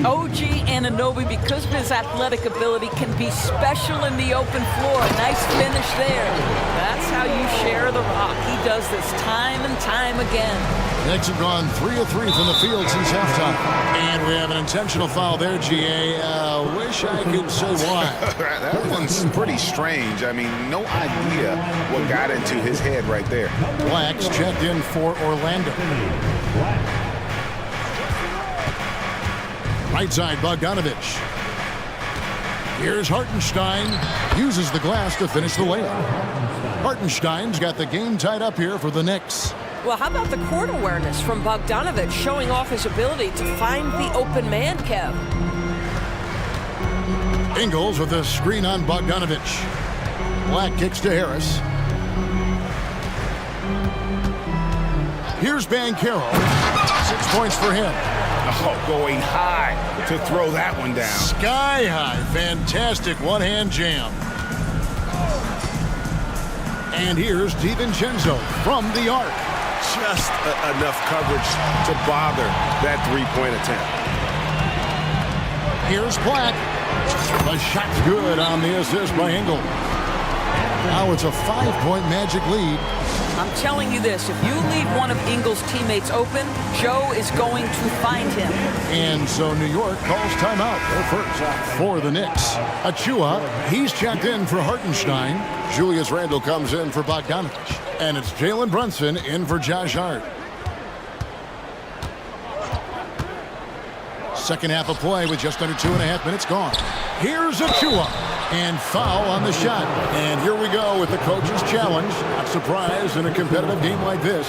OG Anunoby, because of his athletic ability, can be special in the open floor. Nice finish there. That's how you share the rock. He does this time and time again. Knicks have gone 3 of 3 from the field since halftime. And we have an intentional foul there, GA. Wish I could say why. That one's pretty strange. I mean, no idea what got into his head right there. Black's checked in for Orlando. Right side, Bogdanovich. Here's Hartenstein. Uses the glass to finish the layup. Hartenstein's got the game tied up here for the Knicks. Well, how about the court awareness from Bogdanovich showing off his ability to find the open man, Kev? Ingles with a screen on Bogdanovich. Black kicks to Harris. Here's Bankero. 6 points for him. Oh, going high to throw that one down. Sky high. Fantastic one-hand jam. And here's DiVincenzo from the arc. Just enough coverage to bother that three-point attempt. Here's Black. The shot's good on the assist by Ingles. Now it's a 5-point Magic lead. I'm telling you this, if you leave one of Ingles' teammates open, Joe is going to find him. And so New York calls timeout. They're first for the Knicks. Achua, he's checked in for Hartenstein. Julius Randle comes in for Bogdanovich. And it's Jalen Brunson in for Josh Hart. Second half of play with just under 2.5 minutes gone. Here's Achua. And foul on the shot. And here we go with the coach's challenge. Not surprised in a competitive game like this.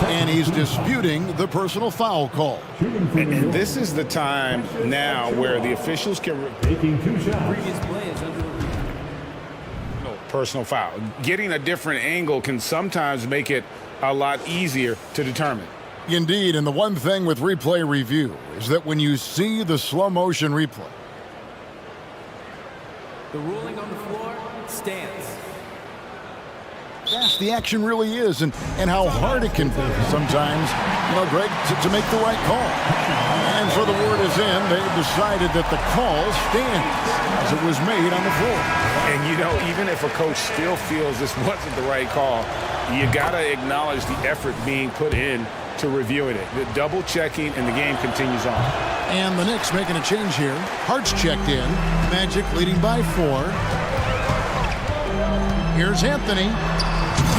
And he's disputing the personal foul call. And this is the time now where the officials can... Taking 2 shots. Previous play is under review. Personal foul. Getting a different angle can sometimes make it a lot easier to determine. Indeed, and the one thing with replay review is that when you see the slow motion replay, The ruling on the floor stands. fast the action really is and how hard it can be sometimes, Greg, to make the right call. And so the word is in. They've decided that the call stands as it was made on the floor. And, even if a coach still feels this wasn't the right call, you got to acknowledge the effort being put in to reviewing it. The double checking, and the game continues on. And the Knicks making a change here. Hart's checked in. Magic leading by 4. Here's Anthony.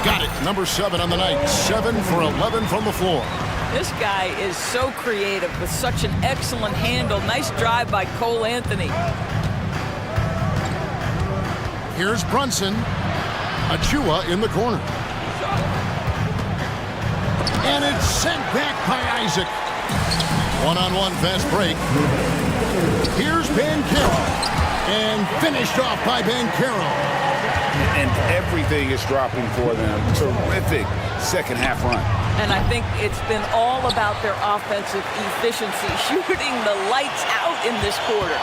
Got it. Number 7 on the night. 7 for 11 from the floor. This guy is so creative with such an excellent handle. Nice drive by Cole Anthony. Here's Brunson. Achua in the corner. And it's sent back by Isaac. One-on-one fast break. Here's Bankero. And finished off by Bankero. And everything is dropping for them. Terrific second half run. And I think it's been all about their offensive efficiency, shooting the lights out in this quarter.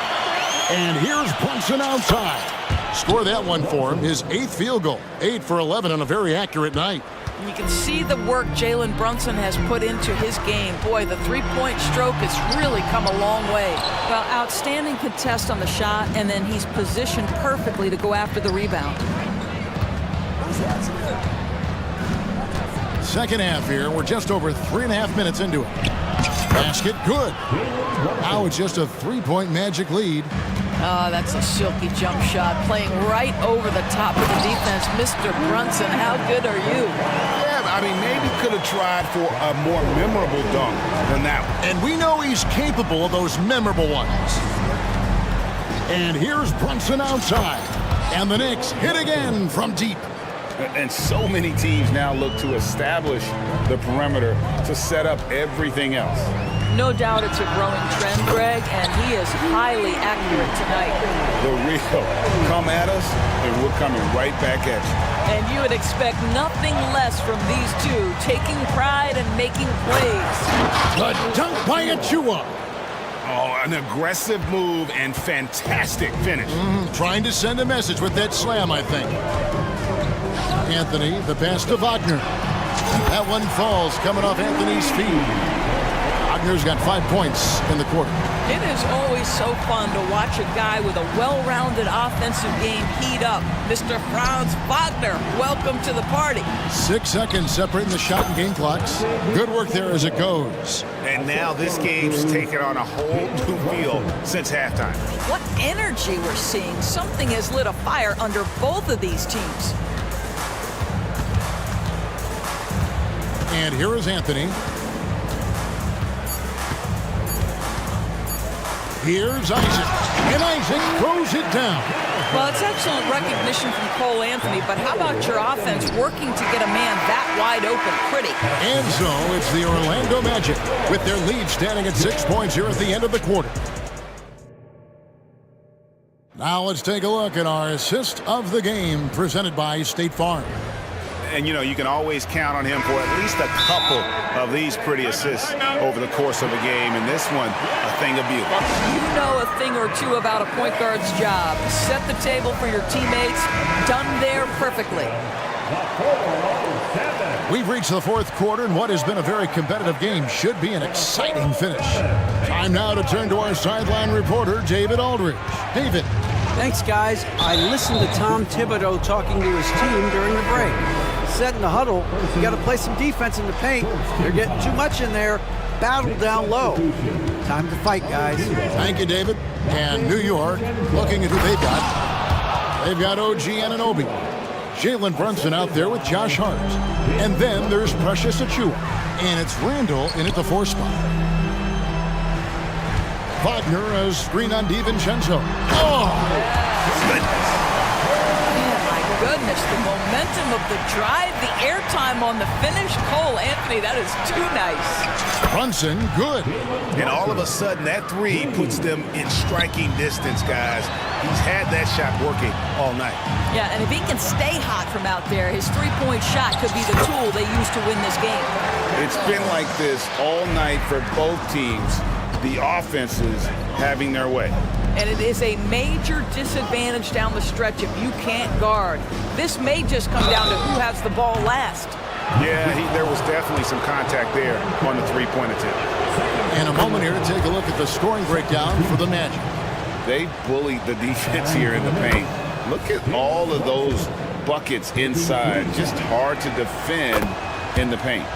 And here's Brunson outside. Score that one for him. His 8th field goal. 8 for 11 on a very accurate night. You can see the work Jalen Brunson has put into his game. Boy, the three-point stroke has really come a long way. Well, outstanding contest on the shot, and then he's positioned perfectly to go after the rebound. Second half here. We're just over 3.5 minutes into it. Basket good. Now it's just a 3-point Magic lead. Oh, that's a silky jump shot, playing right over the top of the defense. Mr. Brunson, how good are you? Yeah, I mean, maybe could have tried for a more memorable dunk than that one. And we know he's capable of those memorable ones. And here's Brunson outside. And the Knicks hit again from deep. And so many teams now look to establish the perimeter to set up everything else. No doubt it's a growing trend, Greg, and he is highly accurate tonight. The real come at us, and we're coming right back at you. And you would expect nothing less from these two, taking pride and making plays. The dunk by Achua. Oh, an aggressive move and fantastic finish. Trying to send a message with that slam, I think. Anthony, the pass to Wagner. That one falls coming off Anthony's feet. Wagner's got 5 points in the quarter. It is always so fun to watch a guy with a well-rounded offensive game heat up. Mr. Franz Wagner, welcome to the party. 6 seconds separating the shot and game clocks. Good work there as it goes. And now this game's taken on a whole new feel since halftime. What energy we're seeing. Something has lit a fire under both of these teams. And here is Anthony. Here's Isaac. And Isaac throws it down. Well, it's excellent recognition from Cole Anthony, but how about your offense working to get a man that wide open pretty? And so it's the Orlando Magic with their lead standing at 6 points here at the end of the quarter. Now let's take a look at our assist of the game presented by State Farm. And, you know, you can always count on him for at least a couple of these pretty assists over the course of a game. And this one, a thing of beauty. You know a thing or two about a point guard's job. Set the table for your teammates. Done there perfectly. We've reached the fourth quarter, and what has been a very competitive game should be an exciting finish. Time now to turn to our sideline reporter, David Aldridge. David. Thanks, guys. I listened to Tom Thibodeau talking to his team during the break. Set in the huddle, you got to play some defense in the paint. They're getting too much in there. Battle down low. Time to fight, guys. Thank you, David. And New York, looking at who they've got. They've got OG Anunoby. Jalen Brunson out there with Josh Hart. And then there's Precious Achua. And it's Randall in at the 4 spot. Wagner, a screen on DiVincenzo. Oh! Goodness, the momentum of the drive, the airtime on the finish. Cole Anthony, that is too nice. Brunson, good. And all of a sudden, that three puts them in striking distance, guys. He's had that shot working all night. Yeah, and if he can stay hot from out there, his three-point shot could be the tool they use to win this game. It's been like this all night for both teams. The offenses having their way. And it is a major disadvantage down the stretch if you can't guard. This may just come down to who has the ball last. Yeah, there was definitely some contact there on the three-point attempt. And a moment here to take a look at the scoring breakdown for the Magic. They bullied the defense here in the paint. Look at all of those buckets inside. Just hard to defend in the paint.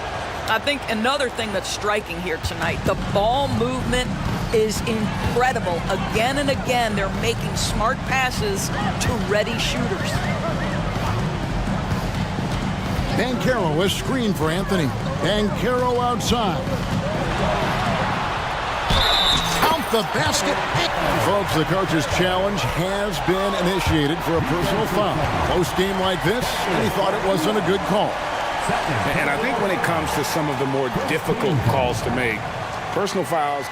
I think another thing that's striking here tonight, the ball movement is incredible. Again and again, they're making smart passes to ready shooters. Banchero, a screen for Anthony. Banchero outside. Count the basket. Folks, the coach's challenge has been initiated for a personal foul. Close game like this, and he thought it wasn't a good call. And I think when it comes to some of the more difficult calls to make, personal fouls,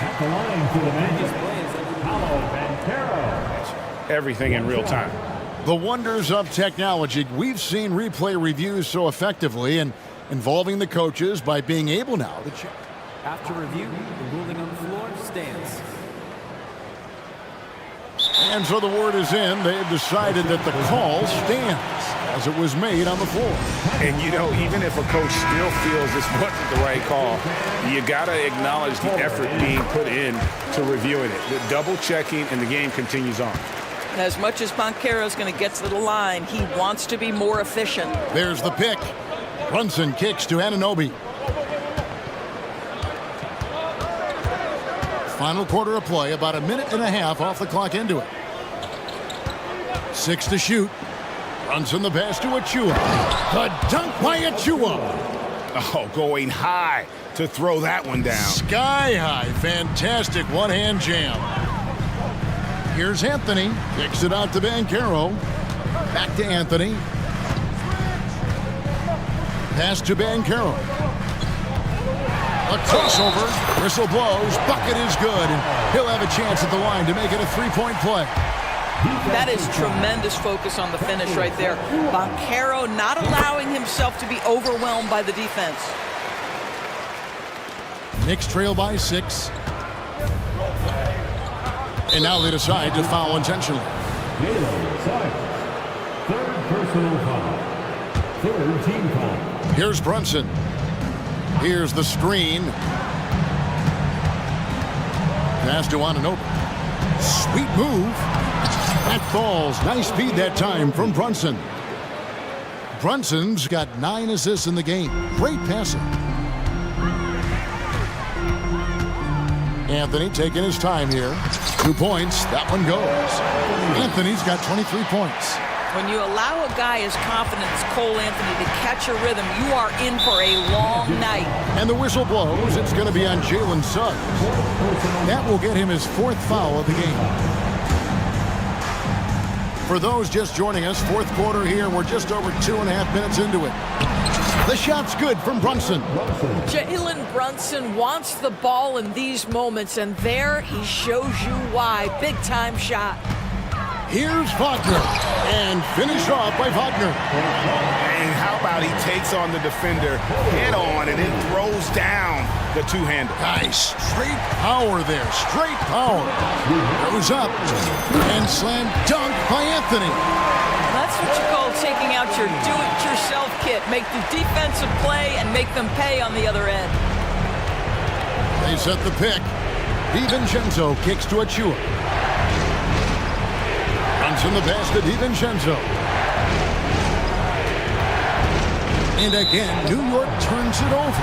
everything in real time. The wonders of technology. We've seen replay reviews so effectively and involving the coaches by being able now to check. After review, the ruling on the floor stands. And so the word is in. They've decided that the call stands as it was made on the floor. And, you know, even if a coach still feels this wasn't the right call, you got to acknowledge the effort being put in to reviewing it. The double checking, and the game continues on. As much as Banchero's going to get to the line, he wants to be more efficient. There's the pick. Brunson kicks to Anunoby. Final quarter of play, about a minute and a half off the clock into it. 6 to shoot. Brunson the pass to Achua. The dunk by Achua. Oh, going high to throw that one down. Sky high. Fantastic one-hand jam. Here's Anthony. Kicks it out to Banchero. Back to Anthony. Pass to Banchero. A crossover. Whistle blows. Bucket is good. And he'll have a chance at the line to make it a three-point play. That is tremendous focus on the finish right there. Banchero not allowing himself to be overwhelmed by the defense. Knicks trail by 6. And now they decide to foul intentionally. Third personal foul. Third team foul. Here's Brunson. Here's the screen. Pass to Anunoby. Sweet move. That falls. Nice speed that time from Brunson. Brunson's got 9 assists in the game. Great passing. Anthony taking his time here. 2 points. That one goes. Anthony's got 23 points. When you allow a guy as confident as Cole Anthony to catch a rhythm, you are in for a long night. And the whistle blows. It's going to be on Jalen Suggs. That will get him his 4th foul of the game. For those just joining us, 4th quarter here. We're just over 2.5 minutes into it. The shot's good from Brunson. Jalen Brunson wants the ball in these moments, and there he shows you why. Big-time shot. Here's Wagner, and finished off by Wagner. And how about he takes on the defender head on and then throws down the two-hander. Nice. Straight power there. Straight power. Goes up and slam dunk by Anthony. That's what you call taking out your do-it-yourself kit. Make the defensive play and make them pay on the other end. They set the pick. DiVincenzo kicks to Achua. Brunson the pass to DiVincenzo. And again, New York turns it over.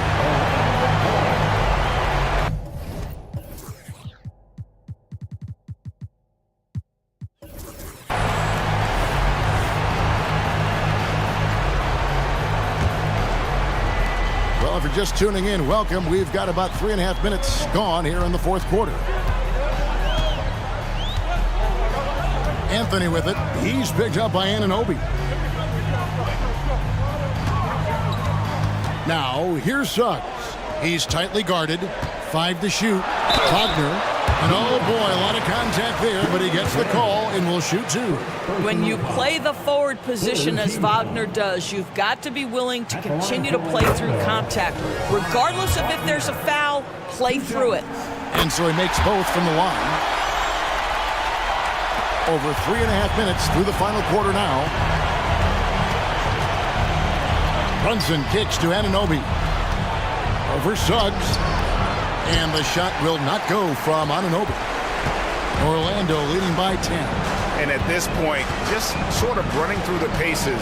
Well, if you're just tuning in, welcome. We've got about 3.5 minutes gone here in the 4th quarter. Anthony with it. He's picked up by Anunoby. Now, here's Suggs. He's tightly guarded. 5 to shoot. Wagner. And oh boy, a lot of contact there, but he gets the call and will shoot 2. When you play the forward position as Wagner does, you've got to be willing to continue to play through contact. Regardless of if there's a foul, play through it. And so he makes both from the line. Over 3.5 minutes through the final quarter now. Brunson kicks to Anunoby. Over Suggs. And the shot will not go from Anunoby. Orlando leading by 10. And at this point, just sort of running through the paces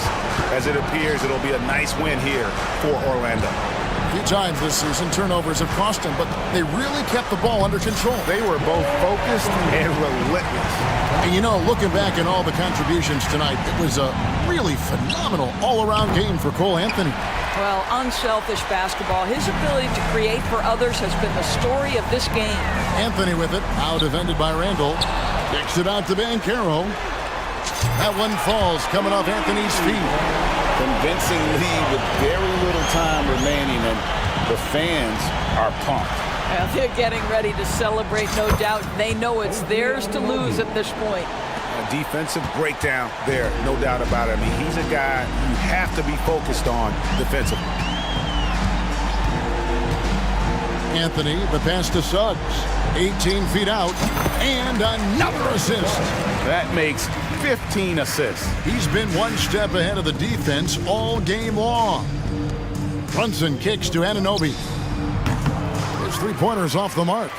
as it appears it'll be a nice win here for Orlando. A few times this season, turnovers have cost them, but they really kept the ball under control. They were both focused and relentless. And you know, looking back at all the contributions tonight, it was a really phenomenal all-around game for Cole Anthony. Well, unselfish basketball. His ability to create for others has been the story of this game. Anthony with it, now defended by Randall. Kicks it out to Banchero. That one falls, coming off Anthony's feet. Convincing lead with very little time remaining, and the fans are pumped. Well, they're getting ready to celebrate, no doubt. They know it's theirs to lose at this point. A defensive breakdown there, no doubt about it. I mean, he's a guy you have to be focused on defensively. Anthony, the pass to Suggs. 18 feet out, and another assist. That makes 15 assists. He's been one step ahead of the defense all game long. Brunson kicks to Anunoby. His three-pointer's off the mark.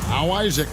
Now Isaac.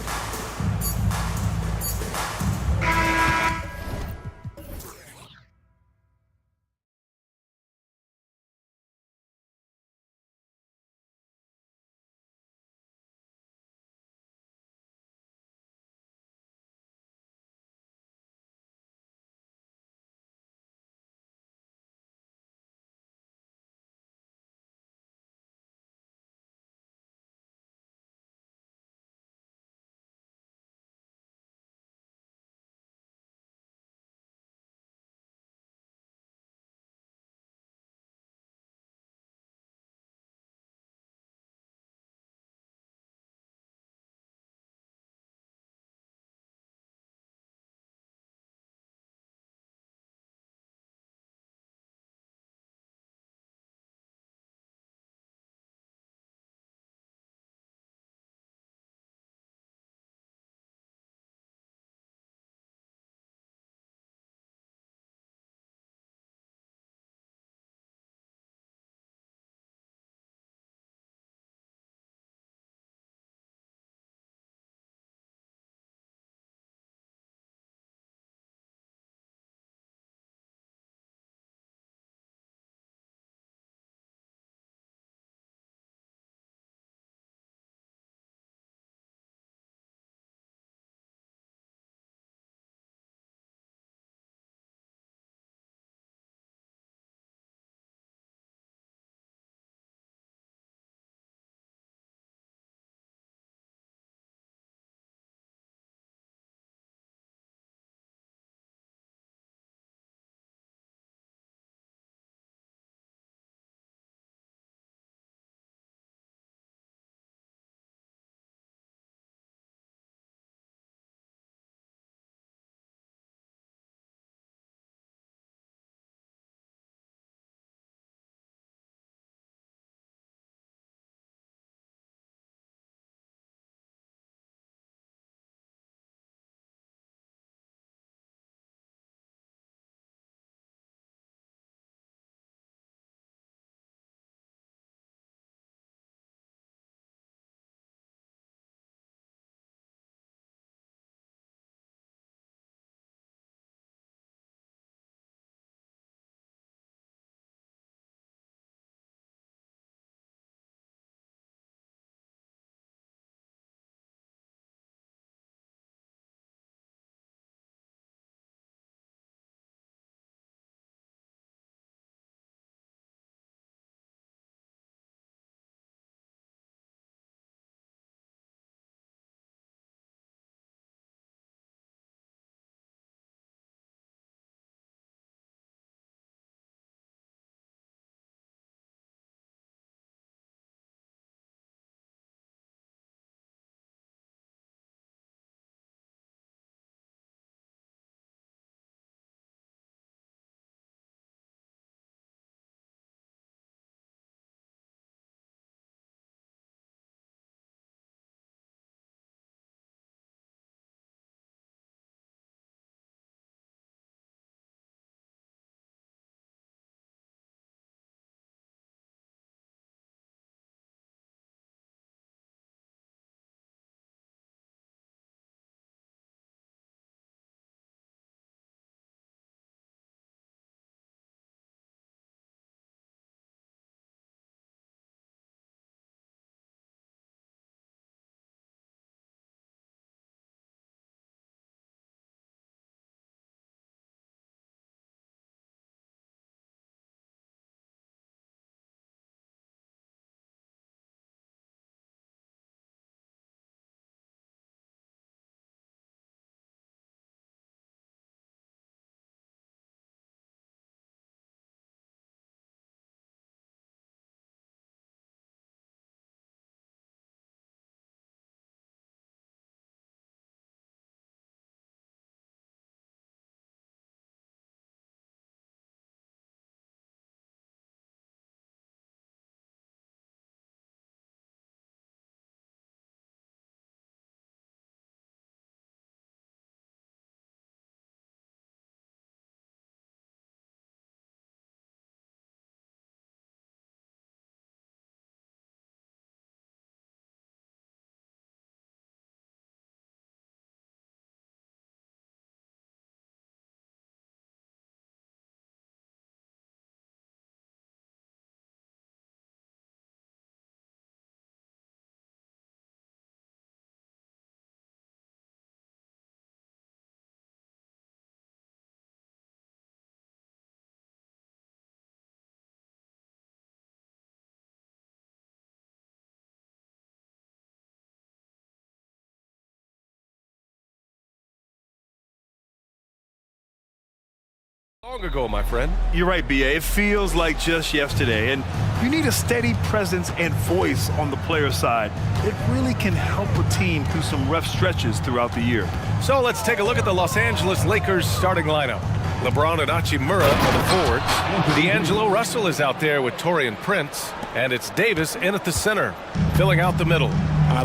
Long ago, my friend. You're right, BA. It feels like just yesterday. And you need a steady presence and voice on the player side. It really can help a team through some rough stretches throughout the year. So let's take a look at the Los Angeles Lakers starting lineup. LeBron and Hachimura are the forwards. D'Angelo Russell is out there with Taurean Prince. And it's Davis in at the center, filling out the middle.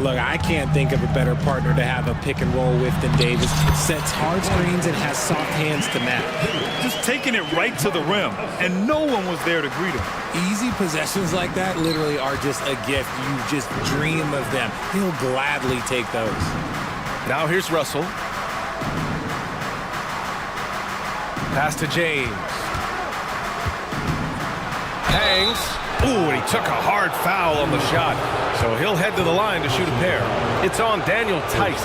Look, I can't think of a better partner to have a pick and roll with than Davis. Sets hard screens and has soft hands to match. Just taking it right to the rim, and no one was there to greet him. Easy possessions like that literally are just a gift. You just dream of them. He'll gladly take those. Now here's Russell. Pass to James. Hangs. Ooh, and he took a hard foul on the shot. So he'll head to the line to shoot a pair. It's on Daniel Tice.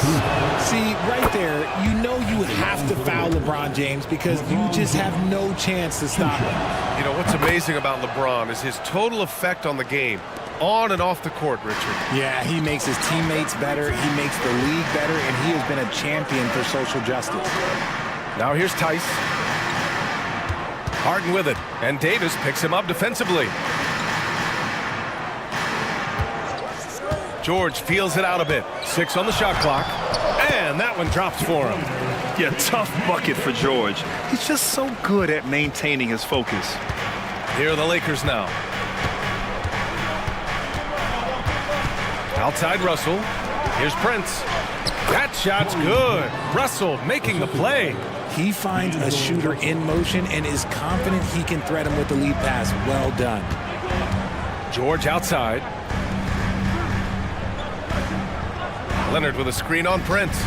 See, right there, you know you have to foul LeBron James because you just have no chance to stop him. You know, what's amazing about LeBron is his total effect on the game, on and off the court, Richard. Yeah, he makes his teammates better, he makes the league better, and he has been a champion for social justice. Now here's Tice. Harden with it, and Davis picks him up defensively. George feels it out a bit. 6 on the shot clock. And that one drops for him. Yeah, tough bucket for George. He's just so good at maintaining his focus. Here are the Lakers now. Outside Russell. Here's Prince. That shot's good. Russell making the play. He finds a shooter in motion and is confident he can thread him with the lead pass. Well done. George outside. Leonard with a screen on Prince.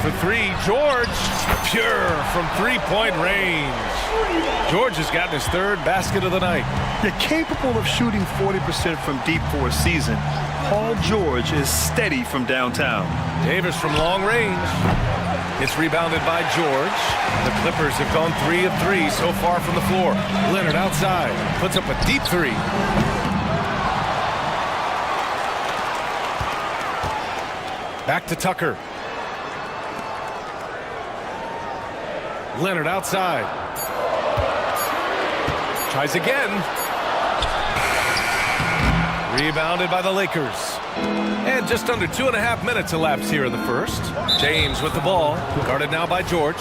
For 3, George. Pure from three-point range. George has gotten his 3rd basket of the night. You're capable of shooting 40% from deep for a season. Paul George is steady from downtown. Davis from long range. It's rebounded by George. The Clippers have gone 3 of 3 so far from the floor. Leonard outside. Puts up a deep 3. Back to Tucker. Leonard outside. Tries again. Rebounded by the Lakers. And just under 2.5 minutes elapsed here in the first. James with the ball. Guarded now by George.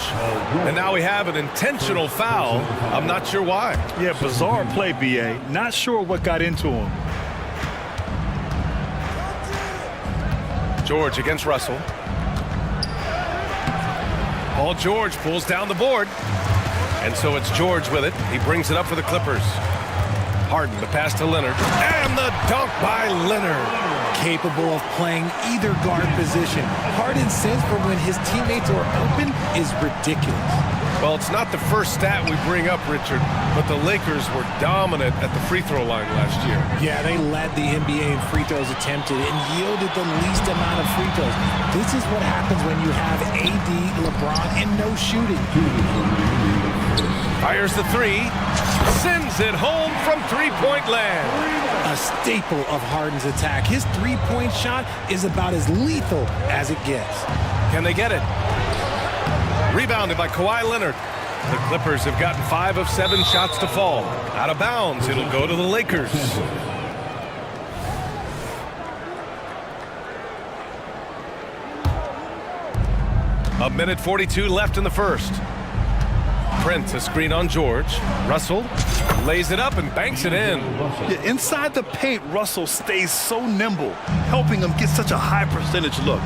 And now we have an intentional foul. I'm not sure why. Yeah, bizarre play, BA. Not sure what got into him. George against Russell. Paul George pulls down the board. And so it's George with it. He brings it up for the Clippers. Harden, the pass to Leonard. And the dunk by Leonard. Capable of playing either guard position. Harden's sense for when his teammates are open is ridiculous. Well, it's not the first stat we bring up, Richard, but the Lakers were dominant at the free throw line last year. Yeah, they led the NBA in free throws attempted and yielded the least amount of free throws. This is what happens when you have AD, LeBron, and no shooting. Fires the 3, sends it home from three-point land. A staple of Harden's attack. His three-point shot is about as lethal as it gets. Can they get it? Rebounded by Kawhi Leonard. The Clippers have gotten 5 of 7 shots to fall. Out of bounds, it'll go to the Lakers. A minute 42 left in the first. Prince, a screen on George. Russell lays it up and banks it in. Yeah, inside the paint, Russell stays so nimble, helping him get such a high percentage look.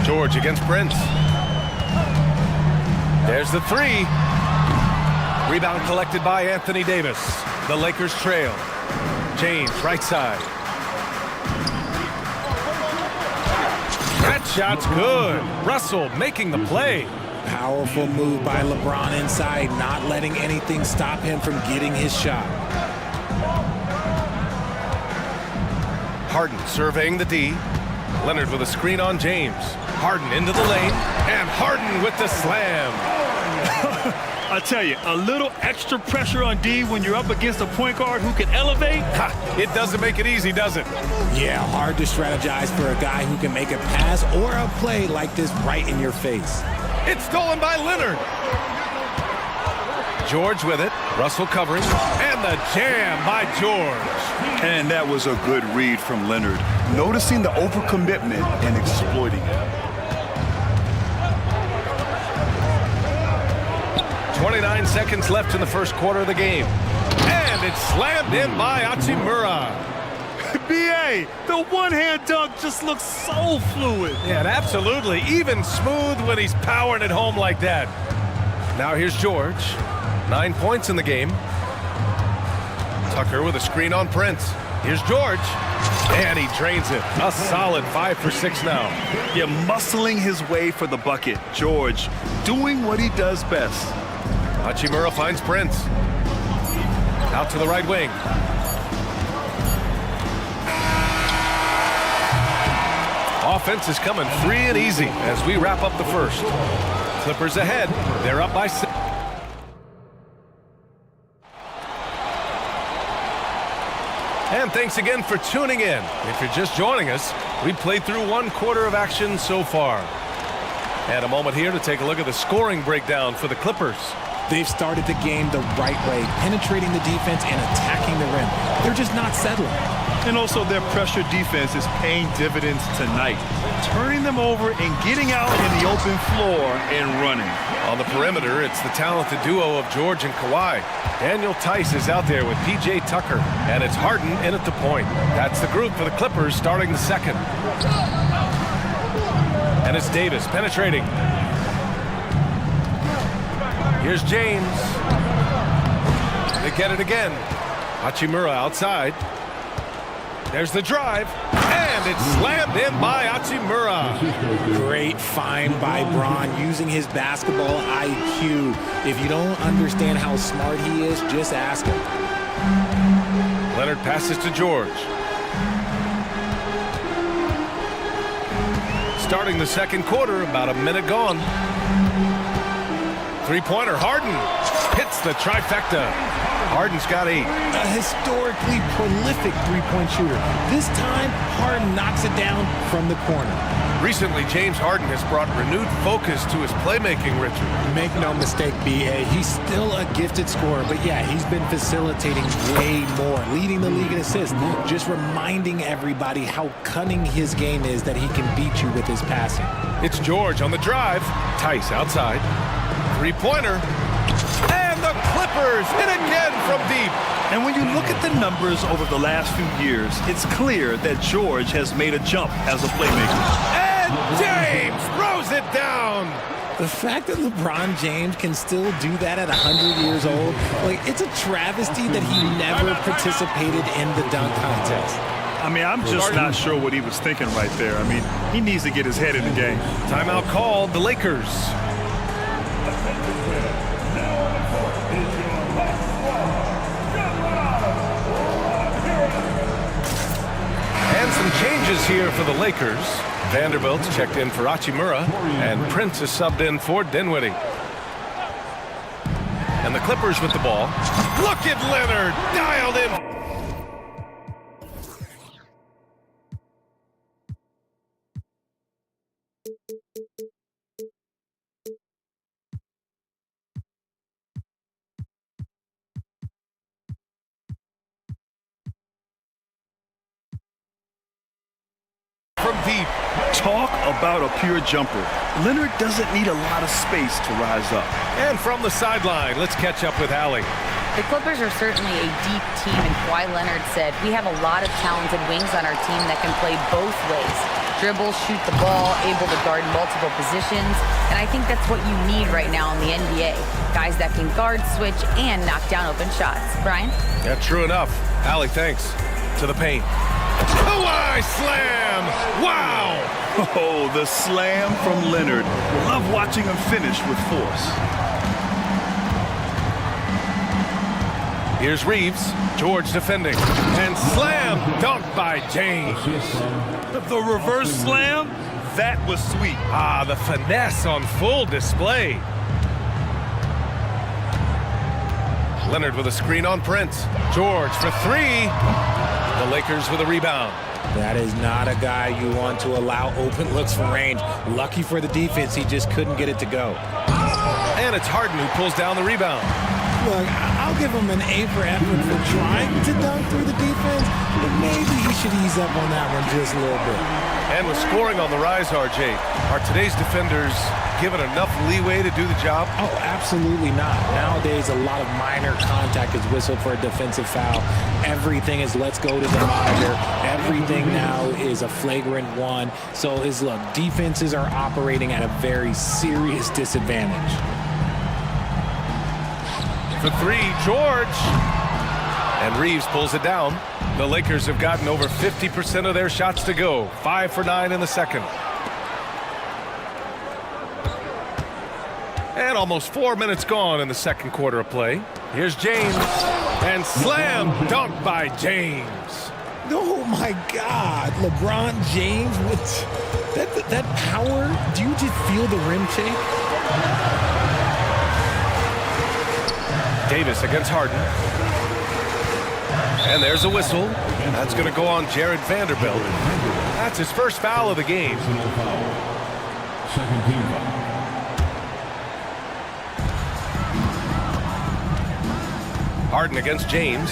George against Prince. There's the 3. Rebound collected by Anthony Davis. The Lakers trail. James, right side. That shot's good. Russell making the play. Powerful move by LeBron inside, not letting anything stop him from getting his shot. Harden surveying the D. Leonard with a screen on James. Harden into the lane, and Harden with the slam. I tell you, a little extra pressure on D when you're up against a point guard who can elevate. It doesn't make it easy, does it? Yeah, hard to strategize for a guy who can make a pass or a play like this right in your face. It's stolen by Leonard. George with it. Russell covering. And the jam by George. And that was a good read from Leonard, noticing the overcommitment and exploiting it. 29 seconds left in the first quarter of the game. And it's slammed in by Hachimura. B.A., the one-hand dunk just looks so fluid. Yeah, and absolutely. Even smooth when he's powering it home like that. Now here's George. 9 points in the game. Tucker with a screen on Prince. Here's George. And he drains it. A solid 5 for 6 now. Yeah, muscling his way for the bucket. George doing what he does best. Hachimura finds Prince. Out to the right wing. Offense is coming free and easy as we wrap up the first. Clippers ahead. They're up by 6. And thanks again for tuning in. If you're just joining us, we've played through 1 quarter of action so far. And a moment here to take a look at the scoring breakdown for the Clippers. They've started the game the right way, penetrating the defense and attacking the rim. They're just not settling. And also their pressure defense is paying dividends tonight, turning them over and getting out in the open floor and running. On the perimeter, it's the talented duo of George and Kawhi. Daniel Tice is out there with P.J. Tucker, and it's Harden in at the point. That's the group for the Clippers starting the second. And it's Davis penetrating. Here's James. They get it again. Hachimura outside. There's the drive, and it's slammed in by Hachimura. Great find by Bron, using his basketball IQ. If you don't understand how smart he is, just ask him. Leonard passes to George. Starting the second quarter, about a minute gone. Three-pointer, Harden hits the trifecta. Harden's got 8. A historically prolific three-point shooter. This time, Harden knocks it down from the corner. Recently, James Harden has brought renewed focus to his playmaking, Richard. Make no mistake, B.A., he's still a gifted scorer, but yeah, he's been facilitating way more, leading the league in assists, just reminding everybody how cunning his game is, that he can beat you with his passing. It's George on the drive. Tice outside. Three-pointer. And the Clippers hit again from deep. And when you look at the numbers over the last few years, it's clear that George has made a jump as a playmaker. And James throws it down. The fact that LeBron James can still do that at 100 years old, like, it's a travesty that he never participated in the dunk contest. I mean, I'm just not sure what he was thinking right there. I mean, he needs to get his head in the game. Timeout called, the Lakers. And some changes here for the Lakers. Vanderbilt's checked in for Hachimura, and Prince is subbed in for Dinwiddie. And the Clippers with the ball. Look at Leonard, dialed in. From deep. Talk about a pure jumper. Leonard doesn't need a lot of space to rise up. And from the sideline, let's catch up with Allie. The Clippers are certainly a deep team, and Kawhi Leonard said, we have a lot of talented wings on our team that can play both ways. Dribble, shoot the ball, able to guard multiple positions, and I think that's what you need right now in the NBA. Guys that can guard, switch, and knock down open shots. Brian? Yeah, true enough. Allie, thanks. To the paint. Kawhi slam! Wow! Oh, the slam from Leonard. Love watching him finish with force. Here's Reeves. George defending. And slam! Dunk by James. The reverse slam? That was sweet. Ah, the finesse on full display. Leonard with a screen on Prince. George for 3. The Lakers with a rebound. That is not a guy you want to allow open looks from range. Lucky for the defense, he just couldn't get it to go. And it's Harden who pulls down the rebound. Look, I'll give him an A for effort for trying to dunk through the defense, but maybe he should ease up on that one just a little bit. And with scoring on the rise, RJ, are today's defenders given enough leeway to do the job? Oh, absolutely not. Nowadays, a lot of minor contact is whistled for a defensive foul. Everything is let's go to the monitor. Everything now is a flagrant one. So look, defenses are operating at a very serious disadvantage. For three, George. And Reeves pulls it down. The Lakers have gotten over 50% of their shots to go. 5 for 9 in the second. And almost 4 minutes gone in the second quarter of play. Here's James. And slam dunk by James. Oh my God, LeBron James with that power. Do you just feel the rim shake? Davis against Harden. And there's a whistle. That's going to go on Jared Vanderbilt. That's his first foul of the game. Second team foul. Harden against James.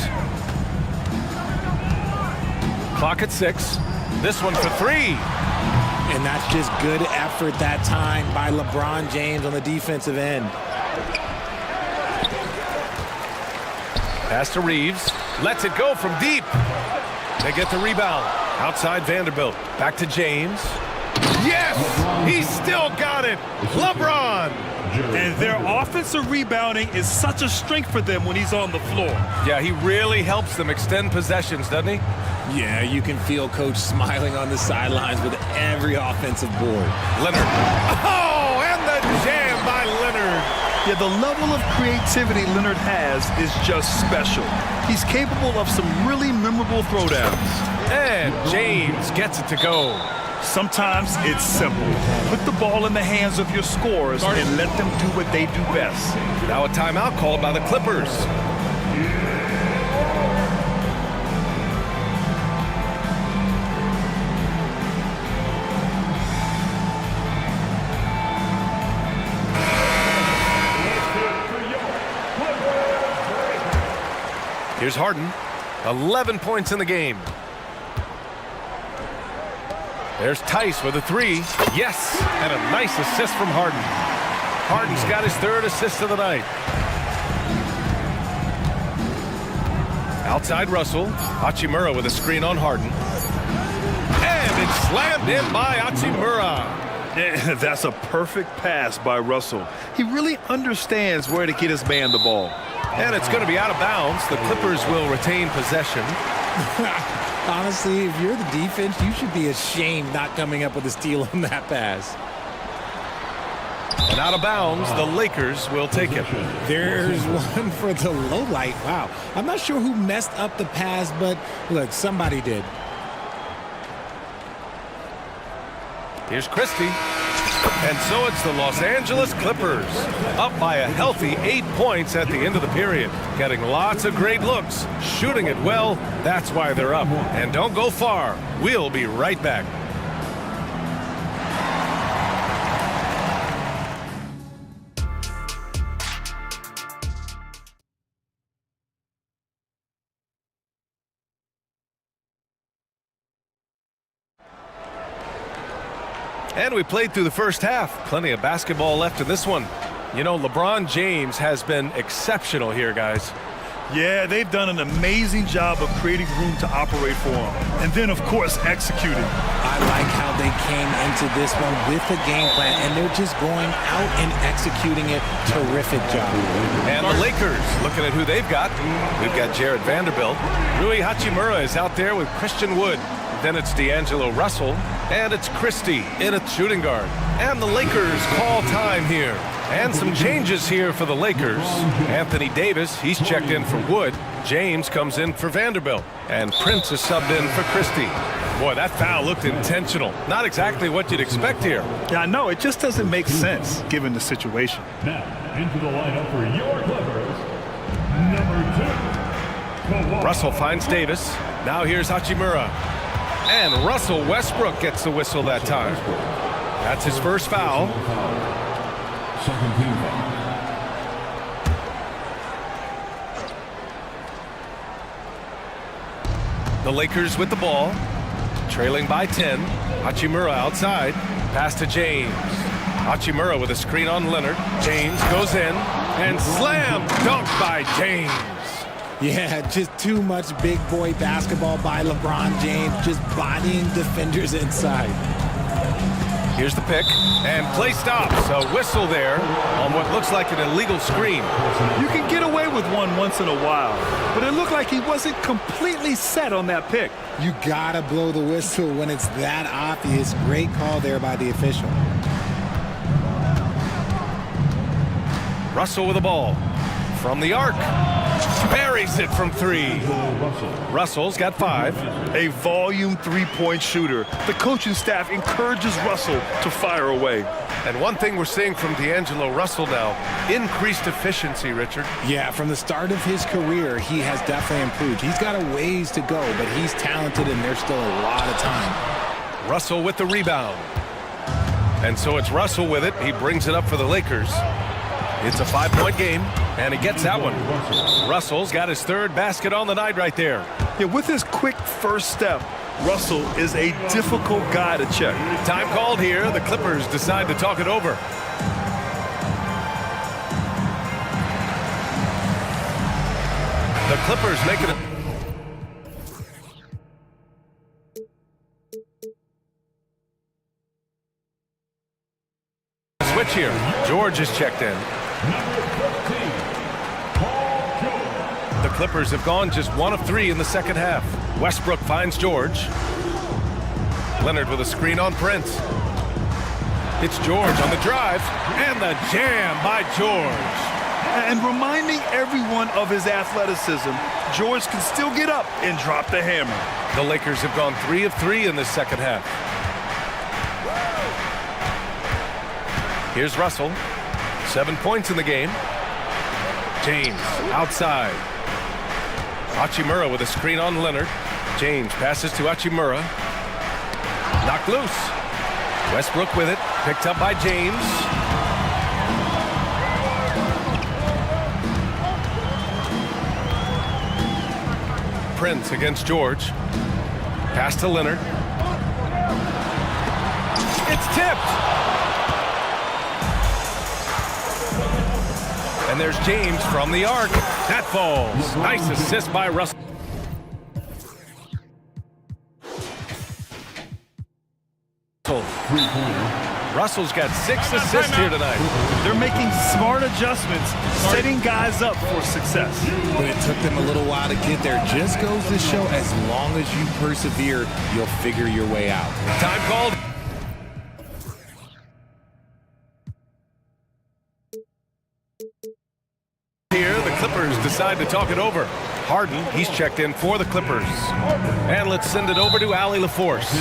Clock at 6. This one for 3. And that's just good effort that time by LeBron James on the defensive end. Pass to Reeves. Lets it go from deep. They get the rebound. Outside Vanderbilt. Back to James. Yes! He's still got it! LeBron! And their offensive rebounding is such a strength for them when he's on the floor. Yeah, he really helps them extend possessions, doesn't he? Yeah, you can feel Coach smiling on the sidelines with every offensive board. Leonard. Oh, and the jam by Leonard. Yeah, the level of creativity Leonard has is just special. He's capable of some really memorable throwdowns. And James gets it to go. Sometimes it's simple. Put the ball in the hands of your scorers and let them do what they do best. Now a timeout called by the Clippers. Here's Harden. 11 points in the game. There's Tice with a 3. Yes! And a nice assist from Harden. Harden's got his 3rd assist of the night. Outside Russell. Hachimura with a screen on Harden. And it's slammed in by Hachimura. Yeah, that's a perfect pass by Russell. He really understands where to get his man the ball. And it's going to be out of bounds. The Clippers will retain possession. Honestly, if you're the defense, you should be ashamed not coming up with a steal on that pass. And out of bounds, the Lakers will take it. There's one for the low light. Wow. I'm not sure who messed up the pass, but look, somebody did. Here's Christie. And so it's the Los Angeles Clippers, up by a healthy 8 points at the end of the period. Getting lots of great looks, shooting it well. That's why they're up. And don't go far. We'll be right back. And we played through the first half. Plenty of basketball left in this one. You know, LeBron James has been exceptional here, guys. Yeah, they've done an amazing job of creating room to operate for him. And then, of course, executing. I like how they came into this one with a game plan, and they're just going out and executing it. Terrific job. And the Lakers, looking at who they've got. We've got Jared Vanderbilt. Rui Hachimura is out there with Christian Wood. Then it's D'Angelo Russell, and it's Christie in at shooting guard. And the Lakers call time here. And some changes here for the Lakers. Anthony Davis, he's checked in for Wood. James comes in for Vanderbilt. And Prince is subbed in for Christie. Boy, that foul looked intentional. Not exactly what you'd expect here. Yeah, I know. It just doesn't make sense given the situation. Now, into the lineup for your Clippers, number 2. Russell finds Davis. Now here's Hachimura. And Russell Westbrook gets the whistle that time. That's his first foul. Second team foul. The Lakers with the ball, trailing by 10. Hachimura outside, pass to James. Hachimura with a screen on Leonard. James goes in, and slam dunk by James. Yeah, just too much big boy basketball by LeBron James, just bodying defenders inside. Here's the pick, and play stops. A whistle there on what looks like an illegal screen. You can get away with one once in a while, but it looked like he wasn't completely set on that pick. You gotta blow the whistle when it's that obvious. Great call there by the official. Russell with the ball from the arc. Buries it from three. Russell's got 5. A volume three-point shooter. The coaching staff encourages Russell to fire away. And one thing we're seeing from D'Angelo Russell now, increased efficiency, Richard. Yeah, from the start of his career, he has definitely improved. He's got a ways to go, but he's talented and there's still a lot of time. Russell with the rebound. And so it's Russell with it. He brings it up for the Lakers. It's a 5-point game, and he gets that one. Russell's got his 3rd basket on the night right there. Yeah, with his quick first step, Russell is a difficult guy to check. Time called here. The Clippers decide to talk it over. The Clippers make it a switch here. George is checked in. The Clippers have gone just 1 of 3 in the second half. Westbrook finds George. Leonard with a screen on Prince. It's George on the drive, and the jam by George. And reminding everyone of his athleticism, George can still get up and drop the hammer. The Lakers have gone 3 of 3 in the second half. Here's Russell. 7 points in the game. James outside. Hachimura with a screen on Leonard. James passes to Hachimura. Knocked loose. Westbrook with it. Picked up by James. Prince against George. Pass to Leonard. It's tipped. And there's James from the arc. That falls. Nice assist by Russell. Russell's got 6 assists here tonight. They're making smart adjustments, setting guys up for success. But it took them a little while to get there. Just goes to show, as long as you persevere, you'll figure your way out. Time called. Here, the Clippers decide to talk it over. Harden, he's checked in for the Clippers. And let's send it over to Allie LaForce.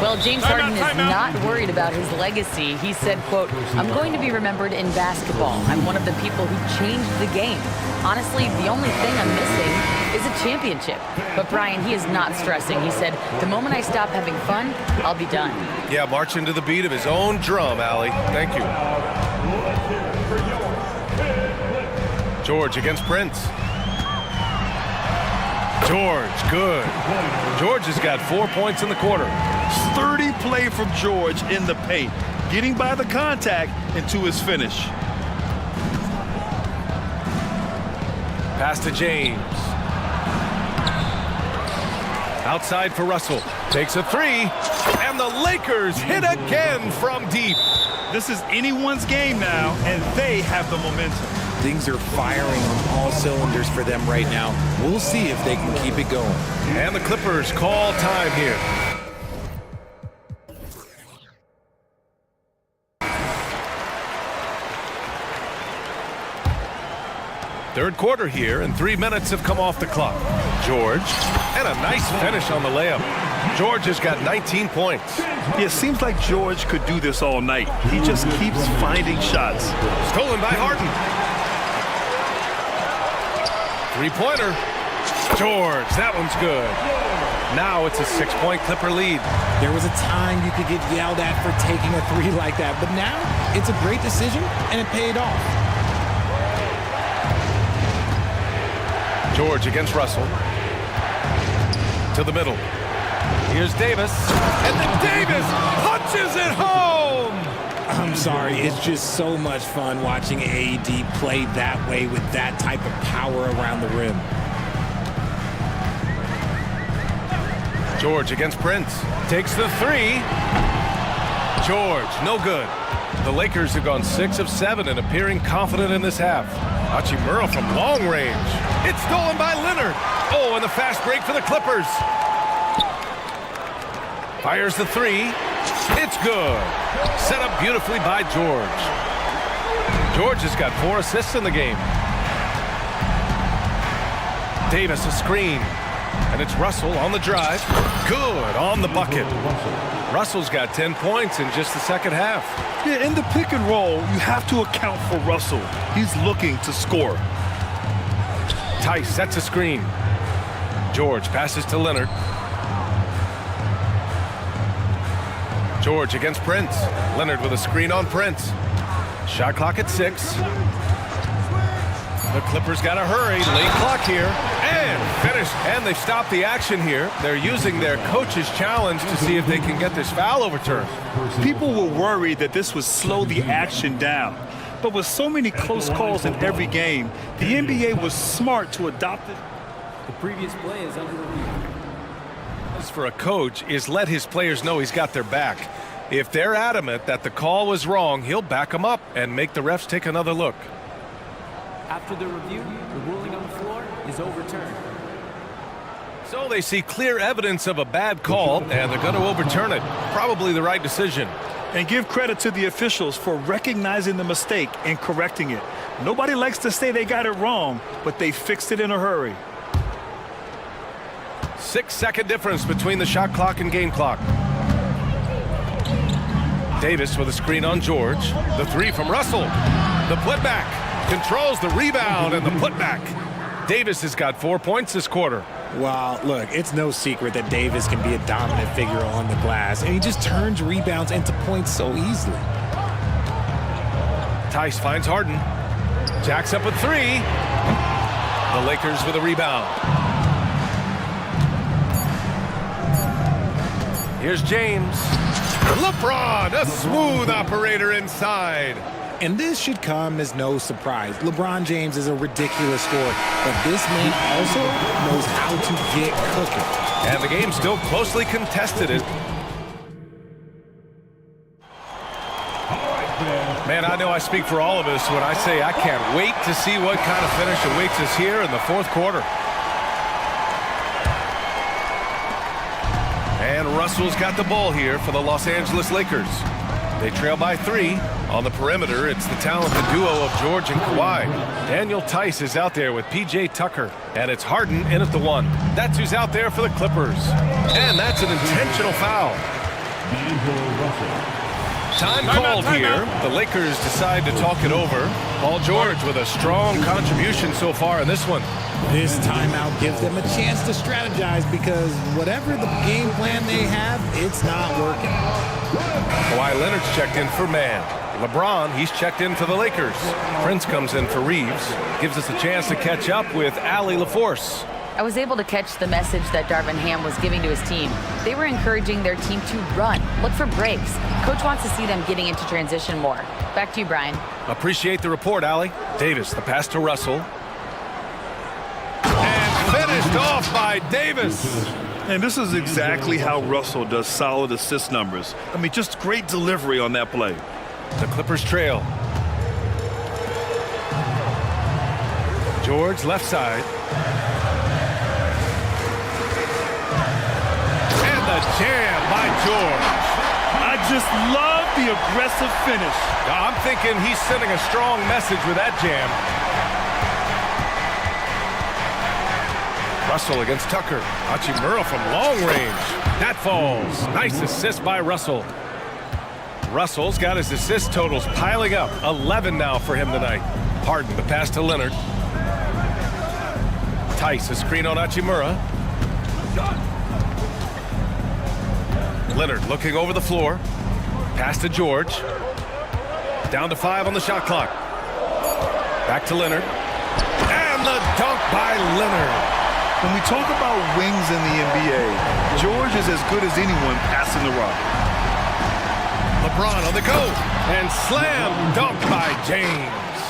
Well, James Harden is not worried about his legacy. He said, quote, "I'm going to be remembered in basketball. I'm one of the people who changed the game. Honestly, the only thing I'm missing is a championship." But Brian, he is not stressing. He said, "The moment I stop having fun, I'll be done." Yeah, marching to the beat of his own drum, Allie. Thank you. George against Prince. George, good. George has got 4 points in the quarter. Sturdy play from George in the paint, getting by the contact and to his finish. Pass to James. Outside for Russell. Takes a 3, and the Lakers hit again from deep. This is anyone's game now, and they have the momentum. Things are firing on all cylinders for them right now. We'll see if they can keep it going. And the Clippers call time here. Third quarter here, and 3 minutes have come off the clock. George, and a nice finish on the layup. George has got 19 points. Yeah, it seems like George could do this all night. He just keeps finding shots. Stolen by Harden. Three-pointer. George, that one's good. Now it's a 6-point Clipper lead. There was a time you could get yelled at for taking a three like that, but now it's a great decision, and it paid off. George against Russell. To the middle. Here's Davis. And then Davis punches it home! I'm sorry, it's just so much fun watching AD play that way with that type of power around the rim. George against Prince. Takes the three. George, no good. The Lakers have gone 6 of 7 and appearing confident in this half. Hachimura from long range. It's stolen by Leonard. Oh, and the fast break for the Clippers. Fires the three. It's good. Set up beautifully by George. George has got 4 assists in the game. Davis a screen. And it's Russell on the drive. Good on the bucket. Russell's got 10 points in just the second half. Yeah, in the pick and roll, you have to account for Russell. He's looking to score. Tice sets a screen. George passes to Leonard. George against Prince. Leonard with a screen on Prince. Shot clock at 6. The Clippers got to hurry. Late clock here. And finish. And they've stopped the action here. They're using their coach's challenge to see if they can get this foul overturned. People were worried that this would slow the action down. But with so many close calls in every game, the NBA was smart to adopt it. The previous play is under review. For a coach is let his players know he's got their back. If they're adamant that the call was wrong, he'll back them up and make the refs take another look. After the review, the ruling on the floor is overturned. So they see clear evidence of a bad call, and they're going to overturn it. Probably the right decision. And give credit to the officials for recognizing the mistake and correcting it. Nobody likes to say they got it wrong, but they fixed it in a hurry. 6-second difference between the shot clock and game clock. Davis with a screen on George. The three from Russell. The putback. Controls the rebound and the putback. Davis has got 4 points this quarter. Well, look, it's no secret that Davis can be a dominant figure on the glass, and he just turns rebounds into points so easily. Tice finds Harden. Jacks up a three. The Lakers with a rebound. Here's James. LeBron, a smooth operator inside. And this should come as no surprise. LeBron James is a ridiculous scorer, but this man also knows how to get cooking. And the game's still closely contested. Man, I know I speak for all of us when I say I can't wait to see what kind of finish awaits us here in the fourth quarter. And Russell's got the ball here for the Los Angeles Lakers. They trail by 3. On the perimeter, it's the talented duo of George and Kawhi. Daniel Tice is out there with P.J. Tucker. And it's Harden in at the 1. That's who's out there for the Clippers. And that's an intentional foul. Time called here. The Lakers decide to talk it over. Paul George with a strong contribution so far in this one. This timeout gives them a chance to strategize because whatever the game plan they have, it's not working. Kawhi Leonard's checked in for man. LeBron, he's checked in for the Lakers. Prince comes in for Reeves. Gives us a chance to catch up with Allie LaForce. I was able to catch the message that Darvin Ham was giving to his team. They were encouraging their team to run, look for breaks. Coach wants to see them getting into transition more. Back to you, Brian. Appreciate the report, Allie. Davis, the pass to Russell. And finished off by Davis. And this is exactly how Russell does solid assist numbers. I mean, just great delivery on that play. The Clippers trail. George, left side. And the jam by George. I just love the aggressive finish. I'm thinking he's sending a strong message with that jam. Russell against Tucker. Hachimura from long range. That falls. Nice assist by Russell. Russell's got his assist totals piling up. 11 now for him tonight. Harden, the pass to Leonard. Tice, a screen on Hachimura. Leonard looking over the floor. Pass to George. Down to 5 on the shot clock. Back to Leonard. And the dunk by Leonard. When we talk about wings in the NBA, George is as good as anyone passing the rock. LeBron on the go. And slam dunk by James.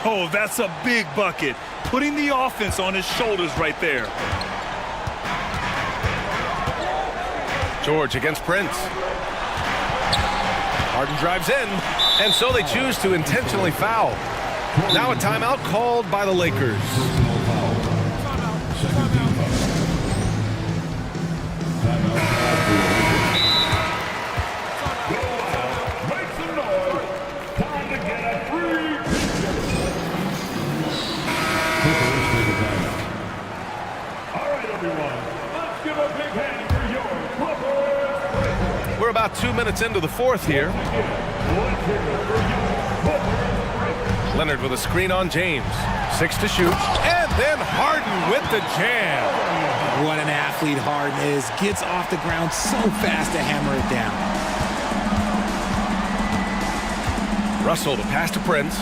Oh, that's a big bucket. Putting the offense on his shoulders right there. George against Prince. Harden drives in, and so they choose to intentionally foul. Now a timeout called by the Lakers. We're about 2 minutes into the fourth here. Leonard with a screen on James. 6 to shoot. And then Harden with the jam. What an athlete Harden is. Gets off the ground so fast to hammer it down. Russell to pass to Prince.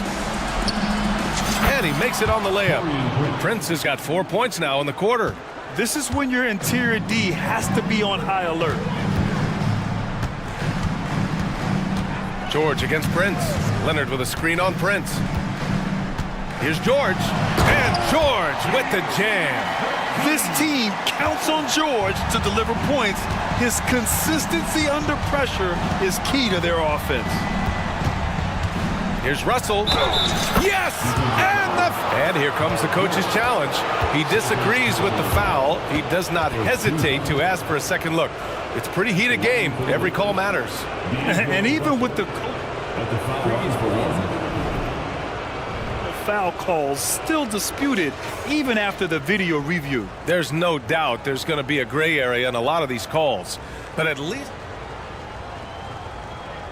And he makes it on the layup. Prince has got 4 points now in the quarter. This is when your interior D has to be on high alert. George against Prince. Leonard with a screen on Prince. Here's George. And George with the jam. This team counts on George to deliver points. His consistency under pressure is key to their offense. Here's Russell. Yes! And here comes the coach's challenge. He disagrees with the foul. He does not hesitate to ask for a second look. It's a pretty heated game. Every call matters. And even with the foul calls still disputed even after the video review. There's no doubt there's going to be a gray area in a lot of these calls. But at least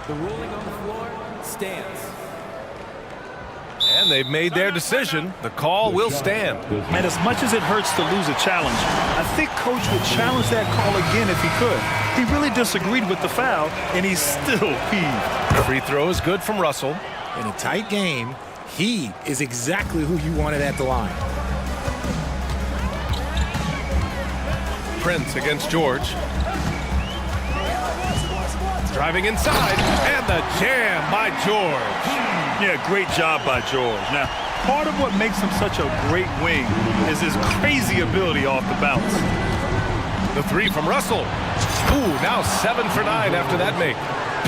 the ruling on the floor stands. And they've made their decision. The call will stand. And as much as it hurts to lose a challenge, I think Coach would challenge that call again if he could. He really disagreed with the foul, and he's still peeved. Free throw is good from Russell. In a tight game, he is exactly who you wanted at the line. Prince against George. Driving inside, and the jam by George. Yeah, great job by George. Now, part of what makes him such a great wing is his crazy ability off the bounce. The three from Russell. Ooh, now 7 for 9 after that make.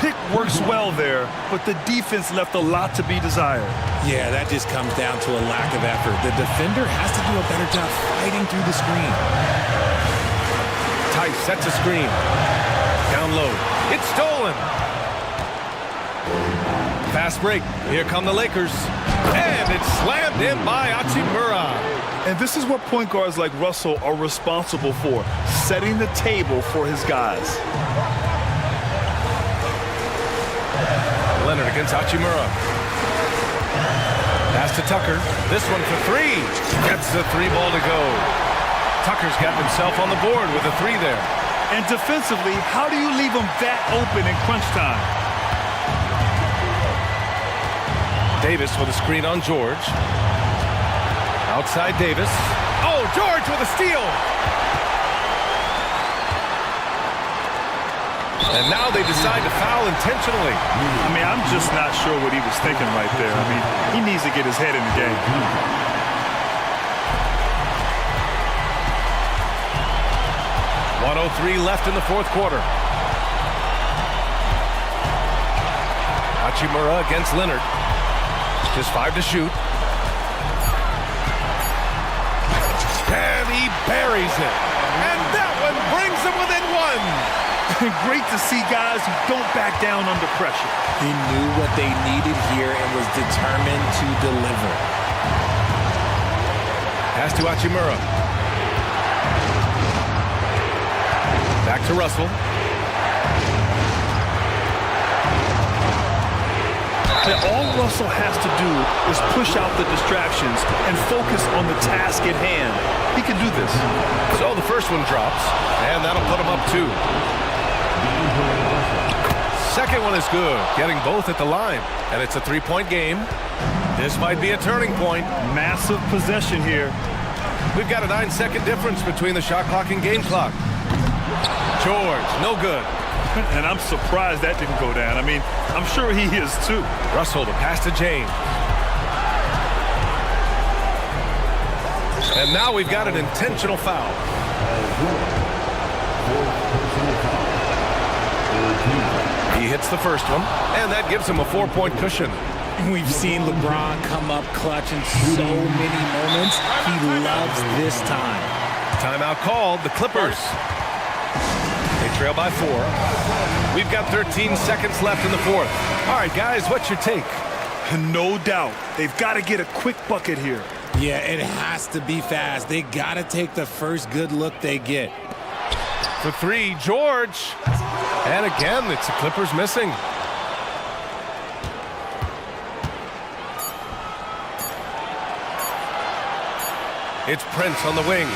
Pick works well there, but the defense left a lot to be desired. Yeah, that just comes down to a lack of effort. The defender has to do a better job fighting through the screen. Tice sets a screen. Down low. It's stolen. Fast break. Here come the Lakers. And it's slammed in by Hachimura. And this is what point guards like Russell are responsible for, setting the table for his guys. Leonard against Hachimura. Pass to Tucker. This one for 3. Gets the 3 ball to go. Tucker's got himself on the board with a 3 there. And defensively, how do you leave him that open in crunch time? Davis with a screen on George. Outside Davis. Oh, George with a steal. And now they decide to foul intentionally. I mean, I'm just not sure what he was thinking right there. I mean, he needs to get his head in the game. .103 left in the fourth quarter. Hachimura against Leonard. Just 5 to shoot. And he buries it. And that one brings him within 1. Great to see guys who don't back down under pressure. He knew what they needed here and was determined to deliver. Pass to Hachimura. Back to Russell. And all Russell has to do is push out the distractions and focus on the task at hand. He can do this. So the first one drops, and that'll put him up 2. Second one is good, getting both at the line. And it's a three-point game. This might be a turning point. Massive possession here. We've got a 9-second difference between the shot clock and game clock. George, no good. And I'm surprised that didn't go down. I mean, I'm sure he is too. Russell, the pass to James. And now we've got an intentional foul. He hits the first one, and that gives him a 4-point cushion. We've seen LeBron come up clutch in so many moments. He loves this time. Timeout called, the Clippers. They trail by 4. We've got 13 seconds left in the fourth. All right, guys, what's your take? No doubt. They've got to get a quick bucket here. Yeah, it has to be fast. They got to take the first good look they get. For 3, George. And again, it's the Clippers missing. It's Prince on the wing.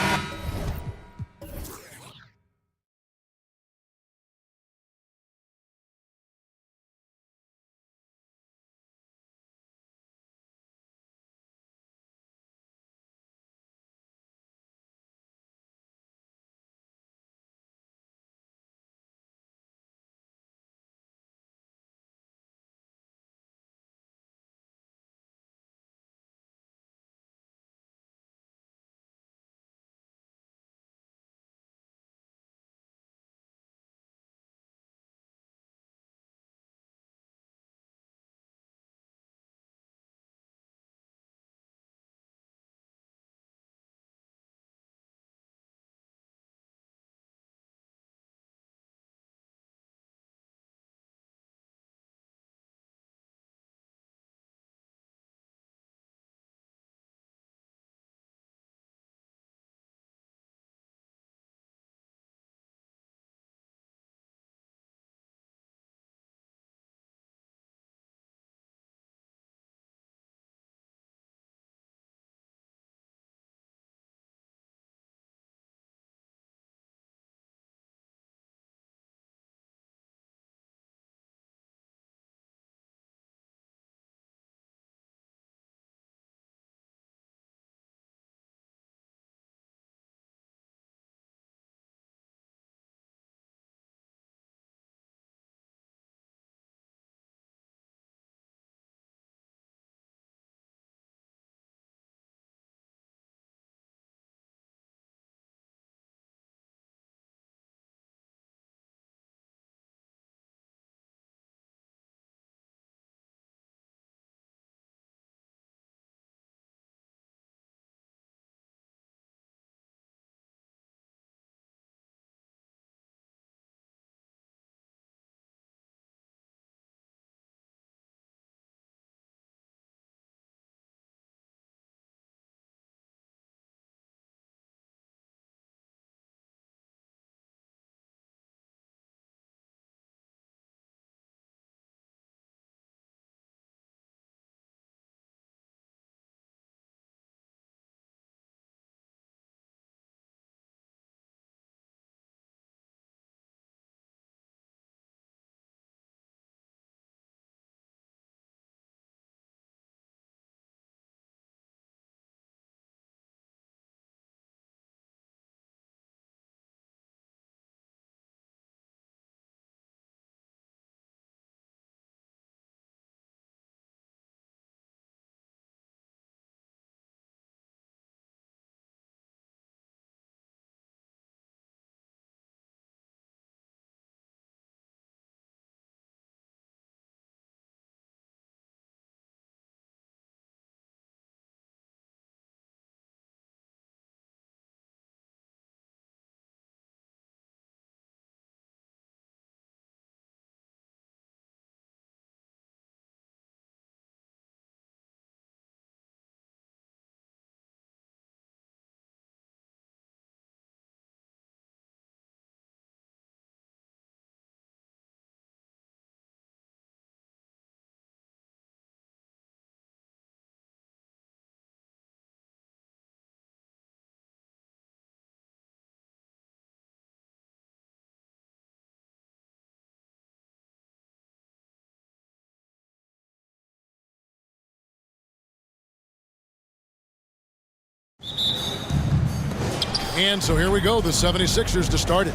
And so here we go, the 76ers to start it.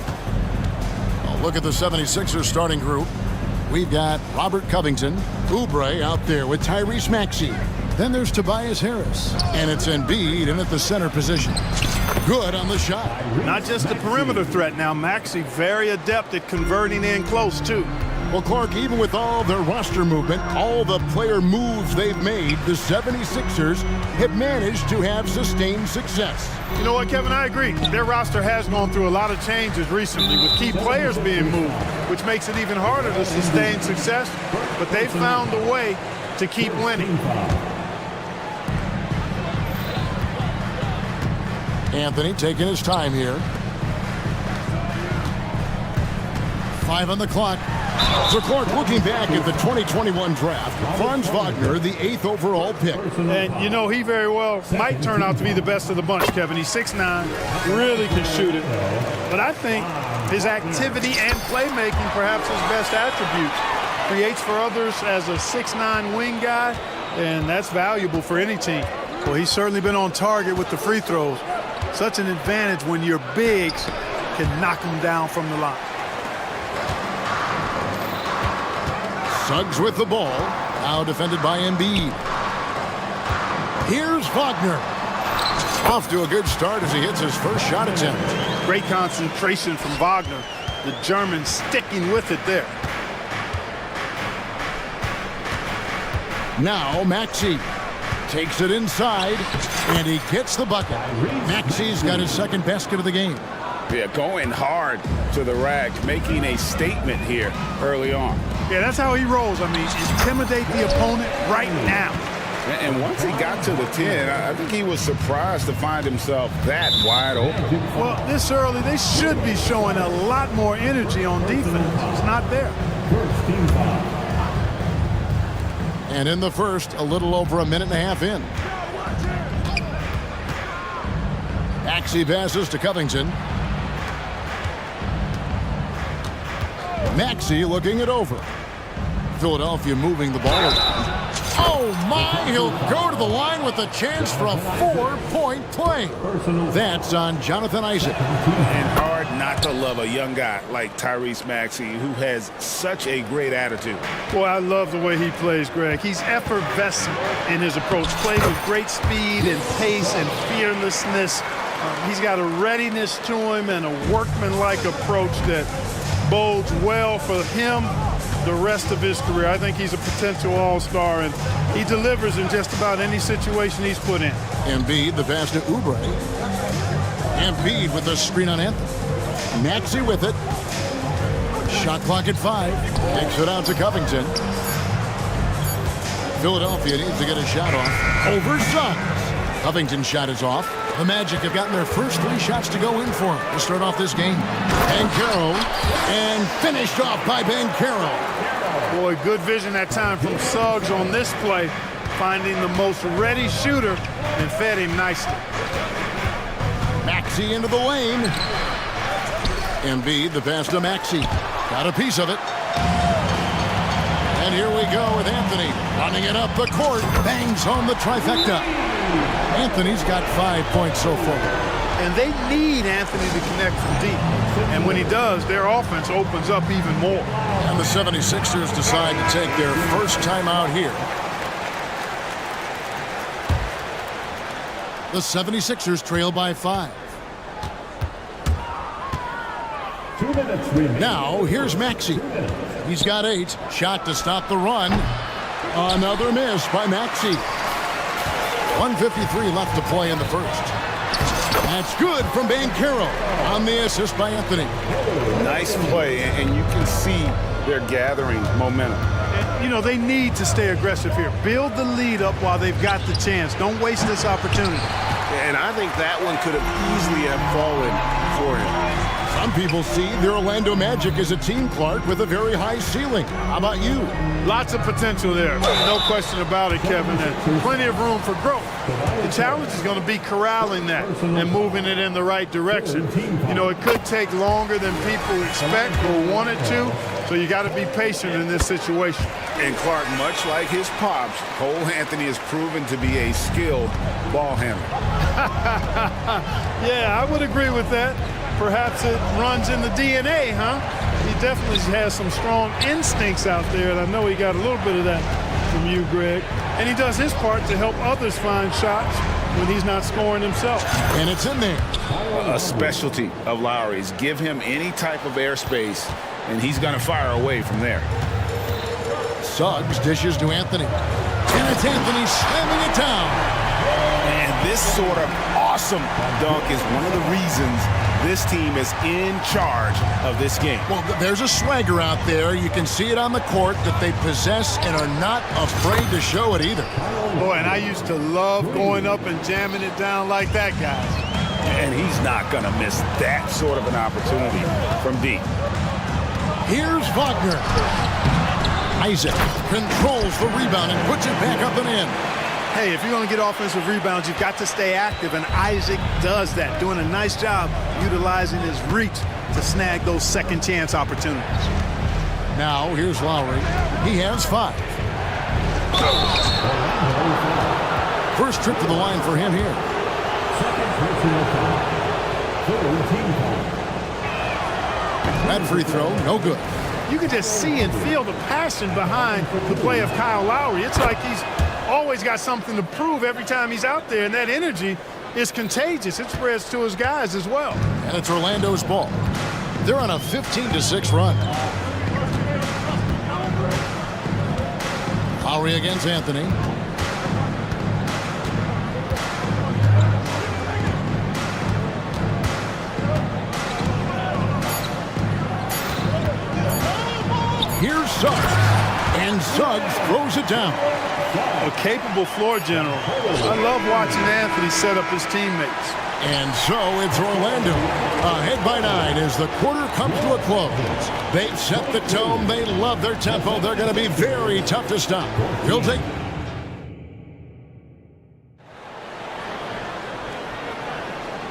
Well, look at the 76ers starting group. We've got Robert Covington, Oubre out there with Tyrese Maxey. Then there's Tobias Harris, and it's Embiid in at the center position. Good on the shot. Not just a perimeter threat now. Maxey very adept at converting in close, too. Well, Clark, even with all their roster movement, all the player moves they've made, the 76ers have managed to have sustained success. You know what, Kevin? I agree. Their roster has gone through a lot of changes recently with key players being moved, which makes it even harder to sustain success. But they've found a way to keep winning. Anthony taking his time here. 5 on the clock. So Clark, looking back at the 2021 draft, Franz Wagner, the 8th overall pick. And you know, he very well might turn out to be the best of the bunch, Kevin. He's 6'9", really can shoot it. But I think his activity and playmaking, perhaps his best attributes, creates for others as a 6'9" wing guy, and that's valuable for any team. Well, he's certainly been on target with the free throws. Such an advantage when your bigs can knock them down from the line. Suggs with the ball. Now defended by Embiid. Here's Wagner. Off to a good start as he hits his first shot attempt. Great concentration from Wagner. The German sticking with it there. Now Maxey takes it inside, and he gets the bucket. Maxey's got his second basket of the game. Yeah, going hard to the rack, making a statement here early on. Yeah, that's how he rolls. I mean, intimidate the opponent right now. And once he got to the 10, I think he was surprised to find himself that wide open. Well, this early, they should be showing a lot more energy on defense. It's not there. And in the first, a little over a minute and a half in. Maxey passes to Covington. Maxey looking it over. Philadelphia moving the ball. Oh my, he'll go to the line with a chance for a 4-point play. That's on Jonathan Isaac. And hard not to love a young guy like Tyrese Maxey, who has such a great attitude. Boy, I love the way he plays, Greg. He's effervescent in his approach. Plays with great speed and pace and fearlessness. He's got a readiness to him and a workmanlike approach that bodes well for him the rest of his career. I think he's a potential all-star, and he delivers in just about any situation he's put in. Embiid, the pass to Oubre. Embiid with the screen on Anthony. Maxey with it. Shot clock at 5. Takes it out to Covington. Philadelphia needs to get a shot off. Over Suggs. Covington's shot is off. The Magic have gotten their first 3 shots to go in for him to start off this game. Banchero, and finished off by Banchero. Boy, good vision that time from Suggs on this play, finding the most ready shooter and fed him nicely. Maxey into the lane. Embiid, the pass to Maxey. Got a piece of it. And here we go with Anthony running it up the court. Bangs home the trifecta. Anthony's got 5 points so far. And they need Anthony to connect from deep. And when he does, their offense opens up even more. And the 76ers decide to take their first time out here. The 76ers trail by 5. 2 minutes remaining. Now, here's Maxey. He's got 8. Shot to stop the run. Another miss by Maxey. 1:53 left to play in the first. That's good from Banchero on the assist by Anthony. Nice play, and you can see they're gathering momentum. And, you know, they need to stay aggressive here. Build the lead up while they've got the chance. Don't waste this opportunity. And I think that one could have easily have fallen for him. Some people see the Orlando Magic as a team, Clark, with a very high ceiling. How about you? Lots of potential there. No question about it, Kevin. And plenty of room for growth. The challenge is going to be corralling that and moving it in the right direction. You know, it could take longer than people expect or want it to, so you got to be patient in this situation. And Clark, much like his pops, Cole Anthony has proven to be a skilled ball handler. Yeah, I would agree with that. Perhaps it runs in the DNA, huh? He definitely has some strong instincts out there, and I know he got a little bit of that from you, Greg. And he does his part to help others find shots when he's not scoring himself. And it's in there. A specialty of Lowry's. Give him any type of airspace, and he's going to fire away from there. Suggs dishes to Anthony. And it's Anthony slamming it down. And this sort of awesome dunk is one of the reasons this team is in charge of this game. Well, there's a swagger out there. You can see it on the court that they possess and are not afraid to show it either. Boy, and I used to love going up and jamming it down like that, guys. And he's not going to miss that sort of an opportunity from deep. Here's Wagner. Isaac controls the rebound and puts it back up and in. Hey, if you're going to get offensive rebounds, you've got to stay active, and Isaac does that, doing a nice job utilizing his reach to snag those second chance opportunities. Now, here's Lowry. He has 5. First trip to the line for him here. That free throw, no good. You can just see and feel the passion behind the play of Kyle Lowry. It's like he's always got something to prove every time he's out there, and that energy is contagious. It spreads to his guys as well. And it's Orlando's ball. They're on a 15-6 run. Lowry against Anthony. Here's Suggs. And Suggs throws it down. A capable floor general. I love watching Anthony set up his teammates. And so it's Orlando ahead by 9 as the quarter comes to a close. They've set the tone. They love their tempo. They're going to be very tough to stop. He'll take.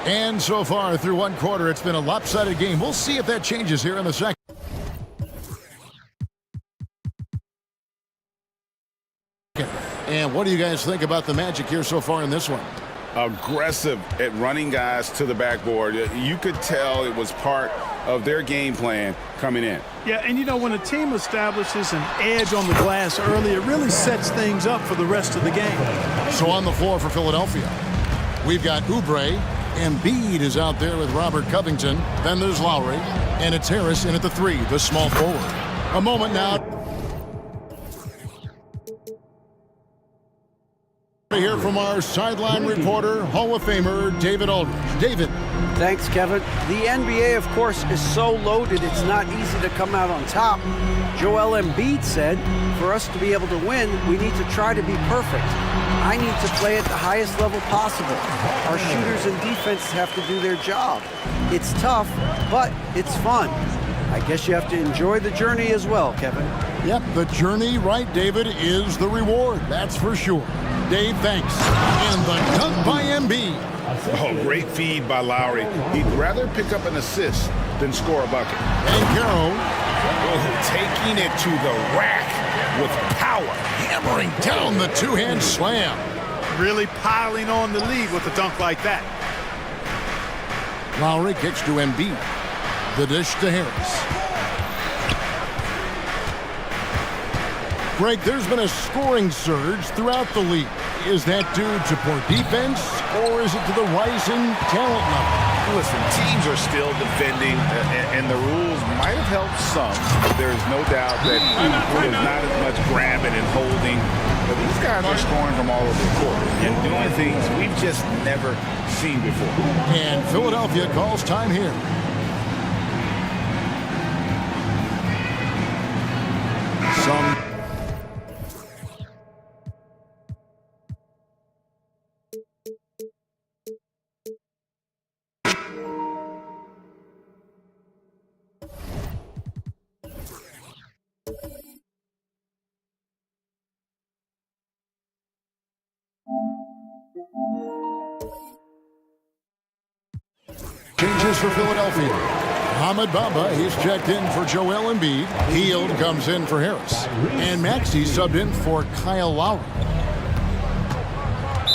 And so far through one quarter, it's been a lopsided game. We'll see if that changes here in the second. And what do you guys think about the Magic here so far in this one? Aggressive at running guys to the backboard. You could tell it was part of their game plan coming in. Yeah, and you know, when a team establishes an edge on the glass early, it really sets things up for the rest of the game. So on the floor for Philadelphia, we've got Oubre. Embiid is out there with Robert Covington. Then there's Lowry. And it's Harris in at the 3, the small forward. A moment now. Here from our sideline reporter, Hall of Famer David Aldridge. David. Thanks, Kevin. The NBA, of course, is so loaded it's not easy to come out on top. Joel Embiid said, for us to be able to win, we need to try to be perfect. I need to play at the highest level possible. Our shooters and defenses have to do their job. It's tough, but it's fun. I guess you have to enjoy the journey as well, Kevin. Yep, the journey, right, David, is the reward. That's for sure. Dave, thanks. And the dunk by Embiid. Oh, great feed by Lowry. He'd rather pick up an assist than score a bucket. And Carroll. Taking it to the rack with power. Hammering down the two-hand slam. Really piling on the lead with a dunk like that. Lowry kicks to Embiid. The dish to Harris. Greg, there's been a scoring surge throughout the league. Is that due to poor defense, or is it to the rising talent level? Listen, teams are still defending, and the rules might have helped some. But there's no doubt that there's not as much grabbing and holding. But these guys are scoring from all over the court and doing things we've just never seen before. And Philadelphia calls time here. Some Changes for Philadelphia. Ahmed Bamba, he's checked in for Joel Embiid. Hield comes in for Harris. And Maxey subbed in for Kyle Lowry.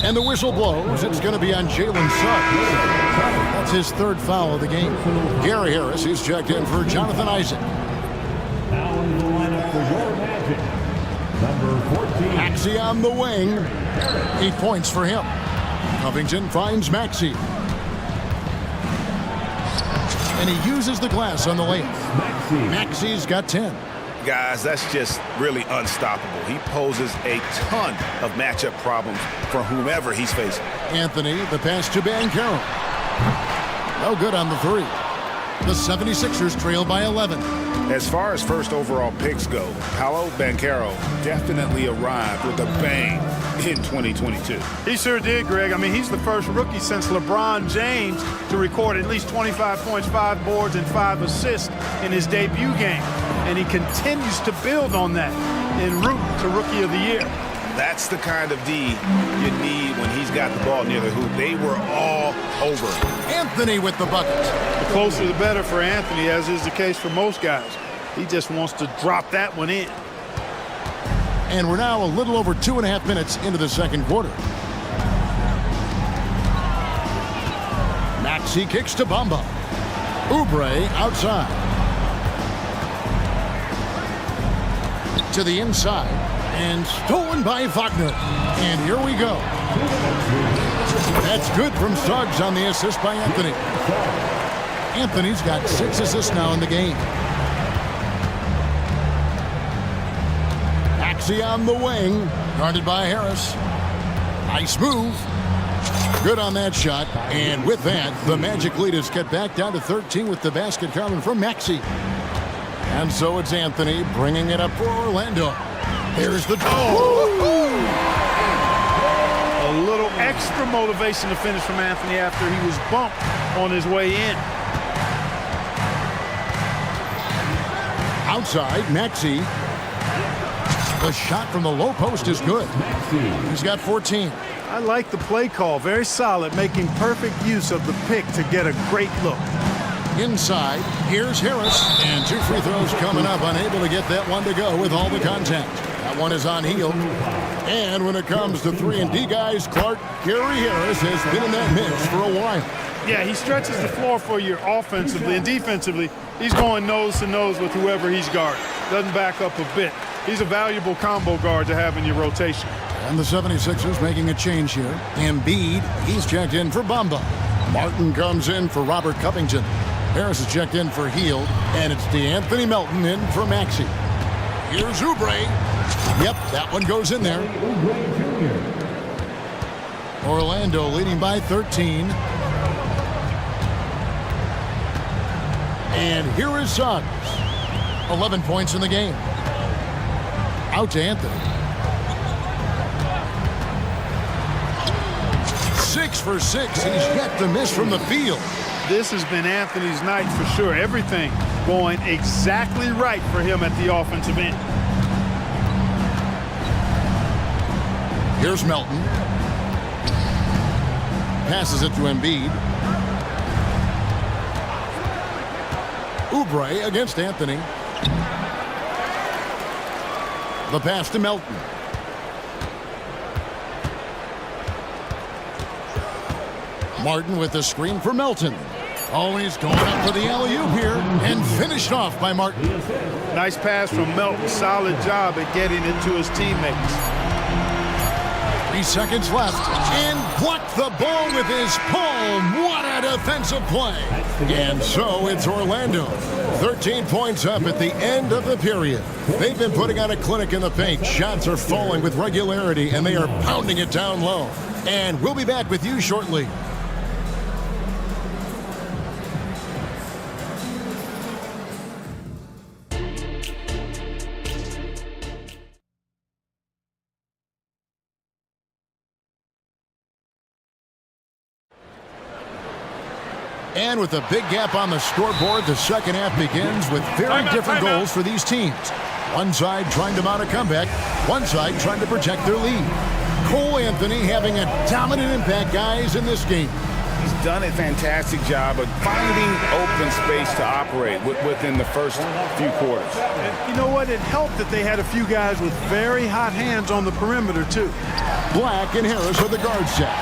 And the whistle blows. It's going to be on Jalen Suggs. That's his third foul of the game. Gary Harris, he's checked in for Jonathan Isaac. Now in the lineup for your Magic, number 14. Maxey on the wing. 8 points for him. Covington finds Maxey. And he uses the glass on the lane. Maxey's got 10. Guys, that's just really unstoppable. He poses a ton of matchup problems for whomever he's facing. Anthony, the pass to Banchero. No good on the three. The 76ers trail by 11. As far as first overall picks go, Paolo Banchero definitely arrived with a bang in 2022. He sure did, Greg. I mean, he's the first rookie since LeBron James to record at least 25 points, 5 boards, and 5 assists in his debut game. And he continues to build on that en route to Rookie of the Year. That's the kind of D you need when he's got the ball near the hoop. They were all over. Anthony with the bucket. The closer the better for Anthony, as is the case for most guys. He just wants to drop that one in. And we're now a little over 2.5 minutes into the second quarter. Maxey kicks to Bamba. Oubre outside. To the inside. And stolen by Wagner. And here we go. That's good from Suggs on the assist by Anthony. Anthony's got 6 assists now in the game. Maxey on the wing. Guarded by Harris. Nice move. Good on that shot. And with that, the Magic lead is cut back down to 13 with the basket coming from Maxey. And so it's Anthony bringing it up for Orlando. There's the A little extra motivation to finish from Anthony after he was bumped on his way in. Outside, Maxey. The shot from the low post is good. He's got 14. I like the play call. Very solid, making perfect use of the pick to get a great look. Inside, here's Harris. And 2 free throws coming up, unable to get that one to go with all the contact. That one is on Hield. And when it comes to 3-and-D guys, Gary Harris has been in that mix for a while. Yeah, he stretches the floor for you offensively and defensively. He's going nose to nose with whoever he's guarding. Doesn't back up a bit. He's a valuable combo guard to have in your rotation. And the 76ers making a change here. Embiid, he's checked in for Bamba. Martin comes in for Robert Covington. Harris is checked in for Hield. And it's DeAnthony Melton in for Maxey. Here's Oubre. Yep, that one goes in there. Orlando leading by 13. And here is Suggs. 11 points in the game. Out to Anthony. 6 for 6. He's yet to miss from the field. This has been Anthony's night for sure. Everything going exactly right for him at the offensive end. Here's Melton. Passes it to Embiid. Oubre against Anthony. The pass to Melton. Martin with the screen for Melton. Always going up for the alley-oop here and finished off by Martin. Nice pass from Melton. Solid job at getting it to his teammates. 3 seconds left and blocked the ball with his palm. What a defensive play. And so it's Orlando. 13 points up at the end of the period. They've been putting on a clinic in the paint. Shots are falling with regularity and they are pounding it down low. And we'll be back with you shortly. And with a big gap on the scoreboard, the second half begins with very different goals for these teams. One side trying to mount a comeback, one side trying to protect their lead. Cole Anthony having a dominant impact, guys, in this game. He's done a fantastic job of finding open space to operate within the first few quarters. And you know what? It helped that they had a few guys with very hot hands on the perimeter, too. Black and Harris are the guard set.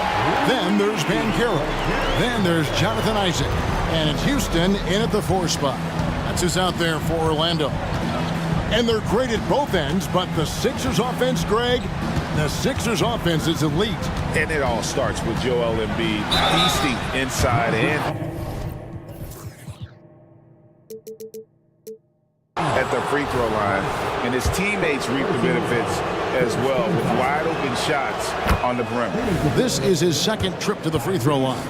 Then there's Bankero. Then there's Jonathan Isaac. And it's Houston in at the 4 spot. That's who's out there for Orlando. And they're great at both ends, but the Sixers offense, Greg, the Sixers offense is elite. And it all starts with Joel Embiid feasting inside and at the free throw line. And his teammates reap the benefits as well with wide open shots on the perimeter. This is his second trip to the free throw line.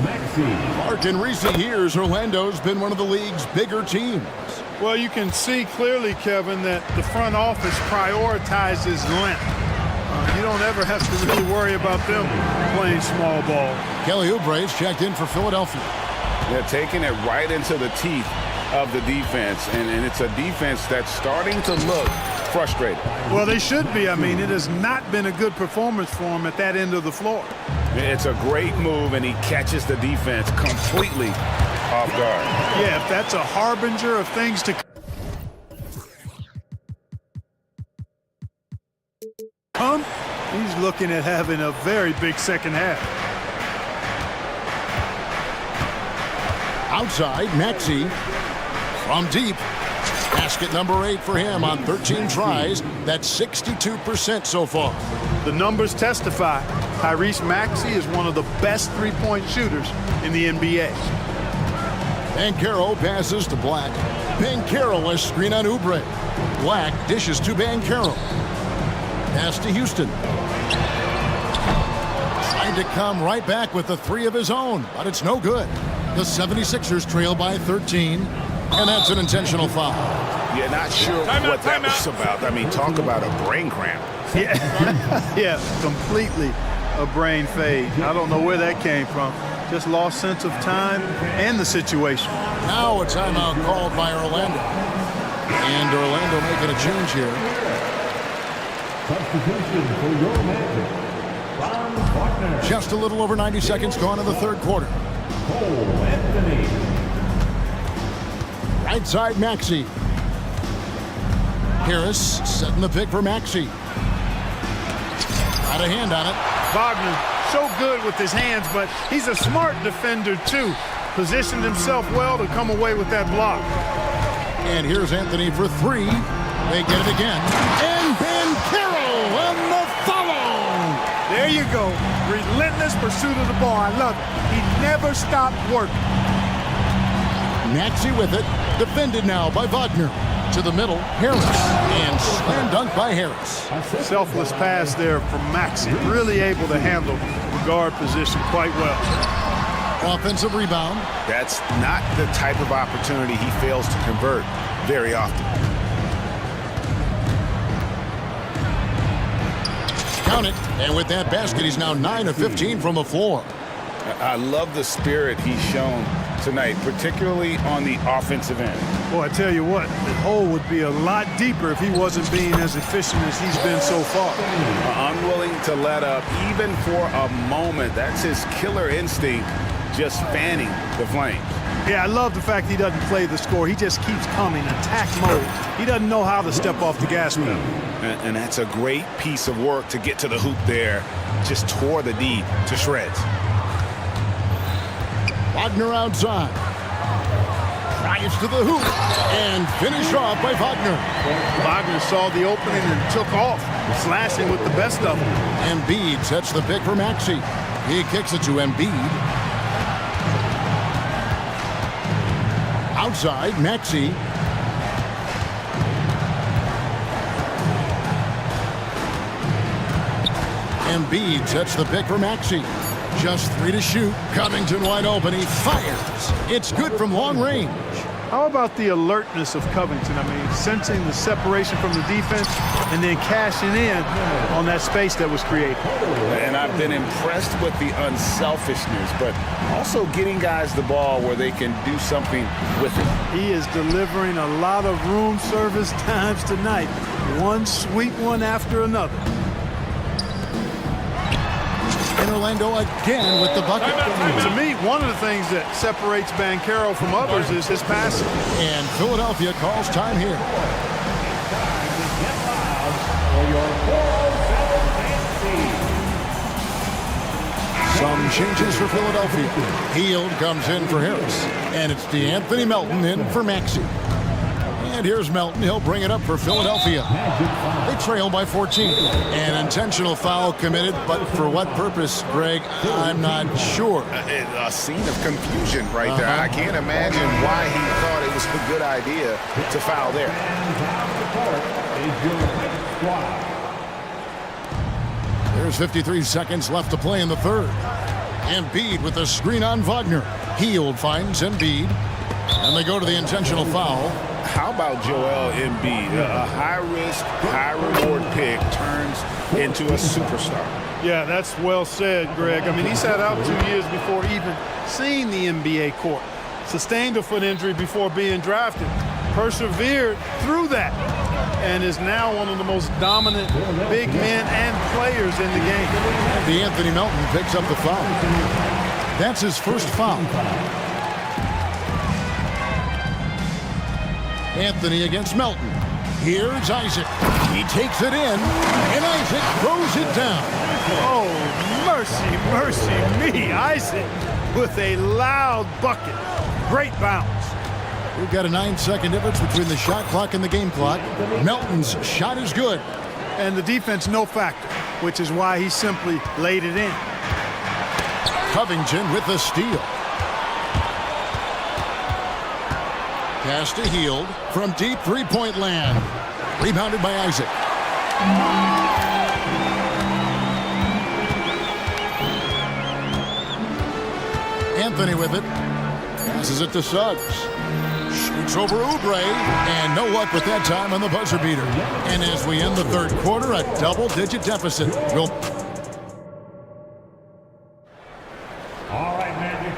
Mark, in recent years, Orlando's been one of the league's bigger teams. Well, you can see clearly, Kevin, that the front office prioritizes length. You don't ever have to really worry about them playing small ball. Kelly Oubre's checked in for Philadelphia. They're taking it right into the teeth of the defense, and it's a defense that's starting to look frustrated. Well, they should be. I mean, it has not been a good performance for them at that end of the floor. It's a great move, and he catches the defense completely off guard. Yeah, if that's a harbinger of things to come, he's looking at having a very big second half. Outside, Maxey from deep. Basket number 8 for him on 13 tries. That's 62% so far. The numbers testify. Tyrese Maxey is one of the best three-point shooters in the NBA. Bankero passes to Black. Bankero, a screen on Oubre. Black dishes to Bankero. Pass to Houston. Trying to come right back with the 3 of his own, but it's no good. The 76ers trail by 13, and that's an intentional foul. Yeah, not sure what that was about. I mean, talk about a brain cramp. Yeah, yeah, completely a brain fade. I don't know where that came from. Just lost sense of time and the situation. Now a timeout called by Orlando. And Orlando making a change here. Substitution for your Magic. Franz Wagner. Just a little over 90 seconds gone in the third quarter. Cole Anthony. Right side, Maxey. Harris setting the pick for Maxey. Got a hand on it. Wagner, so good with his hands, but he's a smart defender, too. Positioned himself well to come away with that block. And here's Anthony for 3. They get it again. And Bankero on the follow. There you go. Relentless pursuit of the ball. I love it. He never stopped working. Maxey with it. Defended now by Wagner. To the middle, Harris. And slam dunk by Harris. Selfless pass there from Maxey. Really able to handle the guard position quite well. Offensive rebound. That's not the type of opportunity he fails to convert very often. Count it. And with that basket, he's now 9 of 15 from the floor. I love the spirit he's shown tonight, particularly on the offensive end. Boy, I tell you what, the hole would be a lot deeper if he wasn't being as efficient as he's been so far. Unwilling to let up even for a moment. That's his killer instinct, just fanning the flames. Yeah, I love the fact he doesn't play the score. He just keeps coming, attack mode. He doesn't know how to step off the gas pedal. And that's a great piece of work to get to the hoop there. Just tore the D to shreds. Wagner outside. Drives to the hoop. And finished off by Wagner. Wagner saw the opening and took off, slashing with the best of them. Embiid sets the pick for Maxey. He kicks it to Embiid. Outside, Maxey. Embiid sets the pick for Maxey. Just 3 to shoot. Covington wide open. He fires. It's good from long range. How about the alertness of Covington? I mean, sensing the separation from the defense and then cashing in on that space that was created. And I've been impressed with the unselfishness, but also getting guys the ball where they can do something with it. He is delivering a lot of room service times tonight. One sweet one after another. And Orlando again with the bucket. To me, one of the things that separates Banchero from others is his passing. And Philadelphia calls time here. Some changes for Philadelphia. Hield comes in for Harris. And it's DeAnthony Melton in for Maxey. And here's Melton. He'll bring it up for Philadelphia. They trail by 14. An intentional foul committed, but for what purpose, Greg, I'm not sure. A scene of confusion right there. I can't imagine why he thought it was a good idea to foul there. There's 53 seconds left to play in the third. Embiid with a screen on Wagner. Hield finds Embiid. And they go to the intentional foul. How about Joel Embiid? A high-risk, high-reward pick turns into a superstar. Yeah, that's well said, Greg. I mean, he sat out 2 years before even seeing the NBA court. Sustained a foot injury before being drafted. Persevered through that. And is now one of the most dominant big men and players in the game. DeAnthony Melton picks up the foul. That's his first foul. Anthony against Melton. Here's Isaac. He takes it in, and Isaac throws it down. Oh, mercy, mercy me. Isaac with a loud bucket. Great bounce. We've got a 9-second difference between the shot clock and the game clock. Melton's shot is good. And the defense no factor, which is why he simply laid it in. Covington with the steal. Pass to Hield from deep three-point land. Rebounded by Isaac. Anthony with it. Passes it to Suggs. Shoots over Oubre. And no luck with that time on the buzzer beater. And as we end the third quarter, a double-digit deficit.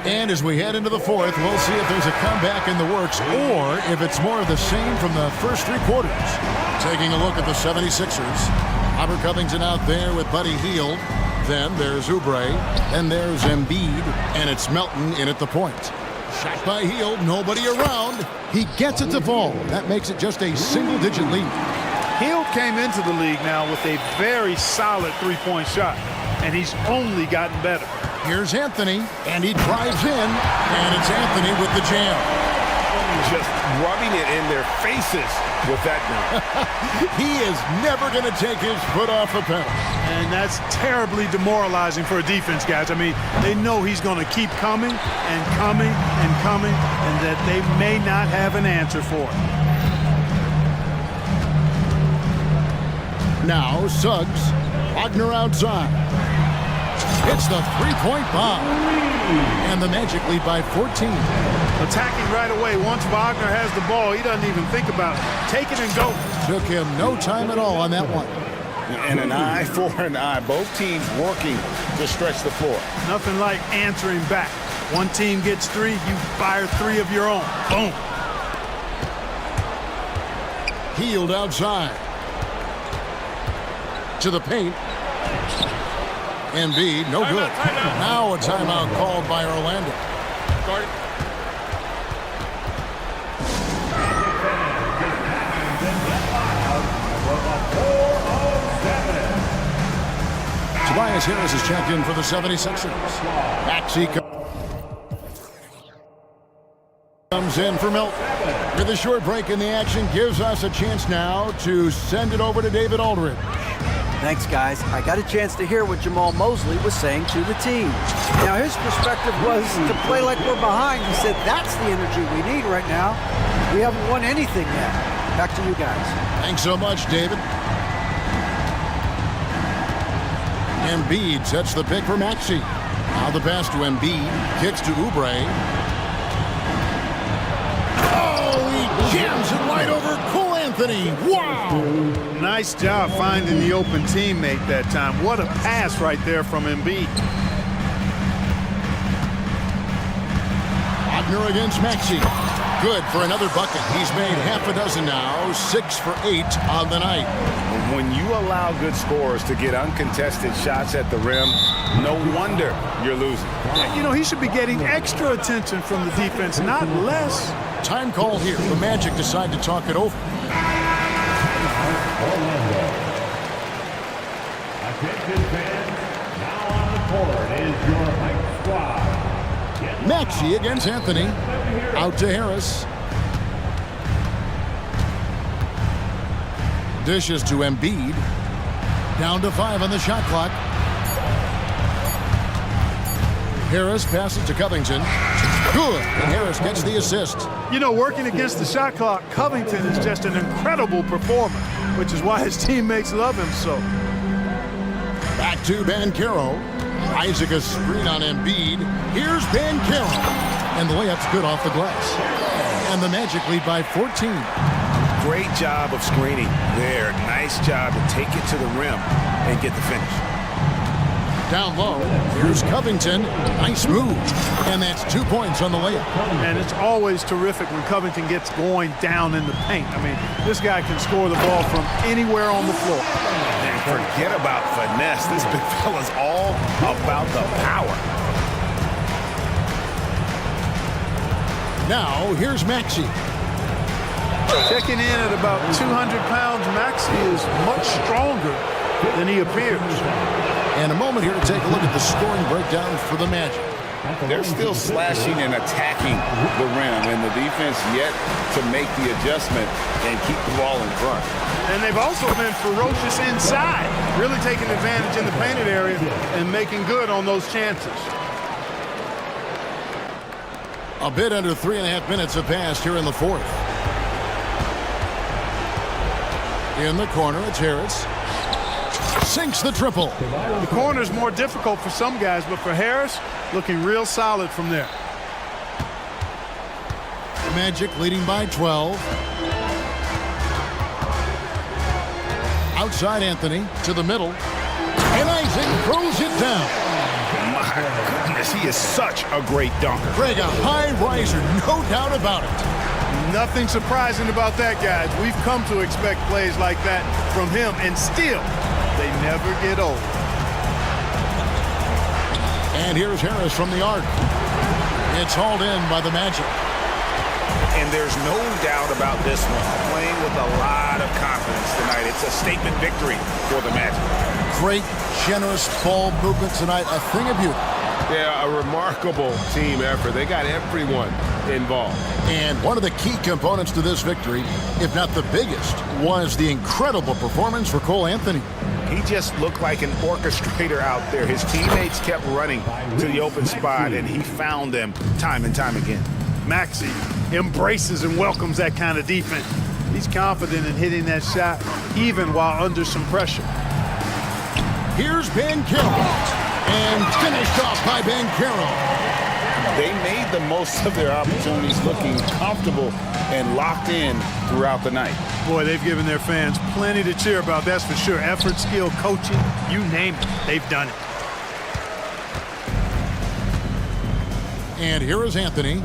And as we head into the fourth, we'll see if there's a comeback in the works or if it's more of the same from the first three quarters. Taking a look at the 76ers. Robert Covington out there with Buddy Hield. Then there's Oubre. Then there's Embiid. And it's Melton in at the point. Shot by Hield. Nobody around. He gets it to fall. That makes it just a single-digit lead. Hield came into the league now with a very solid three-point shot. And he's only gotten better. Here's Anthony, and he drives in, and it's Anthony with the jam. Just rubbing it in their faces with that dunk. He is never going to take his foot off the pedal. And that's terribly demoralizing for a defense, guys. I mean, they know he's going to keep coming and coming and coming, and that they may not have an answer for it. Now, Suggs, Wagner outside. It's the three-point bomb. And the Magic lead by 14. Attacking right away. Once Wagner has the ball, he doesn't even think about it. Take it and go. Took him no time at all on that one. And an eye for an eye. Both teams working to stretch the floor. Nothing like answering back. One team gets three, you fire three of your own. Boom. Hield outside. To the paint. Embiid, no good. Now a timeout called by Orlando. Tobias Harris is checked in for the 76ers. Maxey comes in for Melton. With a short break in the action, gives us a chance now to send it over to David Aldridge. Thanks, guys. I got a chance to hear what Jamal Mosley was saying to the team. Now, his perspective was to play like we're behind. He said that's the energy we need right now. We haven't won anything yet. Back to you guys. Thanks so much, David. Embiid sets the pick for Maxey. Now the pass to Embiid. Kicks to Oubre. Oh, he jams it right over Cole Anthony. Wow! Nice job finding the open teammate that time. What a pass right there from Embiid. Wagner against Maxey. good for another bucket. He's made half a dozen now, 6 for 8 on the night. When you allow good scorers to get uncontested shots at the rim, no wonder you're losing. You know, he should be getting extra attention from the defense, not less. Time call here. The Magic decide to talk it over. Attention fans, now on the court is your hype squad. Maxey against Anthony. Out to Harris. Dishes to Embiid. Down to 5 on the shot clock. Harris passes to Covington. Good. And Harris gets the assist. You know, working against the shot clock, Covington is just an incredible performer, which is why his teammates love him so. Back to Banchero. Isaac a screen on Embiid. Here's Banchero. And the layup's good off the glass. And the Magic lead by 14. Great job of screening there. Nice job to take it to the rim and get the finish. Down low, here's Covington. Nice move. And that's 2 points on the layup. And it's always terrific when Covington gets going down in the paint. I mean, this guy can score the ball from anywhere on the floor. And forget about finesse. This big fella's all about the power. Now, here's Maxey. Checking in at about 200 pounds, Maxey is much stronger than he appears. And a moment here to take a look at the scoring breakdown for the Magic. They're still slashing and attacking the rim, and the defense yet to make the adjustment and keep the ball in front. And they've also been ferocious inside, really taking advantage in the painted area and making good on those chances. A bit under 3.5 minutes have passed here in the fourth. In the corner, it's Harris. Sinks the triple. The corner's more difficult for some guys, but for Harris, looking real solid from there. Magic leading by 12. Outside Anthony to the middle. And Isaac throws it down. My goodness, he is such a great dunker. Greg, a high riser, no doubt about it. Nothing surprising about that, guys. We've come to expect plays like that from him, and still, they never get old. And here's Harris from the arc. It's hauled in by the Magic. And there's no doubt about this one. Playing with a lot of confidence tonight. It's a statement victory for the Magic. Great, generous ball movement tonight. A thing of beauty. Yeah, a remarkable team effort. They got everyone involved. And one of the key components to this victory, if not the biggest, was the incredible performance for Cole Anthony. He just looked like an orchestrator out there. His teammates kept running to the open spot, and he found them time and time again. Maxey embraces and welcomes that kind of defense. He's confident in hitting that shot, even while under some pressure. Here's Banchero. And finished off by Banchero. They made the most of their opportunities, looking comfortable and locked in throughout the night. Boy, they've given their fans plenty to cheer about, that's for sure. Effort, skill, coaching, you name it, they've done it. And here is Anthony.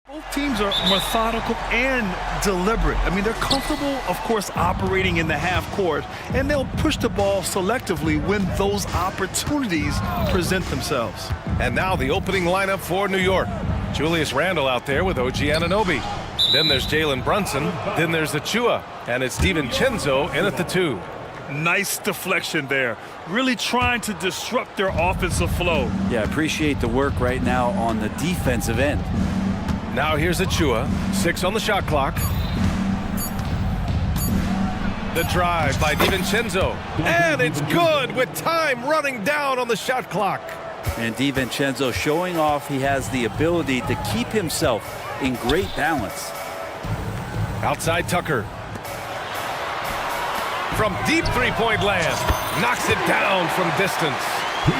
Both teams are methodical and deliberate. I mean, they're comfortable, of course, operating in the half court, and they'll push the ball selectively when those opportunities present themselves. And now the opening lineup for New York. Julius Randle out there with OG Anunoby. Then there's Jalen Brunson. Then there's Achua. And it's DiVincenzo in at the 2. Nice deflection there. Really trying to disrupt their offensive flow. Yeah, appreciate the work right now on the defensive end. Now here's Achua. 6 on the shot clock. The drive by DiVincenzo. And it's good with time running down on the shot clock. And DiVincenzo showing off he has the ability to keep himself in great balance. Outside Tucker. From deep three-point land. Knocks it down from distance.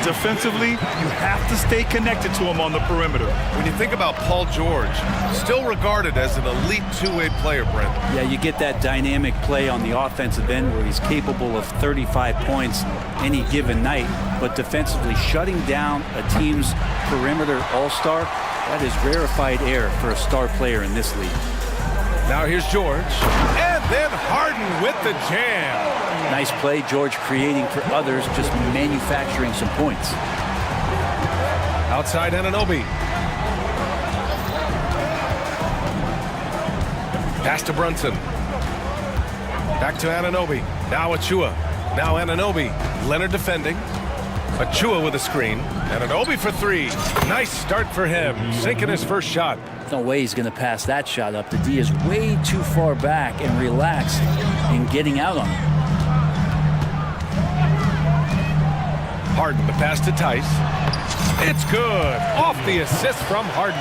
Defensively, you have to stay connected to him on the perimeter. When you think about Paul George, still regarded as an elite two-way player, Brent. Yeah, you get that dynamic play on the offensive end where he's capable of 35 points any given night, but defensively shutting down a team's perimeter all-star, that is rarefied air for a star player in this league. Now here's George, and then Harden with the jam. Nice play, George creating for others, just manufacturing some points. Outside Anunoby. Pass to Brunson. Back to Anunoby. Now Achua. Now Anunoby. Leonard defending. Achua with a screen. Anunoby for 3. Nice start for him. Sinking his first shot. No way he's going to pass that shot up. The D is way too far back and relaxed in getting out on it. Harden, the pass to Tice. It's good. Off the assist from Harden.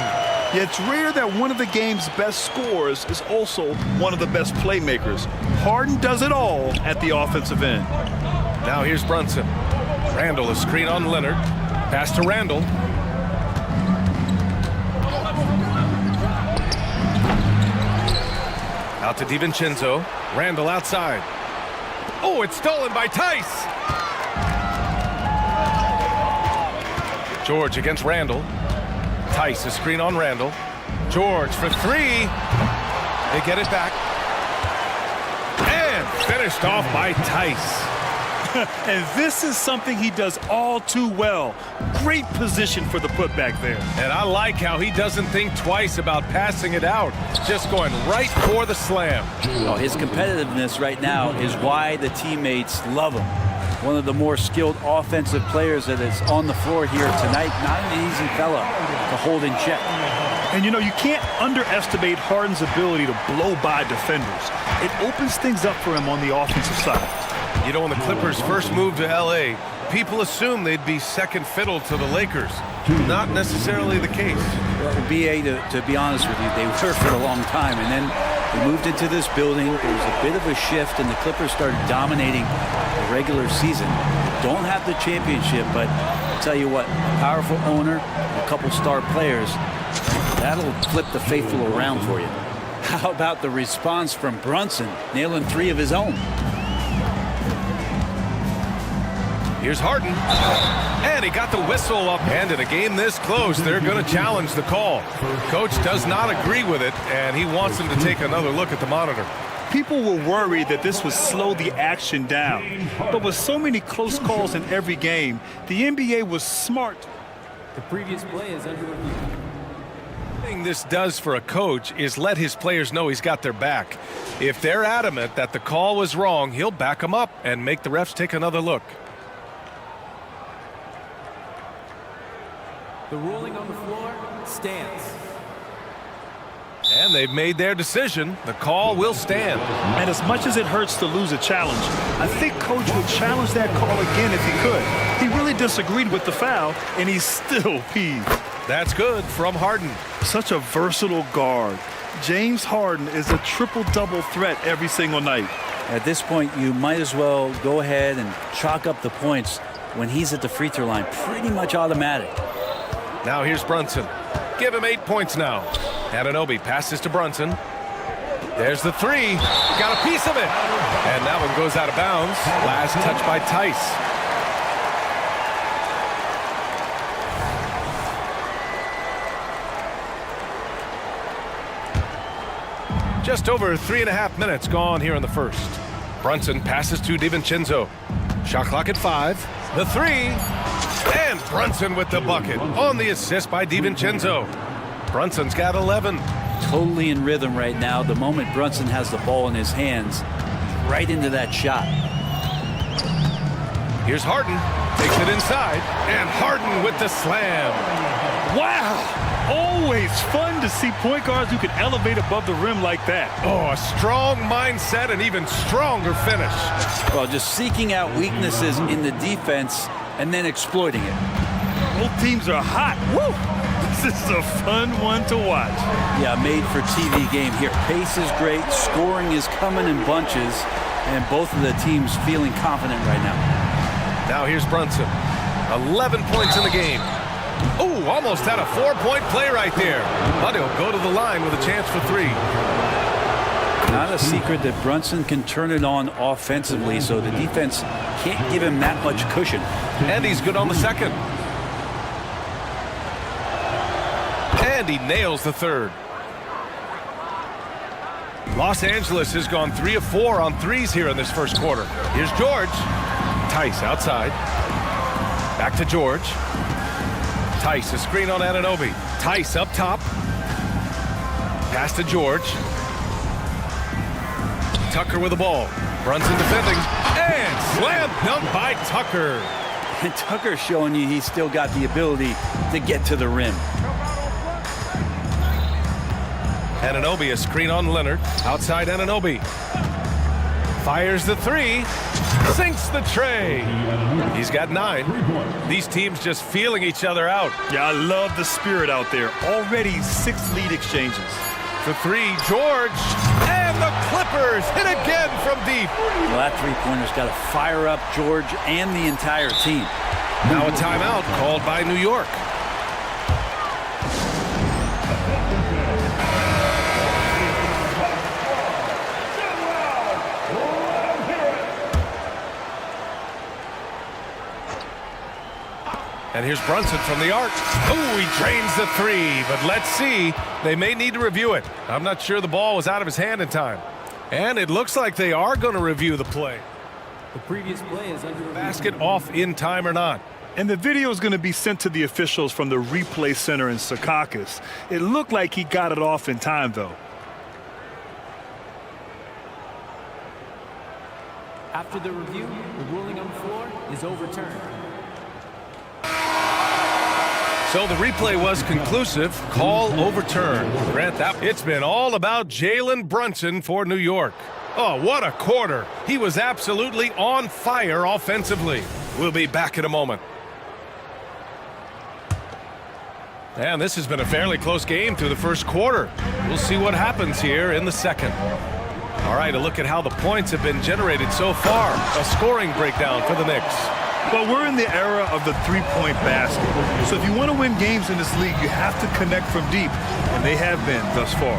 Yeah, it's rare that one of the game's best scorers is also one of the best playmakers. Harden does it all at the offensive end. Now here's Brunson. Randle, a screen on Leonard. Pass to Randle. Out to DiVincenzo. Randle outside. Oh, it's stolen by Tice. George against Randle. Tice, a screen on Randle. George for 3. They get it back. And finished off by Tice. And this is something he does all too well. Great position for the putback there. And I like how he doesn't think twice about passing it out. Just going right for the slam. Well, his competitiveness right now is why the teammates love him. One of the more skilled offensive players that is on the floor here tonight. Not an easy fella to hold in check. And you know, you can't underestimate Harden's ability to blow by defenders. It opens things up for him on the offensive side. You know, when the Clippers first moved to L.A., people assumed they'd be second fiddle to the Lakers. Not necessarily the case. Well, BA, to be honest with you, they were for a long time. And then they moved into this building. There was a bit of a shift, and the Clippers started dominating the regular season. Don't have the championship, but I'll tell you what, a powerful owner, a couple star players, that'll flip the faithful around for you. How about the response from Brunson, nailing 3 of his own? Here's Harden. And he got the whistle up. And in a game this close, they're going to challenge the call. Coach does not agree with it, and he wants him to take another look at the monitor. People were worried that this would slow the action down. But with so many close calls in every game, the NBA was smart. The previous play is under review. The thing this does for a coach is let his players know he's got their back. If they're adamant that the call was wrong, he'll back them up and make the refs take another look. The ruling on the floor stands. And they've made their decision. The call will stand. And as much as it hurts to lose a challenge, I think Coach would challenge that call again if he could. He really disagreed with the foul, and he's still peeved. That's good from Harden. Such a versatile guard. James Harden is a triple-double threat every single night. At this point, you might as well go ahead and chalk up the points when he's at the free throw line. Pretty much automatic. Now here's Brunson. Give him 8 points now. Anunoby passes to Brunson. There's the 3. Got a piece of it. And that one goes out of bounds. Last touch by Tice. Just over 3.5 minutes gone here in the first. Brunson passes to DiVincenzo. Shot clock at 5. The 3. And Brunson with the bucket on the assist by DiVincenzo. Brunson's got 11. Totally in rhythm right now. The moment Brunson has the ball in his hands, right into that shot. Here's Harden. Takes it inside. And Harden with the slam. Wow! Always fun to see point guards who can elevate above the rim like that. Oh, a strong mindset and even stronger finish. Well, just seeking out weaknesses in the defense and then exploiting it. Both teams are hot. Woo! This is a fun one to watch. Yeah, made for TV game here. Pace is great, scoring is coming in bunches, and both of the teams feeling confident right now. Now here's Brunson. 11 points in the game. Oh, almost had a 4-point play right there. But he'll go to the line with a chance for 3. Not a secret that Brunson can turn it on offensively, so the defense can't give him that much cushion. And he's good on the second. And he nails the third. Los Angeles has gone 3 of 4 on threes here in this first quarter. Here's George. Tice outside. Back to George. Tice, a screen on Anunoby. Tice up top. Pass to George. Tucker with the ball. Brunson defending. And slam dunk by Tucker. And Tucker's showing you he's still got the ability to get to the rim. Anunoby, a screen on Leonard. Outside Anunoby. Fires the 3. Sinks the tray. He's got 9. These teams just feeling each other out. Yeah, I love the spirit out there. Already 6 lead exchanges. The 3, George. And the Clippers hit again from deep. Well, that three-pointer's got to fire up George and the entire team. Now a timeout called by New York. And here's Brunson from the arc. Oh, he drains the 3, but let's see. They may need to review it. I'm not sure the ball was out of his hand in time. And it looks like they are going to review the play. The previous play is under basket off in time or not. And the video is going to be sent to the officials from the replay center in Secaucus. It looked like he got it off in time, though. After the review, the ruling on the floor is overturned. So the replay was conclusive. Call overturned. Grant that. It's been all about Jalen Brunson for New York. Oh, what a quarter. He was absolutely on fire offensively. We'll be back in a moment. And this has been a fairly close game through the first quarter. We'll see what happens here in the second. All right, a look at how the points have been generated so far. A scoring breakdown for the Knicks. Well, we're in the era of the three-point basket. So if you want to win games in this league, you have to connect from deep, and they have been thus far.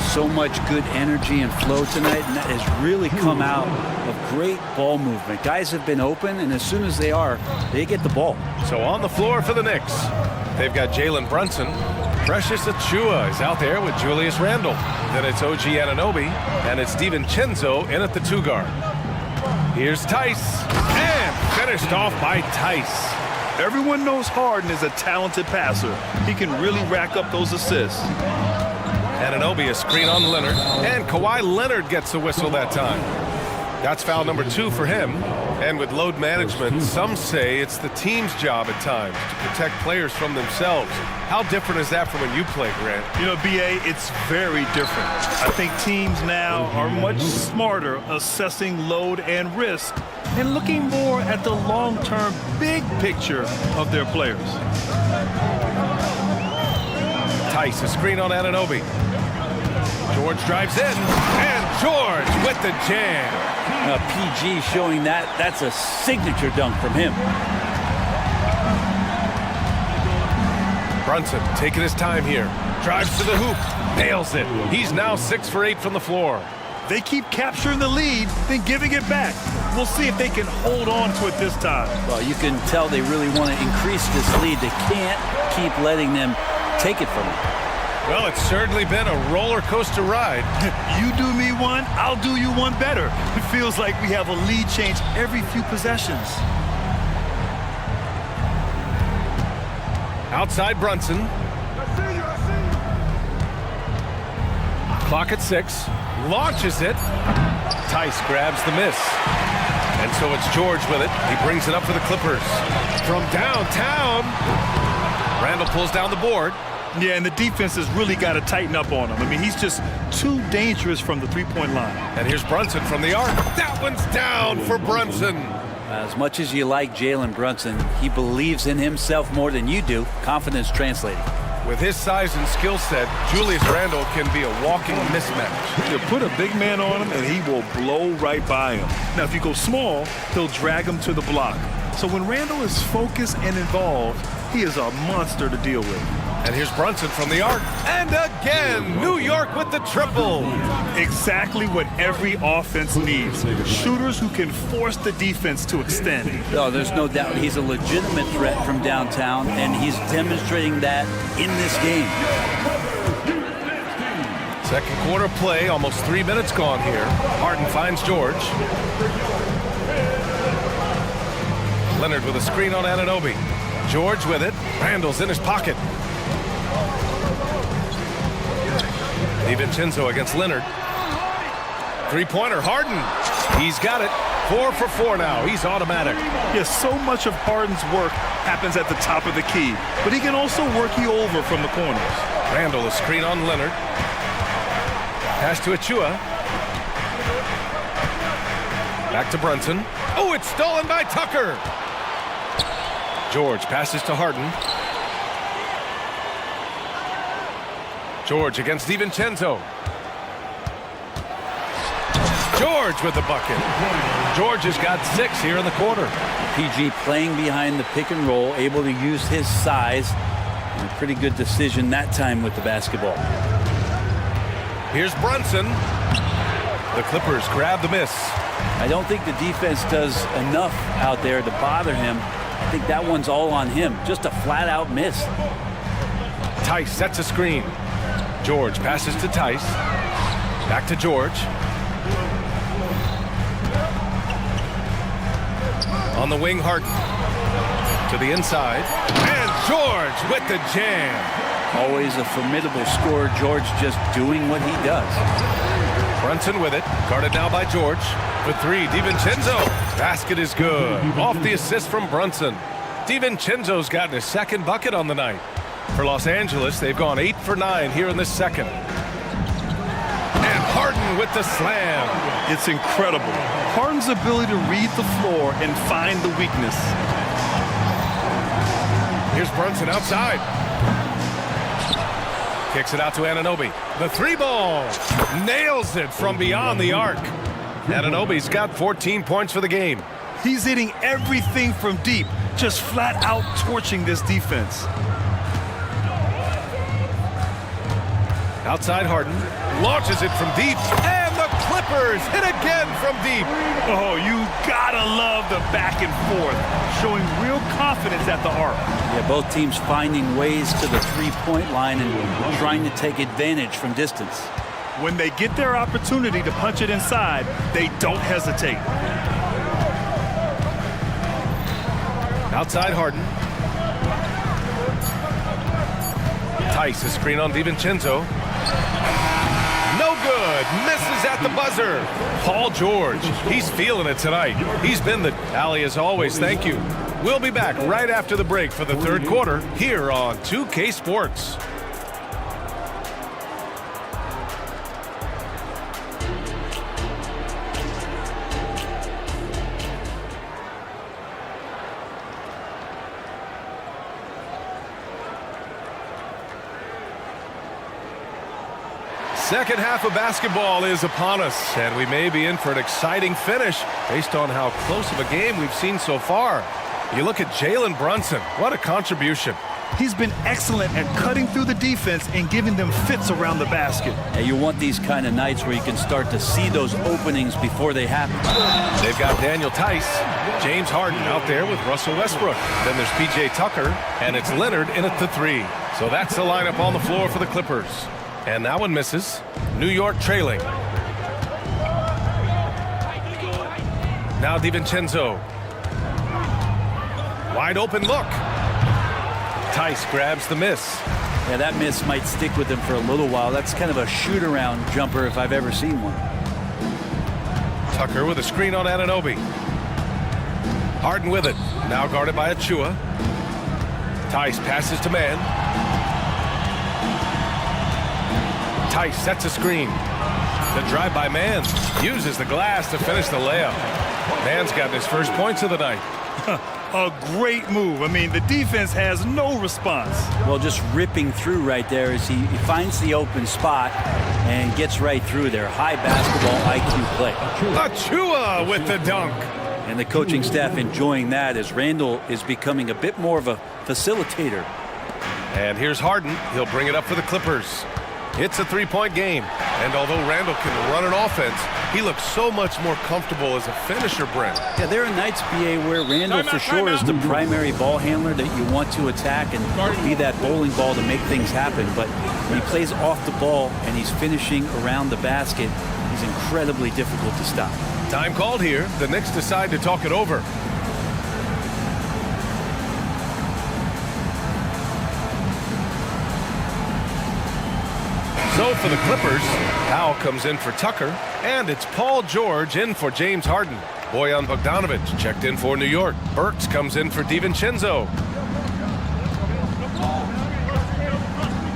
So much good energy and flow tonight, and that has really come out of great ball movement. Guys have been open, and as soon as they are, they get the ball. So on the floor for the Knicks, they've got Jalen Brunson. Precious Achiuwa is out there with Julius Randle. Then it's OG Anunoby, and it's DiVincenzo in at the 2-guard. Here's Tice, and finished off by Tice. Everyone knows Harden is a talented passer. He can really rack up those assists. Anunoby, a screen on Leonard, and Kawhi Leonard gets the whistle that time. That's foul number 2 for him. And with load management, some say it's the team's job at times to protect players from themselves. How different is that from when you play, Grant? You know, B.A., it's very different. I think teams now are much smarter assessing load and risk and looking more at the long-term big picture of their players. Tice, a screen on Anunoby. George drives in, and George with the jam. PG showing that's a signature dunk from him. Brunson taking his time here. Drives to the hoop, nails it. He's now 6 for 8 from the floor. They keep capturing the lead, then giving it back. We'll see if they can hold on to it this time. Well, you can tell they really want to increase this lead. They can't keep letting them take it from them. Well, it's certainly been a roller coaster ride. You do me one, I'll do you one better. It feels like we have a lead change every few possessions. Outside Brunson. Clock at 6. Launches it. Tice grabs the miss. And so it's George with it. He brings it up for the Clippers. From downtown. Randall pulls down the board. Yeah, and the defense has really got to tighten up on him. I mean, he's just too dangerous from the three-point line. And here's Brunson from the arc. That one's down for Brunson. As much as you like Jalen Brunson, he believes in himself more than you do. Confidence translating. With his size and skill set, Julius Randle can be a walking mismatch. You put a big man on him, and he will blow right by him. Now, if you go small, he'll drag him to the block. So when Randle is focused and involved, he is a monster to deal with. And here's Brunson from the arc. And again, New York with the triple. Exactly what every offense needs. Shooters who can force the defense to extend. No, there's no doubt he's a legitimate threat from downtown, and he's demonstrating that in this game. Second quarter play, almost 3 minutes gone here. Harden finds George. Leonard with a screen on Anunoby. George with it. Randall's in his pocket. DiVincenzo against Leonard. Three-pointer, Harden. He's got it. 4 for 4 now. He's automatic. Yes, so much of Harden's work happens at the top of the key, but he can also work you over from the corners. Randall, a screen on Leonard. Pass to Achua. Back to Brunson. Oh, it's stolen by Tucker. George passes to Harden. George against DiVincenzo. George with the bucket. George has got 6 here in the quarter. PG playing behind the pick and roll, able to use his size. And a pretty good decision that time with the basketball. Here's Brunson. The Clippers grab the miss. I don't think the defense does enough out there to bother him. I think that one's all on him. Just a flat-out miss. Tice sets a screen. George passes to Tice. Back to George. On the wing, Harden. To the inside. And George with the jam. Always a formidable scorer. George just doing what he does. Brunson with it. Guarded now by George. For 3, DiVincenzo. Basket is good. Off the assist from Brunson. DiVincenzo's gotten his second bucket on the night. For Los Angeles, they've gone 8 for 9 here in this second. And Harden with the slam. It's incredible. Harden's ability to read the floor and find the weakness. Here's Brunson outside. Kicks it out to Anunoby. The 3-ball. Nails it from beyond the arc. Anunoby's got 14 points for the game. He's hitting everything from deep, just flat out torching this defense. Outside Harden. Launches it from deep. And the Clippers hit again from deep. Oh, you gotta love the back and forth, showing real confidence at the arc. Yeah, both teams finding ways to the three-point line and trying to take advantage from distance. When they get their opportunity to punch it inside, they don't hesitate. Outside Harden. Tice, a screen on DiVincenzo. No good. Misses at the buzzer. Paul George. He's feeling it tonight. He's been the alley as always. Thank you. We'll be back right after the break for the third quarter here on 2K Sports. Second half of basketball is upon us, and we may be in for an exciting finish based on how close of a game we've seen so far. You look at Jalen Brunson. What a contribution. He's been excellent at cutting through the defense and giving them fits around the basket. And you want these kind of nights where you can start to see those openings before they happen. They've got Daniel Tice, James Harden out there with Russell Westbrook. Then there's P.J. Tucker, and it's Leonard in at the 3. So that's the lineup on the floor for the Clippers. And that one misses. New York trailing. Now DiVincenzo. Wide open look. Tice grabs the miss. Yeah, that miss might stick with him for a little while. That's kind of a shoot-around jumper if I've ever seen one. Tucker with a screen on Anunoby. Harden with it. Now guarded by Achua. Tice passes to man. Tice sets a screen. The drive by Man uses the glass to finish the layup. Man's gotten his first points of the night. A great move. I mean, the defense has no response. Well, just ripping through right there as he finds the open spot and gets right through there. High basketball IQ play. Achua with the dunk. And the coaching staff enjoying that as Randall is becoming a bit more of a facilitator. And here's Harden. He'll bring it up for the Clippers. It's a three-point game. And although Randall can run an offense, he looks so much more comfortable as a finisher, Brent. Yeah, there are nights, BA, where Randall for sure is the primary ball handler that you want to attack and be that bowling ball to make things happen. But when he plays off the ball and he's finishing around the basket, he's incredibly difficult to stop. Time called here. The Knicks decide to talk it over. So for the Clippers, Powell comes in for Tucker, and it's Paul George in for James Harden. Bojan Bogdanovic checked in for New York. Burks comes in for DiVincenzo.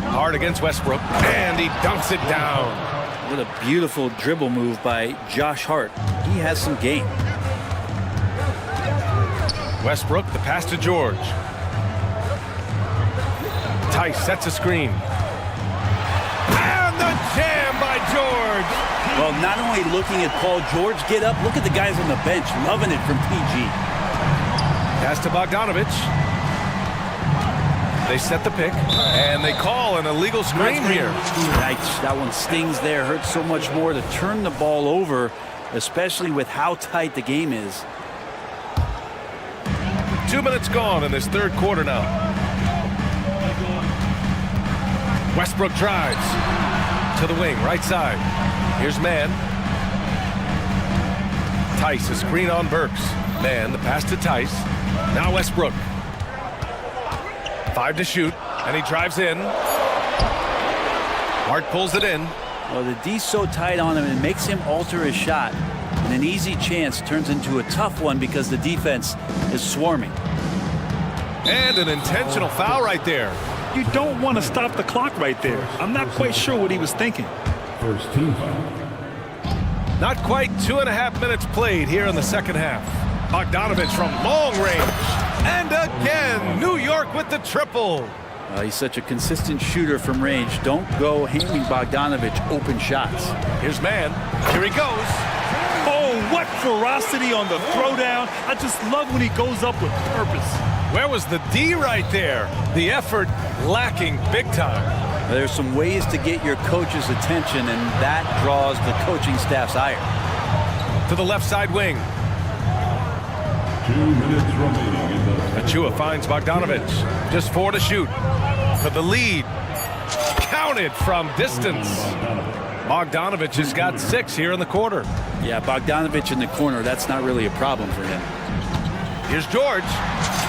Hard against Westbrook, and he dunks it down. What a beautiful dribble move by Josh Hart. He has some game. Westbrook, the pass to George. Tice sets a screen. And the jam by George. Well, not only looking at Paul George get up, look at the guys on the bench loving it from PG. Pass to Bogdanovic. They set the pick, and they call an illegal screen here. Nice. That one stings there. Hurts so much more to turn the ball over, especially with how tight the game is. 2 minutes gone in this third quarter now. Westbrook drives to the wing, right side. Here's Man. Tice, a screen on Burks. Man, the pass to Tice. Now Westbrook. 5 to shoot, and he drives in. Hart pulls it in. Well, the D's so tight on him, it makes him alter his shot. And an easy chance turns into a tough one because the defense is swarming. And an intentional foul right there. You don't want to stop the clock right there. I'm not quite sure what he was thinking. First team foul. Not quite 2.5 minutes played here in the second half. Bogdanovic from long range. And again, New York with the triple. He's such a consistent shooter from range. Don't go handing Bogdanovic open shots. Here's Man. Here he goes. Oh, what ferocity on the throwdown. I just love when he goes up with purpose. Where was the D right there? The effort lacking big time. There's some ways to get your coach's attention, and that draws the coaching staff's ire. To the left side wing. 2 minutes remaining in the... Achua finds Bogdanovic. Just 4 to shoot. For the lead. Counted from distance. Bogdanovic has got 6 here in the quarter. Yeah, Bogdanovic in the corner, that's not really a problem for him. Here's George.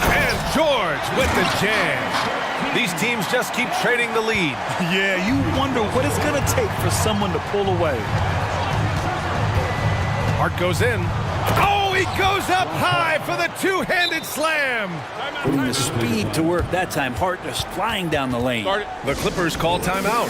And George with the jam. These teams just keep trading the lead. Yeah, you wonder what it's going to take for someone to pull away. Hart goes in. Oh, he goes up high for the two-handed slam. Putting the speed to work that time. Hart just flying down the lane. The Clippers call timeout.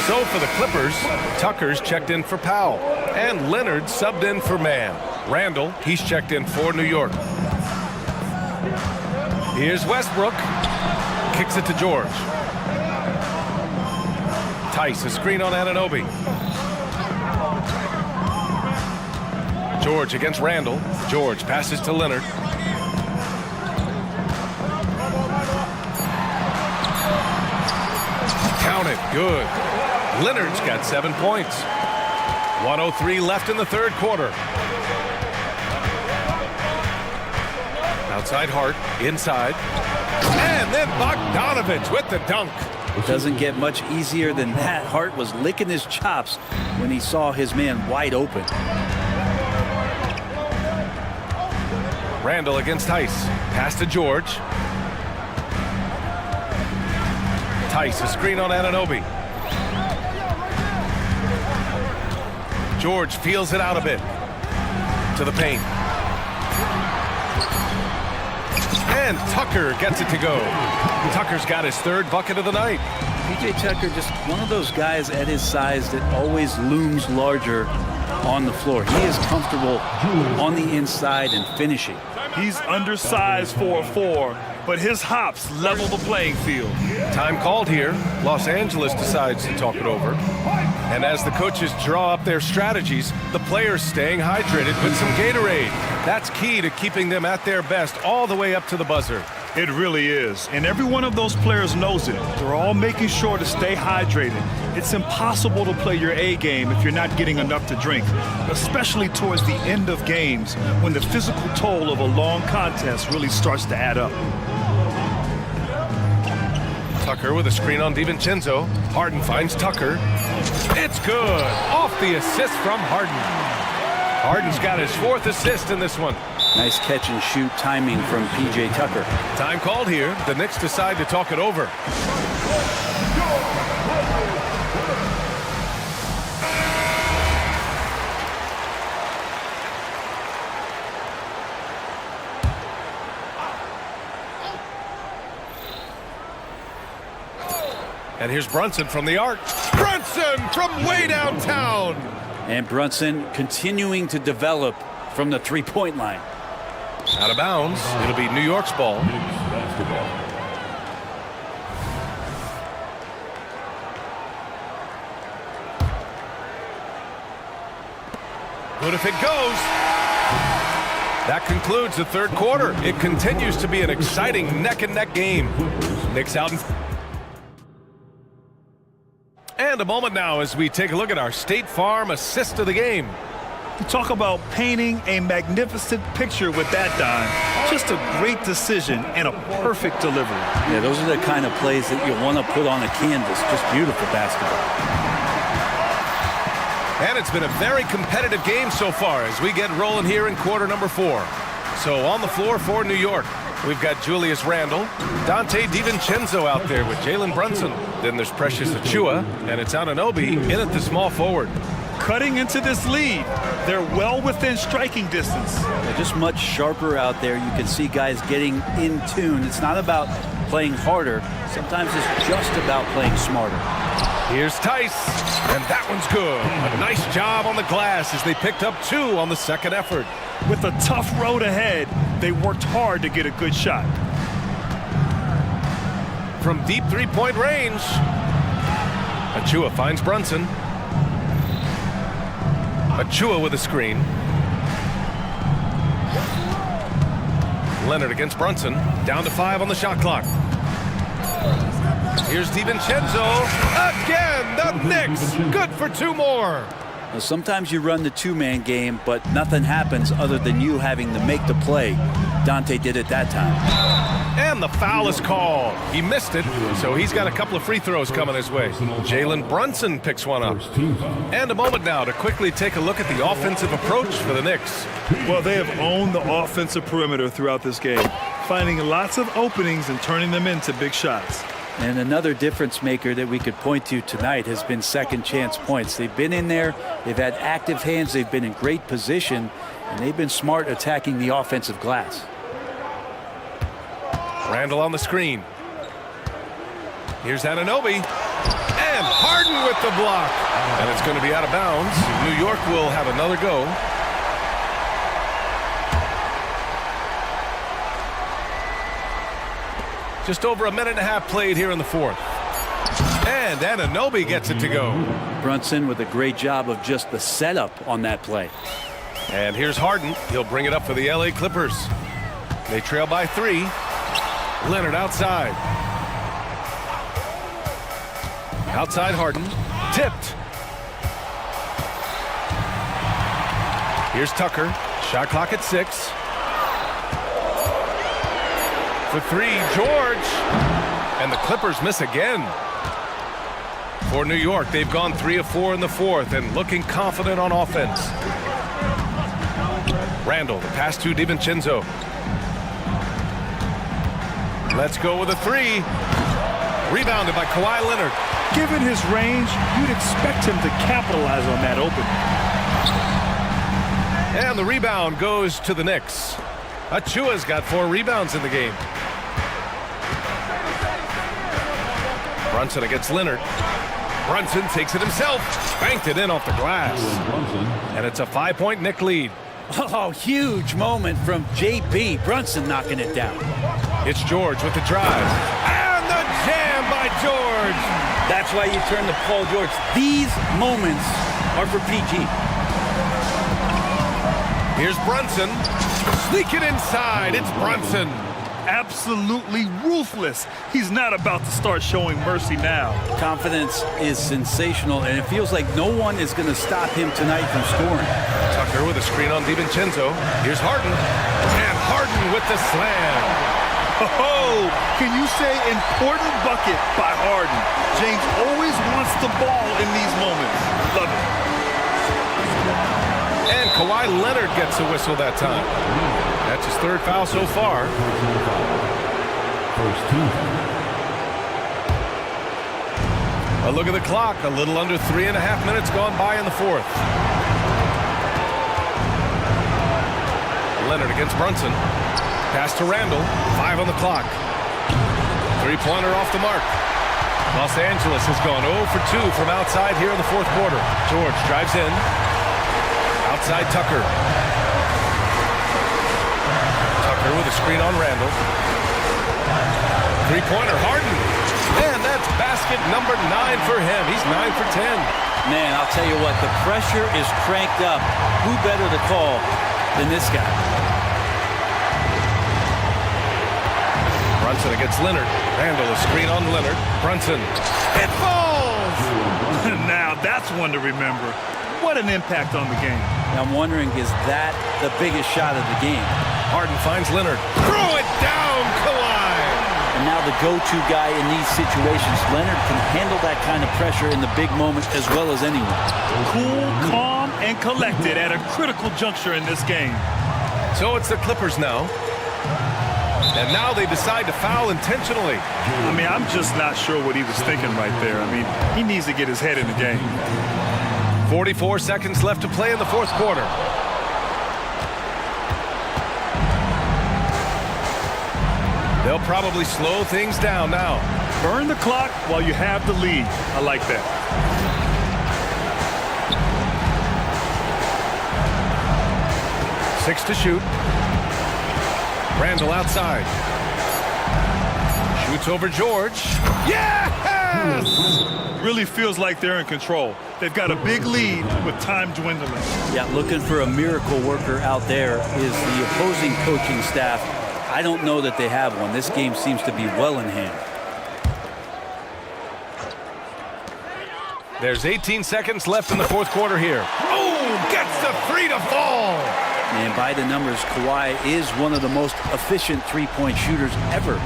So for the Clippers, Tucker's checked in for Powell, and Leonard subbed in for Man. Randall, he's checked in for New York. Here's Westbrook. Kicks it to George. Tice, a screen on Anunoby. George against Randall. George passes to Leonard. Count it. Good. Leonard's got 7 points. 1:03 left in the third quarter. Outside Hart, inside. And then Bogdanovich with the dunk. It doesn't get much easier than that. Hart was licking his chops when he saw his man wide open. Randall against Tice. Pass to George. Tice, a screen on Anunoby. George feels it out a bit. To the paint. And Tucker gets it to go. Tucker's got his third bucket of the night. PJ Tucker, just one of those guys at his size that always looms larger on the floor. He is comfortable on the inside and finishing. He's undersized for a 4, but his hops level the playing field. Time called here. Los Angeles decides to talk it over. And as the coaches draw up their strategies, the players staying hydrated with some Gatorade. That's key to keeping them at their best all the way up to the buzzer. It really is. And every one of those players knows it. They're all making sure to stay hydrated. It's impossible to play your A game if you're not getting enough to drink, especially towards the end of games when the physical toll of a long contest really starts to add up. Tucker with a screen on DiVincenzo. Harden finds Tucker. It's good. Off the assist from Harden. Harden's got his 4th assist in this one. Nice catch and shoot timing from PJ Tucker. Time called here. The Knicks decide to talk it over. And here's Brunson from the arc. Brunson from way downtown. And Brunson continuing to develop from the three-point line. Out of bounds. It'll be New York's ball. Good if it goes. That concludes the third quarter. It continues to be an exciting neck-and-neck game. Knicks out in... And a moment now as we take a look at our State Farm assist of the game. You talk about painting a magnificent picture with that dime. Just a great decision and a perfect delivery. Yeah, those are the kind of plays that you want to put on a canvas. Just beautiful basketball. And it's been a very competitive game so far as we get rolling here in quarter number 4. So on the floor for New York, we've got Julius Randle, Dante DiVincenzo out there with Jalen Brunson. Then there's Precious Achiuwa, and it's Anunoby in at the small forward. Cutting into this lead, they're well within striking distance. They're just much sharper out there. You can see guys getting in tune. It's not about playing harder. Sometimes it's just about playing smarter. Here's Tice, and that one's good. A nice job on the glass as they picked up 2 on the second effort. With a tough road ahead, they worked hard to get a good shot. From deep three-point range, Achiuwa finds Brunson. Achiuwa with a screen. Leonard against Brunson. Down to 5 on the shot clock. Here's DiVincenzo. Again, the Knicks. Good for 2 more. Well, sometimes you run the two-man game, but nothing happens other than you having to make the play. Dante did it that time. And the foul is called. He missed it, so he's got a couple of free throws coming his way. Jalen Brunson picks one up. And a moment now to quickly take a look at the offensive approach for the Knicks. Well, they have owned the offensive perimeter throughout this game, finding lots of openings and turning them into big shots. And another difference maker that we could point to tonight has been second chance points. They've been in there, they've had active hands, they've been in great position, and they've been smart attacking the offensive glass. Randall on the screen. Here's Anunoby. And Harden with the block. And it's going to be out of bounds. New York will have another go. Just over a minute and a half played here in the fourth. And Anunoby gets it to go. Brunson with a great job of just the setup on that play. And here's Harden. He'll bring it up for the LA Clippers. They trail by 3. Leonard outside. Outside Harden. Tipped. Here's Tucker. Shot clock at 6. For 3, George. And the Clippers miss again. For New York, they've gone 3 of 4 in the fourth and looking confident on offense. Randall, the pass to DiVincenzo. Let's go with a 3. Rebounded by Kawhi Leonard. Given his range, you'd expect him to capitalize on that open. And the rebound goes to the Knicks. Achua's got 4 rebounds in the game. Brunson against Leonard. Brunson takes it himself. Banked it in off the glass. And it's a 5-point Knick lead. Oh, huge moment from JB. Brunson knocking it down. It's George with the drive. And the jam by George. That's why you turn to Paul George. These moments are for PG. Here's Brunson. Sneaking inside. It's Brunson. Absolutely ruthless. He's not about to start showing mercy now. Confidence is sensational, and it feels like no one is going to stop him tonight from scoring. Tucker with a screen on DiVincenzo. Here's Harden. And Harden with the slam. Oh, can you say important bucket by Harden? James always wants the ball in these moments. Love it. And Kawhi Leonard gets a whistle that time. That's his 3rd foul so far. First team. A look at the clock. A little under 3.5 minutes gone by in the fourth. Leonard against Brunson. Pass to Randall. 5 on the clock. 3-pointer off the mark. Los Angeles has gone 0 for 2 from outside here in the fourth quarter. George drives in. Outside Tucker. Tucker with a screen on Randall. 3-pointer Harden. And that's basket number 9 for him. He's 9 for 10. Man, I'll tell you what, the pressure is cranked up. Who better to call than this guy? Brunson against Leonard. Randall, a screen on Leonard. Brunson. It falls! Now that's one to remember. What an impact on the game. I'm wondering, is that the biggest shot of the game? Harden finds Leonard. Throw it down, Kawhi! And now the go-to guy in these situations. Leonard can handle that kind of pressure in the big moment as well as anyone. Cool, calm, and collected at a critical juncture in this game. So it's the Clippers now. And now they decide to foul intentionally. I mean, I'm just not sure what he was thinking right there. I mean, he needs to get his head in the game. 44 seconds left to play in the fourth quarter. They'll probably slow things down now. Burn the clock while you have the lead. I like that. Six to shoot. Randall outside. Shoots over George. Yes! Really feels like they're in control. They've got a big lead with time dwindling. Yeah, looking for a miracle worker out there is the opposing coaching staff. I don't know that they have one. This game seems to be well in hand. There's 18 seconds left in the fourth quarter here. Oh, gets the 3 to fall. And by the numbers, Kawhi is one of the most efficient three-point shooters ever.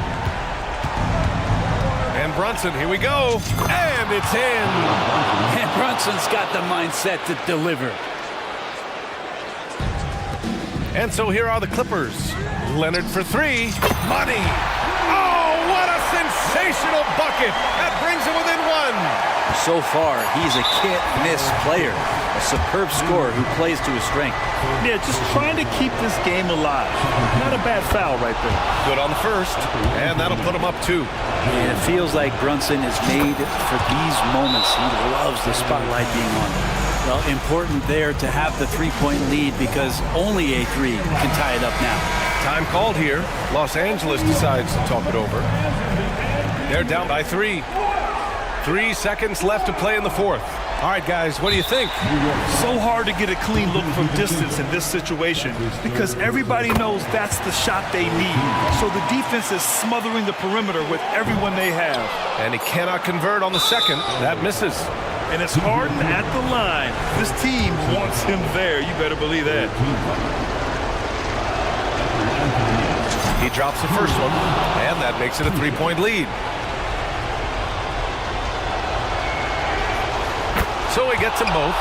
And Brunson, here we go. And it's in. And Brunson's got the mindset to deliver. And so here are the Clippers. Leonard for 3. Money. Oh, what a sensational bucket. That brings him within 1. So far, he's a can't-miss player. A superb scorer who plays to his strength. Yeah, just trying to keep this game alive. Not a bad foul right there. Good on the first. And that'll put him up 2. And it feels like Brunson is made for these moments. He loves the spotlight being on him. Well, important there to have the three-point lead because only a 3 can tie it up now. Time called here. Los Angeles decides to talk it over. They're down by 3. 3 seconds left to play in the fourth. All right, guys, what do you think? So hard to get a clean look from distance in this situation because everybody knows that's the shot they need. So the defense is smothering the perimeter with everyone they have. And he cannot convert on the second. That misses. And it's Harden at the line. This team wants him there. You better believe that. He drops the first one, and that makes it a 3-point lead. So he gets them both,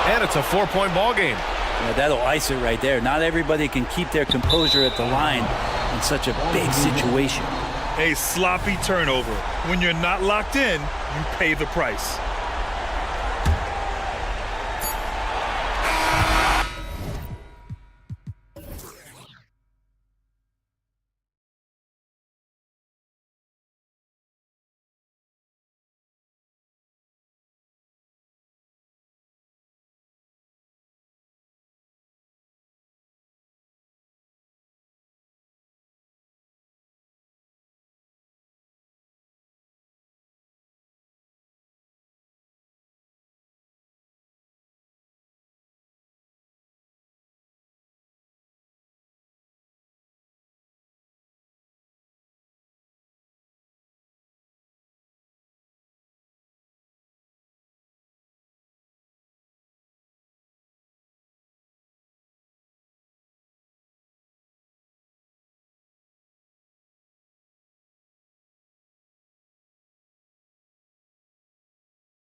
and it's a 4-point ball game. Yeah, that'll ice it right there. Not everybody can keep their composure at the line in such a big situation. A sloppy turnover. When you're not locked in, you pay the price.